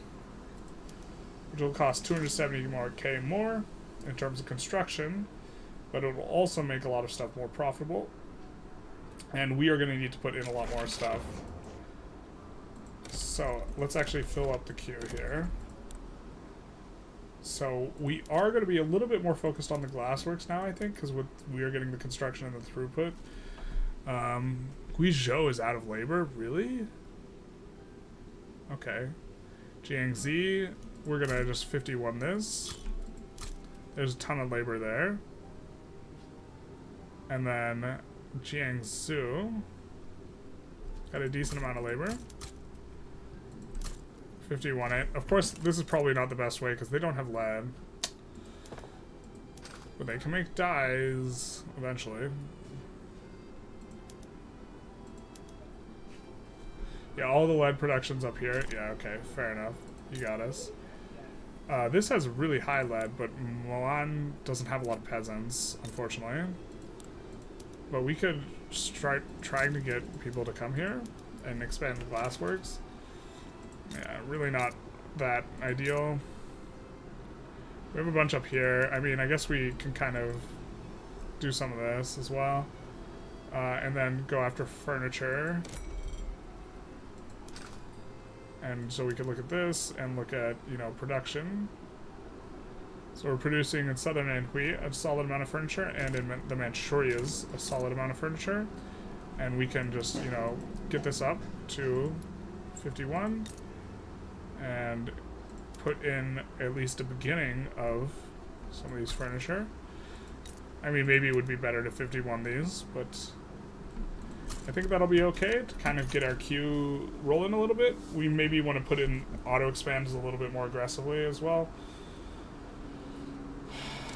which will cost 270 more K more in terms of construction, but it will also make a lot of stuff more profitable. And we are going to need to put in a lot more stuff. So, let's actually fill up the queue here. So, we are going to be a little bit more focused on the glassworks now, I think, because we are getting the construction and the throughput. Guizhou is out of labor? Really? Okay. Jiangxi, we're going to just 51 this. There's a ton of labor there. And then Jiangsu got a decent amount of labor. 51 it. Of course, this is probably not the best way because they don't have lead. But they can make dyes eventually. Yeah, all the lead production's up here. Yeah, okay, fair enough. You got us. This has really high lead, but Milan doesn't have a lot of peasants, unfortunately. But we could start trying to get people to come here and expand the glassworks. Yeah, really not that ideal. We have a bunch up here. I mean, I guess we can kind of do some of this as well. And then go after furniture. And so we could look at this and look at, you know, production. So we're producing in southern Anhui a solid amount of furniture, and in the Manchurias a solid amount of furniture. And we can just, you know, get this up to 51 and put in at least a beginning of some of these furniture. I mean, maybe it would be better to 51 these, but I think that'll be okay to kind of get our queue rolling a little bit. We maybe want to put in auto expands a little bit more aggressively as well.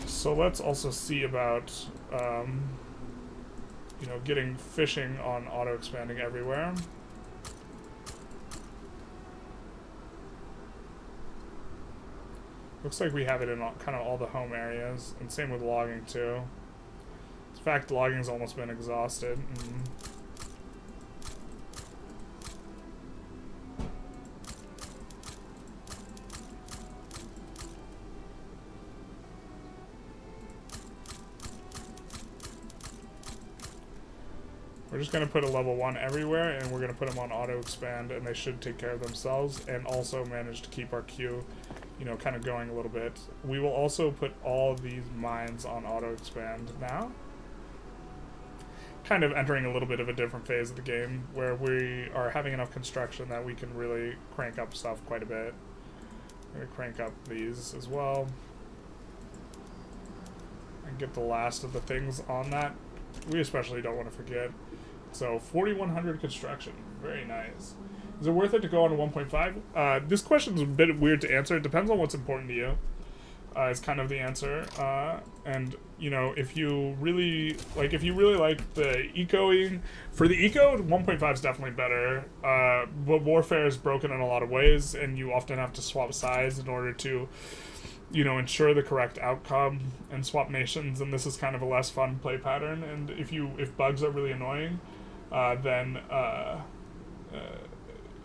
So let's also see about, you know, getting fishing on auto expanding everywhere. Looks like we have it in kind of all the home areas, and same with logging too. In fact, logging's almost been exhausted. We're just going to put a level 1 everywhere, and we're going to put them on auto-expand, and they should take care of themselves, and also manage to keep our queue, you know, kind of going a little bit. We will also put all of these mines on auto-expand now. Kind of entering a little bit of a different phase of the game, where we are having enough construction that we can really crank up stuff quite a bit. I'm going to crank up these as well. And get the last of the things on that. We especially don't want to forget. So 4,100 construction, very nice. Is it worth it to go on 1.5? This question is a bit weird to answer. It depends on what's important to you. Is kind of the answer. And you know, if you really like the ecoing, for the eco, 1.5 is definitely better. But warfare is broken in a lot of ways, and you often have to swap sides in order to, you know, ensure the correct outcome and swap nations, and this is kind of a less fun play pattern. And if bugs are really annoying, then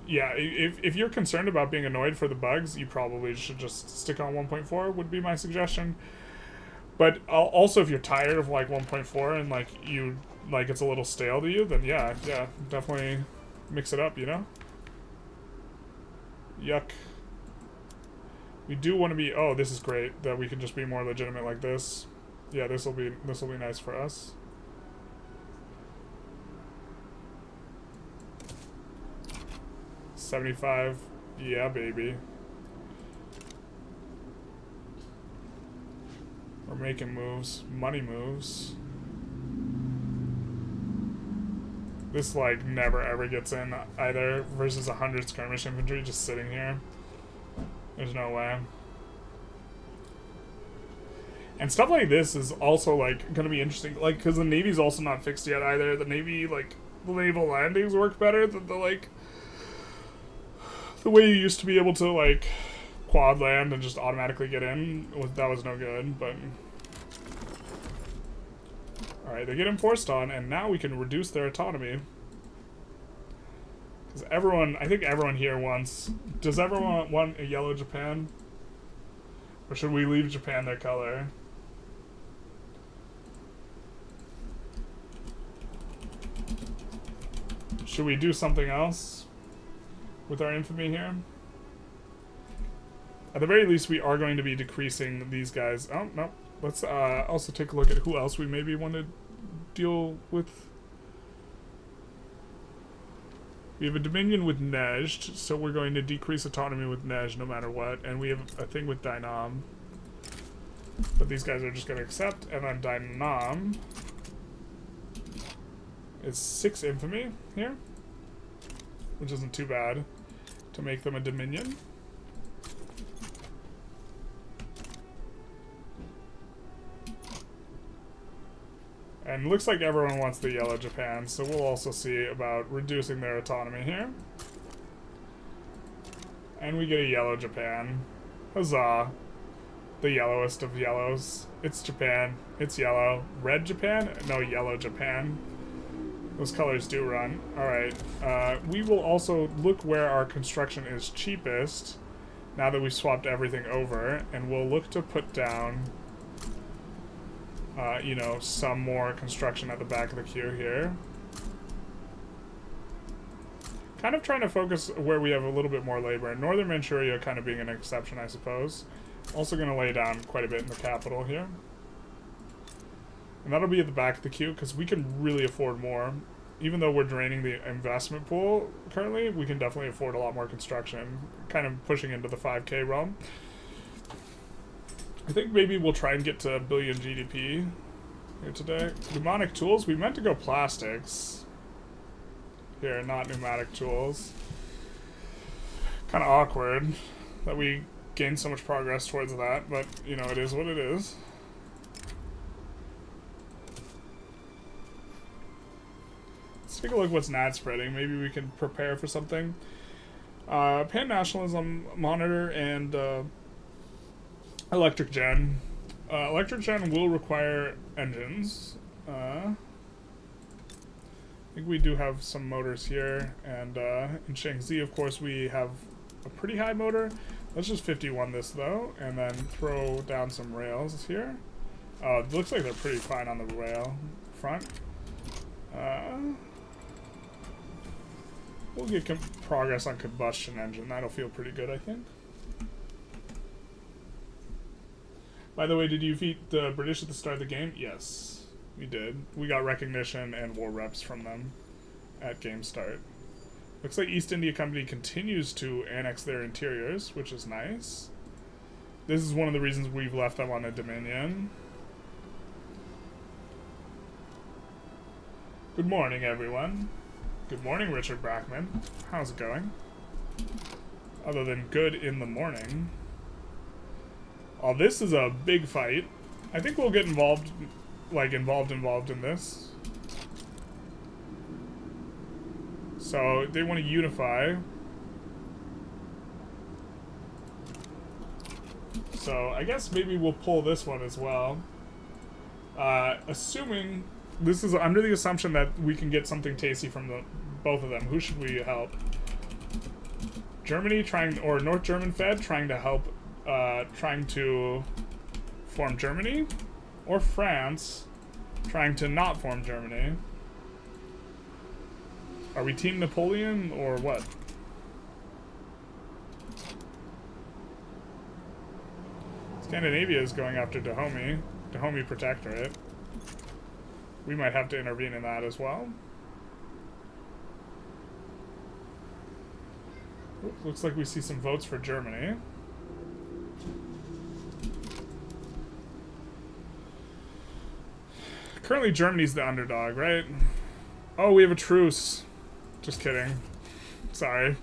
yeah, if you're concerned about being annoyed for the bugs, you probably should just stick on 1.4 would be my suggestion. But also, if you're tired of like 1.4 and like it's a little stale to you, then yeah, definitely mix it up, you know? Yuck. We do want to be, oh, this is great, that we can just be more legitimate like this. Yeah, this will be nice for us. $75, yeah, baby. We're making moves, money moves. This like never ever gets in either, versus 100 skirmish infantry just sitting here. There's no way. And stuff like this is also like gonna be interesting, like because the Navy's also not fixed yet either. The Navy, like the naval landings work better than the way you used to be able to like quad land and just automatically get in. That was no good. But all right, they get enforced on, and now we can reduce their autonomy. Because everyone, I think everyone here wants... Does everyone want a yellow Japan? Or should we leave Japan their color? Should we do something else with our infamy here? At the very least, we are going to be decreasing these guys. Oh, no. Let's also take a look at who else we maybe want to deal with. We have a dominion with Nejd, so we're going to decrease autonomy with Nejd no matter what. And we have a thing with Dynam. But these guys are just going to accept. And then Dynam is 6 infamy here, which isn't too bad to make them a dominion. And looks like everyone wants the yellow Japan, so we'll also see about reducing their autonomy here. And we get a yellow Japan. Huzzah. The yellowest of yellows. It's Japan. It's yellow. Red Japan? No, yellow Japan. Those colors do run. Alright. We will also look where our construction is cheapest, now that we've swapped everything over, and we'll look to put down... you know, some more construction at the back of the queue here. Kind of trying to focus where we have a little bit more labor. Northern Manchuria kind of being an exception, I suppose. Also going to lay down quite a bit in the capital here. And that'll be at the back of the queue, because we can really afford more. Even though we're draining the investment pool currently, we can definitely afford a lot more construction. Kind of pushing into the 5K realm. I think maybe we'll try and get to 1 billion GDP here today. Pneumatic tools? We meant to go plastics. Here, not pneumatic tools. Kind of awkward that we gained so much progress towards that, but, you know, it is what it is. Let's take a look what's not spreading. Maybe we can prepare for something. Pan-nationalism monitor and... electric gen. Electric gen will require engines. I think we do have some motors here, and in Shaanxi, of course, we have a pretty high motor. Let's just 51 this though, and then throw down some rails here. It looks like they're pretty fine on the rail front. We'll get progress on combustion engine. That'll feel pretty good, I think. By the way, did you defeat the British at the start of the game? Yes, we did. We got recognition and war reps from them at game start. Looks like East India Company continues to annex their interiors, which is nice. This is one of the reasons we've left them on a dominion. Good morning, everyone. Good morning, Richard Brackman. How's it going? Other than good in the morning. Oh, this is a big fight. I think we'll get involved, like, involved in this. So, they want to unify. So, I guess maybe we'll pull this one as well. Assuming... This is under the assumption that we can get something tasty from both of them. Who should we help? Germany trying... Or North German Fed trying to help... trying to form Germany? Or France trying to not form Germany? Are we Team Napoleon or what? Scandinavia is going after Dahomey. Dahomey Protectorate. We might have to intervene in that as well. Oops, looks like we see some votes for Germany. Currently, Germany's the underdog, right? Oh, we have a truce. Just kidding. Sorry.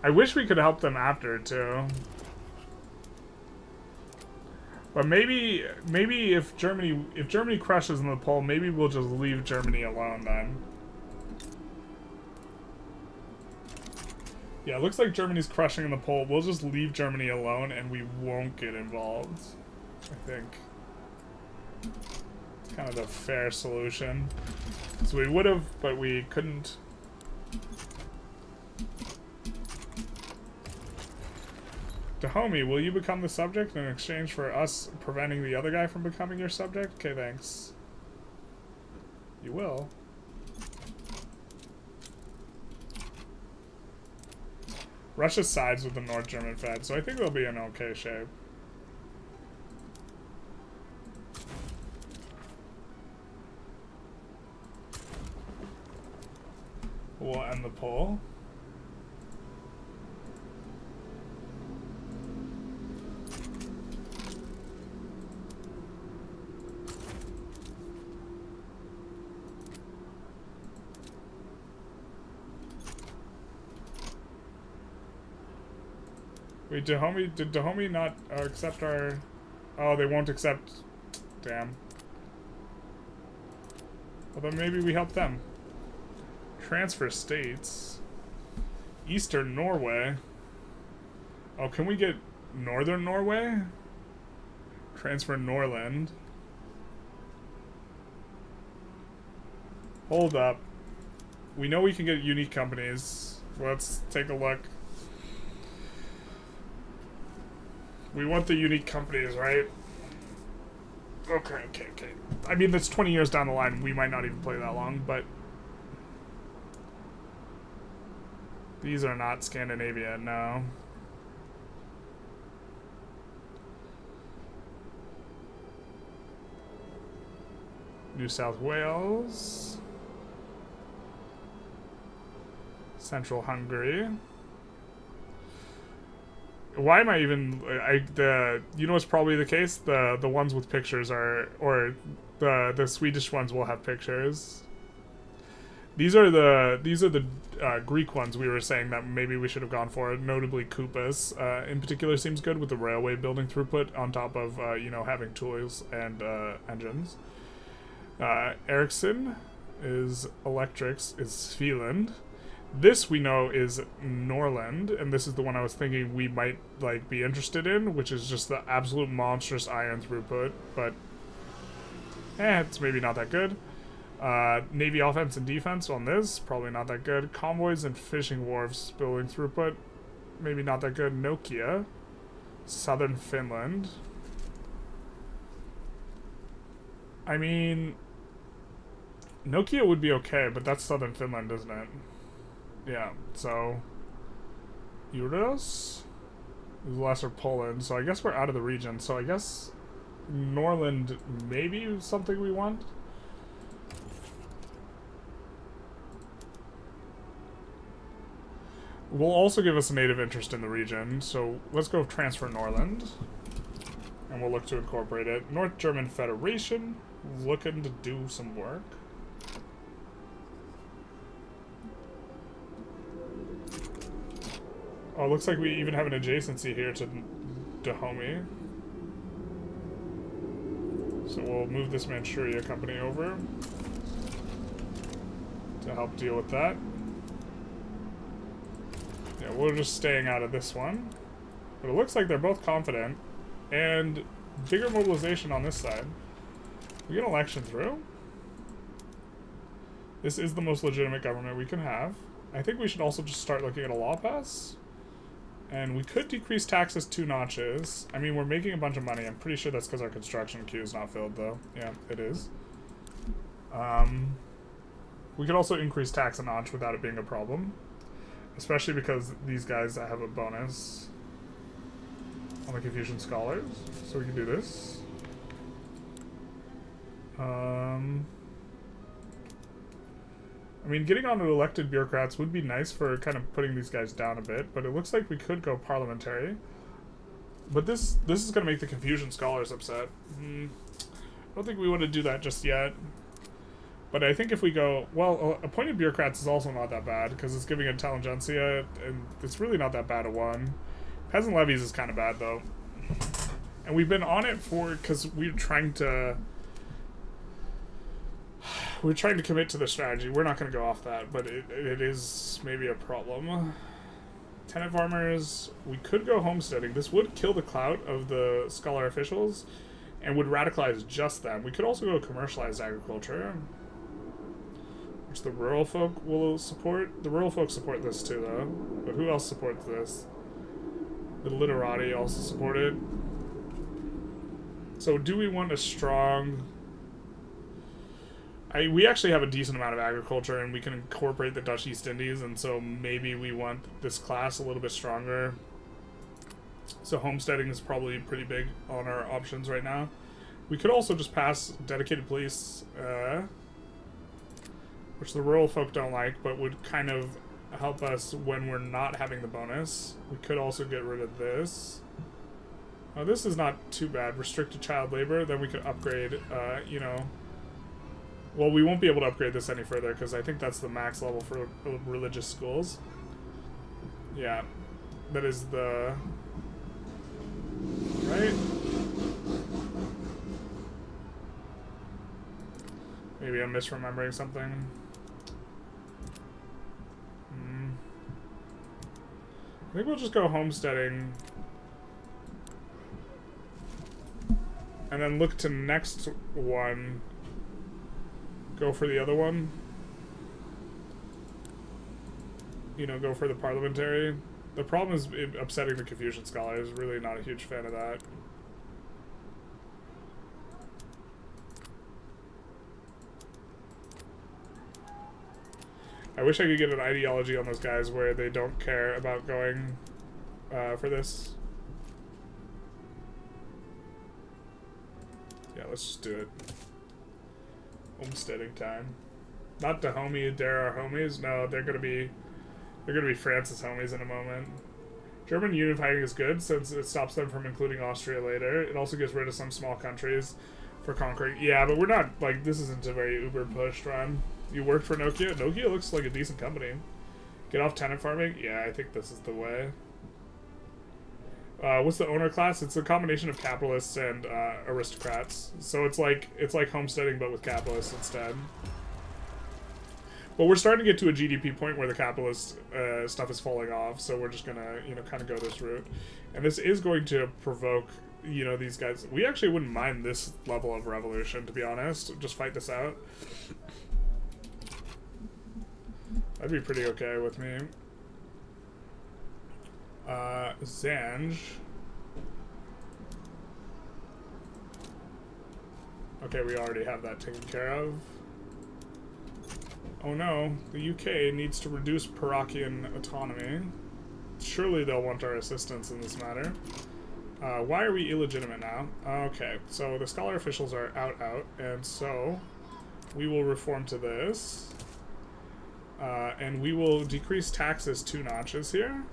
I wish we could help them after, too. But maybe if Germany crushes in the poll, maybe we'll just leave Germany alone then. Yeah, it looks like Germany's crushing in the poll. We'll just leave Germany alone and we won't get involved. I think. It's kind of the fair solution. So we would have, but we couldn't. Dahomey, will you become the subject in exchange for us preventing the other guy from becoming your subject? Okay, thanks. You will. Russia sides with the North German Fed, so I think they'll be in okay shape. We'll end the poll. Wait, did Dahomey not accept our... Oh, they won't accept... Damn. Well, then maybe we help them. Transfer states. Eastern Norway. Oh, can we get Northern Norway? Transfer Norland. Hold up. We know we can get unique companies. Let's take a look. We want the unique companies, right? Okay. I mean, that's 20 years down the line. We might not even play that long, but... These are not Scandinavia, no. New South Wales. Central Hungary. Why am I even... you know what's probably the case? The ones with pictures are... Or the Swedish ones will have pictures. These are the Greek ones we were saying that maybe we should have gone for. Notably Koupas, in particular, seems good with the railway building throughput on top of, you know, having tools and engines. Ericsson is Electrics, is Svealand. This we know is Norland, and this is the one I was thinking we might like be interested in, which is just the absolute monstrous iron throughput, but it's maybe not that good. Navy offense and defense on this, probably not that good. Convoys and fishing wharves building throughput, maybe not that good. Nokia, Southern Finland. I mean, Nokia would be okay, but that's southern Finland, isn't it? Yeah, so... Euros is lesser Poland, so I guess we're out of the region. So I guess Norland maybe something we want. Will also give us a native interest in the region, so let's go transfer Norland. And we'll look to incorporate it. North German Federation, looking to do some work. Oh, it looks like we even have an adjacency here to Dahomey. So we'll move this Manchuria company over to help deal with that. Yeah, we're just staying out of this one. But it looks like they're both confident. And bigger mobilization on this side. We get an election through. This is the most legitimate government we can have. I think we should also just start looking at a law pass. And we could decrease taxes 2 notches. I mean, we're making a bunch of money. I'm pretty sure that's because our construction queue is not filled, though. Yeah, it is. We could also increase tax a notch without it being a problem. Especially because these guys have a bonus on the Confucian Scholars. So we can do this. I mean, getting onto elected bureaucrats would be nice for kind of putting these guys down a bit, but it looks like we could go parliamentary. But this is going to make the Confucian Scholars upset. I don't think we want to do that just yet. But I think if we go... Well, appointed bureaucrats is also not that bad, because it's giving Intelligentsia, and it's really not that bad a one. Peasant levies is kind of bad, though. And we've been on it for... Because we're trying to... We're trying to commit to the strategy. We're not going to go off that, but it is maybe a problem. Tenant farmers, we could go homesteading. This would kill the clout of the scholar officials and would radicalize just them. We could also go commercialized agriculture, which the rural folk will support. The rural folk support this too, though. But who else supports this? The literati also support it. So do we want a strong... we actually have a decent amount of agriculture, and we can incorporate the Dutch East Indies, and so maybe we want this class a little bit stronger. So homesteading is probably pretty big on our options right now. We could also just pass dedicated police, which the rural folk don't like, but would kind of help us when we're not having the bonus. We could also get rid of this. Oh, this is not too bad. Restricted child labor, then we could upgrade, you know... Well, we won't be able to upgrade this any further because I think that's the max level for religious schools. Yeah, that is the... Right? Maybe I'm misremembering something. I think we'll just go homesteading. And then look to next one. Go for the other one. You know, go for the parliamentary. The problem is upsetting the Confucian Scholars. Really not a huge fan of that. I wish I could get an ideology on those guys where they don't care about going for this. Yeah, let's just do it. Homesteading time. Not Dahomey, they're our homies. No, they're gonna be France's homies in a moment. German unifying is good since it stops them from including Austria later. It also gets rid of some small countries for conquering. Yeah, but we're not, like, this isn't a very uber pushed run. You worked for Nokia? Nokia looks like a decent company. Get off tenant farming? Yeah, I think this is the way. What's the owner class? It's a combination of capitalists and aristocrats. So it's like homesteading, but with capitalists instead. But we're starting to get to a GDP point where the capitalist stuff is falling off. So we're just gonna, you know, kind of go this route. And this is going to provoke, you know, these guys. We actually wouldn't mind this level of revolution, to be honest. Just fight this out. That'd be pretty okay with me. Zanj. Okay, we already have that taken care of. Oh no, the UK needs to reduce Parochian autonomy. Surely they'll want our assistance in this matter. Why are we illegitimate now? Okay, so the scholar officials are out, and so we will reform to this. And we will decrease taxes 2 notches here.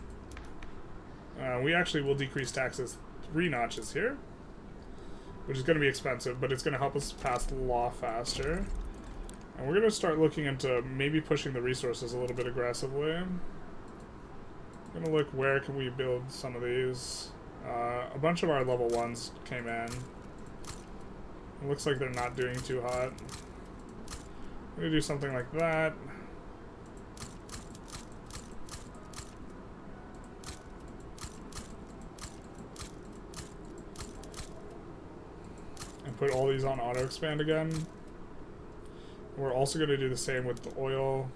We actually will decrease taxes 3 notches here, which is going to be expensive, but it's going to help us pass the law faster. And we're going to start looking into maybe pushing the resources a little bit aggressively. I'm going to look where can we build some of these. A bunch of our level 1s came in. It looks like they're not doing too hot. I'm going to do something like that. And put all these on auto expand again. We're also going to do the same with the oil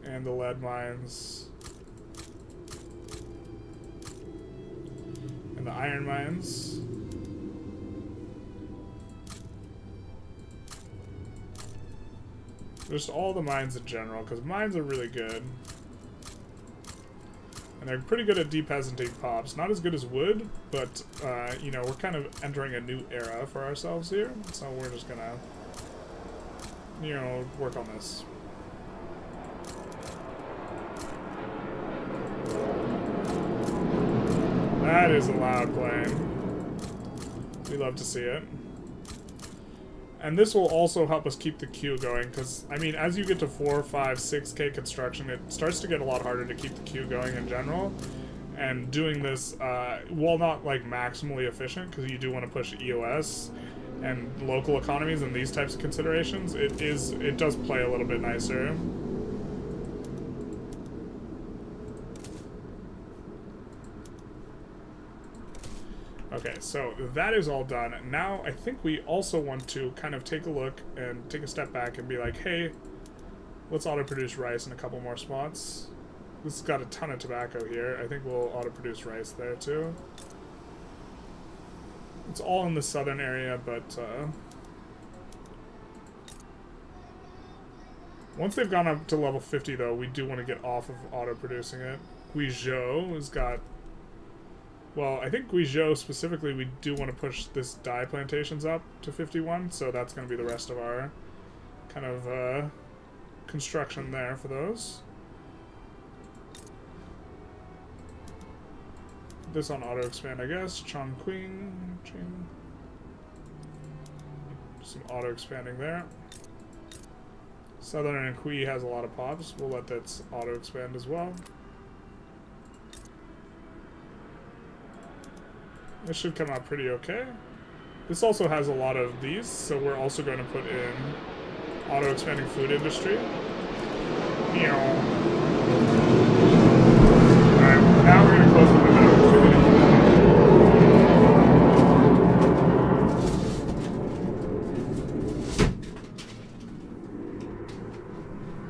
and the lead mines and the iron mines. Just all the mines in general, because mines are really good. And they're pretty good at depeasanting pops. Not as good as wood, but, you know, we're kind of entering a new era for ourselves here. So we're just gonna, you know, work on this. That is a loud plane. We love to see it. And this will also help us keep the queue going, because, I mean, as you get to 4, 5, 6K construction, it starts to get a lot harder to keep the queue going in general. And doing this, while not, like, maximally efficient, because you do want to push EOS and local economies and these types of considerations, it does play a little bit nicer. Okay, so that is all done. Now, I think we also want to kind of take a look and take a step back and be like, hey, let's auto-produce rice in a couple more spots. This has got a ton of tobacco here. I think we'll auto-produce rice there, too. It's all in the southern area, but, once they've gone up to level 50, though, we do want to get off of auto-producing it. Guizhou has got... Well, I think Guizhou specifically, we do want to push this dye plantations up to 51, so that's going to be the rest of our kind of construction there for those. This on auto expand, I guess. Chongqing. Some auto expanding there. Southern and Hui has a lot of pops. We'll let that auto expand as well. This should come out pretty okay. This also has a lot of these, so we're also going to put in auto-expanding food industry. Meow. Alright, now we're going to close the window.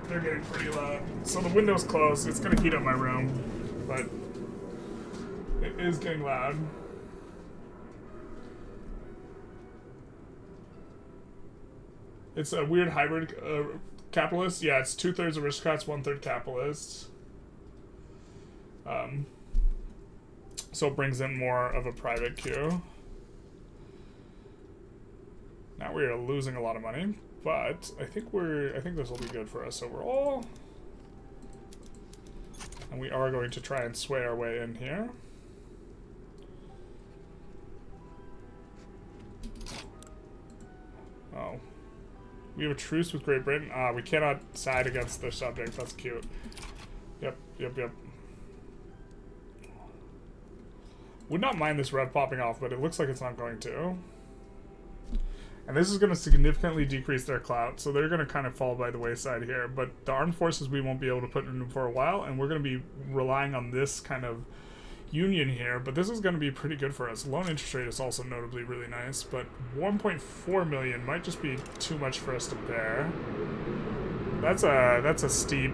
They're getting pretty loud. So the window's closed. It's going to heat up my room, but it is getting loud. It's a weird hybrid capitalist. Yeah, it's 2/3 aristocrats, 1/3 capitalists. So it brings in more of a private queue. Now we are losing a lot of money, but I think this will be good for us overall. And we are going to try and sway our way in here. Oh. We have a truce with Great Britain. We cannot side against their subjects. That's cute. Yep. Would not mind this rev popping off, but it looks like it's not going to. And this is going to significantly decrease their clout, so they're going to kind of fall by the wayside here. But the armed forces we won't be able to put in for a while, and we're going to be relying on this kind of union here, but this is going to be pretty good for us. Loan interest rate is also notably really nice, but 1.4 million might just be too much for us to bear. That's a steep...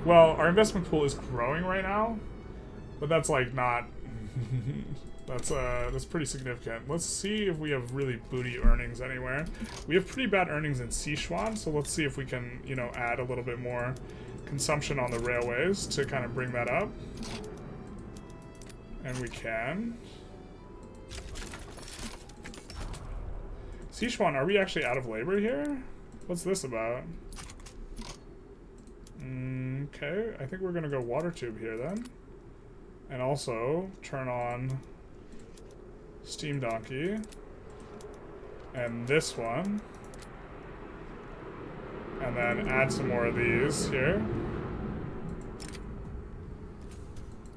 Well, our investment pool is growing right now, but that's like not... That's pretty significant. Let's see if we have really booty earnings anywhere. We have pretty bad earnings in Sichuan, so let's see if we can, you know, add a little bit more consumption on the railways to kind of bring that up. And we can. Sichuan, are we actually out of labor here? What's this about? Okay, I think we're gonna go water tube here then. And also turn on Steam Donkey. And this one. And then add some more of these here.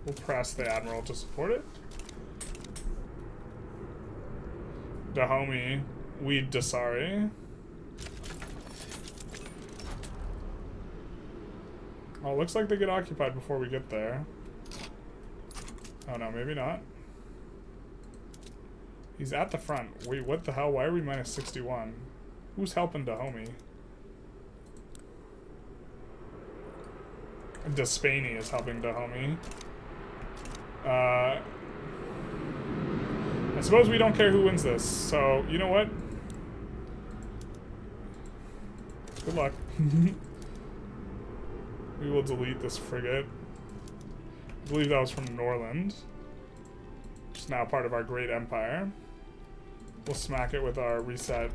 We'll press the Admiral to support it. Dahomey, Weed Dasari. Oh, looks like they get occupied before we get there. Oh no, maybe not. He's at the front. Wait, what the hell? Why are we minus 61? Who's helping Dahomey? Despainy is helping Dahomey. I suppose we don't care who wins this, so you know what? Good luck. We will delete this frigate. I believe that was from Norland, which is now part of our great empire. We'll smack it with our reset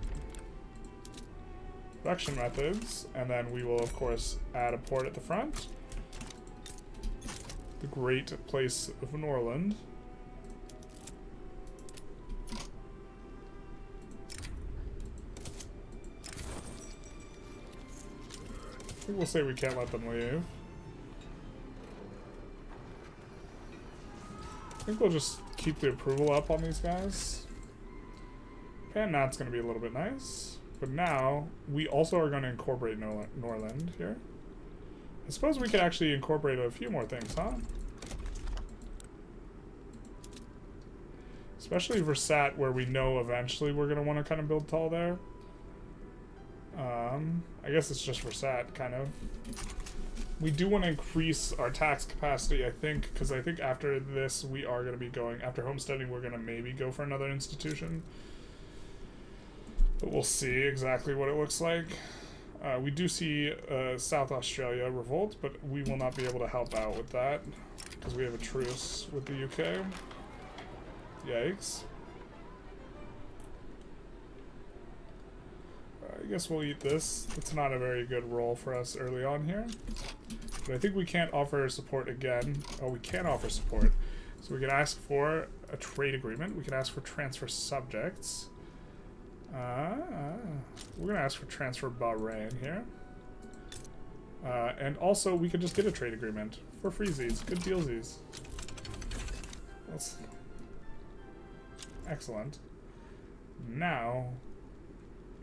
production methods, and then we will, of course, add a port at the front. The great place of Norland. I think we'll say we can't let them leave. I think we'll just keep the approval up on these guys. And now it's going to be a little bit nice. But now, we also are going to incorporate Norland here. I suppose we could actually incorporate a few more things, huh? Especially Versat, where we know eventually we're going to want to kind of build tall there. I guess it's just Versat, kind of. We do want to increase our tax capacity, I think, because I think after this we are going to be going, after homesteading, we're going to maybe go for another institution. But we'll see exactly what it looks like. We do see South Australia revolt, but we will not be able to help out with that because we have a truce with the UK. Yikes. I guess we'll eat this. It's not a very good roll for us early on here. But I think we can't offer support again. Oh, we can offer support. So we can ask for a trade agreement. We can ask for transfer subjects. We're going to ask for transfer Bahrain here. And also, we could just get a trade agreement for freezies. Good dealsies. That's excellent. Now,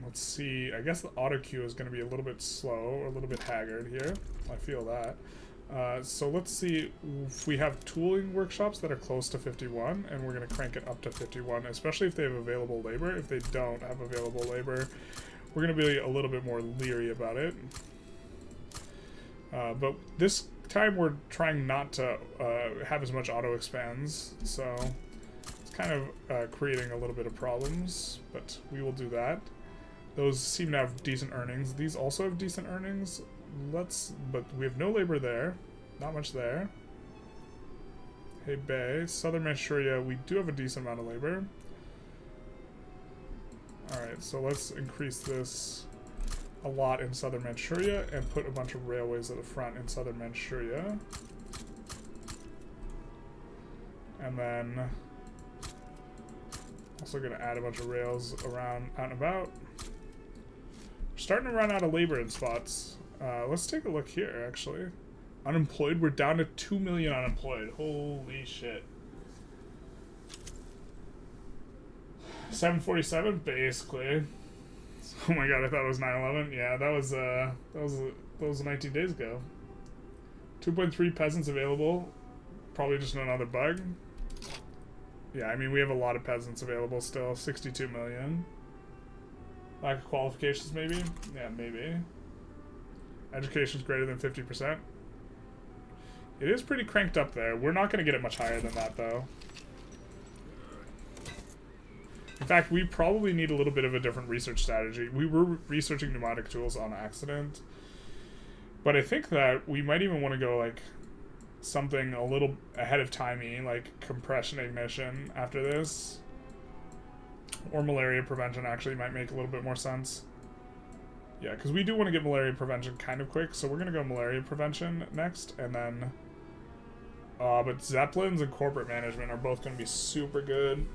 let's see. I guess the auto queue is going to be a little bit slow, or a little bit haggard here. I feel that. So let's see if we have tooling workshops that are close to 51, and we're going to crank it up to 51, especially if they have available labor. If they don't have available labor, we're going to be a little bit more leery about it. But this time we're trying not to have as much auto expands, so it's kind of creating a little bit of problems, but we will do that. Those seem to have decent earnings. These also have decent earnings. But we have no labor there. Not much there. Hey Bay, Southern Manchuria, we do have a decent amount of labor. Alright, so let's increase this a lot in Southern Manchuria and put a bunch of railways at the front in Southern Manchuria. And then also gonna add a bunch of rails around out and about. We're starting to run out of labor in spots. Let's take a look here, actually. Unemployed, we're down to 2 million unemployed. Holy shit. 747, basically. Oh my god, I thought it was 9/11. Yeah, that was 19 days ago. 2.3 peasants available. Probably just another bug. Yeah, I mean, we have a lot of peasants available still. 62 million. Lack of qualifications, maybe? Yeah, maybe. Education's greater than 50%. It is pretty cranked up there. We're not going to get it much higher than that, though. In fact, we probably need a little bit of a different research strategy. We were researching pneumatic tools on accident, but I think that we might even want to go like something a little ahead of timey, like compression ignition after this. Or malaria prevention actually might make a little bit more sense. Yeah, because we do want to get malaria prevention kind of quick, so we're going to go malaria prevention next, and then... but Zeppelins and corporate management are both going to be super good.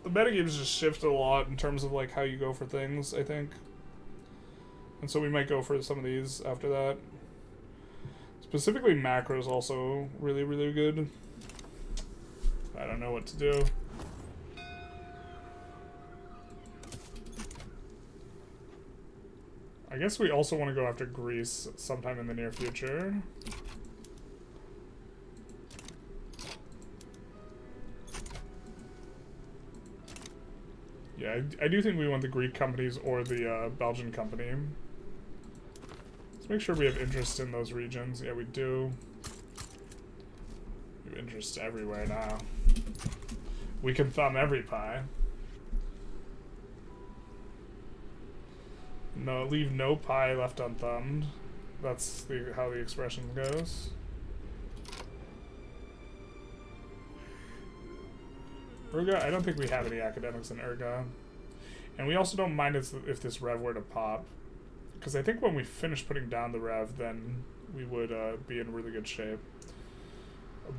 The metagame's just shifted a lot in terms of like how you go for things, I think. And so we might go for some of these after that. Specifically macro is also really, really good. I don't know what to do. I guess we also want to go after Greece sometime in the near future. Yeah, I do think we want the Greek companies or the Belgian company. Let's make sure we have interest in those regions. Yeah, we do. We have interest everywhere now. We can thumb every pie. No, leave no pie left unthumbed. That's how the expression goes. Urga, I don't think we have any academics in Urga. And we also don't mind if this rev were to pop. Because I think when we finish putting down the rev, then we would be in really good shape.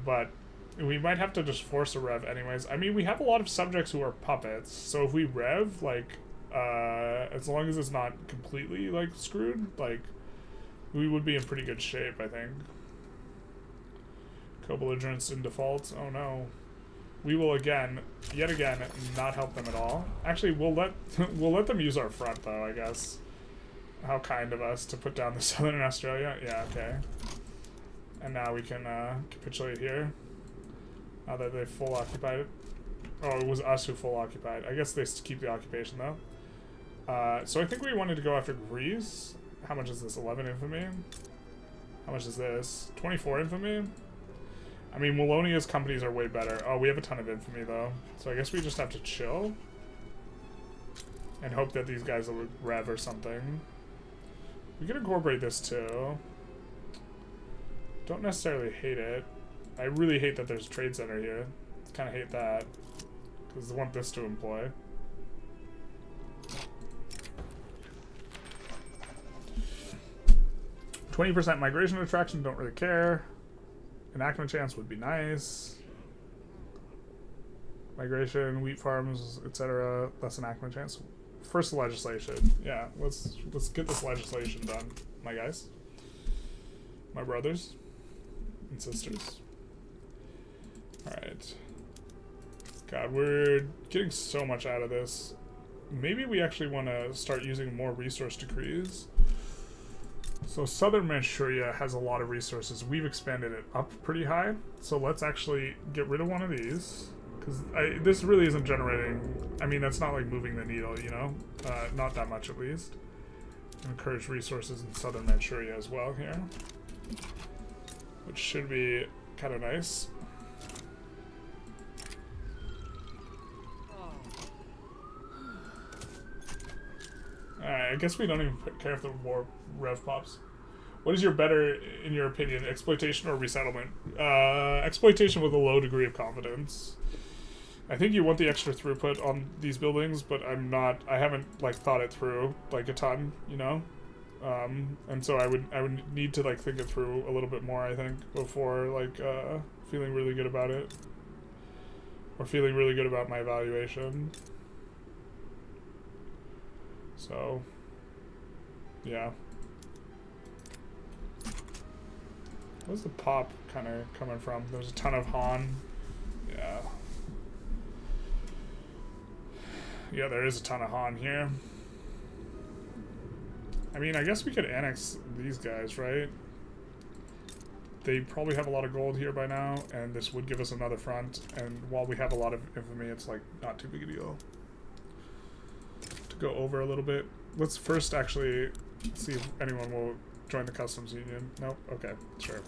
But we might have to just force a rev anyways. I mean, we have a lot of subjects who are puppets. So if we rev, like... as long as it's not completely, like, screwed, like, we would be in pretty good shape, I think. Co-belligerents in default. Oh no. We will yet again, not help them at all. Actually, we'll let them use our front, though, I guess. How kind of us to put down the southern Australia. Yeah, okay. And now we can, capitulate here. Now that they've full occupied it. Oh, it was us who full occupied. I guess they keep the occupation, though. So I think we wanted to go after Greece. How much is this? 11 infamy? How much is this? 24 infamy? I mean, Walonia's companies are way better. Oh, we have a ton of infamy, though. So I guess we just have to chill. And hope that these guys will rev or something. We can incorporate this, too. Don't necessarily hate it. I really hate that there's a trade center here. Kind of hate that. Because I want this to employ. %, migration attraction, don't really care. Enactment chance would be nice. Migration, wheat farms, etc. Less enactment chance. First legislation. Yeah, let's get this legislation done, my guys. My brothers and sisters. Alright. God, we're getting so much out of this. Maybe we actually want to start using more resource decrees. So southern Manchuria has a lot of resources. We've expanded it up pretty high. So let's actually get rid of one of these. Because this really isn't generating... I mean, that's not like moving the needle, you know? Not that much at least. Encourage resources in southern Manchuria as well here. Which should be kind of nice. Alright, I guess we don't even care if the war rev pops. What is your better, in your opinion, exploitation or resettlement? Exploitation with a low degree of confidence. I think you want the extra throughput on these buildings, but I haven't, like, thought it through, like, a ton, you know? And so I would need to, like, think it through a little bit more, I think, before, like, feeling really good about it. Or feeling really good about my evaluation. So, yeah. Where's the pop kind of coming from? There's a ton of Han. Yeah. Yeah, there is a ton of Han here. I mean, I guess we could annex these guys, right? They probably have a lot of gold here by now, and this would give us another front. And while we have a lot of infamy, it's like not too big a deal. To go over a little bit. Let's first actually see if anyone will join the customs union. Nope. Okay, sure.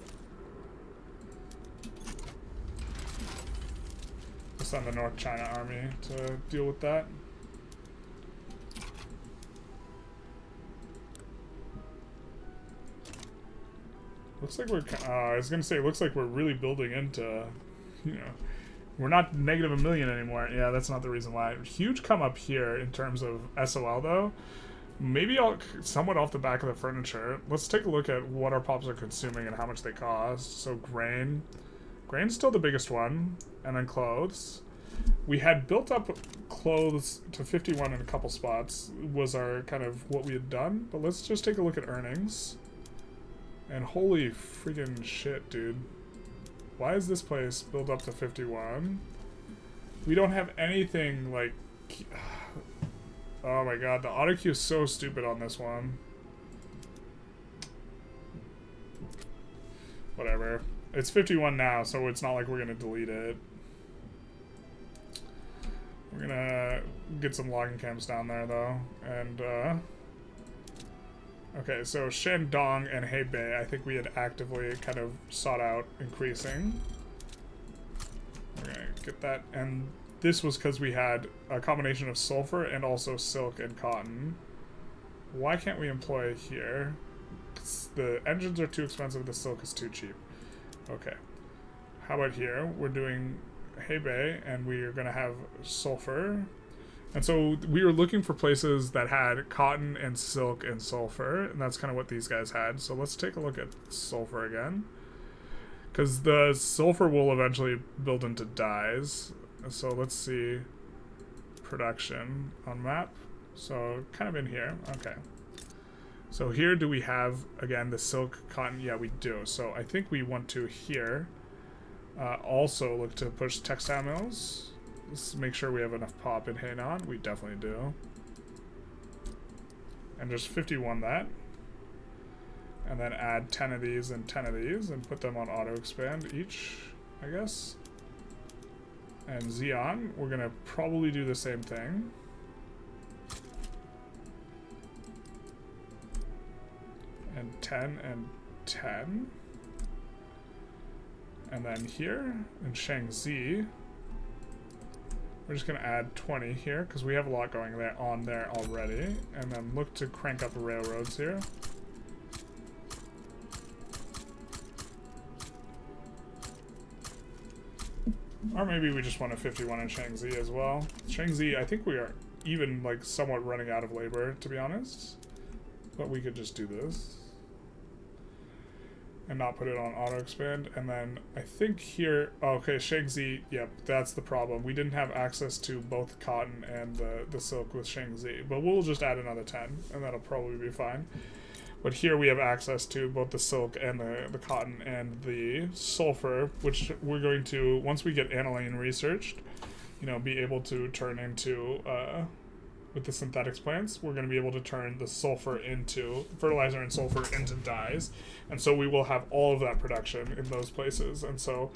send the North China Army to deal with that. Looks like we're, I was gonna say, it looks like we're really building into, you know, we're not negative $1 million anymore. Yeah, that's not the reason why. Huge come up here in terms of SOL though. Maybe somewhat off the back of the furniture. Let's take a look at what our pops are consuming and how much they cost. So grain. Grain's still the biggest one. And then clothes. We had built up clothes to 51 in a couple spots. Was our kind of what we had done. But let's just take a look at earnings. And holy freaking shit, dude. Why is this place built up to 51? We don't have anything like... Oh my god, the auto queue is so stupid on this one. Whatever. It's 51 now, so it's not like we're gonna delete it. We're gonna get some logging camps down there though. And okay, so Shandong and Hebei, I think we had actively kind of sought out increasing. We're gonna get that, and this was because we had a combination of sulfur and also silk and cotton. Why can't we employ here? 'Cause the engines are too expensive, the silk is too cheap. Okay. How about here? We're doing Hebei, and we are gonna have sulfur. And so we were looking for places that had cotton and silk and sulfur, and that's kind of what these guys had. So let's take a look at sulfur again. Because the sulfur will eventually build into dyes. So let's see production on map. So kind of in here. Okay. So here do we have, again, the silk, cotton? Yeah, we do. So I think we want to here also look to push textile mills. Let's make sure we have enough pop in Hainan. We definitely do. And just 51 that. And then add 10 of these and 10 of these and put them on auto expand each, I guess. And Xeon, we're gonna probably do the same thing. And 10 and 10. And then here in Shangzi, we're just gonna add 20 here because we have a lot going on there already. And then look to crank up the railroads here. Or maybe we just want a 51 in Shangzi as well. Shangzi, I think we are even like somewhat running out of labor, to be honest. But we could just do this. And not put it on auto expand. And then I think here, oh, okay, Shangzi, yep, that's the problem. We didn't have access to both cotton and the silk with Shangzi. But we'll just add another 10 and that'll probably be fine. But here we have access to both the silk and the cotton and the sulfur, which we're going to, once we get aniline researched, you know, be able to turn into, with the synthetics plants, we're going to be able to turn the sulfur into, fertilizer and sulfur into dyes. And so we will have all of that production in those places. And so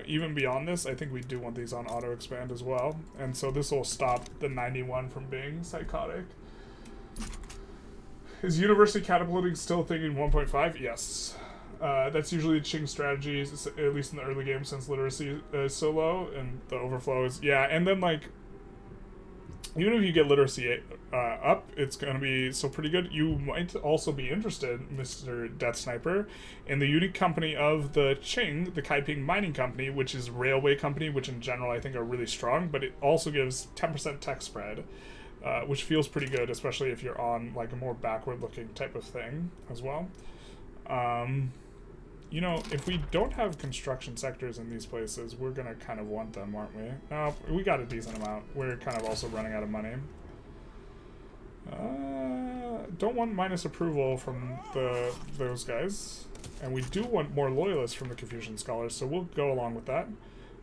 even beyond this, I think we do want these on auto expand as well. And so this will stop the 91 from being psychotic. Is University Catapulting still thinking 1.5? Yes. That's usually Qing strategy, at least in the early game, since literacy is so low, and the overflow is... Yeah, and then, like, even if you get literacy up, it's going to be still pretty good. You might also be interested, Mr. Death Sniper, in the unique company of the Qing, the Kaiping Mining Company, which is railway company, which in general I think are really strong, but it also gives 10% tech spread. Which feels pretty good, especially if you're on like a more backward-looking type of thing as well. You know, if we don't have construction sectors in these places, we're gonna kind of want them, aren't we? No, we got a decent amount. We're kind of also running out of money. Don't want minus approval from those guys, and we do want more loyalists from the Confucian scholars, so we'll go along with that.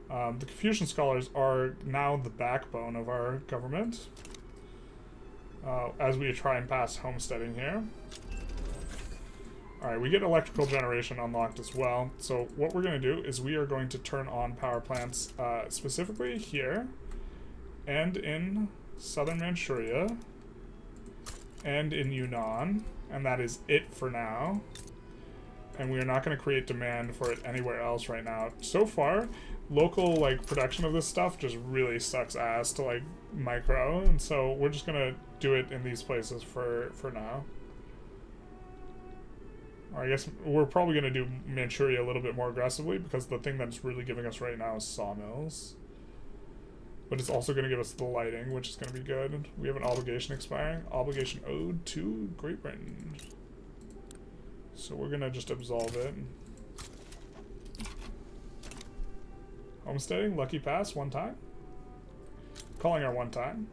The Confucian scholars are now the backbone of our government. As we try and pass homesteading here. Alright, we get electrical generation unlocked as well. So what we're going to do is we are going to turn on power plants specifically here and in southern Manchuria and in Yunnan, and that is it for now. And we are not going to create demand for it anywhere else right now. So far, local like production of this stuff just really sucks ass to like micro, and so we're just gonna do it in these places for now. Or I guess we're probably gonna do Manchuria a little bit more aggressively because the thing that's really giving us right now is sawmills. But it's also going to give us the lighting, which is going to be good. We have an obligation expiring. Obligation owed to Great Britain. So we're going to just absolve it. Homesteading, lucky pass, one time. Calling our one time.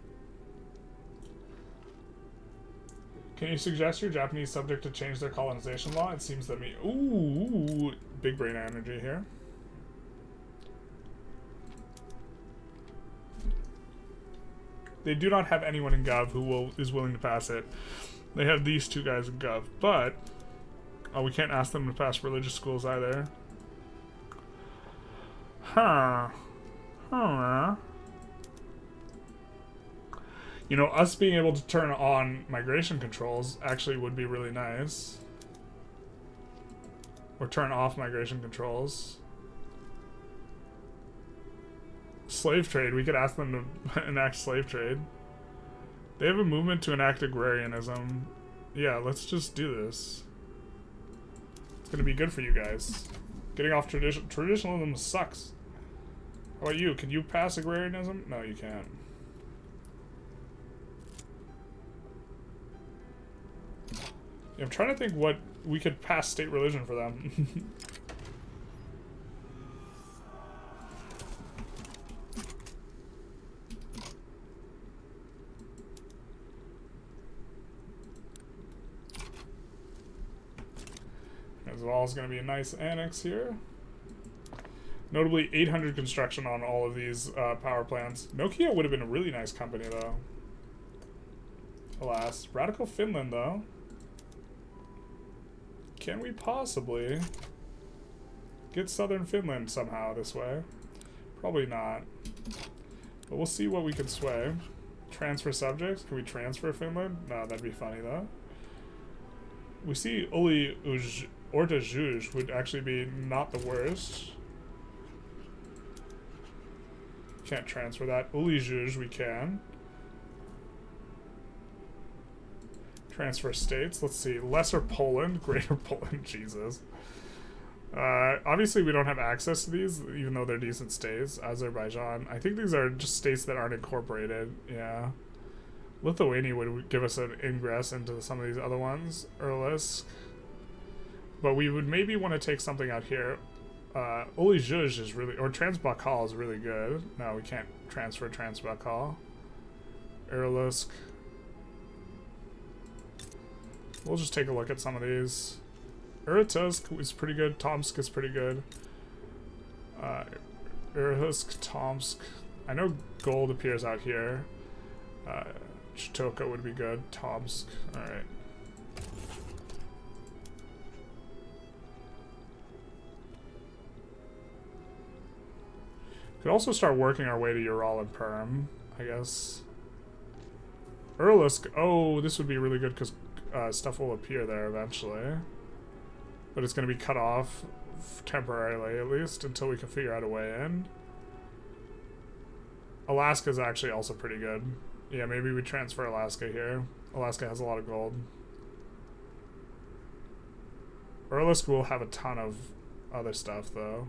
Can you suggest your Japanese subject to change their colonization law? It seems that me... Ooh, big brain energy here. They do not have anyone in Gov who is willing to pass it. They have these two guys in Gov, but... Oh, we can't ask them to pass religious schools either. Huh. You know, us being able to turn on migration controls actually would be really nice. Or turn off migration controls. Slave trade, we could ask them to enact slave trade. They have a movement to enact agrarianism. Yeah, let's just do this. It's gonna be good for you guys. Getting off traditionalism sucks. How about you? Can you pass agrarianism? No, you can't. Yeah, I'm trying to think what we could pass state religion for them. Naval is going to be a nice annex here. Notably, 800 construction on all of these power plants. Nokia would have been a really nice company, though. Alas. Radical Finland, though. Can we possibly get southern Finland somehow this way? Probably not. But we'll see what we can sway. Transfer subjects? Can we transfer Finland? No, that'd be funny, though. We see Orta Juge would actually be not the worst. Can't transfer that. Uli Juge we can. Transfer states. Let's see. Lesser Poland. Greater Poland. Jesus. Obviously we don't have access to these, even though they're decent states. Azerbaijan. I think these are just states that aren't incorporated. Yeah. Lithuania would give us an ingress into some of these other ones. Erlisk. But we would maybe want to take something out here. Uli Juge is really... Or Transbaikal is really good. No, we can't transfer Transbaikal. Erlisk. We'll just take a look at some of these. Irkutsk is pretty good. Tomsk is pretty good. Irkutsk, Tomsk. I know gold appears out here. Chitoka would be good. Tomsk. Alright. Could also start working our way to Ural and Perm, I guess. Erlisk. Oh, this would be really good because stuff will appear there eventually. But it's going to be cut off temporarily, at least, until we can figure out a way in. Alaska is actually also pretty good. Yeah, maybe we transfer Alaska here. Alaska has a lot of gold. Erlisk will have a ton of other stuff, though.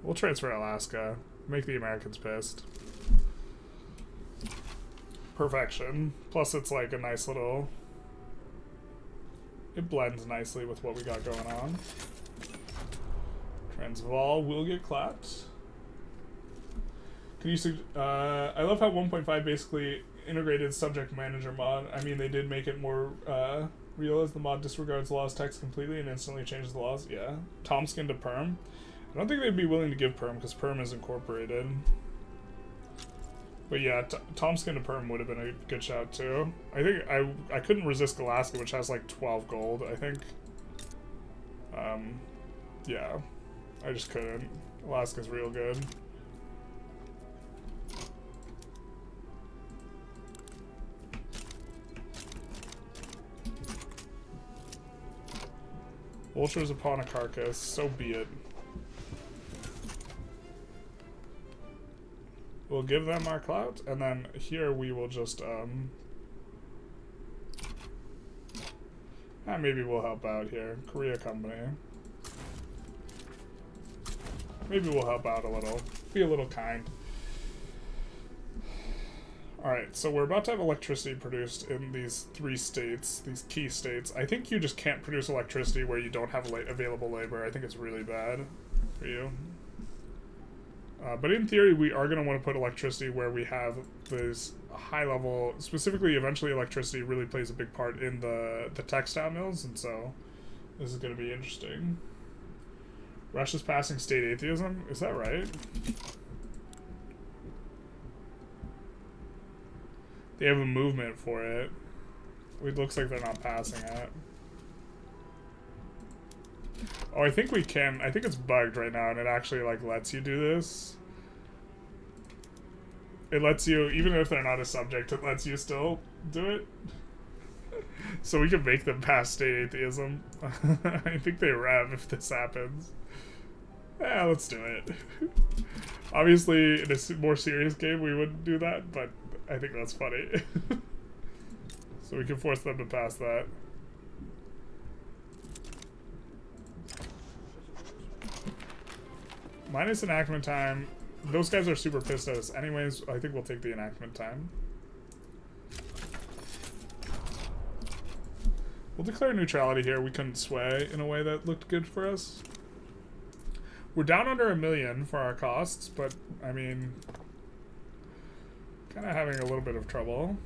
We'll transfer Alaska. Make the Americans pissed. Perfection. Plus it's like a nice little... It blends nicely with what we got going on. Transvaal will get clapped. Can you I love how 1.5 basically integrated subject manager mod. I mean, they did make it more real as the mod disregards law's text completely and instantly changes the laws. Yeah. Tomskin to Perm. I don't think they'd be willing to give Perm because Perm is incorporated. But yeah, Tomskin to Perm would have been a good shout too. I think I couldn't resist Alaska, which has like 12 gold, I think. Yeah. I just couldn't. Alaska's real good. Vultures upon a carcass, so be it. We'll give them our clout, and then here we will just, maybe we'll help out here. Korea Company. Maybe we'll help out a little. Be a little kind. Alright, so we're about to have electricity produced in these 3 states, these key states. I think you just can't produce electricity where you don't have available labor. I think it's really bad for you. But in theory, we are going to want to put electricity where we have this high level, specifically eventually electricity really plays a big part in the textile mills, and so this is going to be interesting. Russia's passing state atheism? Is that right? They have a movement for it. It looks like they're not passing it. Oh, I think we can. I think it's bugged right now, and it actually, like, lets you do this. It lets you, even if they're not a subject, it lets you still do it. So we can make them pass state atheism. I think they rev if this happens. Yeah, let's do it. Obviously, in a more serious game, we wouldn't do that, but I think that's funny. So we can force them to pass that. Minus enactment time. Those guys are super pissed at us anyways. I think we'll take the enactment time. We'll declare neutrality here. We couldn't sway in a way that looked good for us. We're down under 1 million for our costs, but, I mean, kind of having a little bit of trouble.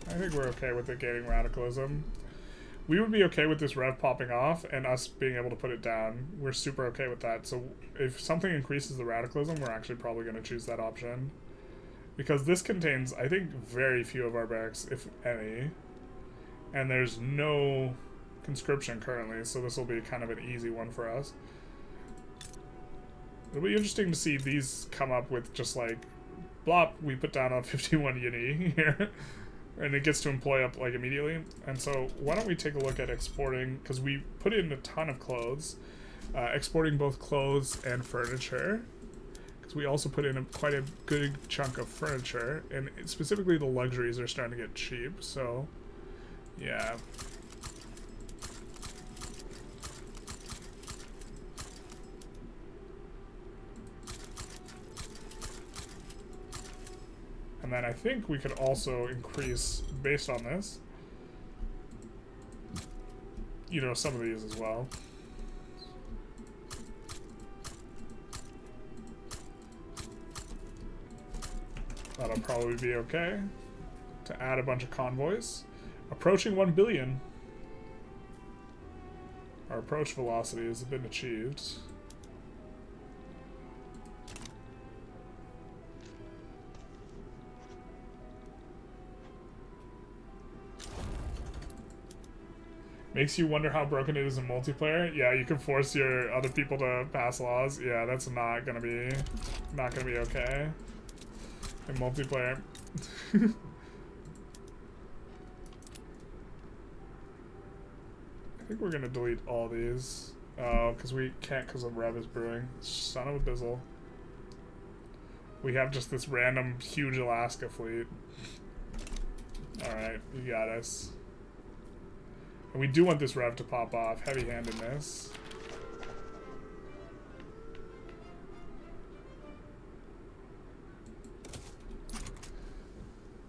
I think we're okay with it gaining radicalism. We would be okay with this rev popping off and us being able to put it down. We're super okay with that. So if something increases the radicalism, we're actually probably going to choose that option. Because this contains, I think, very few of our barracks, if any. And there's no conscription currently, so this will be kind of an easy one for us. It'll be interesting to see these come up with just like, blop, we put down a 51 uni here. And it gets to employ up like immediately. And so why don't we take a look at exporting, because we put in a ton of clothes. Exporting both clothes and furniture. Because we also put in quite a good chunk of furniture. And specifically the luxuries are starting to get cheap, so yeah. And then I think we could also increase, based on this, you know, some of these as well. That'll probably be okay. To add a bunch of convoys. Approaching 1 billion. Our approach velocity has been achieved. Makes you wonder how broken it is in multiplayer. Yeah, you can force your other people to pass laws. Yeah, that's not gonna be okay in multiplayer. I think we're gonna delete all these. Oh, because we can't because of Rev is brewing. Son of a bizzle. We have just this random huge Alaska fleet. Alright, you got us. And we do want this rev to pop off. Heavy-handedness.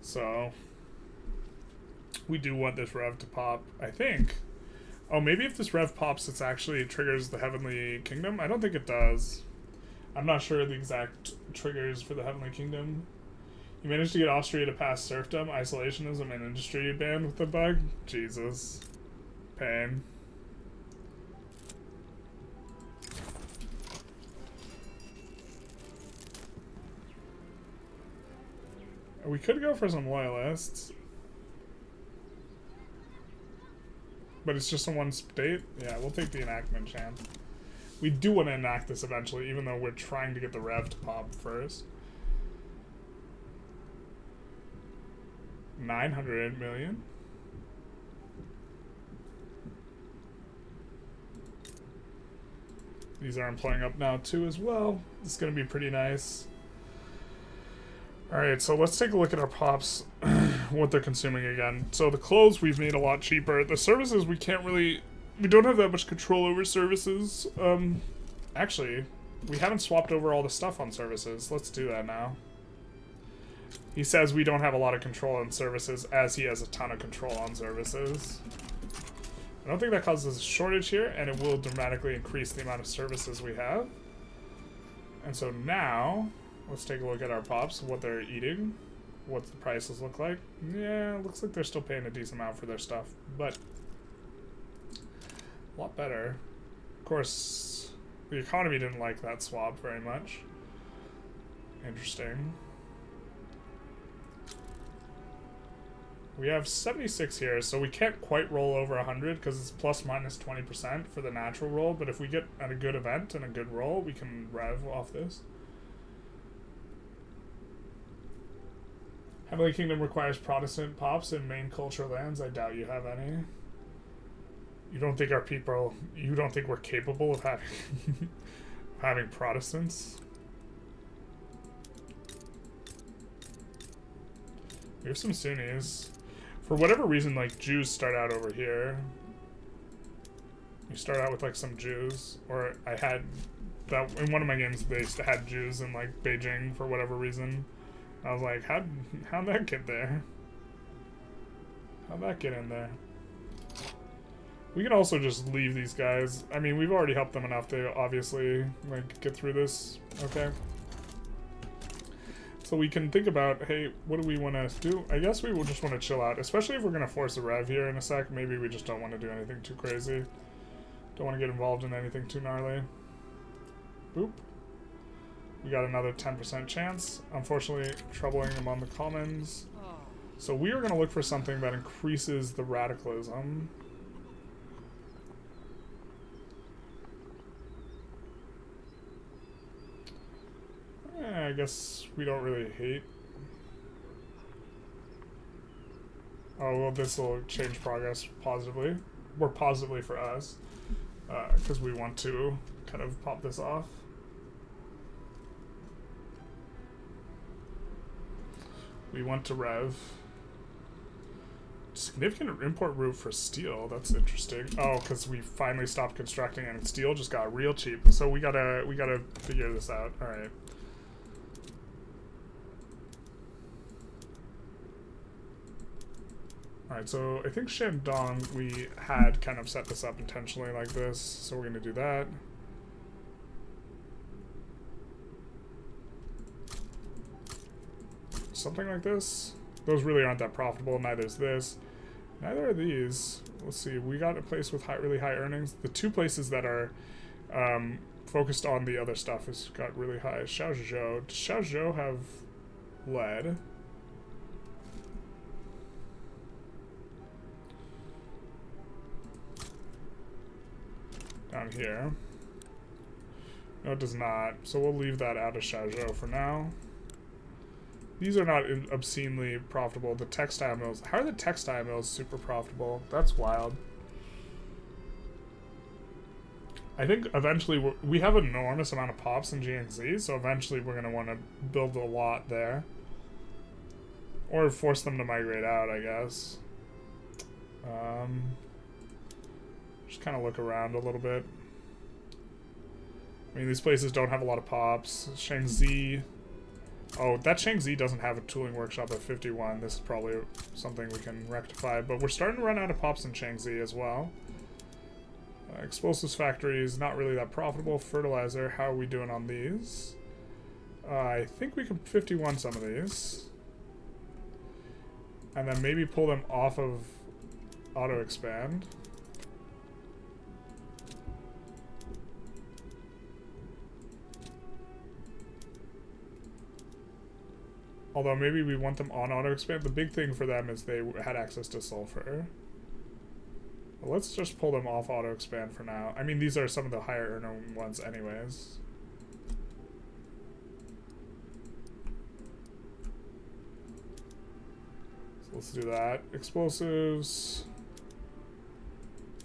So we do want this rev to pop, I think. Oh, maybe if this rev pops, it actually triggers the Heavenly Kingdom? I don't think it does. I'm not sure the exact triggers for the Heavenly Kingdom. You managed to get Austria to pass serfdom, isolationism, and industry ban with the bug? Jesus. Pain. We could go for some loyalists. But it's just in one state? Yeah, we'll take the enactment chance. We do want to enact this eventually, even though we're trying to get the rev to pop first. 900 million? These are employing up now too as well. It's going to be pretty nice. Alright, so let's take a look at our pops, what they're consuming again. So the clothes we've made a lot cheaper. The services we don't have that much control over services. Actually, we haven't swapped over all the stuff on services. Let's do that now. He says we don't have a lot of control on services, as he has a ton of control on services. I don't think that causes a shortage here, and it will dramatically increase the amount of services we have. And so now, let's take a look at our pops, what they're eating, what the prices look like. Yeah, it looks like they're still paying a decent amount for their stuff, but a lot better. Of course, the economy didn't like that swap very much. Interesting. We have 76 here, so we can't quite roll over 100 because it's plus minus 20% for the natural roll, but if we get a good event and a good roll, we can rev off this. Heavenly Kingdom requires Protestant pops in main cultural lands. I doubt you have any. You don't think we're capable of having, having Protestants? We have some Sunnis. For whatever reason, like, Jews start out over here. You start out with, like, some Jews. Or I had that in one of my games, they had Jews in, like, Beijing for whatever reason. I was like, how'd that get there? How'd that get in there? We can also just leave these guys. I mean, we've already helped them enough to obviously, like, get through this. Okay. So we can think about, hey, what do we want to do? I guess we will just want to chill out, especially if we're going to force a rev here in a sec. Maybe we just don't want to do anything too crazy. Don't want to get involved in anything too gnarly. Boop. We got another 10% chance. Unfortunately, troubling them on the commons. So we are going to look for something that increases the radicalism. I guess we don't really hate. Oh, well, this will change progress positively. More positively for us. Because we want to kind of pop this off. We want to rev. Significant import route for steel. That's interesting. Oh, because we finally stopped constructing and steel just got real cheap. So we gotta figure this out. All right. Alright, so I think Shandong, we had kind of set this up intentionally like this, so we're going to do that. Something like this. Those really aren't that profitable, neither is this. Neither are these. Let's see, we got a place with really high earnings. The two places that are focused on the other stuff has got really high. Xiaozhou. Does Xiaozhou have lead? Down here. No, it does not. So we'll leave that out of Xiaozhou for now. These are not obscenely profitable. The textile mills. How are the textile mills super profitable? That's wild. I think eventually we have an enormous amount of pops in GNZ, so eventually we're going to want to build a lot there. Or force them to migrate out, I guess. Just kind of look around a little bit. I mean, these places don't have a lot of pops. Shangzi. Oh, that Shangzi doesn't have a tooling workshop at 51. This is probably something we can rectify. But we're starting to run out of pops in Shangzi as well. Explosives factory is not really that profitable. Fertilizer, how are we doing on these? I think we can 51 some of these. And then maybe pull them off of auto-expand. Although maybe we want them on auto-expand. The big thing for them is they had access to sulfur. Well, let's just pull them off auto-expand for now. I mean, these are some of the higher earner ones anyways. So let's do that. Explosives.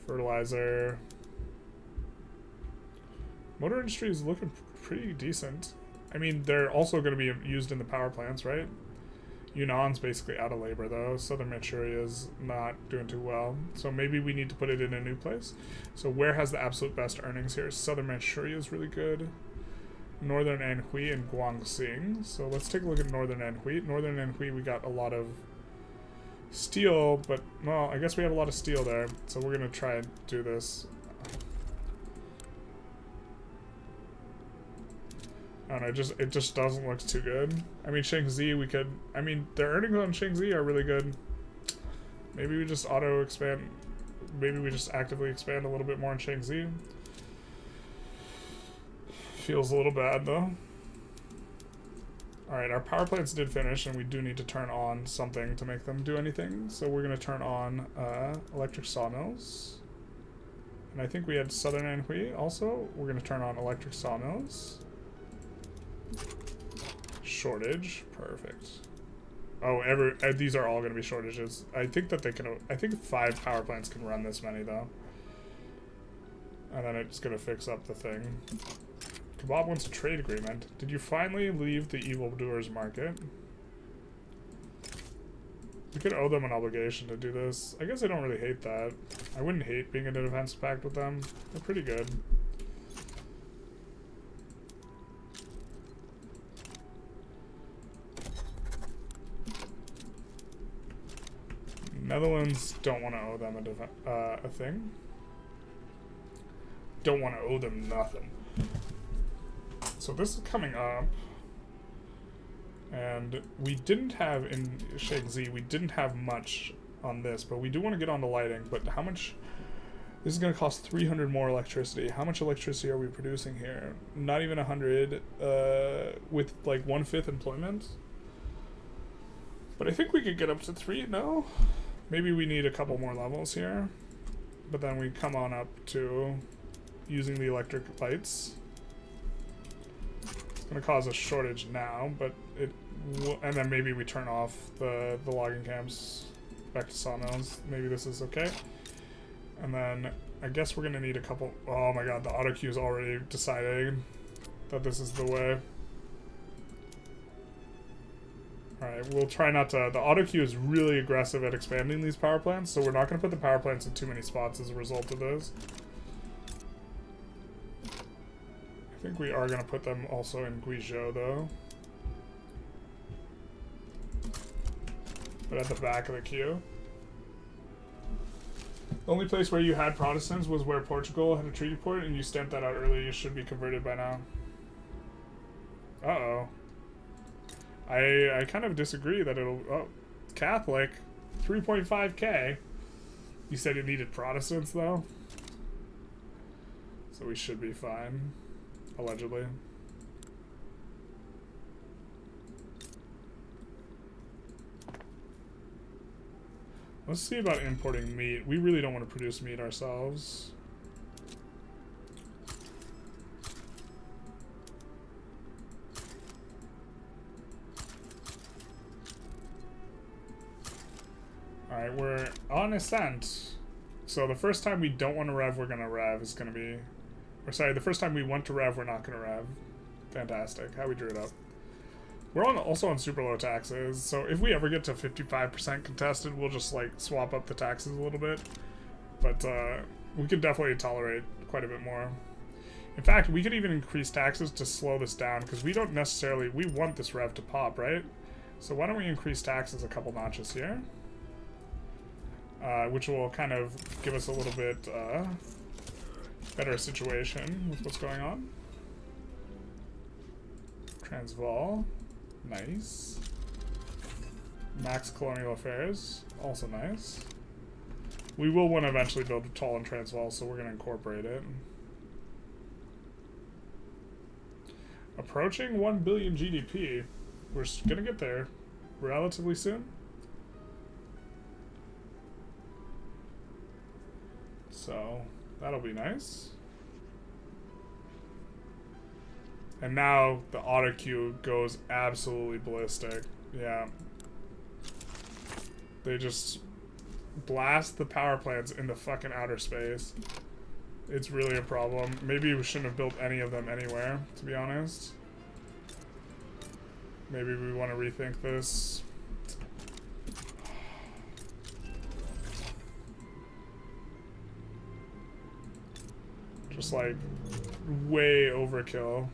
Fertilizer. Motor industry is looking pretty decent. I mean, they're also going to be used in the power plants, right? Yunnan's basically out of labor, though. Southern Manchuria is not doing too well. So maybe we need to put it in a new place. So where has the absolute best earnings here? Southern Manchuria is really good. Northern Anhui and Guangxing. So let's take a look at Northern Anhui. Northern Anhui, we got a lot of steel, but, well, I guess we have a lot of steel there. So we're going to try and do this. I don't know, it just doesn't look too good. I mean, Shaanxi, we could... I mean, their earnings on Shaanxi are really good. Maybe we just auto-expand... Maybe we just actively expand a little bit more in Shaanxi. Feels a little bad, though. Alright, our power plants did finish, and we do need to turn on something to make them do anything. So we're going to turn on electric sawmills. And I think we had Southern Anhui also. We're going to turn on electric sawmills. Shortage, perfect. Oh, these are all going to be shortages. I think that they can. I think 5 power plants can run this many though, and then it's going to fix up the thing. Kebab wants a trade agreement. Did you finally leave the evildoers market? We could owe them an obligation to do this. I guess I don't really hate that. I wouldn't hate being in a defense pact with them. They're pretty good. Netherlands don't want to owe them a thing. Don't want to owe them nothing. So this is coming up. And we didn't have, in Shaanxi, we didn't have much on this, but we do want to get on to lighting. But how much... This is going to cost 300 more electricity. How much electricity are we producing here? Not even 100, with like 1/5 employment. But I think we could get up to 3, no? Maybe we need a couple more levels here. But then we come on up to using the electric lights. It's going to cause a shortage now, but it will, and then maybe we turn off the logging camps back to sawmills. Maybe this is okay. And then I guess we're going to need a couple... Oh my god, the auto queue is already deciding that this is the way. Alright, we'll try not to... The auto queue is really aggressive at expanding these power plants, so we're not going to put the power plants in too many spots as a result of this. I think we are going to put them also in Guizhou, though. But at the back of the queue. The only place where you had Protestants was where Portugal had a treaty port, and you stamped that out earlier. You should be converted by now. Uh-oh. I kind of disagree that it'll... Oh, Catholic. 3.5k. You said it needed Protestants, though? So we should be fine. Allegedly. Let's see about importing meat. We really don't want to produce meat ourselves. Alright, we're on ascent. So the first time we don't want to rev, we're going to rev is going to be... Or sorry, the first time we want to rev, we're not going to rev. Fantastic. How we drew it up. We're also on super low taxes, so if we ever get to 55% contested, we'll just like swap up the taxes a little bit. But we could definitely tolerate quite a bit more. In fact, we could even increase taxes to slow this down, because we don't necessarily... We want this rev to pop, right? So why don't we increase taxes a couple notches here? Which will kind of give us a little bit better situation with what's going on. Transvaal. Nice. Max Colonial Affairs. Also nice. We will want to eventually build a Tall and Transvaal, so we're going to incorporate it. Approaching 1 billion GDP. We're going to get there relatively soon. So, that'll be nice. And now the auto queue goes absolutely ballistic. Yeah. They just blast the power plants into fucking outer space. It's really a problem. Maybe we shouldn't have built any of them anywhere, to be honest. Maybe we want to rethink this. Just like way overkill.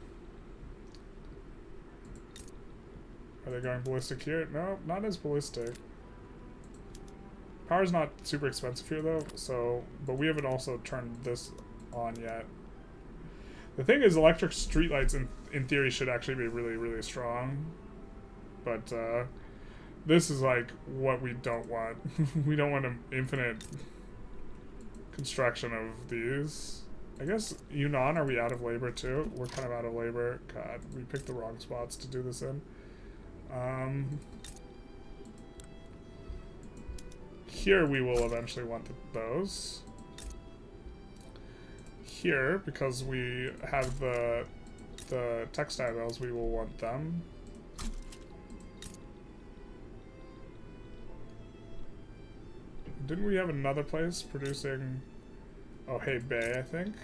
Are they going ballistic here? No, not as ballistic. Power's not super expensive here though, so but we haven't also turned this on yet. The thing is, electric streetlights in theory should actually be really, really strong. But this is like what we don't want. We don't want an infinite construction of these. I guess Yunnan, are we out of labor too? We're kind of out of labor. God, we picked the wrong spots to do this in. Here we will eventually want those. Here, because we have the textile mills, we will want them. Didn't we have another place producing... Oh, Hay Bay, I think.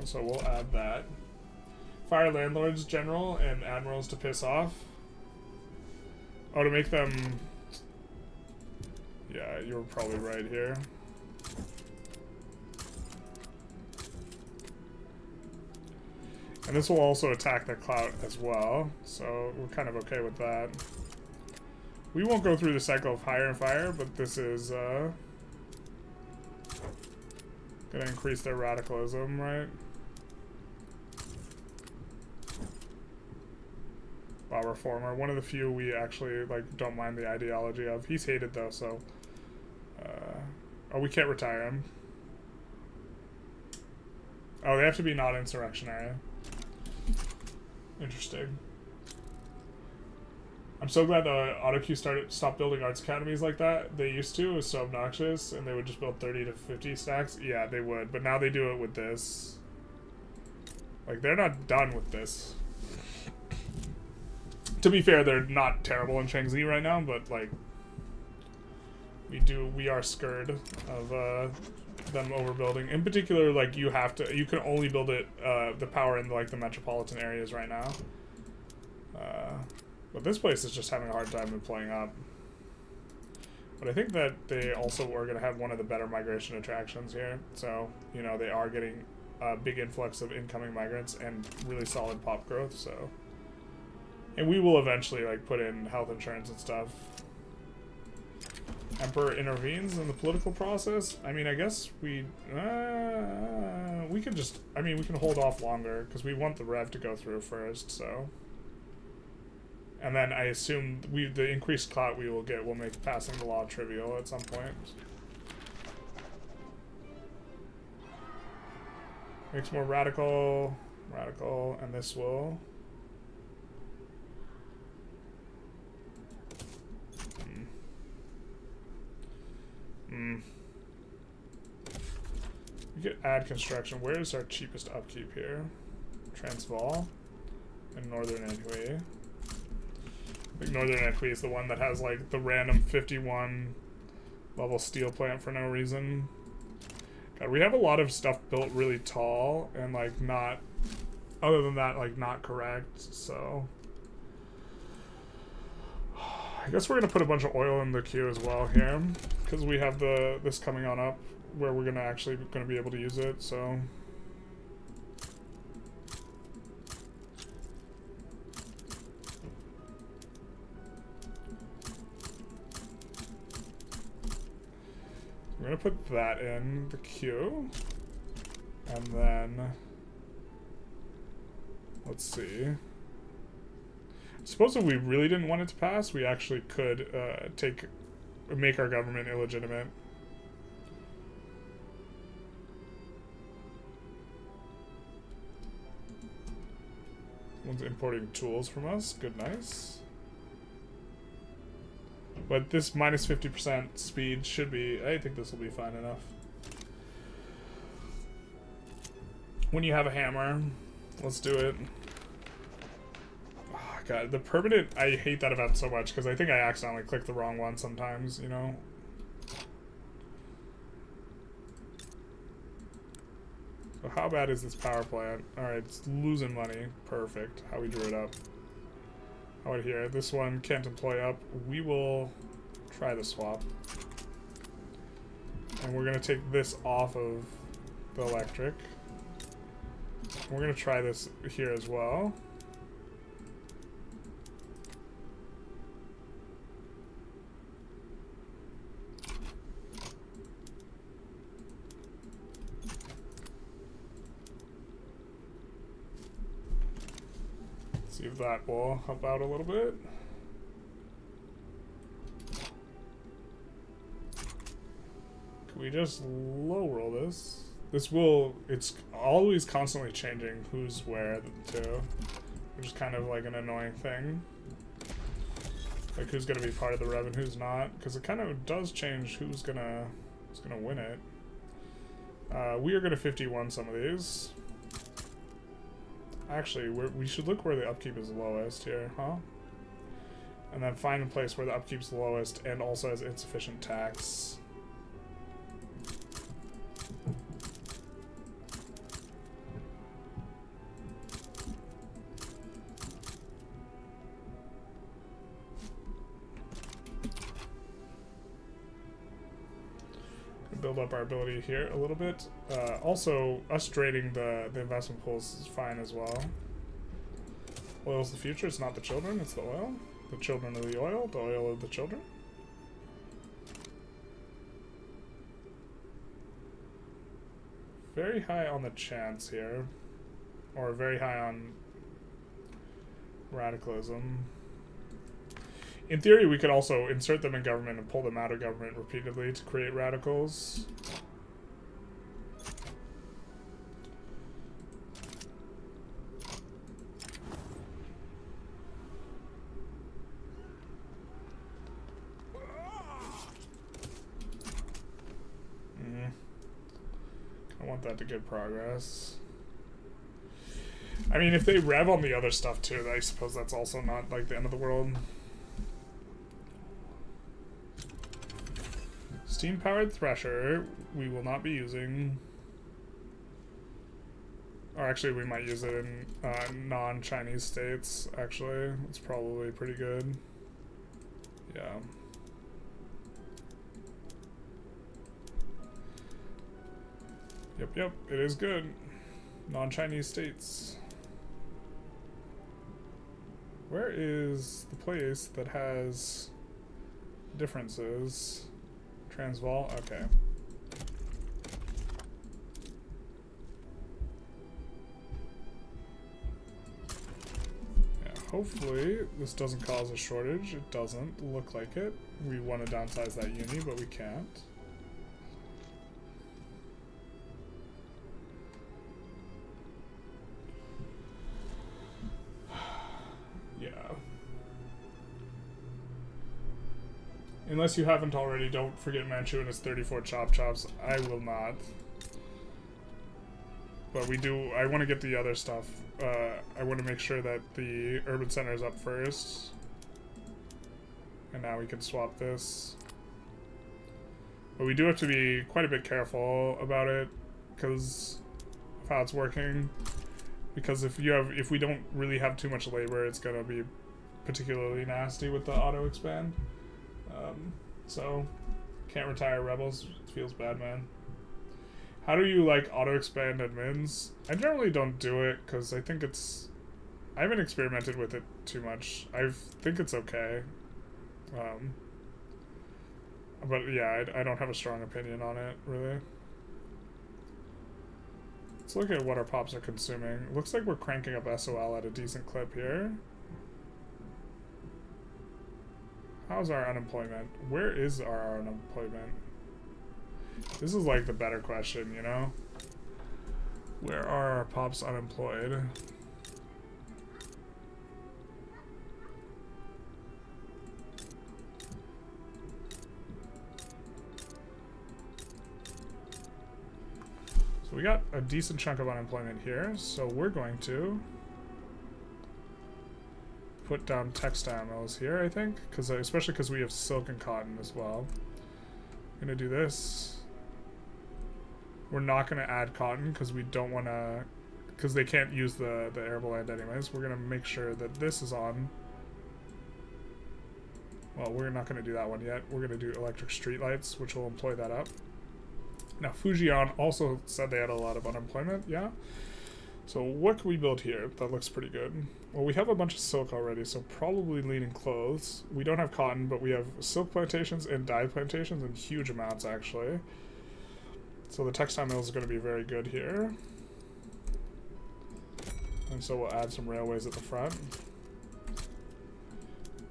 So we'll add that. Fire landlords, general, and admirals to piss off. Oh, to make them... Yeah, you were probably right here. And this will also attack the clout as well, so we're kind of okay with that. We won't go through the cycle of hire and fire, but this is gonna increase their radicalism, right? Wow, reformer, one of the few we actually like don't mind the ideology of. He's hated though, so oh, we can't retire him. Oh, they have to be not insurrectionary. Interesting. I'm so glad the AutoQ stopped building arts academies like that. They used to. It was so obnoxious, and they would just build 30 to 50 stacks. Yeah, they would, but now they do it with this. Like, they're not done with this. To be fair, they're not terrible in Shaanxi right now, but like, we are scared of them overbuilding. In particular, like, you can only build it the power in like the metropolitan areas right now. But this place is just having a hard time in playing up. But I think that they also are going to have one of the better migration attractions here. So, you know, they are getting a big influx of incoming migrants and really solid pop growth, so. And we will eventually, like, put in health insurance and stuff. Emperor intervenes in the political process. I mean, I guess we can just, I mean, we can hold off longer because we want the rev to go through first, so. And then I assume the increased clout we will get will make passing the law trivial at some point. Makes more radical, and this will. We could add construction. Where is our cheapest upkeep here? Transvaal and Northern Anhui. I think Northern Anhui is the one that has like the random 51 level steel plant for no reason. God, we have a lot of stuff built really tall and like not, other than that, like not correct, so. I guess we're gonna put a bunch of oil in the queue as well here, because we have this coming on up where we're gonna be able to use it, so. I'm gonna put that in the queue, and then let's see. Suppose if we really didn't want it to pass, we actually could make our government illegitimate. Someone's importing tools from us. Good, nice. But this minus 50% speed should be, I think this will be fine enough. When you have a hammer, let's do it. Oh, God, the permanent, I hate that event so much because I think I accidentally click the wrong one sometimes, you know? So how bad is this power plant? Alright, it's losing money. Perfect. How we drew it up. How about here? This one can't employ up. We will try the swap. And we're going to take this off of the electric. We're going to try this here as well. See if that will help out a little bit. Can we just low roll this? This will, it's always constantly changing who's where too, which is kind of like an annoying thing. Like who's gonna be part of the rev and who's not, because it kind of does change who's gonna win it. We are gonna 51 some of these. Actually, we should look where the upkeep is lowest here, huh? And then find a place where the upkeep's lowest and also has insufficient tax. Build up our ability here a little bit. Also, us draining the investment pools is fine as well. Oil's the future, it's not the children, it's the oil. The children of the oil of the children. Very high on the chance here. Or very high on radicalism. In theory, we could also insert them in government and pull them out of government repeatedly to create radicals. I want that to get progress. I mean, if they rev on the other stuff too, I suppose that's also not like the end of the world. Steam-powered thresher, we will not be using. Or actually, we might use it in non-Chinese states, actually. It's probably pretty good. Yeah. Yep, it is good. Non-Chinese states. Where is the place that has differences? Transvaal? Okay. Yeah, hopefully this doesn't cause a shortage. It doesn't look like it. We want to downsize that uni, but we can't. Unless you haven't already, don't forget Manchu and his 34 chop chops. I will not. But we do, I want to get the other stuff. I want to make sure that the urban center is up first. And now we can swap this. But we do have to be quite a bit careful about it because of how it's working. Because if we don't really have too much labor, it's gonna be particularly nasty with the auto expand. So can't retire rebels. It feels bad, man. How do you like auto expand admins? I generally don't do it because I think it's, I haven't experimented with it too much. I think it's okay. But yeah, I don't have a strong opinion on it, really. Let's look at what our pops are consuming. Looks like we're cranking up SOL at a decent clip here. How's our unemployment? Where is our unemployment? This is like the better question, you know? Where are our pops unemployed? So we got a decent chunk of unemployment here, so we're going to put down textile mills here, I think, especially because we have silk and cotton as well. I'm gonna do this. We're not going to add cotton because we don't want to, because they can't use the arable land anyways. We're going to make sure that this is on. Well, we're not going to do that one yet. We're going to do electric streetlights, which will employ that up. Now, Fujian also said they had a lot of unemployment, yeah? So what can we build here? That looks pretty good. Well, we have a bunch of silk already, so probably leading clothes. We don't have cotton, but we have silk plantations and dye plantations in huge amounts, actually. So the textile mill is going to be very good here. And so we'll add some railways at the front.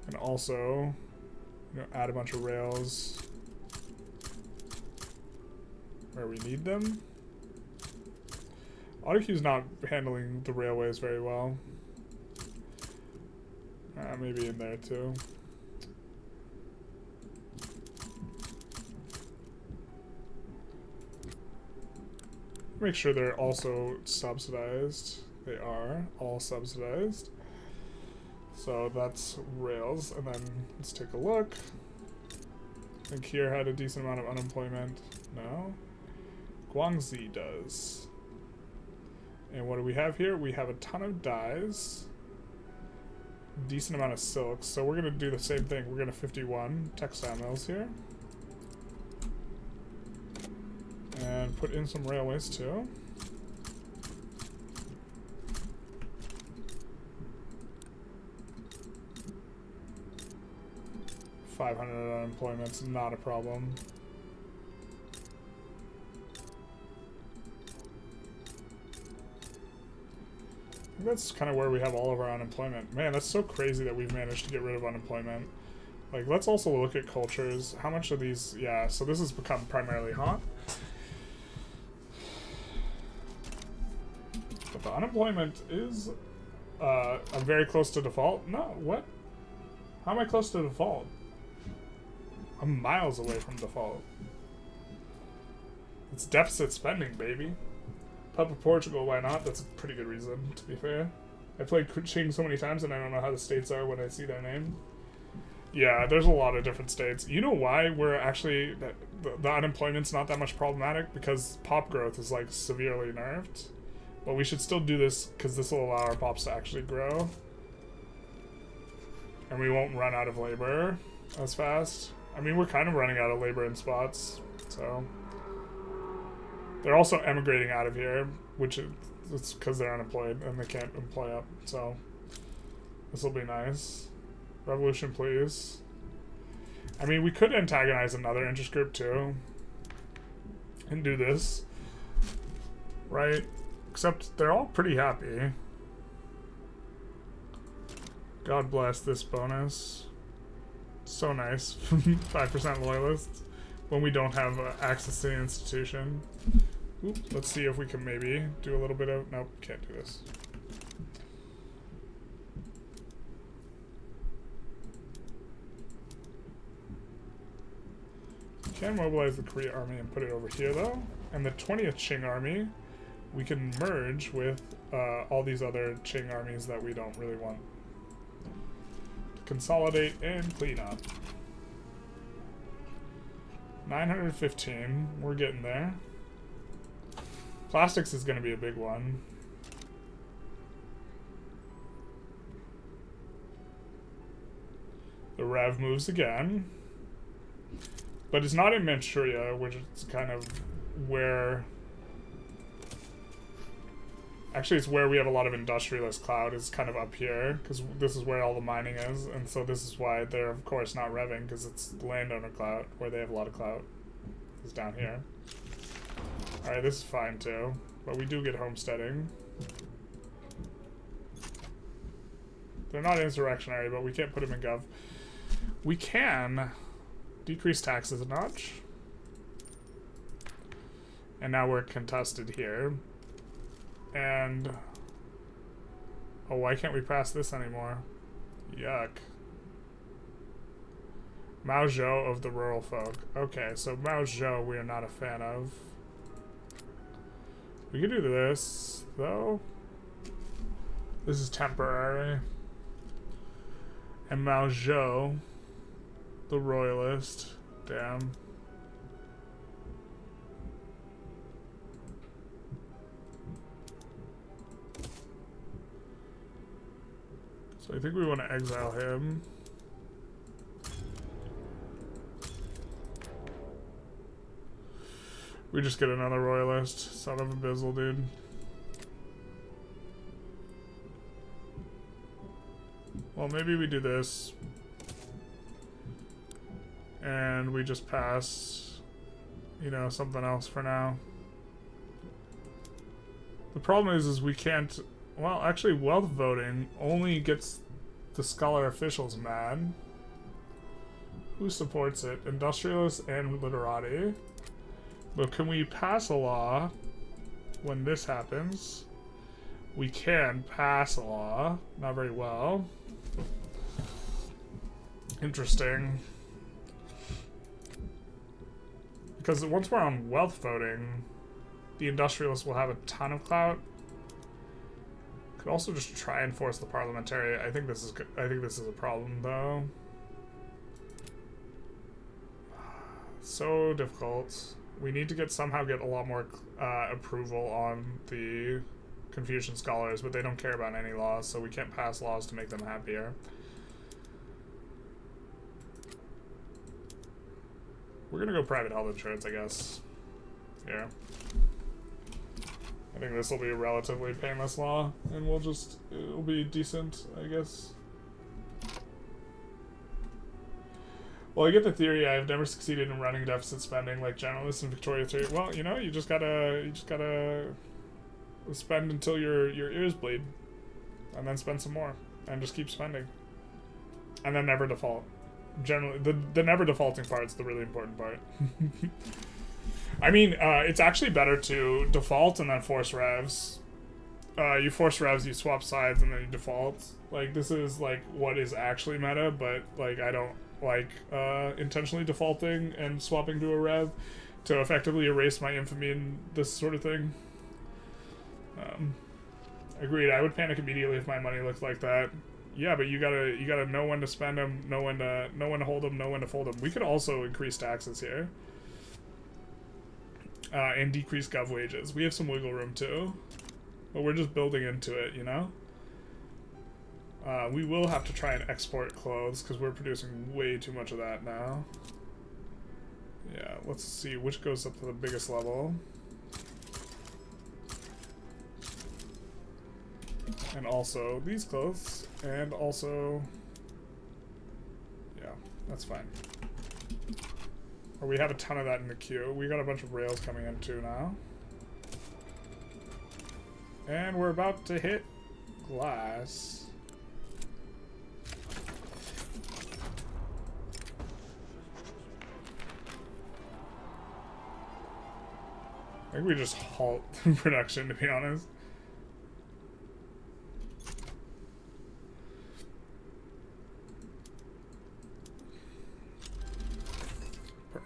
And also, add a bunch of rails where we need them. AutoQ's not handling the railways very well. Maybe in there too. Make sure they're also subsidized. They are all subsidized. So that's rails, and then let's take a look. I think here had a decent amount of unemployment. No? Guangxi does. And what do we have here? We have a ton of dyes. Decent amount of silks. So we're going to do the same thing. We're going to 51 textile mills here. And put in some railways too. $500 unemployment's not a problem. That's kind of where we have all of our unemployment. Man, that's so crazy that we've managed to get rid of unemployment. Like, let's also look at cultures. How much of these... Yeah, so this has become primarily hot. But the unemployment is... I'm very close to default. No, what? How am I close to default? I'm miles away from default. It's deficit spending, baby. Pup of Portugal, why not? That's a pretty good reason, to be fair. I played QING so many times and I don't know how the states are when I see their name. Yeah, there's a lot of different states. You know why we're actually... The unemployment's not that much problematic? Because pop growth is, like, severely nerfed. But we should still do this because this will allow our pops to actually grow. And we won't run out of labor as fast. I mean, we're kind of running out of labor in spots, so... They're also emigrating out of here, which is because they're unemployed and they can't employ up, so this will be nice. Revolution, please. I mean, we could antagonize another interest group too and do this, right? Except they're all pretty happy. God bless this bonus. So nice. 5% loyalists when we don't have access to the institution. Oop, let's see if we can maybe do a little bit of... Nope, can't do this. Can mobilize the Korea army and put it over here though. And the 20th Qing army, we can merge with all these other Qing armies that we don't really want. To consolidate and clean up. 915, we're getting there. Plastics is going to be a big one. The Rev moves again. But it's not in Manchuria, which is kind of where... Actually, it's where we have a lot of industrialist clout, is kind of up here, because this is where all the mining is, and so this is why they're, of course, not revving, because it's landowner clout, where they have a lot of clout. It's down here. Alright, this is fine, too, but we do get homesteading. They're not insurrectionary, but we can't put them in gov. We can decrease taxes a notch. And now we're contested here. And... Oh, why can't we pass this anymore? Yuck. Mao Zhou of the rural folk. Okay, so Mao Zhou we are not a fan of. We could do this, though. This is temporary. And Mao Zhou, the royalist. Damn. So I think we want to exile him. We just get another royalist. Son of a bizzle, dude. Well, maybe we do this. And we just pass, you know, something else for now. The problem is we can't... Well, actually, wealth voting only gets the scholar officials mad. Who supports it? Industrialists and literati. But can we pass a law when this happens? We can pass a law. Not very well. Interesting. Because once we're on wealth voting, the industrialists will have a ton of clout. Could also just try and force the parliamentary. I think this is a problem though. So difficult. We need to somehow get a lot more approval on the Confucian scholars, but they don't care about any laws, so we can't pass laws to make them happier. We're gonna go private health insurance, I guess. Here. I think this will be a relatively painless law, and it'll be decent, I guess. Well, I get the theory. I've never succeeded in running deficit spending like Generalist and Victoria 3. Well, you know, you just gotta spend until your ears bleed, and then spend some more, and just keep spending, and then never default. Generally, the never defaulting part's the really important part. I mean, it's actually better to default and then force revs. You force revs, you swap sides, and then you default. Like, this is like what is actually meta, but like I don't like intentionally defaulting and swapping to a rev to effectively erase my infamy and this sort of thing. Agreed. I would panic immediately if my money looked like that. Yeah, but you gotta know when to spend them, know when to hold them, know when to fold them. We could also increase taxes here, and decrease gov wages. We have some wiggle room too, but we're just building into it, you know. We will have to try and export clothes because we're producing way too much of that now. Yeah, let's see which goes up to the biggest level. And also these clothes, and also, yeah, that's fine. Or we have a ton of that in the queue. We got a bunch of rails coming in too now. And we're about to hit glass. I think we just halt production, to be honest.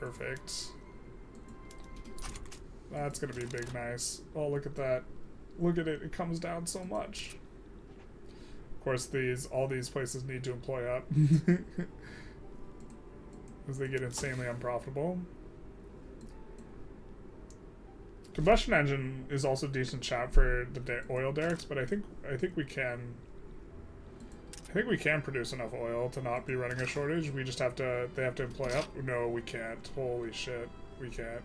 Perfect. That's gonna be big nice. Oh, look at that. Look at it. It comes down so much. Of course, all these places need to employ up. As they get insanely unprofitable. Combustion engine is also a decent shot for the oil derricks, but I think we can produce enough oil to not be running a shortage. We just have to, they have to employ up. No, we can't. Holy shit. We can't.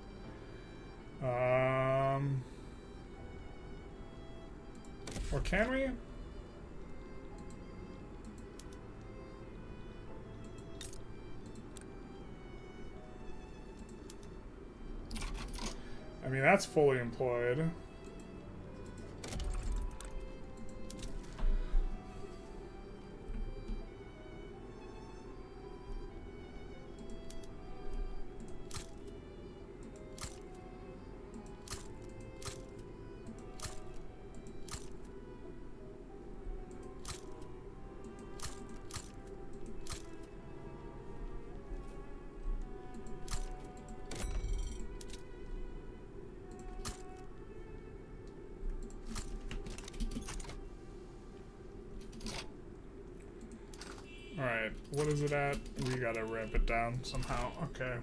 Or can we? I mean, that's fully employed. Alright, what is it at? We gotta ramp it down somehow. Okay.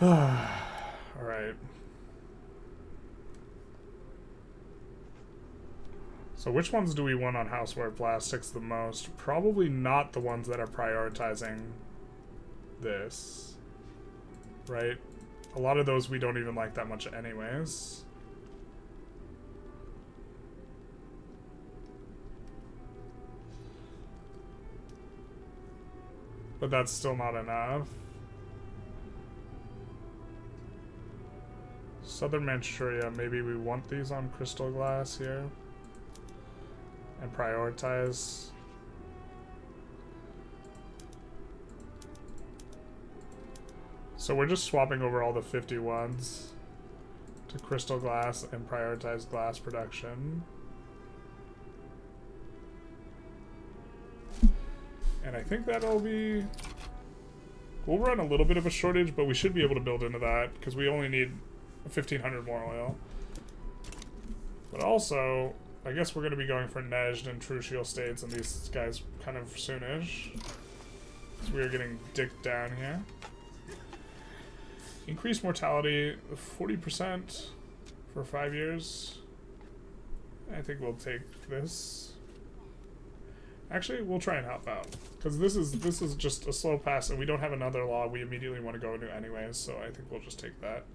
Alright. So which ones do we want on houseware plastics the most? Probably not the ones that are prioritizing this, right? A lot of those we don't even like that much anyways. But that's still not enough. Southern Manchuria, maybe we want these on crystal glass here. And prioritize. So we're just swapping over all the 51s to crystal glass and prioritize glass production. And I think that'll be... We'll run a little bit of a shortage, but we should be able to build into that because we only need 1,500 more oil. But also, I guess we're going to be going for Nejd and Trucial states and these guys kind of soonish. So we are getting dicked down here. Increased mortality 40% for 5 years. I think we'll take this. Actually, we'll try and help out because this is just a slow pass, and we don't have another law we immediately want to go into anyways. So I think we'll just take that.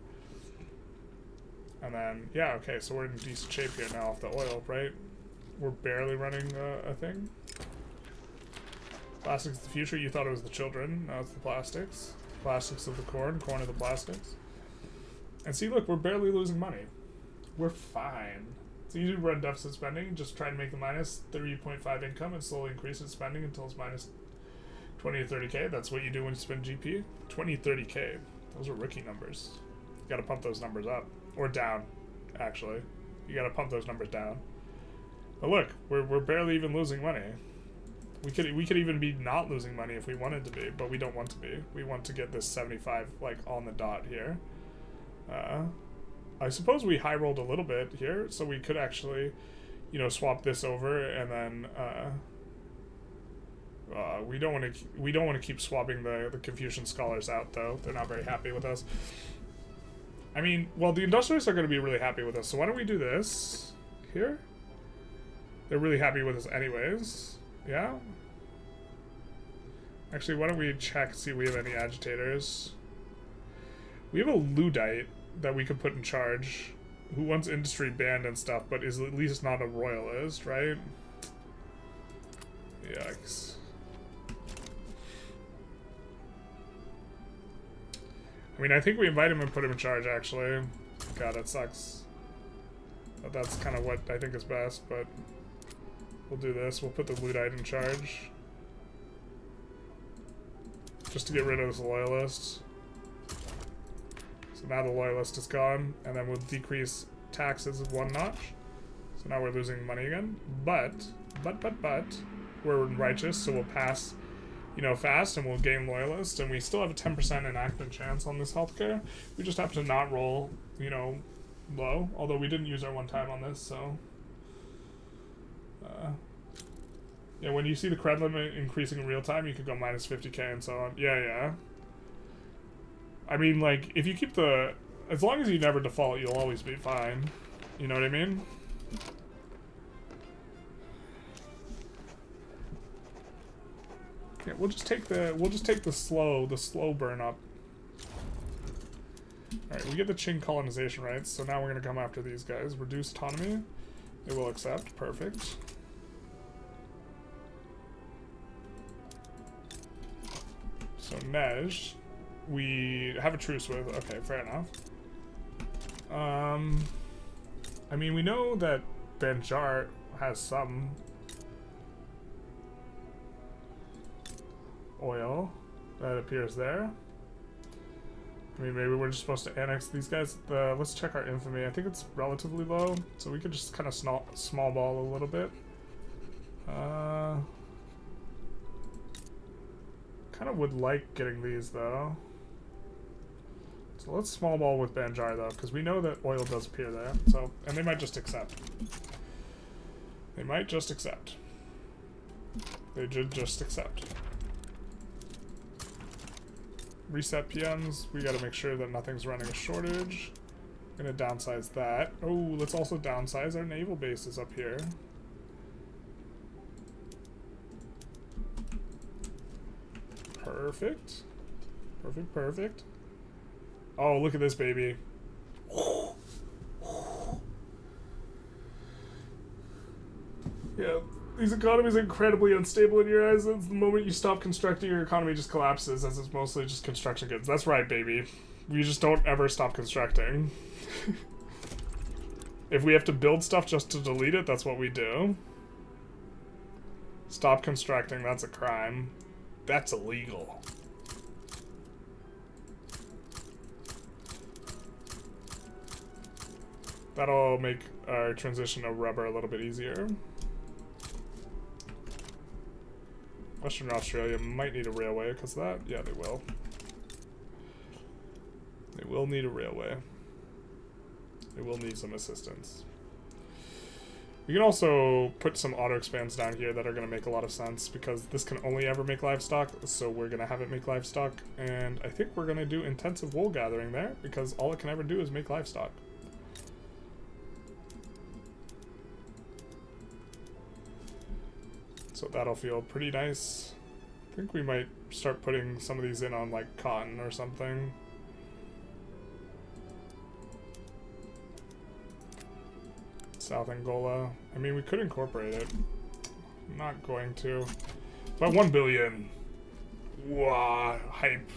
And then yeah, okay, so we're in decent shape here now off the oil, right? We're barely running a thing. Plastics of the future. You thought it was the children. Now it's the plastics. Plastics of the corn. Corn of the plastics. And see, look, we're barely losing money. We're fine. It's easy to run deficit spending. Just try and make the minus 30.5 income and slowly increase its spending until it's minus 20 to 30k. That's what you do when you spend GP. 20 to 30k. Those are rookie numbers. You gotta pump those numbers up. Or down, actually. You gotta pump those numbers down. But look, we're barely even losing money. We could even be not losing money if we wanted to be, but we don't want to be. We want to get this 75 like on the dot here. I suppose we high rolled a little bit here, so we could actually, you know, swap this over and then we don't want to keep swapping the Confucian scholars out though. They're not very happy with us. I mean, well, the industrialists are going to be really happy with us, so why don't we do this here? They're really happy with us anyways. Yeah? Actually, why don't we check, see if we have any agitators. We have a Luddite that we could put in charge, who wants industry banned and stuff, but is at least not a royalist, right? Yikes. I mean, I think we invite him and put him in charge, actually. God, that sucks. But that's kind of what I think is best, but we'll do this. We'll put the Luddite in charge. Just to get rid of this loyalist. So now the loyalist is gone, and then we'll decrease taxes 1 notch. So now we're losing money again. But, we're righteous, so we'll pass, you know, fast, and we'll gain loyalists, and we still have a 10% enactment chance on this healthcare. We just have to not roll, you know, low, although we didn't use our 1 time on this, so... yeah, when you see the cred limit increasing in real time, you could go minus 50k and so on. Yeah. I mean, like, if you keep the... As long as you never default, you'll always be fine. You know what I mean? Yeah, we'll just take the slow burn up. Alright, we get the Qing colonization rights, so now we're gonna come after these guys. Reduce autonomy. They will accept. Perfect. So Nejd, we have a truce with. Okay, fair enough. I mean, we know that Banjar has some oil that appears there. I mean, maybe we're just supposed to annex these guys. Let's check our infamy. I think it's relatively low, so we could just kind of small ball a little bit. Kind of would like getting these though. So let's small ball with Banjar though, because we know that oil does appear there. So, and they might just accept. They might just accept. They just accept. Reset PMs. We got to make sure that nothing's running a shortage. Gonna downsize that. Oh, let's also downsize our naval bases up here. Perfect. Perfect, perfect. Oh, look at this baby. Yeah, these economies are incredibly unstable in your eyes. The moment you stop constructing, your economy just collapses, as it's mostly just construction goods. That's right, baby. We just don't ever stop constructing. If we have to build stuff just to delete it, that's what we do. Stop constructing, that's a crime. That's illegal. That'll make our transition to rubber a little bit easier. Western Australia might need a railway because of that. Yeah, they will. They will need a railway. They will need some assistance. We can also put some auto expands down here that are going to make a lot of sense because this can only ever make livestock, so we're going to have it make livestock. And I think we're going to do intensive wool gathering there because all it can ever do is make livestock. So that'll feel pretty nice. I think we might start putting some of these in on like cotton or something. South Angola. I mean, we could incorporate it. I'm not going to. But 1 billion. Wow, hype.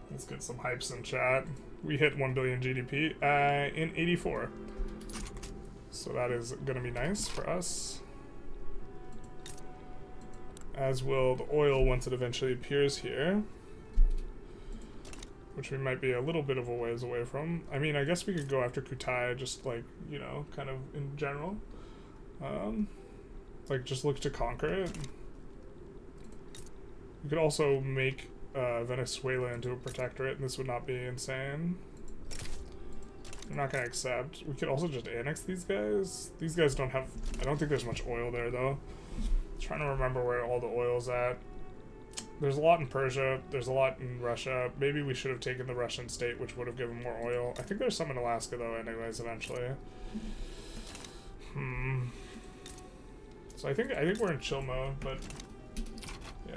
Let's get some hypes in chat. We hit 1 billion GDP in 84. So that is going to be nice for us. As will the oil once it eventually appears here. Which we might be a little bit of a ways away from. I mean, I guess we could go after Kutai, just like, you know, kind of in general. Like, just look to conquer it. We could also make Venezuela into a protectorate, and this would not be insane. I'm not going to accept. We could also just annex these guys. These guys don't have... I don't think there's much oil there, though. I'm trying to remember where all the oil's at. There's a lot in Persia. There's a lot in Russia. Maybe we should have taken the Russian state, which would have given more oil. I think there's some in Alaska, though, anyways, eventually. So I think we're in chill mode, but... yeah.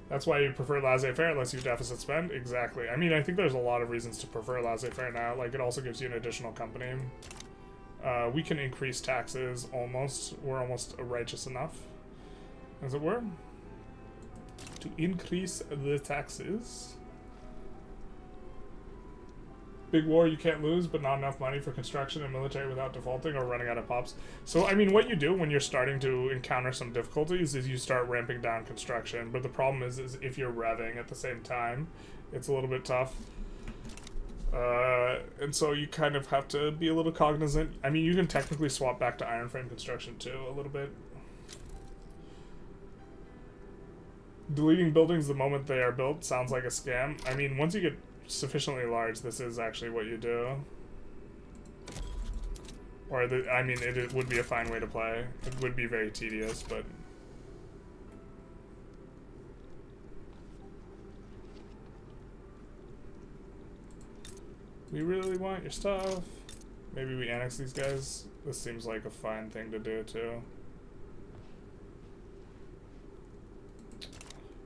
That's why you prefer laissez-faire unless you deficit spend? Exactly. I mean, I think there's a lot of reasons to prefer laissez-faire now. Like, it also gives you an additional company. We can increase taxes almost. We're almost righteous enough, as it were, to increase the taxes. Big war you can't lose, but not enough money for construction and military without defaulting or running out of pops. So, I mean, what you do when you're starting to encounter some difficulties is you start ramping down construction. But the problem is if you're revving at the same time, it's a little bit tough. And so you kind of have to be a little cognizant. I mean, you can technically swap back to iron frame construction too, a little bit. Deleting buildings the moment they are built sounds like a scam. I mean, once you get sufficiently large, this is actually what you do. Or, I mean, it would be a fine way to play. It would be very tedious, but... we really want your stuff. Maybe we annex these guys. This seems like a fine thing to do, too.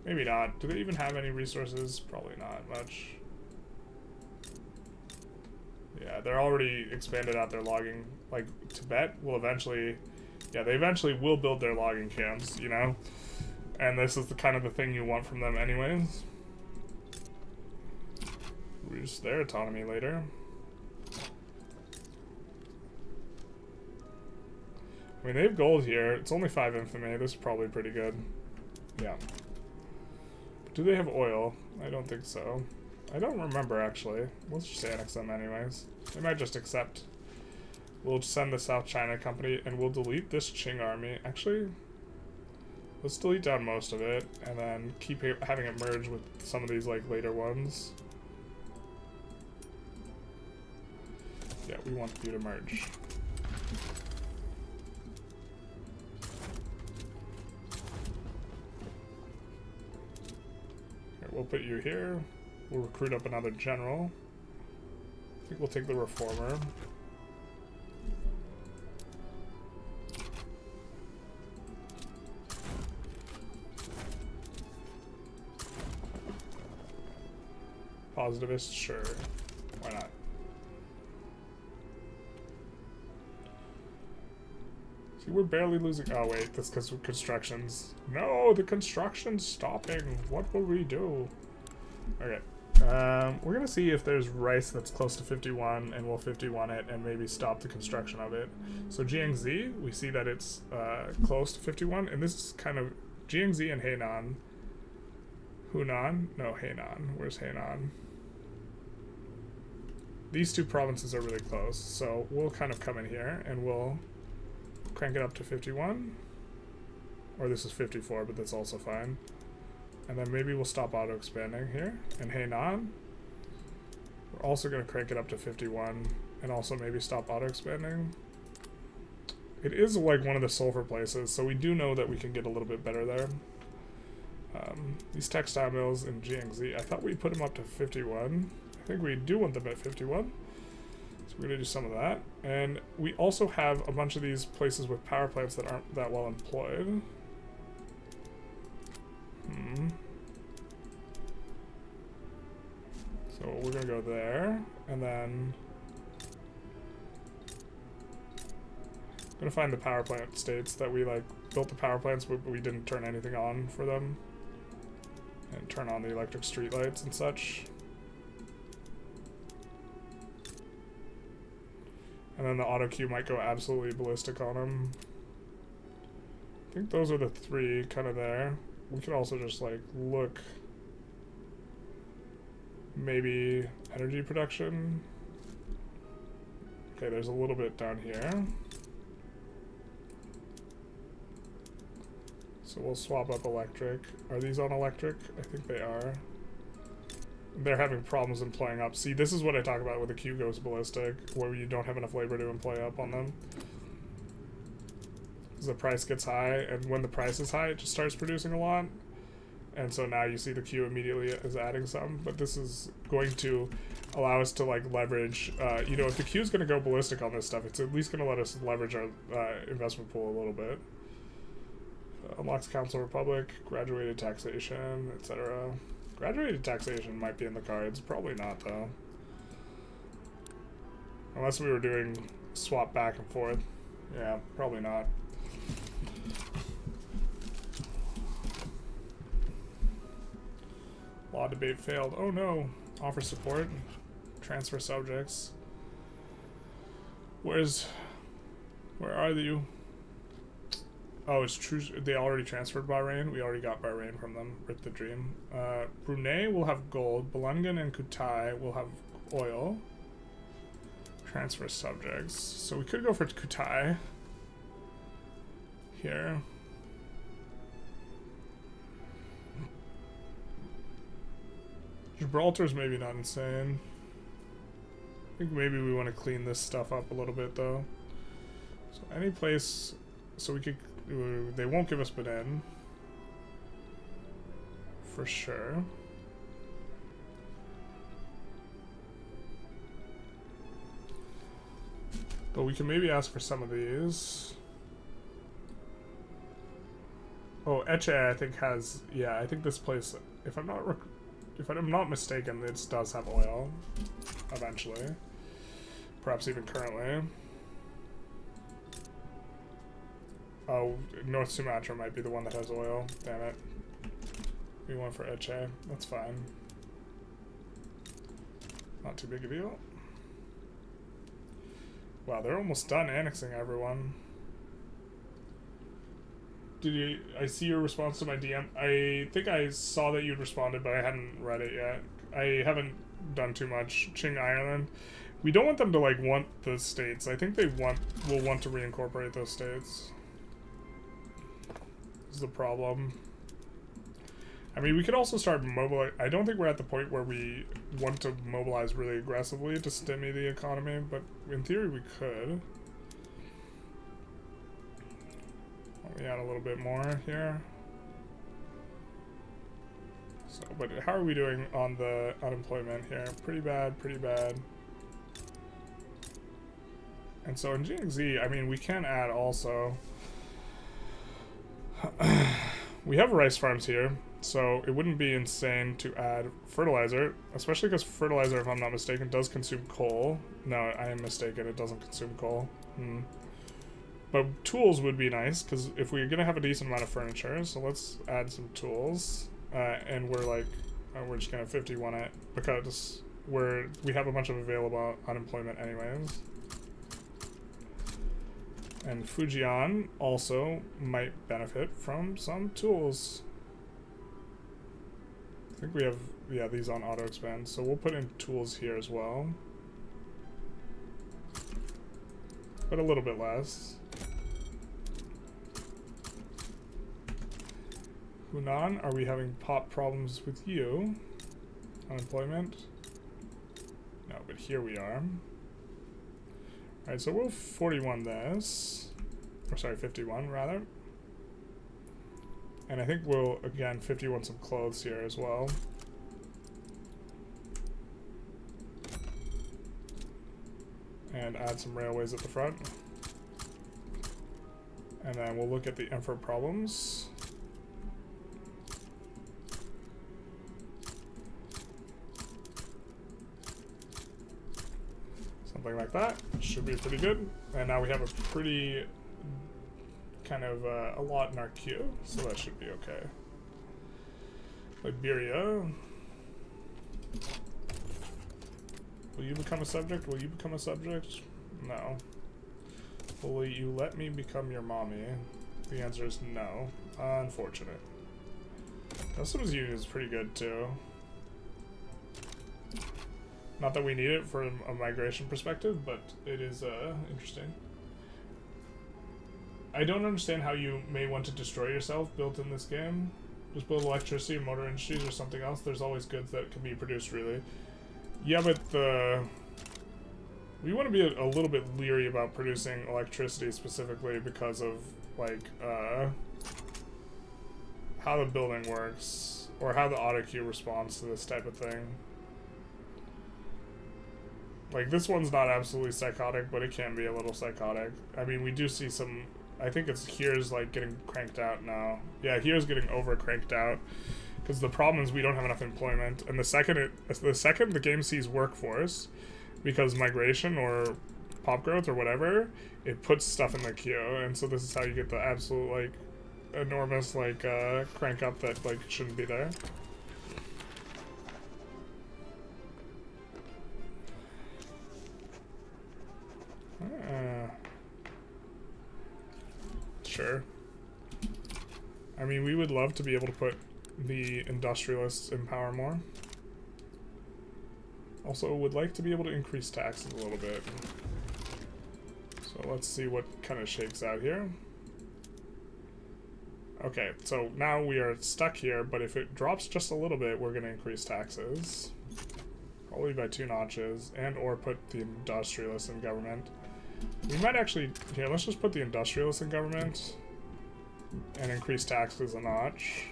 Maybe not. Do they even have any resources? Probably not much. Yeah, they're already expanded out their logging. Like, Tibet will eventually... yeah, they eventually will build their logging camps, you know? And this is the kind of the thing you want from them anyways. Reduce their autonomy later. I mean, they have gold here. It's only 5 infamy. This is probably pretty good. Yeah. Do they have oil? I don't think so. I don't remember, actually. Let's just annex them anyways. They might just accept. We'll send the South China Company, and we'll delete this Qing army. Actually, let's delete down most of it, and then keep having it merge with some of these, like, later ones. Yeah, we want you to merge. Here, we'll put you here. We'll recruit up another general. I think we'll take the reformer. Positivist, sure. Why not? See, we're barely losing. Oh, wait, that's because of constructions. No, the construction's stopping. What will we do? Okay. We're gonna see if there's rice that's close to 51, and we'll 51 it and maybe stop the construction of it. So GNZ, we see that it's close to 51, and this is kind of GNZ and Hainan. Hunan? No, Hainan. Where's Hainan? These two provinces are really close, so we'll kind of come in here and we'll crank it up to 51. Or this is 54, but that's also fine. And then maybe we'll stop auto-expanding here. And Hainan, we're also going to crank it up to 51 and also maybe stop auto-expanding. It is like one of the sulfur places, so we do know that we can get a little bit better there. These textile mills in GNZ, I thought we put them up to 51. I think we do want them at 51. So we're going to do some of that. And we also have a bunch of these places with power plants that aren't that well employed. So we're going to go there, and then I'm going to find the power plant states that we like built the power plants but we didn't turn anything on for them. And turn on the electric streetlights and such. And then the auto queue might go absolutely ballistic on them. I think those are the three kind of there. We could also just like look. Maybe energy production. Okay, there's a little bit down here. So we'll swap up electric. Are these on electric? I think they are. They're having problems employing up. See, this is what I talk about when the queue goes ballistic, where you don't have enough labor to employ up on them. Because the price gets high, and when the price is high, it just starts producing a lot. And so now you see the queue immediately is adding some, but this is going to allow us to like leverage, you know, if the queue is going to go ballistic on this stuff, it's at least going to let us leverage our investment pool a little bit. Unlocks Council Republic, graduated taxation, etc. Graduated taxation might be in the cards, probably not though. Unless we were doing swap back and forth. Yeah, probably not. Law debate failed. Oh no. Offer support. Transfer subjects. Where are you? Oh, it's true. They already transferred Bahrain. We already got Bahrain from them. Rip the dream. Brunei will have gold. Belungan and Kutai will have oil. Transfer subjects. So we could go for Kutai. Here. Gibraltar's maybe not insane. I think maybe we want to clean this stuff up a little bit though. So any place, so we could, they won't give us Benin. For sure. But we can maybe ask for some of these. Oh, Eche I think has, yeah, I think this place, if I'm not mistaken, it does have oil, eventually. Perhaps even currently. Oh, North Sumatra might be the one that has oil. Damn it. We went for Eche. That's fine. Not too big a deal. Wow, they're almost done annexing everyone. I see your response to my DM. I think I saw that you'd responded, but I hadn't read it yet. I haven't done too much. Qing Ireland. We don't want them to like want those states. I think they will want to reincorporate those states. This is the problem. I mean, we could also start mobilize. I don't think we're at the point where we want to mobilize really aggressively to stimulate the economy, but in theory we could. We add a little bit more here. So, but how are we doing on the unemployment here? Pretty bad, pretty bad. And so in GXZ, I mean, we can add also. We have rice farms here. So it wouldn't be insane to add fertilizer, especially because fertilizer, if I'm not mistaken, does consume coal. No, I am mistaken, it doesn't consume coal. But tools would be nice, because if we're going to have a decent amount of furniture, so let's add some tools. And we're just going to 51 it, because we have a bunch of available unemployment anyways. And Fujian also might benefit from some tools. I think we have, yeah, these on auto expand, so we'll put in tools here as well. But a little bit less. Hunan, are we having pop problems with you? Unemployment? No, but here we are. Alright, so we'll 41 this. Or sorry, 51 rather. And I think we'll, again, 51 some clothes here as well. And add some railways at the front. And then we'll look at the Emperor problems. Something like that. Should be pretty good. And now we have a pretty kind of a lot in our queue, so that should be okay. Liberia. Will you become a subject? Will you become a subject? No. Will you let me become your mommy? The answer is no. Unfortunate. Customs union is pretty good too. Not that we need it from a migration perspective, but it is interesting. I don't understand how you may want to destroy yourself built in this game. Just build electricity, motor industries, or something else. There's always goods that can be produced, really. Yeah, but we want to be a little bit leery about producing electricity specifically because of, like, how the building works, or how the auto queue responds to this type of thing. Like, this one's not absolutely psychotic, but it can be a little psychotic. I mean, we do see some... I think it's here's, like, getting cranked out now. Yeah, here's getting over-cranked out. Because the problem is we don't have enough employment. And the second the game sees workforce, because migration or pop growth or whatever, it puts stuff in the queue. And so this is how you get the absolute, like, enormous, like, crank up that, like, shouldn't be there. Sure. I mean, we would love to be able to put the Industrialists in power more. Also, would like to be able to increase taxes a little bit. So let's see what kind of shakes out here. Okay, so now we are stuck here, but if it drops just a little bit, we're going to increase taxes. Probably by 2 notches, and or put the Industrialists in government. We might actually, here, let's just put the Industrialists in government and increase taxes a notch.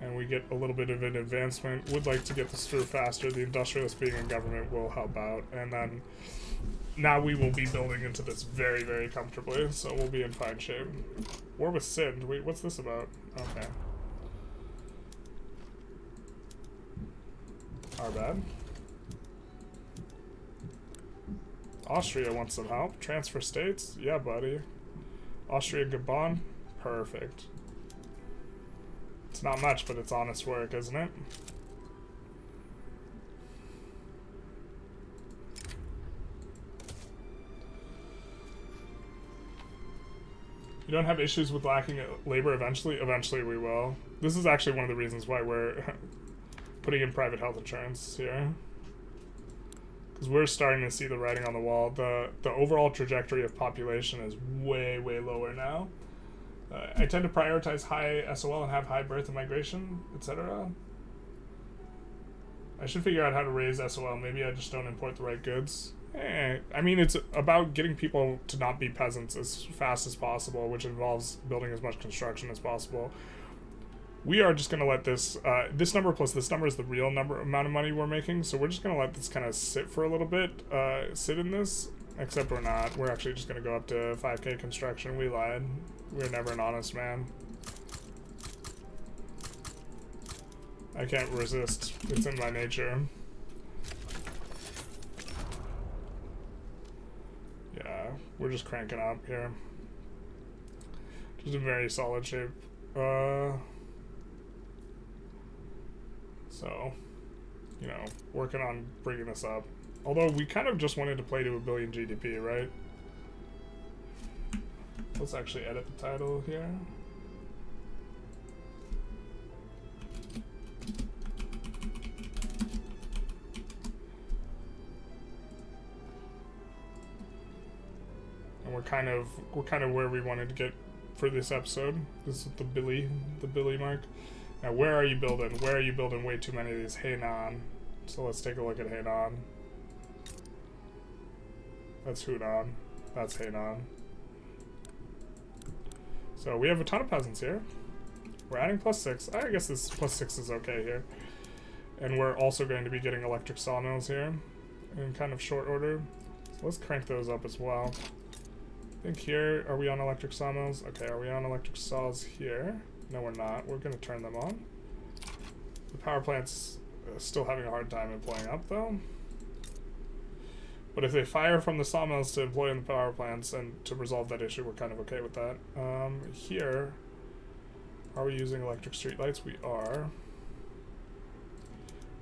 And we get a little bit of an advancement. Would like to get this through faster. The Industrialists being in government will help out. And then now we will be building into this very, very comfortably, so we'll be in fine shape. War with Sind. Wait, what's this about? Okay. Our bad. Austria wants some help. Transfer states? Yeah, buddy. Austria, Gabon? Perfect. It's not much, but it's honest work, isn't it? You don't have issues with lacking labor eventually? Eventually we will. This is actually one of the reasons why we're putting in private health insurance here. Because we're starting to see the writing on the wall. The overall trajectory of population is way, way lower now. I tend to prioritize high SOL and have high birth and migration, etc. I should figure out how to raise SOL. Maybe I just don't import the right goods. I mean, it's about getting people to not be peasants as fast as possible, which involves building as much construction as possible. We are just going to let this, this number plus this number is the real amount of money we're making, so we're just going to let this kind of sit for a little bit, sit in this, Except we're not. We're actually just gonna go up to 5K construction. We lied. We're never an honest man. I can't resist. It's in my nature. Yeah, we're just cranking up here. Just a very solid shape. So, you know, working on bringing this up. Although we kind of just wanted to play to 1 billion GDP, right? Let's actually edit the title here. And we're kind of where we wanted to get for this episode. This is the Billy mark. Now, where are you building? Where are you building way too many of these? Hainan. So let's take a look at Hainan. That's Hunan. That's Hainan. So we have a ton of peasants here. We're adding +6. I guess this +6 is okay here. And we're also going to be getting electric sawmills here in kind of short order. So let's crank those up as well. I think here, are we on electric sawmills? Okay, are we on electric saws here? No, we're not. We're going to turn them on. The power plant's still having a hard time employing up, though. But if they fire from the sawmills to employ in the power plants and to resolve that issue, we're kind of okay with that. Here, are we using electric streetlights? We are.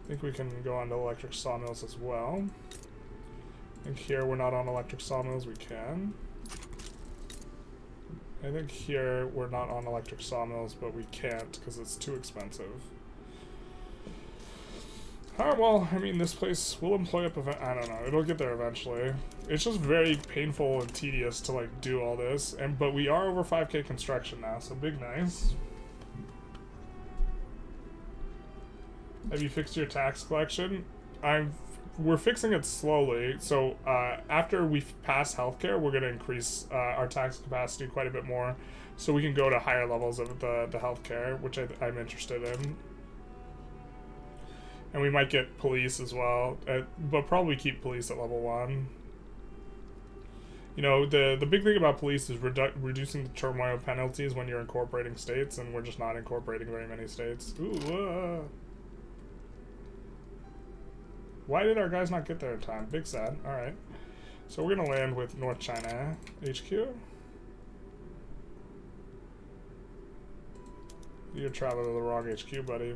I think we can go on to electric sawmills as well. I think here we're not on electric sawmills. We can. I think here we're not on electric sawmills, but we can't because it's too expensive. Alright, well, I mean, this place will employ up I don't know, it'll get there eventually. It's just very painful and tedious to, like, do all this, but we are over 5K construction now, so big nice. Have you fixed your tax collection? We're fixing it slowly, so after we pass healthcare, we're going to increase our tax capacity quite a bit more, so we can go to higher levels of the healthcare, which I'm interested in. And we might get police as well, but probably keep police at level 1. You know, the big thing about police is reducing the turmoil penalties when you're incorporating states, and we're just not incorporating very many states. Ooh, why did our guys not get there in time? Big sad. Alright. So we're going to land with North China HQ. You're traveling to the wrong HQ, buddy.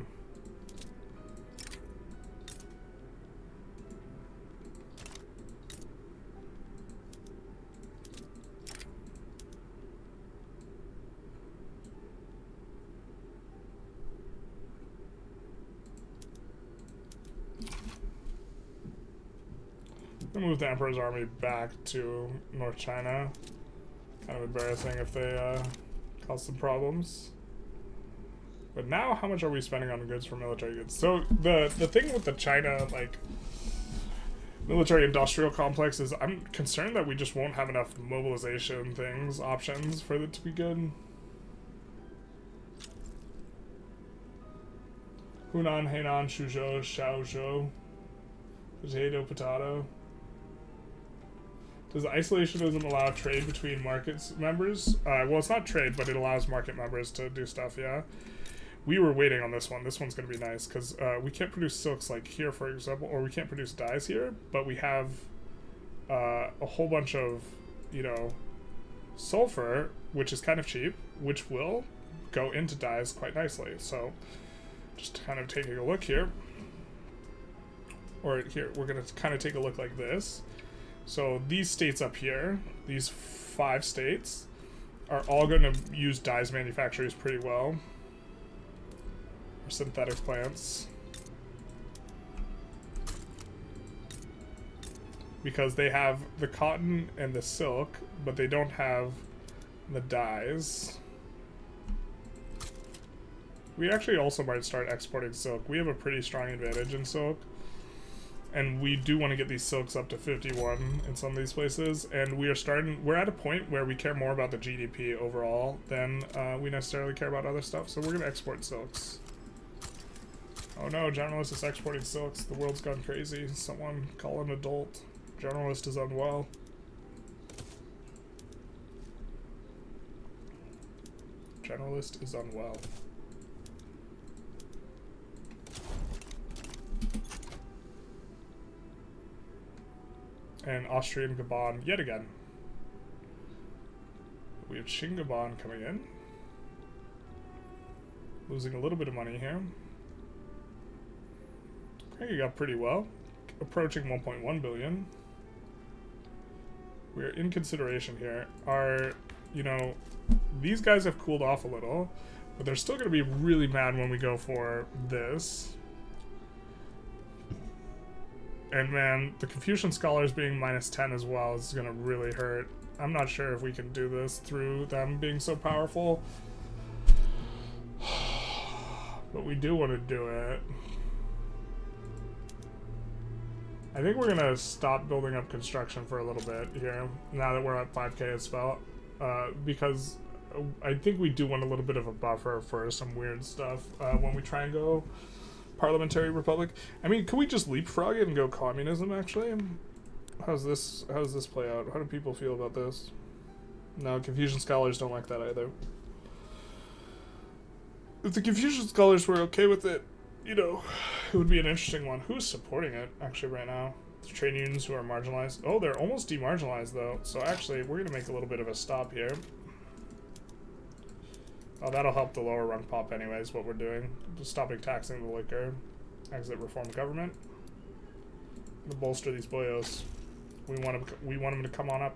Move the Emperor's army back to North China. Kind of embarrassing if they cause some problems. But now, how much are we spending on goods for military goods? So the thing with the China, like, military industrial complex is I'm concerned that we just won't have enough mobilization options for it to be good. Hunan, Hainan, Shuzhou, Shaozhou, potato. Does isolationism allow trade between markets members? Well, it's not trade, but it allows market members to do stuff, yeah. We were waiting on this one. This one's going to be nice, because we can't produce silks like here, for example, or we can't produce dyes here, but we have a whole bunch of, you know, sulfur, which is kind of cheap, which will go into dyes quite nicely. So, just kind of taking a look here. Or here, we're going to kind of take a look like this. So these states up here, these 5 states, are all going to use dyes manufacturers pretty well. Or synthetic plants. Because they have the cotton and the silk, but they don't have the dyes. We actually also might start exporting silk. We have a pretty strong advantage in silk. And we do want to get these silks up to 51 in some of these places, and we're at a point where we care more about the GDP overall than we necessarily care about other stuff, so we're going to export silks. Oh no, Generalist is exporting silks. The world's gone crazy. Someone call an adult. Generalist is unwell. Generalist is unwell. And Austrian Gabon yet again. We have Qing Gabon coming in. Losing a little bit of money here. Cranking up pretty well. Approaching 1.1 billion. We're in consideration here. You know, these guys have cooled off a little, but they're still going to be really mad when we go for this. And man, the Confucian scholars being -10 as well is going to really hurt. I'm not sure if we can do this through them being so powerful. But we do want to do it. I think we're going to stop building up construction for a little bit here, now that we're at 5k as spell. Because I think we do want a little bit of a buffer for some weird stuff when we try and go parliamentary republic. I mean, can we just leapfrog it and go communism, actually? How's this play out? How do people feel about this? No, Confucian scholars don't like that either. If the Confucian scholars were okay with it, you know, it would be an interesting one. Who's supporting it, actually, right now? The trade unions who are marginalized. Oh, they're almost demarginalized, though. So, actually, we're going to make a little bit of a stop here. Oh, that'll help the lower rung pop anyways, what we're doing. Just stopping taxing the liquor. Exit reform government. To bolster these boyos. We want them to come on up.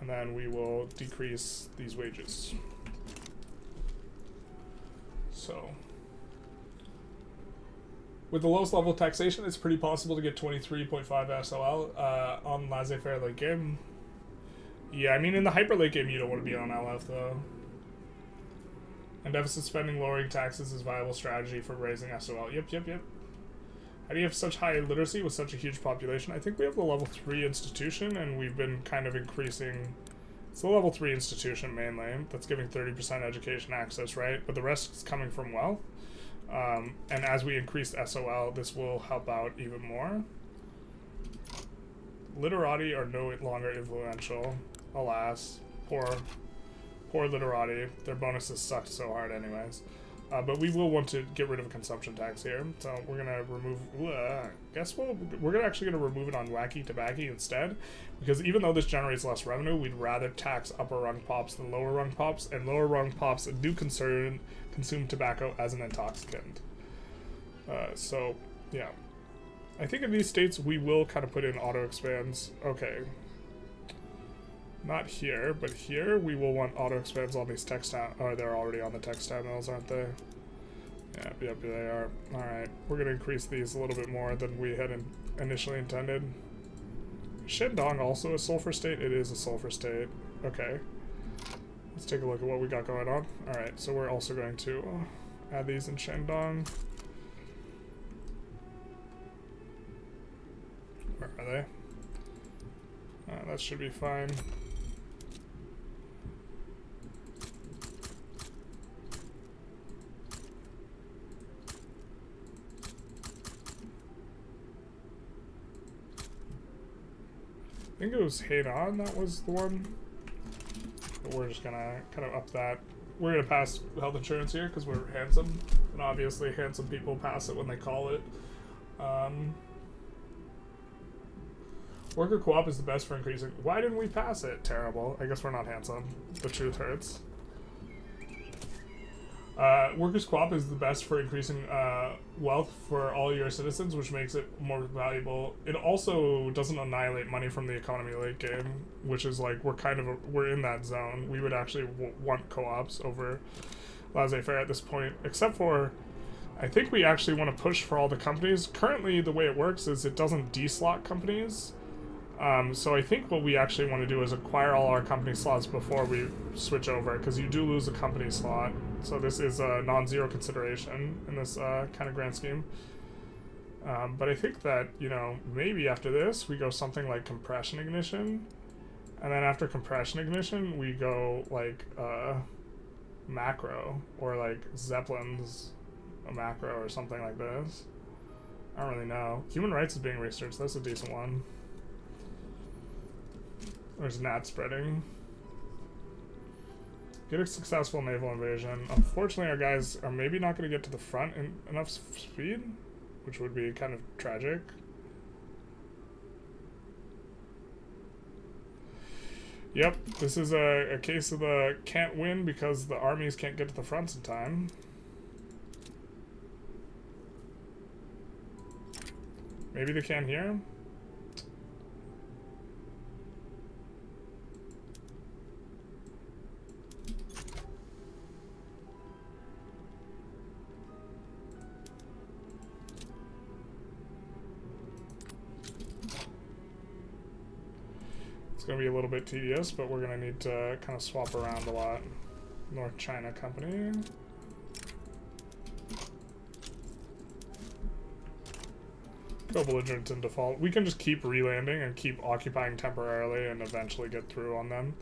And then we will decrease these wages. So, with the lowest level of taxation, it's pretty possible to get 23.5 SOL on laissez-faire late game. Yeah, I mean, in the hyper late game, you don't want to be on LF, though. And deficit spending, lowering taxes is a viable strategy for raising SOL. Yep. How do you have such high literacy with such a huge population? I think we have the level 3 institution, and we've been kind of increasing. It's the level 3 institution, mainly. That's giving 30% education access, right? But the rest is coming from wealth. And as we increase SOL, this will help out even more. Literati are no longer influential. Alas, poor literati. Their bonuses sucked so hard anyways. But we will want to get rid of a consumption tax here. So we're gonna remove, we're actually gonna remove it on wacky tobacco instead. Because even though this generates less revenue, we'd rather tax upper rung pops than lower rung pops. And lower rung pops do consume tobacco as an intoxicant. So, yeah. I think in these states we will kind of put in auto expands. Okay. Not here, but here we will want auto expands on these textile. Oh, they're already on the textile mills, aren't they? Yep, they are. Alright, we're going to increase these a little bit more than we had initially intended. Shandong also a sulfur state? It is a sulfur state. Okay. Let's take a look at what we got going on. Alright, so we're also going to add these in Shandong. Where are they? That should be fine. I think it was Hainan that was the one. But we're just gonna kind of up that. We're gonna pass health insurance here because we're handsome. And obviously handsome people pass it when they call it. Worker co-op is the best for increasing. Why didn't we pass it? Terrible. I guess we're not handsome. The truth hurts. Workers co-op is the best for increasing wealth for all your citizens, which makes it more valuable. It also doesn't annihilate money from the economy late game, which is like we're in that zone. We would actually want co-ops over laissez-faire at this point, except for I think we actually want to push for all the companies. Currently, the way it works is it doesn't deslot companies. So I think what we actually want to do is acquire all our company slots before we switch over, because you do lose a company slot. So this is a non-zero consideration in this kind of grand scheme. But I think that, you know, maybe after this we go something like compression ignition, and then after compression ignition we go like macro, or like Zeppelin's a macro or something like this. I don't really know. Human rights is being researched. That's a decent one. There's gnat spreading. Get a successful naval invasion. Unfortunately, our guys are maybe not going to get to the front in enough speed, which would be kind of tragic. Yep, this is a case of the can't win because the armies can't get to the fronts in time. Maybe they can here? It's going to be a little bit tedious, but we're going to need to kind of swap around a lot. North China Company. Go belligerent in default. We can just keep relanding and keep occupying temporarily and eventually get through on them.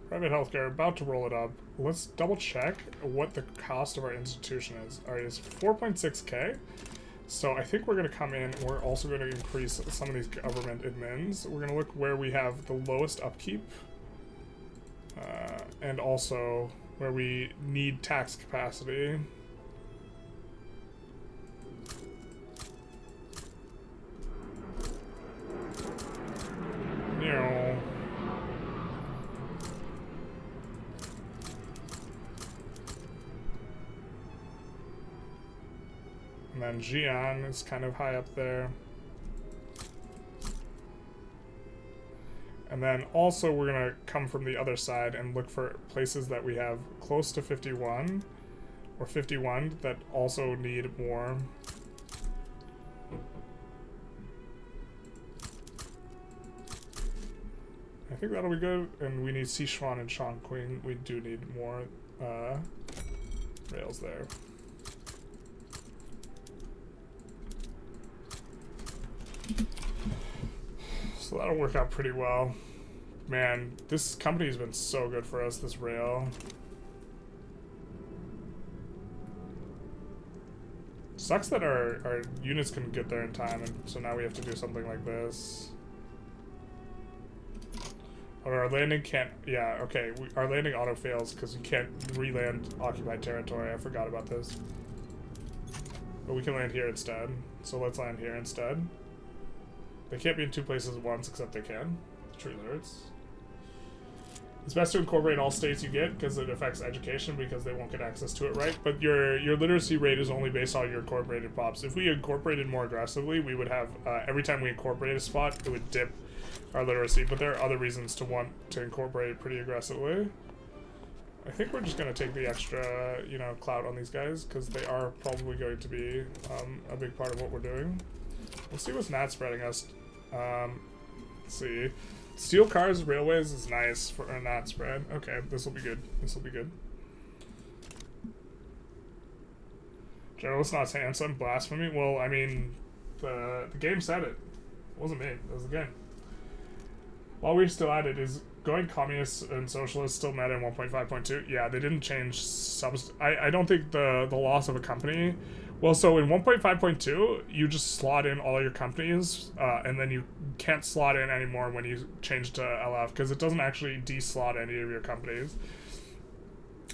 Private healthcare, about to roll it up. Let's double check what the cost of our institution is. Alright, it's 4.6k. So I think we're going to come in, we're also going to increase some of these government admins. We're going to look where we have the lowest upkeep. And also where we need tax capacity. And then Xi'an is kind of high up there. And then also we're going to come from the other side and look for places that we have close to 51 or 51 that also need more. I think that'll be good. And we need Sichuan and Chongqing. We do need more rails there. So that'll work out pretty well. Man, this company has been so good for us, this rail. Sucks that our units couldn't get there in time, and so now we have to do something like this. Or our landing can't... Yeah, okay. Our landing auto fails because we can't re-land occupied territory. I forgot about this. But we can land here instead. So let's land here instead. They can't be in two places at once, except they can. True lyrics. It's best to incorporate all states you get because it affects education because they won't get access to it, right? But your literacy rate is only based on your incorporated pops. If we incorporated more aggressively, we would have, every time we incorporate a spot, it would dip our literacy. But there are other reasons to want to incorporate it pretty aggressively. I think we're just going to take the extra, you know, clout on these guys because they are probably going to be a big part of what we're doing. Let's see what's not spreading us. Let's see. Steel cars, railways is nice for a not spread. Okay, this will be good. This will be good. Generalist not handsome, blasphemy. Well, I mean, the game said it. It wasn't me. It was the game. While we're still at it, is going communist and socialist still meta in 1.5.2? Yeah, they didn't change I don't think the loss of a company. Well, so in 1.5.2, you just slot in all your companies, and then you can't slot in anymore when you change to LF, because it doesn't actually de-slot any of your companies.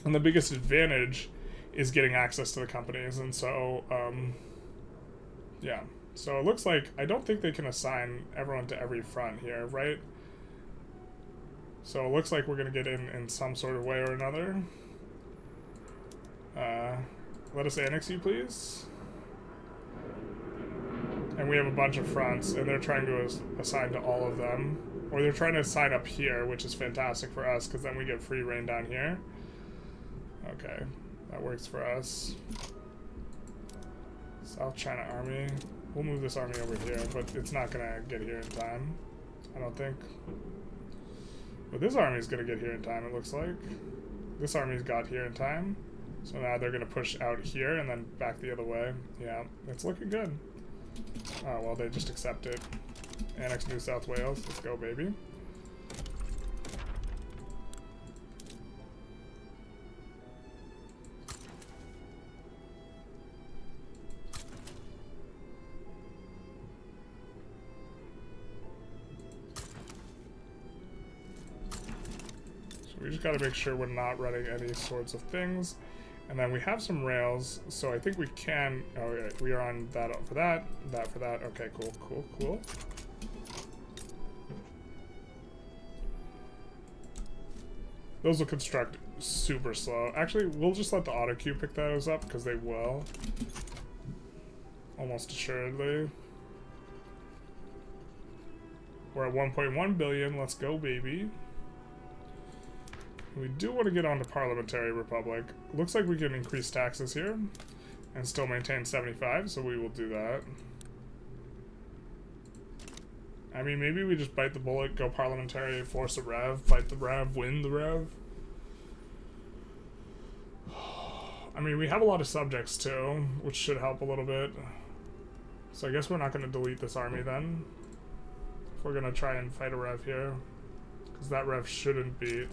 And the biggest advantage is getting access to the companies, and so, yeah. So it looks like, I don't think they can assign everyone to every front here, right? So it looks like we're going to get in some sort of way or another. Let us annex you, please. And we have a bunch of fronts, and they're trying to assign to all of them. Or they're trying to assign up here, which is fantastic for us, because then we get free reign down here. Okay, that works for us. South China Army. We'll move this army over here, but it's not going to get here in time, I don't think. But this army is going to get here in time, it looks like. This army's got here in time. So now they're going to push out here and then back the other way. Yeah, it's looking good. Oh, well, they just accept it. Annex New South Wales. Let's go, baby. just gotta make sure we're not running any sorts of things. And then we have some rails, so I think we can... Oh, yeah, we are on that for that, that for that. Okay, cool, cool, cool. Those will construct super slow. Actually, we'll just let the auto queue pick those up, because they will. Almost assuredly. We're at 1.1 billion. Let's go, baby. We do want to get on to Parliamentary Republic. Looks like we can increase taxes here and still maintain 75, so we will do that. I mean, maybe we just bite the bullet, go Parliamentary, force a rev, fight the rev, win the rev. I mean, we have a lot of subjects too, which should help a little bit. So I guess we're not going to delete this army then. If we're going to try and fight a rev here. Because that rev shouldn't be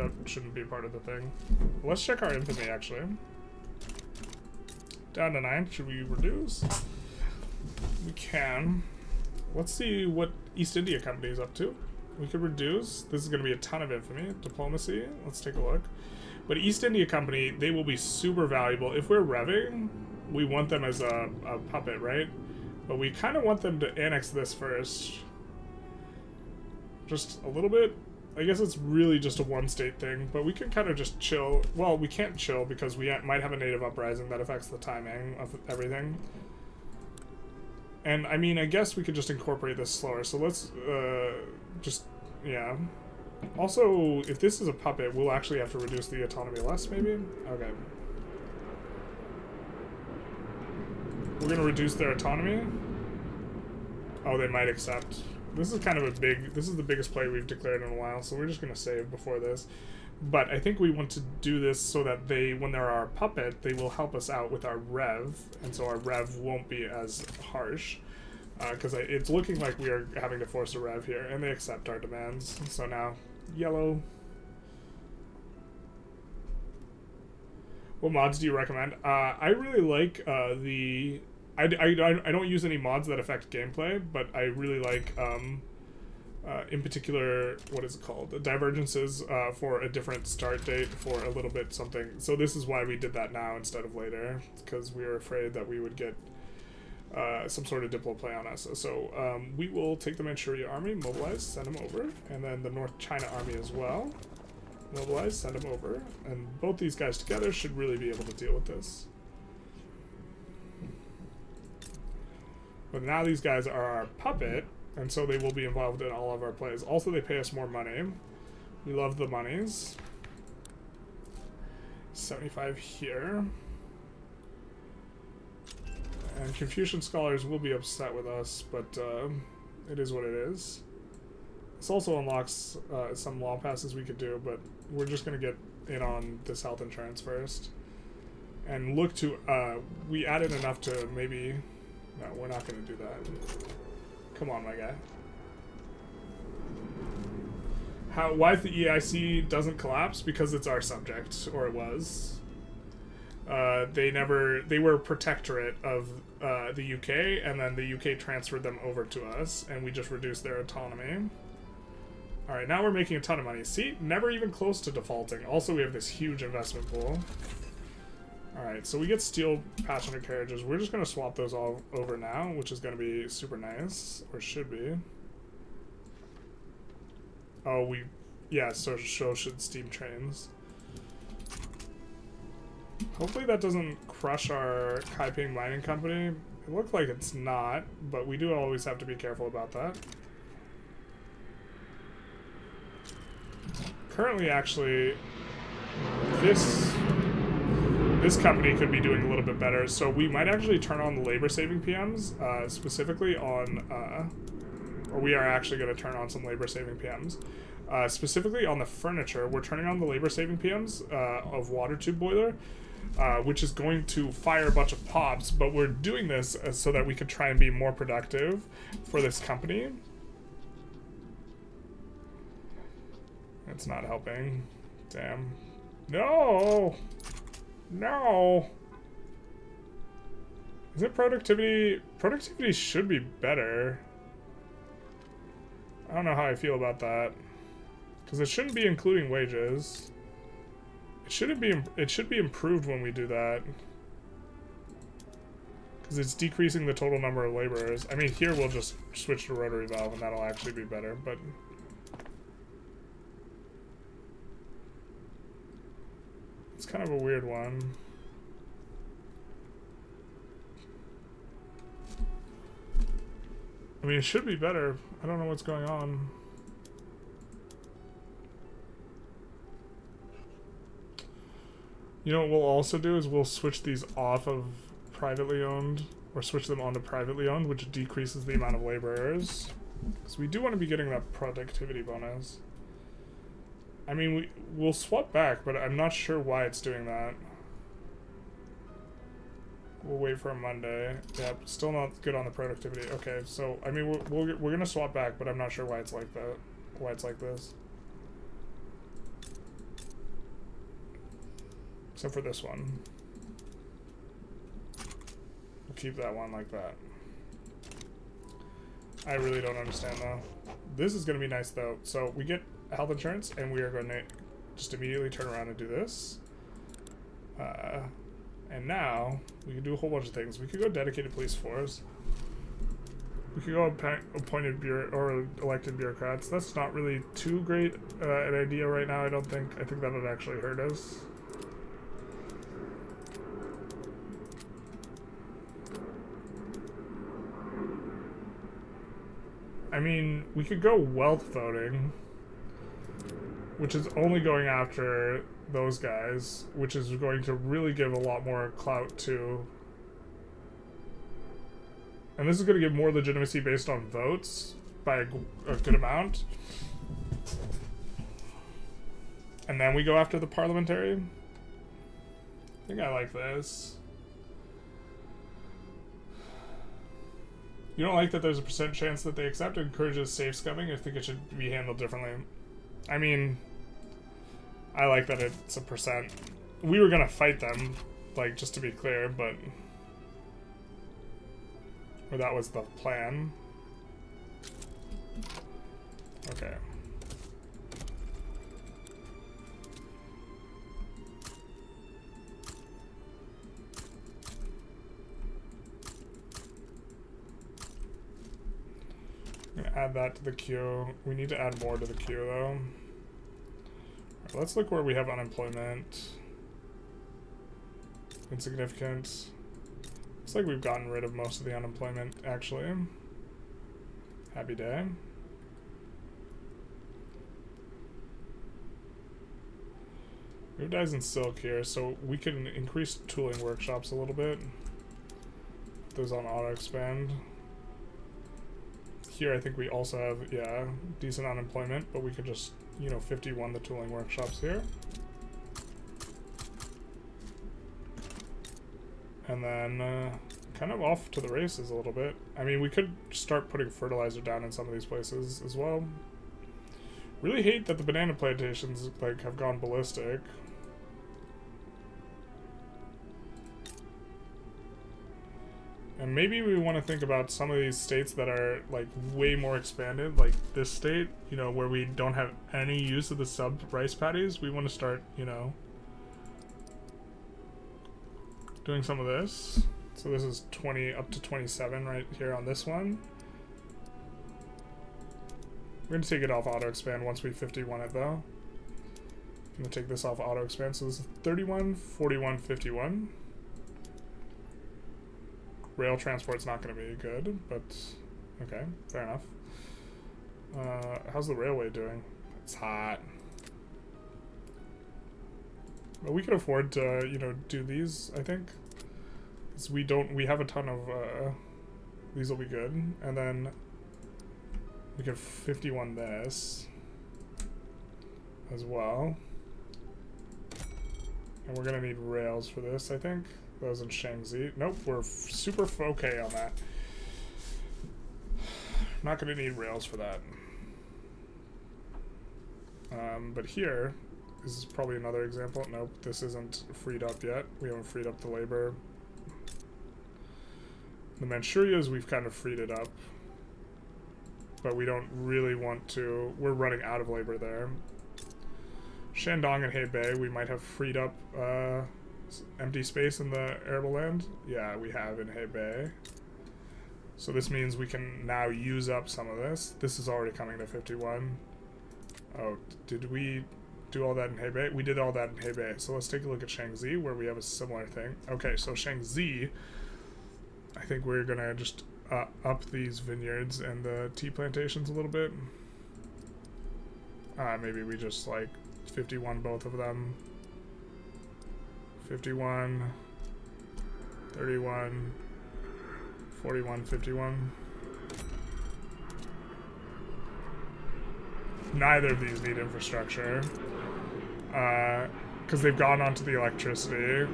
part of the thing. Let's check our infamy, actually. Down to 9. Should we reduce? We can. Let's see what East India Company is up to. We could reduce. This is going to be a ton of infamy. Diplomacy. Let's take a look. But East India Company, they will be super valuable. If we're revving, we want them as a puppet, right? But we kind of want them to annex this first. Just a little bit. I guess it's really just a one-state thing, but we can kind of just chill. Well, we can't chill because we might have a native uprising that affects the timing of everything. And, I mean, I guess we could just incorporate this slower. So let's yeah. Also, if this is a puppet, we'll actually have to reduce the autonomy less, maybe? Okay. We're going to reduce their autonomy. Oh, they might accept. This is kind of a big, this is the biggest play we've declared in a while, so we're just going to save before this. But I think we want to do this so that they, when they're our puppet, they will help us out with our rev, and so our rev won't be as harsh. Because it's looking like we are having to force a rev here, and they accept our demands. So now, yellow. What mods do you recommend? I really like the... I don't use any mods that affect gameplay, but I really like, in particular, what is it called? Divergences for a different start date for a little bit something. So this is why we did that now instead of later, because we were afraid that we would get some sort of diplo play on us. So we will take the Manchuria army, mobilize, send them over, and then the North China army as well. Mobilize, send them over, and both these guys together should really be able to deal with this. But now these guys are our puppet, and so they will be involved in all of our plays. Also, they pay us more money. We love the monies. 75 here. And Confucian scholars will be upset with us, but it is what it is. This also unlocks some law passes we could do, but we're just going to get in on this health insurance first. And look to... we added enough to maybe... No, we're not going to do that. Come on, my guy. Why if the EIC doesn't collapse? Because it's our subject, or it was. They were a protectorate of the UK, and then the UK transferred them over to us, and we just reduced their autonomy. Alright, now we're making a ton of money. See? Never even close to defaulting. Also, we have this huge investment pool. Alright, so we get steel passenger carriages. We're just going to swap those all over now, which is going to be super nice. Or should be. Oh, yeah, so should steam trains. Hopefully that doesn't crush our Kaiping Mining Company. It looks like it's not, but we do always have to be careful about that. Currently, actually, this company could be doing a little bit better, so we might actually turn on the labor-saving PMs, specifically on, or we are actually going to turn on some labor-saving PMs. Specifically on the furniture, we're turning on the labor-saving PMs of water tube boiler, which is going to fire a bunch of pops, but we're doing this so that we could try and be more productive for this company. It's not helping. Damn. No! No! Is it productivity? Productivity should be better. I don't know how I feel about that. Because it shouldn't be including wages. It shouldn't be. It should be improved when we do that, because it's decreasing the total number of laborers. I mean, here we'll just switch to rotary valve, and that'll actually be better. But it's kind of a weird one. I mean, it should be better. I don't know what's going on. You know what we'll also do is we'll switch these off of privately owned, or switch them onto privately owned, which decreases the amount of laborers. Because we do want to be getting that productivity bonus. I mean, we'll swap back, but I'm not sure why it's doing that. We'll wait for a Monday. Yep, still not good on the productivity. Okay, so I mean we're gonna swap back, but I'm not sure why it's like that. Why it's like this. Except for this one. We'll keep that one like that. I really don't understand though. This is gonna be nice though. So we get health insurance, and we are going to just immediately turn around and do this. And now, we can do a whole bunch of things. We could go dedicated police force. We could go appointed or elected bureaucrats. That's not really too great an idea right now, I don't think. I think that would actually hurt us. I mean, we could go wealth voting, which is only going after those guys, which is going to really give a lot more clout to. And this is going to give more legitimacy based on votes by a good amount. And then we go after the parliamentary. I think I like this. You don't like that there's a % chance that they accept? It encourages safe scumming. I think it should be handled differently. I mean, I like that it's a %. We were gonna fight them, like, just to be clear, but... Or that was the plan. Okay. I'm gonna add that to the queue. We need to add more to the queue, though. Right, let's look where we have unemployment. Insignificant. Looks like we've gotten rid of most of the unemployment, actually. Happy day. We have dyes and silk here, so we can increase tooling workshops a little bit. Put those on auto expand. Here I think we also have, yeah, decent unemployment, but we could just, you know, 51 the tooling workshops here. And then kind of off to the races a little bit. I mean, we could start putting fertilizer down in some of these places as well. Really hate that the banana plantations, like, have gone ballistic. And maybe we want to think about some of these states that are, like, way more expanded, like this state, you know, where we don't have any use of the sub-rice paddies. We want to start, you know, doing some of this. So this is 20 up to 27 right here on this one. We're going to take it off auto expand once we 51 it, though. I'm going to take this off auto expand. So this is 31, 41, 51. Rail transport's not going to be good, but okay, fair enough. How's the railway doing? It's hot. But we could afford to, you know, do these, I think. Because we have a ton of, these will be good. And then we could 51 this as well. And we're going to need rails for this, I think. Those in Shaanxi. Nope, we're super okay on that. Not going to need rails for that. But here, this is probably another example. Nope, this isn't freed up yet. We haven't freed up the labor. The Manchurias, we've kind of freed it up. But we don't really want to. We're running out of labor there. Shandong and Hebei, we might have freed up empty space in the arable land. Yeah, we have in Hebei. So this means we can now use up some of this. This is already coming to 51. Oh, did we do all that in Hebei? We did all that in Hebei. So let's take a look at Shaanxi, where we have a similar thing. Okay, so Shaanxi, I think we're gonna just up these vineyards and the tea plantations a little bit. Maybe we just like 51 both of them. 51, 31, 41, 51. Neither of these need infrastructure. Because they've gone onto the electricity.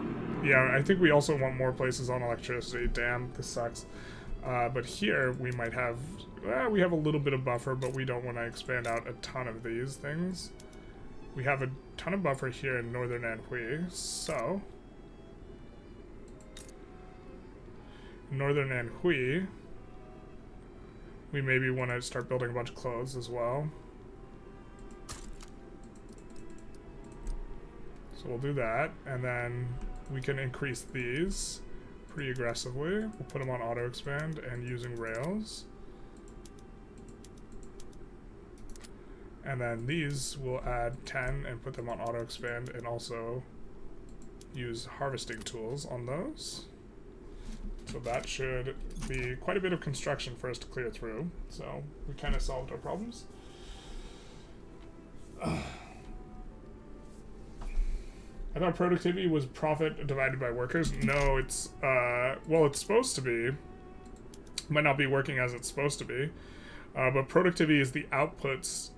Yeah, I think we also want more places on electricity. Damn, this sucks. But here we might have... we have a little bit of buffer, but we don't want to expand out a ton of these things. We have a ton of buffer here in northern Anhui, so... northern Anhui, we maybe want to start building a bunch of clothes as well. So we'll do that, and then we can increase these pretty aggressively. We'll put them on auto expand and using rails. And then these we'll add 10 and put them on auto expand and also use harvesting tools on those. So that should be quite a bit of construction for us to clear through. So we kind of solved our problems. I thought productivity was profit divided by workers. No, it's, well, it's supposed to be. Might not be working as it's supposed to be. But productivity is the outputs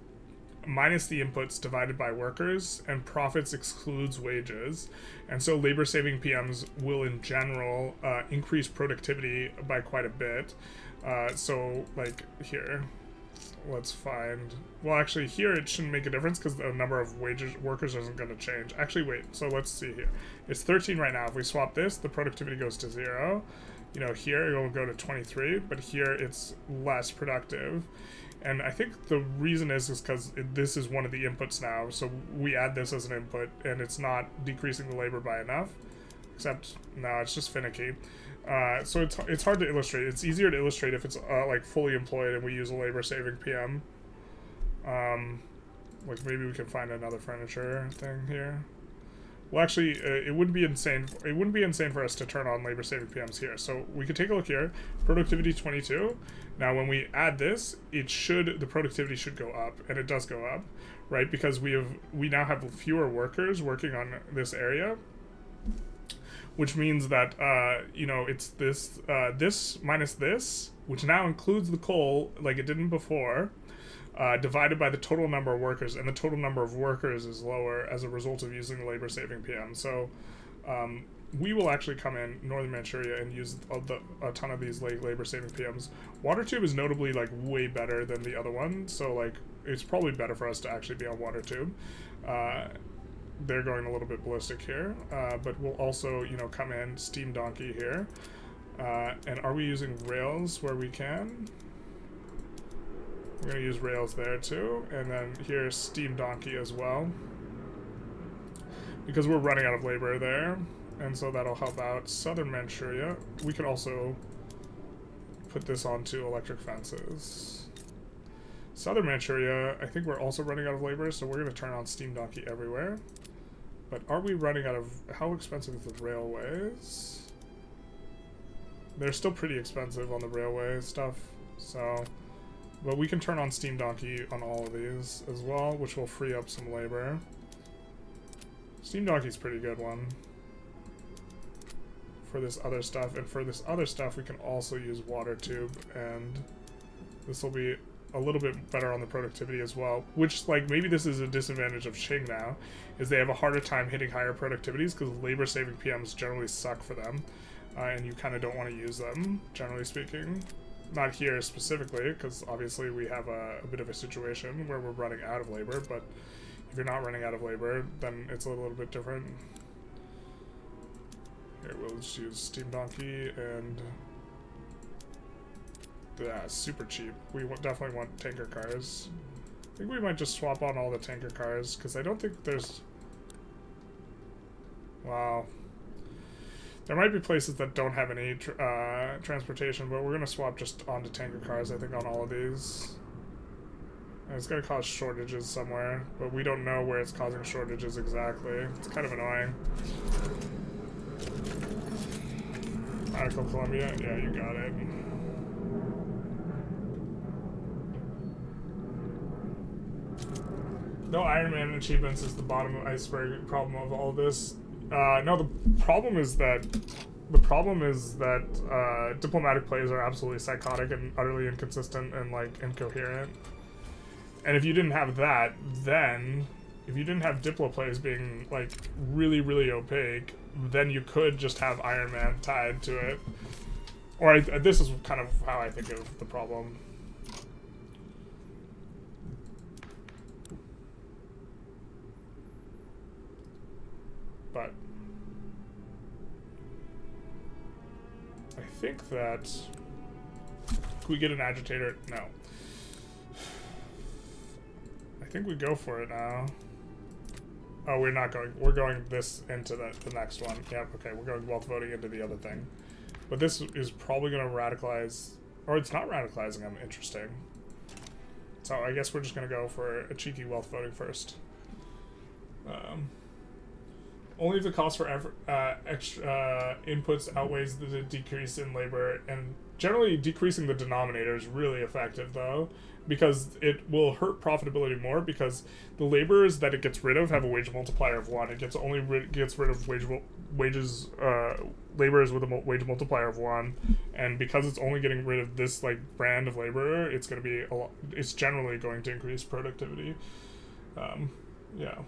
minus the inputs divided by workers, and profits excludes wages. And so labor-saving PMs will, in general, increase productivity by quite a bit. So, like, here, let's find... Well, actually, here it shouldn't make a difference because the number of workers isn't going to change. Actually, wait, so let's see here. It's 13 right now. If we swap this, the productivity goes to 0. You know, here it will go to 23, but here it's less productive. And I think the reason is because this is one of the inputs now, so we add this as an input, and it's not decreasing the labor by enough. Except, no, it's just finicky. So it's hard to illustrate. It's easier to illustrate if it's like fully employed and we use a labor-saving PM. Like maybe we can find another furniture thing here. Well, actually, it wouldn't be insane. It wouldn't be insane for us to turn on labor-saving PMs here. So we could take a look here. Productivity 22. Now, when we add this, the productivity should go up, and it does go up, right? Because we now have fewer workers working on this area, which means that you know, it's this this minus this, which now includes the coal like it didn't before. Divided by the total number of workers, and the total number of workers is lower as a result of using the labor-saving PM. So we will actually come in Northern Manchuria and use a ton of these labor-saving PMs. Water tube is notably like way better than the other one, so like it's probably better for us to actually be on water tube. They're going a little bit ballistic here, but we'll also, you know, come in steam donkey here. And are we using rails where we can? We're going to use rails there too, and then here's steam donkey as well, because we're running out of labor there, and so that'll help out Southern Manchuria. We could also put this onto electric fences. Southern Manchuria, I think we're also running out of labor, so we're going to turn on steam donkey everywhere. But are we running out of... How expensive is the railways? They're still pretty expensive on the railway stuff, so... But we can turn on steam donkey on all of these as well, which will free up some labor. Steam donkey's a pretty good one for this other stuff, and for this other stuff we can also use water tube, and this will be a little bit better on the productivity as well, which, like, maybe this is a disadvantage of Qing now, is they have a harder time hitting higher productivities because labor-saving PMs generally suck for them, and you kind of don't want to use them, generally speaking. Not here specifically, because obviously we have a bit of a situation where we're running out of labor, but if you're not running out of labor, then it's a little bit different. Here, we'll just use steam donkey, and yeah, super cheap. We definitely want tanker cars. I think we might just swap on all the tanker cars, because I don't think there's... Wow. There might be places that don't have any transportation, but we're going to swap just onto tanker cars, I think, on all of these. And it's going to cause shortages somewhere, but we don't know where it's causing shortages exactly. It's kind of annoying. Article Columbia? Yeah, you got it. No Iron Man achievements is the bottom of the iceberg problem of all this. No, the problem is that diplomatic plays are absolutely psychotic and utterly inconsistent and like incoherent. And if you didn't have that, then if you didn't have diplo plays being like really, really opaque, then you could just have Iron Man tied to it. Or this is kind of how I think of the problem. But I think that... Can we get an agitator? No. I think we go for it now. Oh, we're not going. We're going this into the next one. Yep, okay, we're going wealth voting into the other thing. But this is probably going to radicalize... Or it's not radicalizing them. Interesting. So I guess we're just going to go for a cheeky wealth voting first. Only if the cost for extra inputs outweighs the decrease in labor, and generally decreasing the denominator is really effective though, because it will hurt profitability more, because the laborers that it gets rid of have a wage multiplier of 1. It gets rid of laborers with a wage multiplier of 1, and because it's only getting rid of this like brand of laborer, it's going to be it's generally going to increase productivity. Yeah.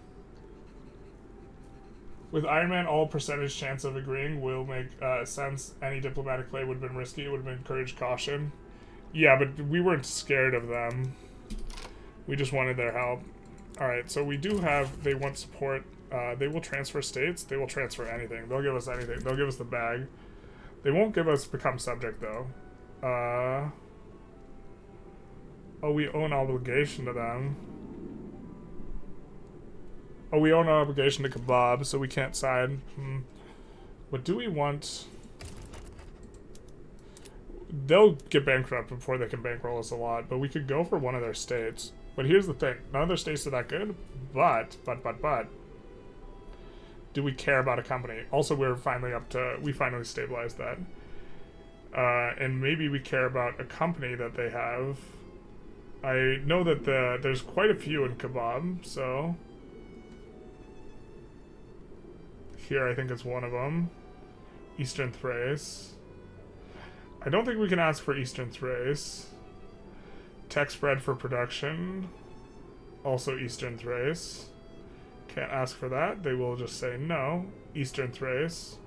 With Iron Man, all percentage chance of agreeing will make sense. Any diplomatic play would have been risky. It would have encouraged caution. Yeah, but we weren't scared of them. We just wanted their help. Alright, so we do have... They want support. They will transfer states. They will transfer anything. They'll give us anything. They'll give us the bag. They won't give us become subject, though. Oh, we owe an obligation to them. Oh, we owe an obligation to Kebab, so we can't side. What do we want? They'll get bankrupt before they can bankroll us a lot, but we could go for one of their states. But here's the thing. None of their states are that good, but. Do we care about a company? Also, we finally stabilized that. And maybe we care about a company that they have. I know that there's quite a few in Kebab, so... Here, I think it's one of them. Eastern Thrace. I don't think we can ask for Eastern Thrace. Tech spread for production. Also Eastern Thrace. Can't ask for that. They will just say no. Eastern Thrace.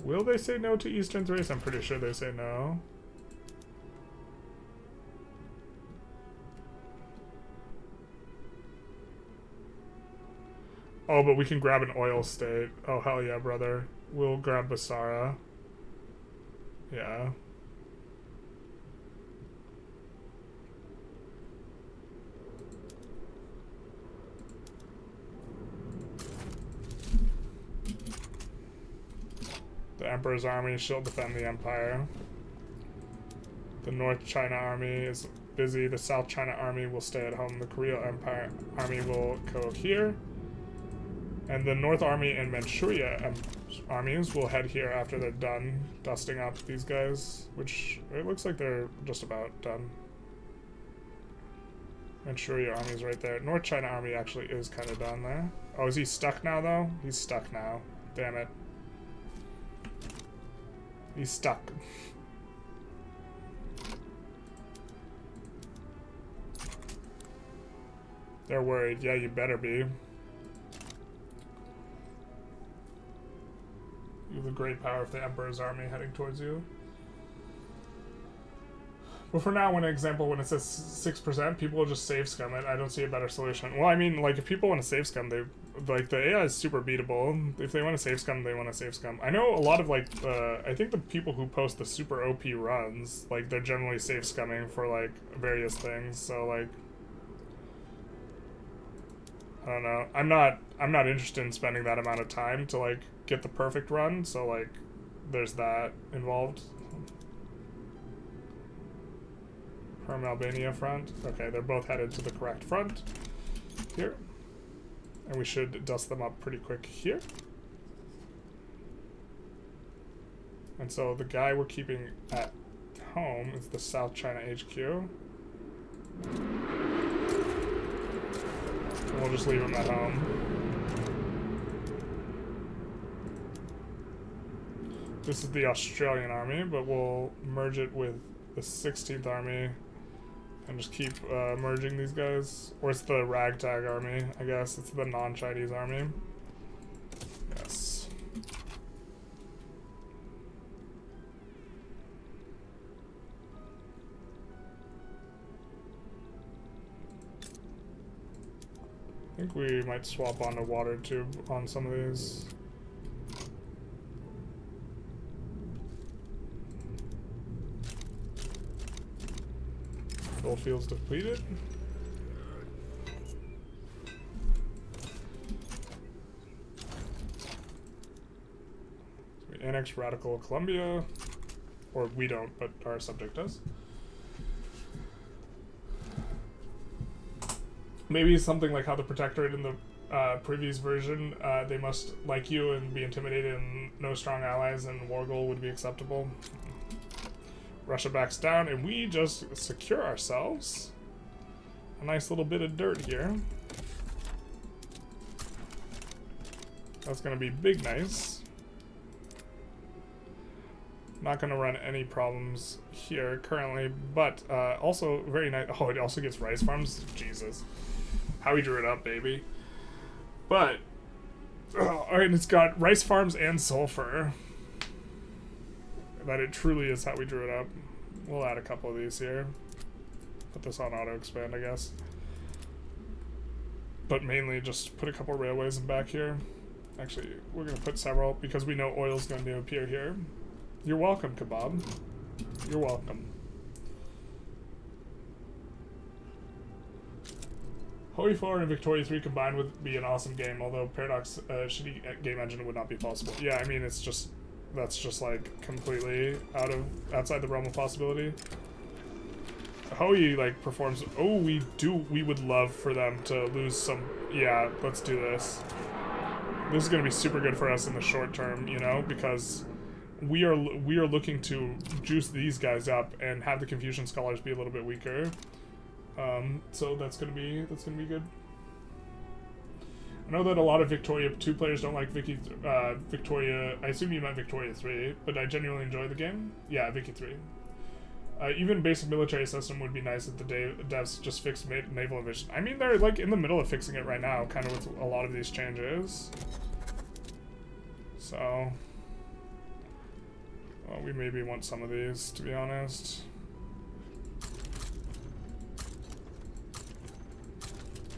Will they say no to Eastern Thrace? I'm pretty sure they say no. Oh, but we can grab an oil state. Oh, hell yeah, brother. We'll grab Basara. Yeah. The Emperor's army shall defend the Empire. The North China army is busy. The South China army will stay at home. The Korea Empire army will go here. And the North Army and Manchuria armies will head here after they're done dusting up these guys, which it looks like they're just about done. Manchuria army's right there. North China army actually is kind of done there. Oh, is he stuck now, though? He's stuck now. Damn it. He's stuck. They're worried. Yeah, you better be. You have a great power of the Emperor's army heading towards you. But for now, when it says 6%, people will just save scum it. I don't see a better solution. Well, I mean, like, if people want to save scum, like, the AI is super beatable. If they want to save scum, they want to save scum. I know a lot of, like, I think the people who post the super OP runs, like, they're generally safe scumming for, like, various things, so, like, I don't know. I'm not interested in spending that amount of time to, like, get the perfect run, so, like, there's that involved. From Albania front. Okay, they're both headed to the correct front here. And we should dust them up pretty quick here. And so the guy we're keeping at home is the South China HQ. And we'll just leave him at home. This is the Australian army, but we'll merge it with the 16th army and just keep merging these guys. Or it's the ragtag army, I guess. It's the non-Chinese army. Yes. I think we might swap onto water tube on some of these. Field's depleted. So we annex Radical Columbia, or we don't, but our subject does. Maybe something like how the Protectorate in the previous version, they must like you and be intimidated and no strong allies, and war goal would be acceptable. Russia backs down, and we just secure ourselves a nice little bit of dirt here. That's gonna be big nice. Not gonna run any problems here currently, but also very nice. Oh, it also gets rice farms. Jesus, how we drew it up, baby. But all right, it's got rice farms and sulfur. That it truly is how we drew it up. We'll add a couple of these here. Put this on auto expand, I guess. But mainly just put a couple railways in back here. Actually, we're gonna put several because we know oil's going to appear here. You're welcome, Kebab. You're welcome. Holy 4 and Victoria 3 combined would be an awesome game, although Paradox shitty game engine would not be possible. Yeah, I mean, it's just, that's just like completely outside the realm of possibility. Hoey like performs. Oh, we would love for them to lose some. Yeah, let's do this. This is gonna be super good for us in the short term, you know, because we are looking to juice these guys up and have the Confucian scholars be a little bit weaker. So that's gonna be good. I know that a lot of Victoria 2 players don't like Victoria. I assume you meant Victoria 3, but I genuinely enjoy the game. Yeah, Vicky 3. Even basic military system would be nice if the devs just fixed naval aviation. I mean, they're like in the middle of fixing it right now, kind of with a lot of these changes. So, well, we maybe want some of these, to be honest.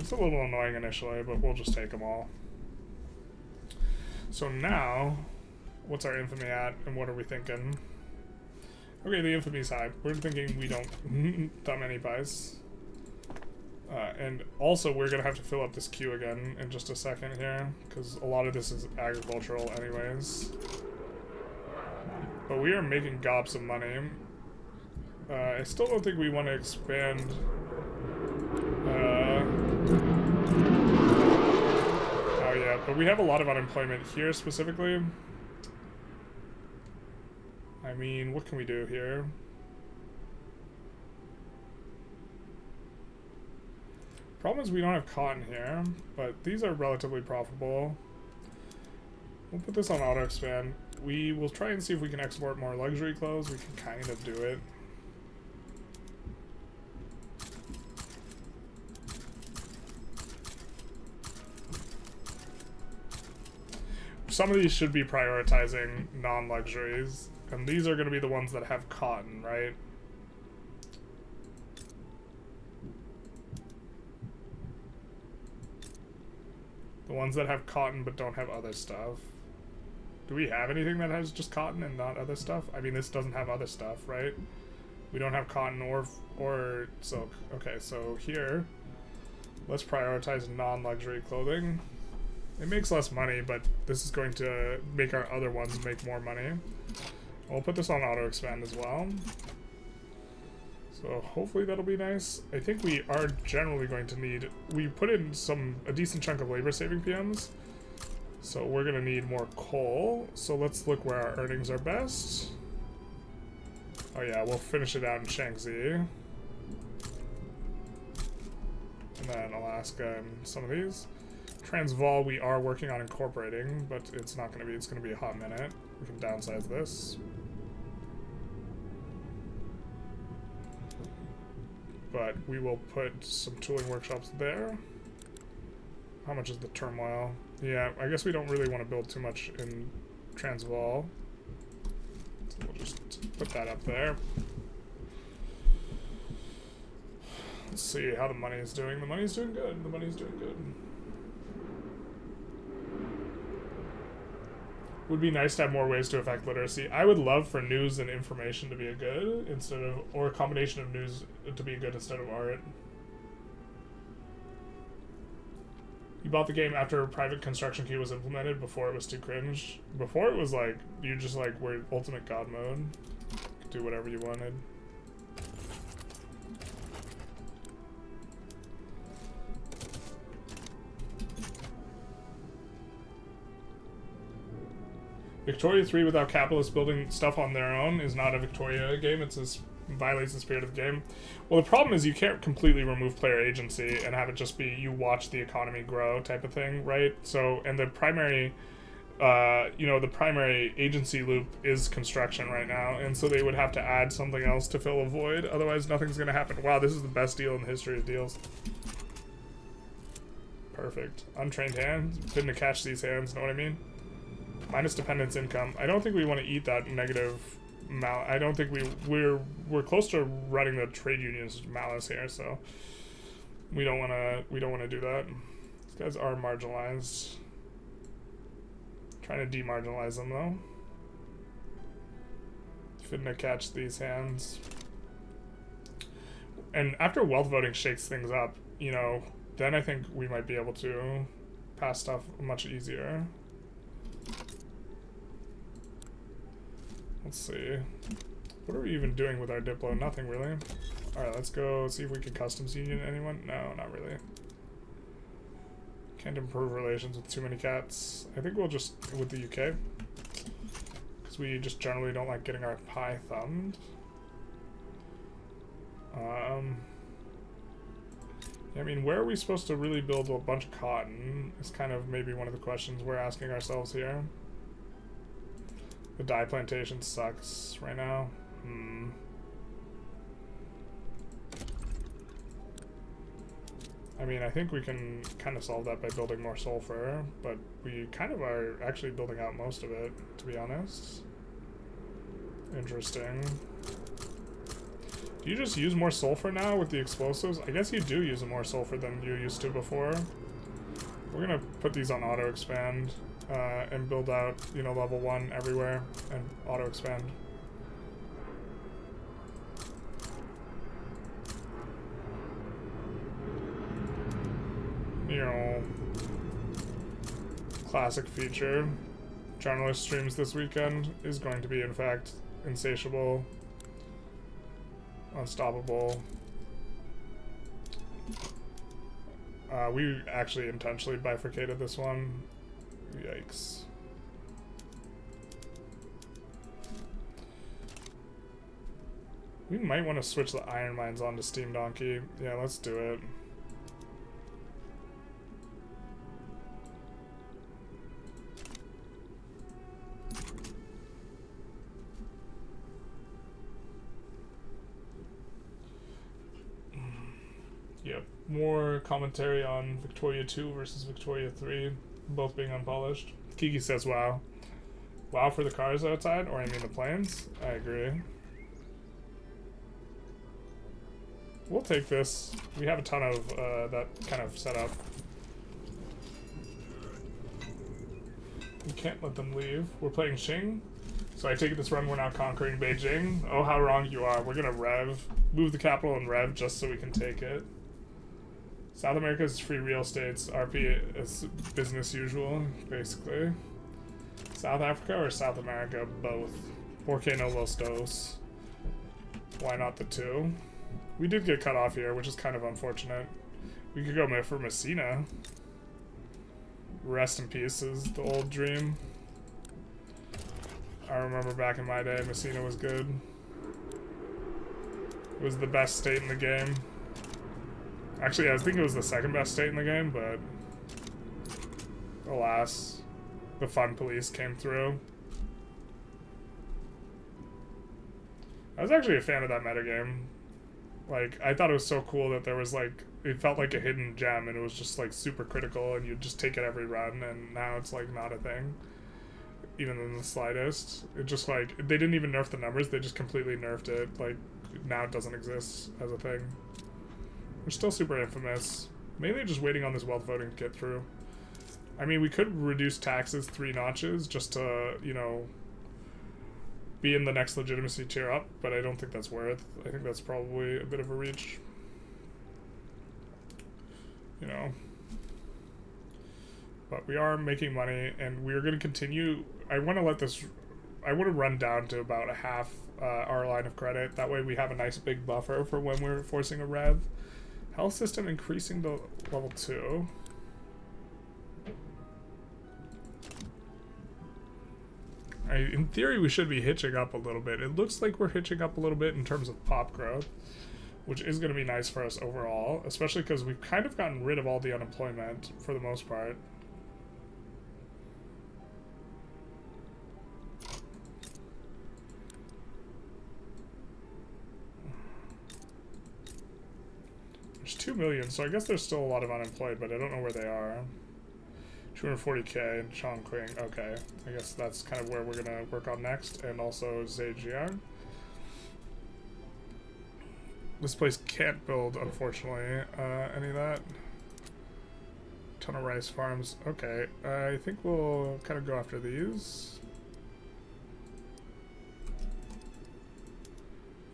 It's a little annoying initially, but we'll just take them all. So now, what's our infamy at, and what are we thinking? Okay, the infamy's high. We're thinking we don't thumb any buys. And also, we're gonna have to fill up this queue again in just a second here, because a lot of this is agricultural anyways. But we are making gobs of money. I still don't think we want to expand. Oh yeah, but we have a lot of unemployment here specifically. I mean, what can we do here? Problem is we don't have cotton here, but these are relatively profitable. We'll put this on auto expand. We will try and see if we can export more luxury clothes. We can kind of do it. Some of these should be prioritizing non-luxuries, and these are going to be the ones that have cotton, right? The ones that have cotton but don't have other stuff. Do we have anything that has just cotton and not other stuff? I mean, this doesn't have other stuff, right? We don't have cotton or silk. Okay, so here, let's prioritize non-luxury clothing. It makes less money, but this is going to make our other ones make more money. We'll put this on auto-expand as well. So hopefully that'll be nice. I think we are generally going to need... We put in a decent chunk of labor-saving PMs. So we're going to need more coal. So let's look where our earnings are best. Oh yeah, we'll finish it out in Shaanxi. And then Alaska and some of these. Transvaal we are working on incorporating, but it's not going to be, it's going to be a hot minute. We can downsize this. But we will put some tooling workshops there. How much is the turmoil? Yeah, I guess we don't really want to build too much in Transvaal. So we'll just put that up there. Let's see how the money is doing. The money's doing good. The money's doing good. Would be nice to have more ways to affect literacy. I would love for news and information to be a good instead of, or a combination of news to be good instead of art. You bought the game after a private construction key was implemented, before it was too cringe. Before it was like, you just like were ultimate god mode. Could do whatever you wanted. Victoria 3 without capitalists building stuff on their own is not a Victoria game. It violates the spirit of the game. Well, the problem is you can't completely remove player agency and have it just be you watch the economy grow type of thing, right? So, and the primary, the primary agency loop is construction right now, and so they would have to add something else to fill a void. Otherwise, nothing's gonna happen. Wow, this is the best deal in the history of deals. Perfect. Untrained hands. Couldn't catch these hands. Know what I mean? Minus dependence income. I don't think we want to eat that negative I don't think we're close to running the trade union's malice here, so we don't want to do that. These guys are marginalized. Trying to demarginalize them though. Couldn't catch these hands. And after wealth voting shakes things up, then I think we might be able to pass stuff much easier. Let's see. What are we even doing with our Diplo? Nothing really. Alright, let's go see if we can customs union anyone. No, not really. Can't improve relations with too many cats. I think we'll just, with the UK. Because we just generally don't like getting our pie thumbed. Yeah, I mean, where are we supposed to really build a bunch of cotton is kind of maybe one of the questions we're asking ourselves here. The dye plantation sucks right now. I mean, I think we can kind of solve that by building more sulfur, but we kind of are actually building out most of it, to be honest. Interesting. Do you just use more sulfur now with the explosives? I guess you do use more sulfur than you used to before. We're gonna put these on auto expand. And build out, level 1 everywhere and auto expand. Classic feature. Generalist streams this weekend is going to be, in fact, insatiable, unstoppable. We actually intentionally bifurcated this one. Yikes. We might want to switch the iron mines onto Steam Donkey. Yeah, let's do it. Yep. More commentary on Victoria 2 versus Victoria 3. Both being unpolished. Kiki says, wow. Wow for the cars outside, or I mean the planes? I agree. We'll take this. We have a ton of that kind of set up. We can't let them leave. We're playing Qing. So I take it this run we're now conquering Beijing. Oh, how wrong you are. We're gonna move the capital and rev just so we can take it. South America's free real estates. RP is business usual, basically. South Africa or South America? Both. Porque no los dos. Why not the two? We did get cut off here, which is kind of unfortunate. We could go for Messina. Rest in peace is the old dream. I remember back in my day, Messina was good. It was the best state in the game. Actually, I think it was the second best state in the game, but alas, the fun police came through. I was actually a fan of that metagame. Like, I thought it was so cool that there was like, it felt like a hidden gem and it was just like super critical and you'd just take it every run, and now it's like not a thing. Even in the slightest. It just like, they didn't even nerf the numbers, they just completely nerfed it. Like, now it doesn't exist as a thing. We're still super infamous. Mainly just waiting on this wealth voting to get through. I mean, we could reduce taxes 3 notches just to, you know, be in the next legitimacy tier up, but I don't think that's worth. I think that's probably a bit of a reach. You know. But we are making money, and we're going to continue. I want to let this, I want to run down to about a half our line of credit. That way we have a nice big buffer for when we're forcing a rev. Health system increasing to level 2. In theory, we should be hitching up a little bit. It looks like we're hitching up a little bit in terms of pop growth, which is going to be nice for us overall, especially because we've kind of gotten rid of all the unemployment for the most part. There's 2 million, so I guess there's still a lot of unemployed, but I don't know where they are. 240k in Chongqing. Okay, I guess that's kind of where we're gonna work on next, and also Zhejiang. This place can't build, unfortunately, any of that. Ton of rice farms. Okay, I think we'll kind of go after these.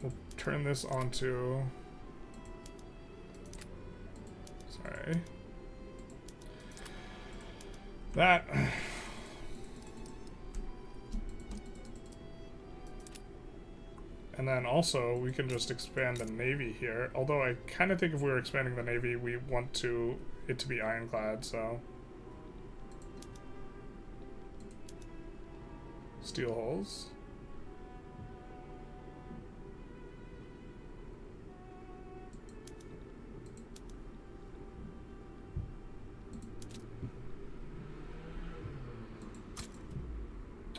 We'll turn this onto... Sorry. That. And then also we can just expand the navy here. Although I kind of think if we were expanding the navy, we want it to be ironclad. So steel hulls.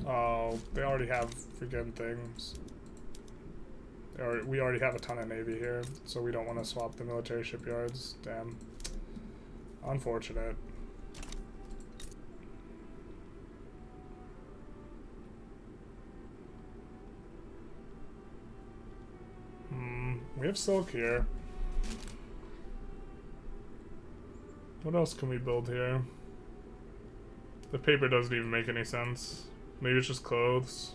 Oh, they already have freaking things. We already have a ton of navy here, so we don't want to swap the military shipyards. Damn. Unfortunate. We have silk here. What else can we build here? The paper doesn't even make any sense. Maybe it's just clothes.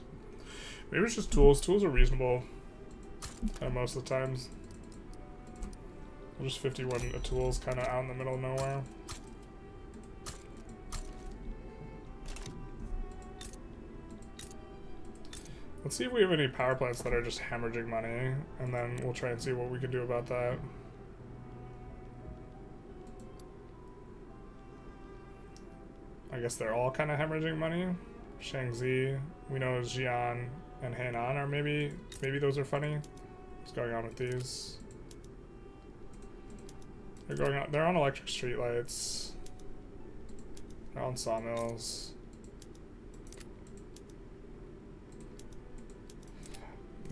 Maybe it's just tools. Tools are reasonable. Most of the times. Just 51 tools kind of out in the middle of nowhere. Let's see if we have any power plants that are just hemorrhaging money, and then we'll try and see what we can do about that. I guess they're all kind of hemorrhaging money. Shaanxi, we know Xi'an and Hainan are maybe those are funny. What's going on with these? They're on electric streetlights. They're on sawmills.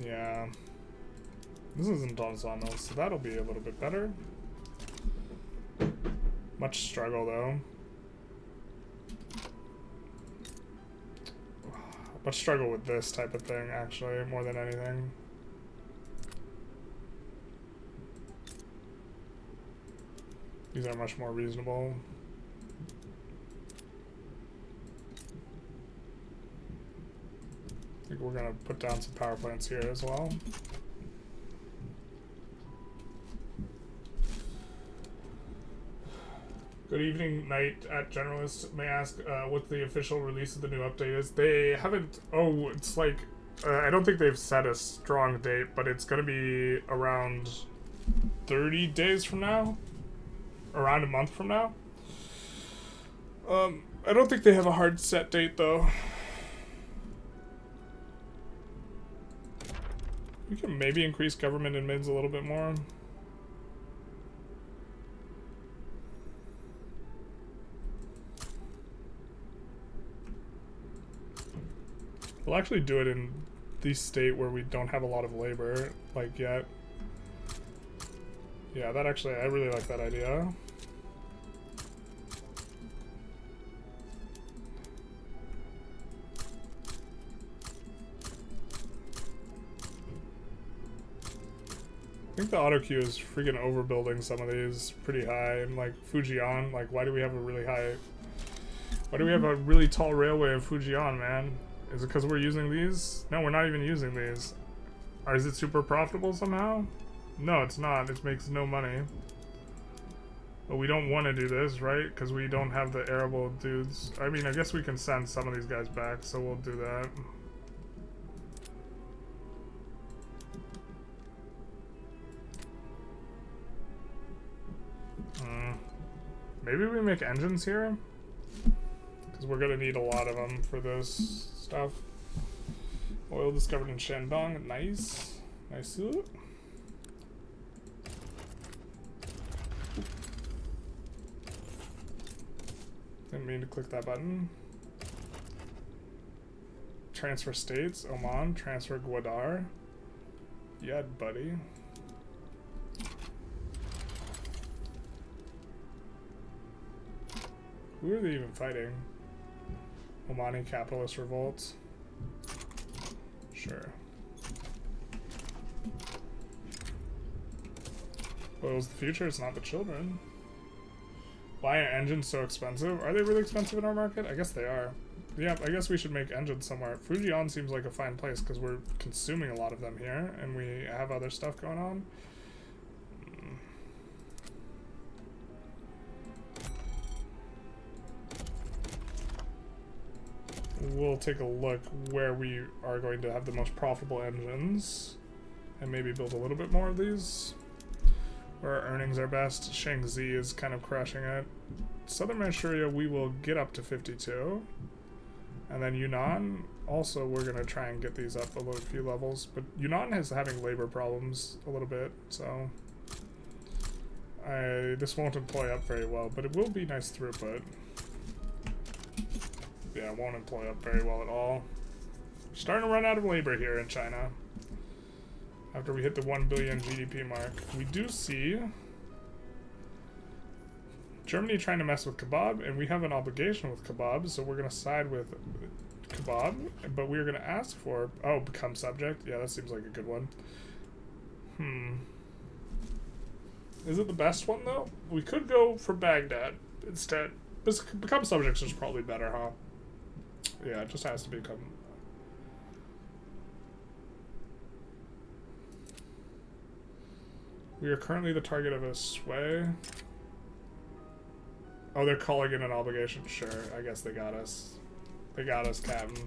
Yeah. This isn't on sawmills, so that'll be a little bit better. Much struggle though. Much struggle with this type of thing, actually, more than anything. These are much more reasonable. think we're gonna put down some power plants here as well. Good evening, night at Generalist. May I ask what the official release of the new update is? They haven't. Oh, it's like I don't think they've set a strong date, but it's gonna be around 30 days from now, around a month from now. I don't think they have a hard set date though. We can maybe increase government admins a little bit more. We'll actually do it in the state where we don't have a lot of labor, like, yet. Yeah, that actually, I really like that idea. I think the auto queue is freaking overbuilding some of these pretty high, and like Fujian, like why do we have a really tall railway of Fujian, man? Is it because we're using these? No, we're not even using these. Or is it super profitable somehow? No, it's not. It makes no money. But we don't want to do this, right? Because we don't have the arable dudes. I mean, I guess we can send some of these guys back, so we'll do that. Maybe we make engines here? Because we're going to need a lot of them for this stuff. Oil discovered in Shandong. Nice. Nice. Didn't mean to click that button. Transfer states. Oman. Transfer Gwadar. Yeah, buddy. Who are they even fighting? Omani capitalist revolts. Sure. Oil's the future, it's not the children. Why are engines so expensive? Are they really expensive in our market? I guess they are. Yeah, I guess we should make engines somewhere. Fujian seems like a fine place because we're consuming a lot of them here and we have other stuff going on. We'll take a look where we are going to have the most profitable engines and maybe build a little bit more of these. Where our earnings are best. Shaanxi is kind of crushing it. Southern Manchuria we will get up to 52. And then Yunnan, also we're going to try and get these up a few levels. But Yunnan is having labor problems a little bit, so this won't employ up very well, but it will be nice throughput. Yeah, it won't employ up very well at all. We're starting to run out of labor here in China. After we hit the 1 billion GDP mark. We do see Germany trying to mess with kebab, and we have an obligation with kebab, so we're going to side with kebab, but we're going to ask for... Oh, become subject? Yeah, that seems like a good one. Is it the best one, though? We could go for Baghdad instead. Become subjects is probably better, huh? Yeah, it just has to become... We are currently the target of a sway. Oh, they're calling in an obligation. Sure, I guess they got us. They got us, Captain.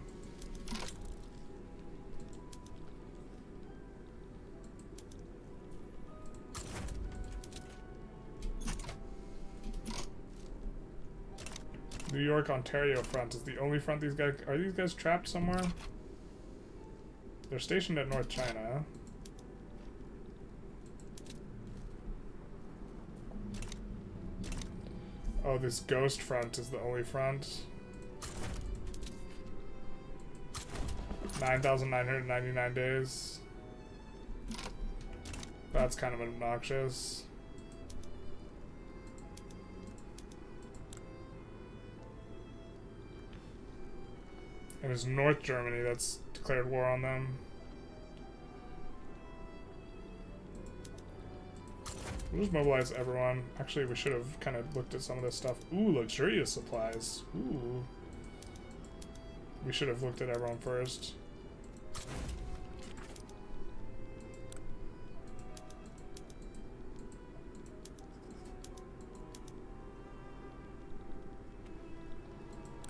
New York, Ontario front is the only front these guys... Are these guys trapped somewhere? They're stationed at North China. Oh, this ghost front is the only front. 9,999 days. That's kind of obnoxious. And it's North Germany that's declared war on them. We'll just mobilize everyone. Actually, we should have kind of looked at some of this stuff. Ooh, luxurious supplies. Ooh. We should have looked at everyone first.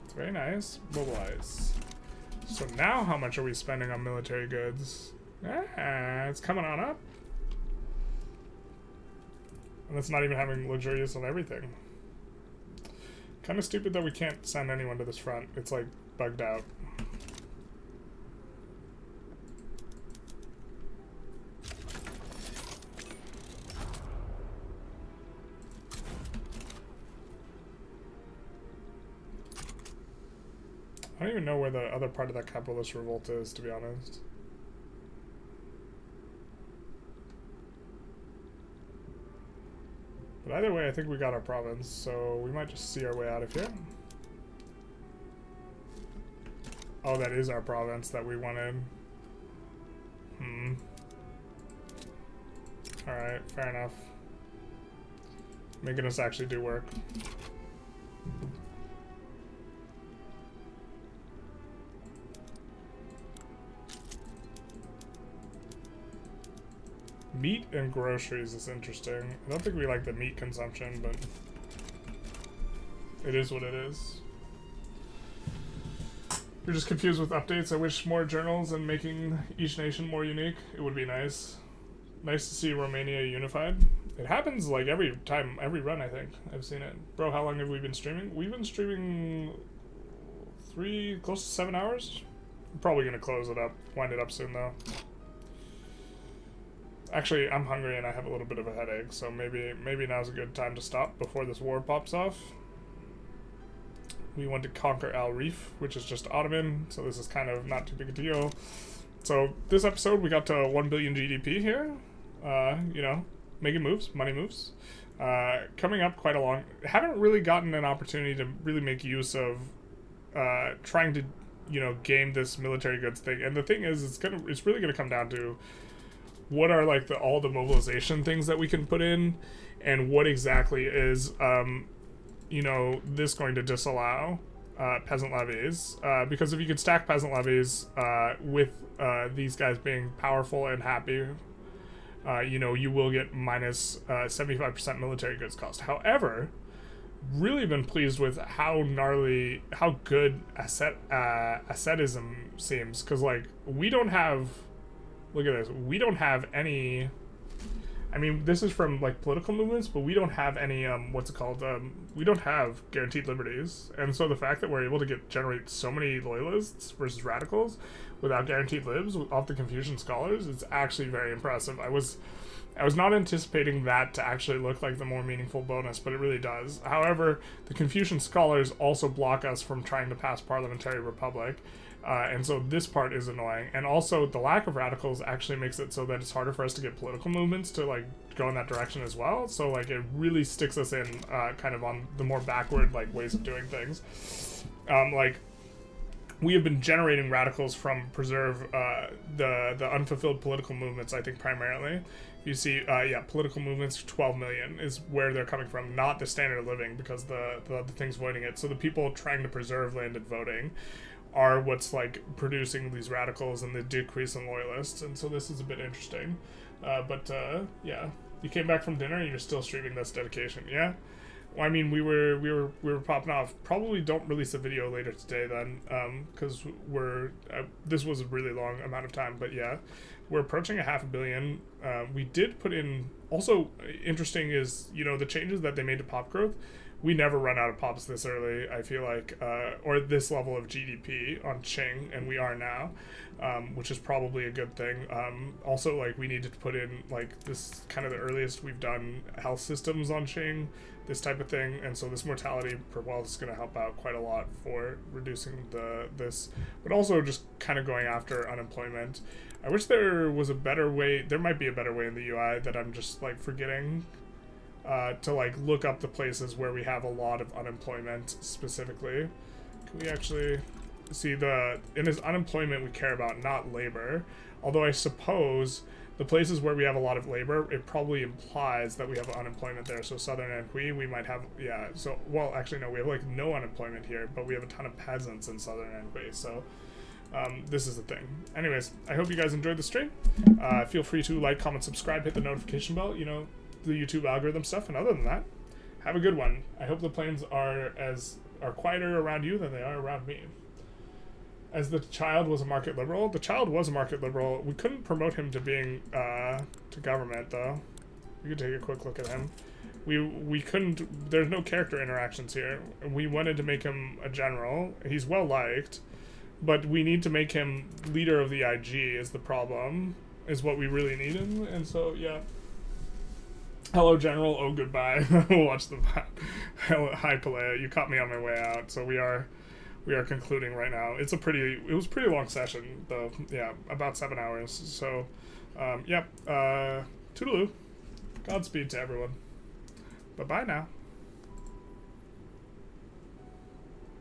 It's very nice. Mobilize. So now how much are we spending on military goods? Ah, it's coming on up. And it's not even having luxurious on everything. Kind of stupid that we can't send anyone to this front. It's like bugged out. I don't even know where the other part of that capitalist revolt is, to be honest. But either way, I think we got our province, so we might just see our way out of here. Oh, that is our province that we wanted. Alright, fair enough. Making us actually do work. Meat and groceries is interesting. I don't think we like the meat consumption, but it is what it is. You're just confused with updates. I wish more journals and making each nation more unique. It would be nice. Nice to see Romania unified. It happens like every time, every run, I think. I've seen it. Bro, how long have we been streaming? We've been streaming close to 7 hours. I'm probably going to close it up, wind it up soon though. Actually, I'm hungry and I have a little bit of a headache, so maybe now's a good time to stop before this war pops off. We want to conquer Al Rif, which is just Ottoman, so this is kind of not too big a deal. So this episode, we got to 1 billion GDP here. You know, making moves, money moves. Coming up quite a long... Haven't really gotten an opportunity to really make use of trying to, you know, game this military goods thing. And the thing is, it's really gonna come down to what are like all the mobilization things that we can put in, and what exactly is you know, this going to disallow peasant levies, because if you could stack peasant levies with these guys being powerful and happy, you know, you will get minus 75% military goods cost. However, really been pleased with how good ascetism seems, because like we don't have, look at this, we don't have any, I mean, this is from like political movements, but we don't have any what's it called, we don't have guaranteed liberties. And so the fact that we're able to generate so many loyalists versus radicals without guaranteed libs off the Confucian scholars, it's actually very impressive. I was not anticipating that to actually look like the more meaningful bonus, but it really does. However, the Confucian scholars also block us from trying to pass parliamentary republic. And so this part is annoying. And also the lack of radicals actually makes it so that it's harder for us to get political movements to like go in that direction as well. So like it really sticks us in kind of on the more backward like ways of doing things. Like we have been generating radicals from preserve the unfulfilled political movements, I think primarily. You see, yeah, political movements, 12 million is where they're coming from, not the standard of living, because the thing's voting it. So the people trying to preserve landed voting are what's like producing these radicals and the decrease in loyalists, and so this is a bit interesting. But yeah, you came back from dinner and you're still streaming this dedication, yeah? Well, I mean, we were popping off. Probably don't release a video later today then, because this was a really long amount of time, but yeah, we're approaching 500 million. We did put in, also interesting is, you know, the changes that they made to pop growth. We never run out of pops this early, I feel like, or this level of GDP on QING, and we are now, which is probably a good thing. Also, like, we needed to put in, like, this kind of the earliest we've done health systems on QING, this type of thing, and so this mortality per wealth is going to help out quite a lot for reducing this, but also just kind of going after unemployment. I wish there was a better way, there might be a better way in the UI that I'm just, like, forgetting. To like look up the places where we have a lot of unemployment specifically. Can we actually see in this unemployment we care about, not labor, although I suppose the places where we have a lot of labor, it probably implies that we have unemployment there. So southern Anhui, we might have, yeah, so, well, actually no, we have like no unemployment here, but we have a ton of peasants in southern Anhui, so This is the thing. Anyways, I hope you guys enjoyed the stream. Feel free to like, comment, subscribe, hit the notification bell, you know, the YouTube algorithm stuff, and other than that, have a good one. I hope the planes are quieter around you than they are around me. As the child was a market liberal, the child was a market liberal. We couldn't promote him to being to government though. We could take a quick look at him. We couldn't. There's no character interactions here. We wanted to make him a general. He's well liked, but we need to make him leader of the IG. Is the problem? Is what we really need him. And so yeah. Hello, General. Oh, goodbye. We'll watch the hi, Palea. You caught me on my way out. So we are concluding right now. It was a pretty long session though. Yeah, about 7 hours. So, yep. Toodaloo. Godspeed to everyone. Bye-bye now.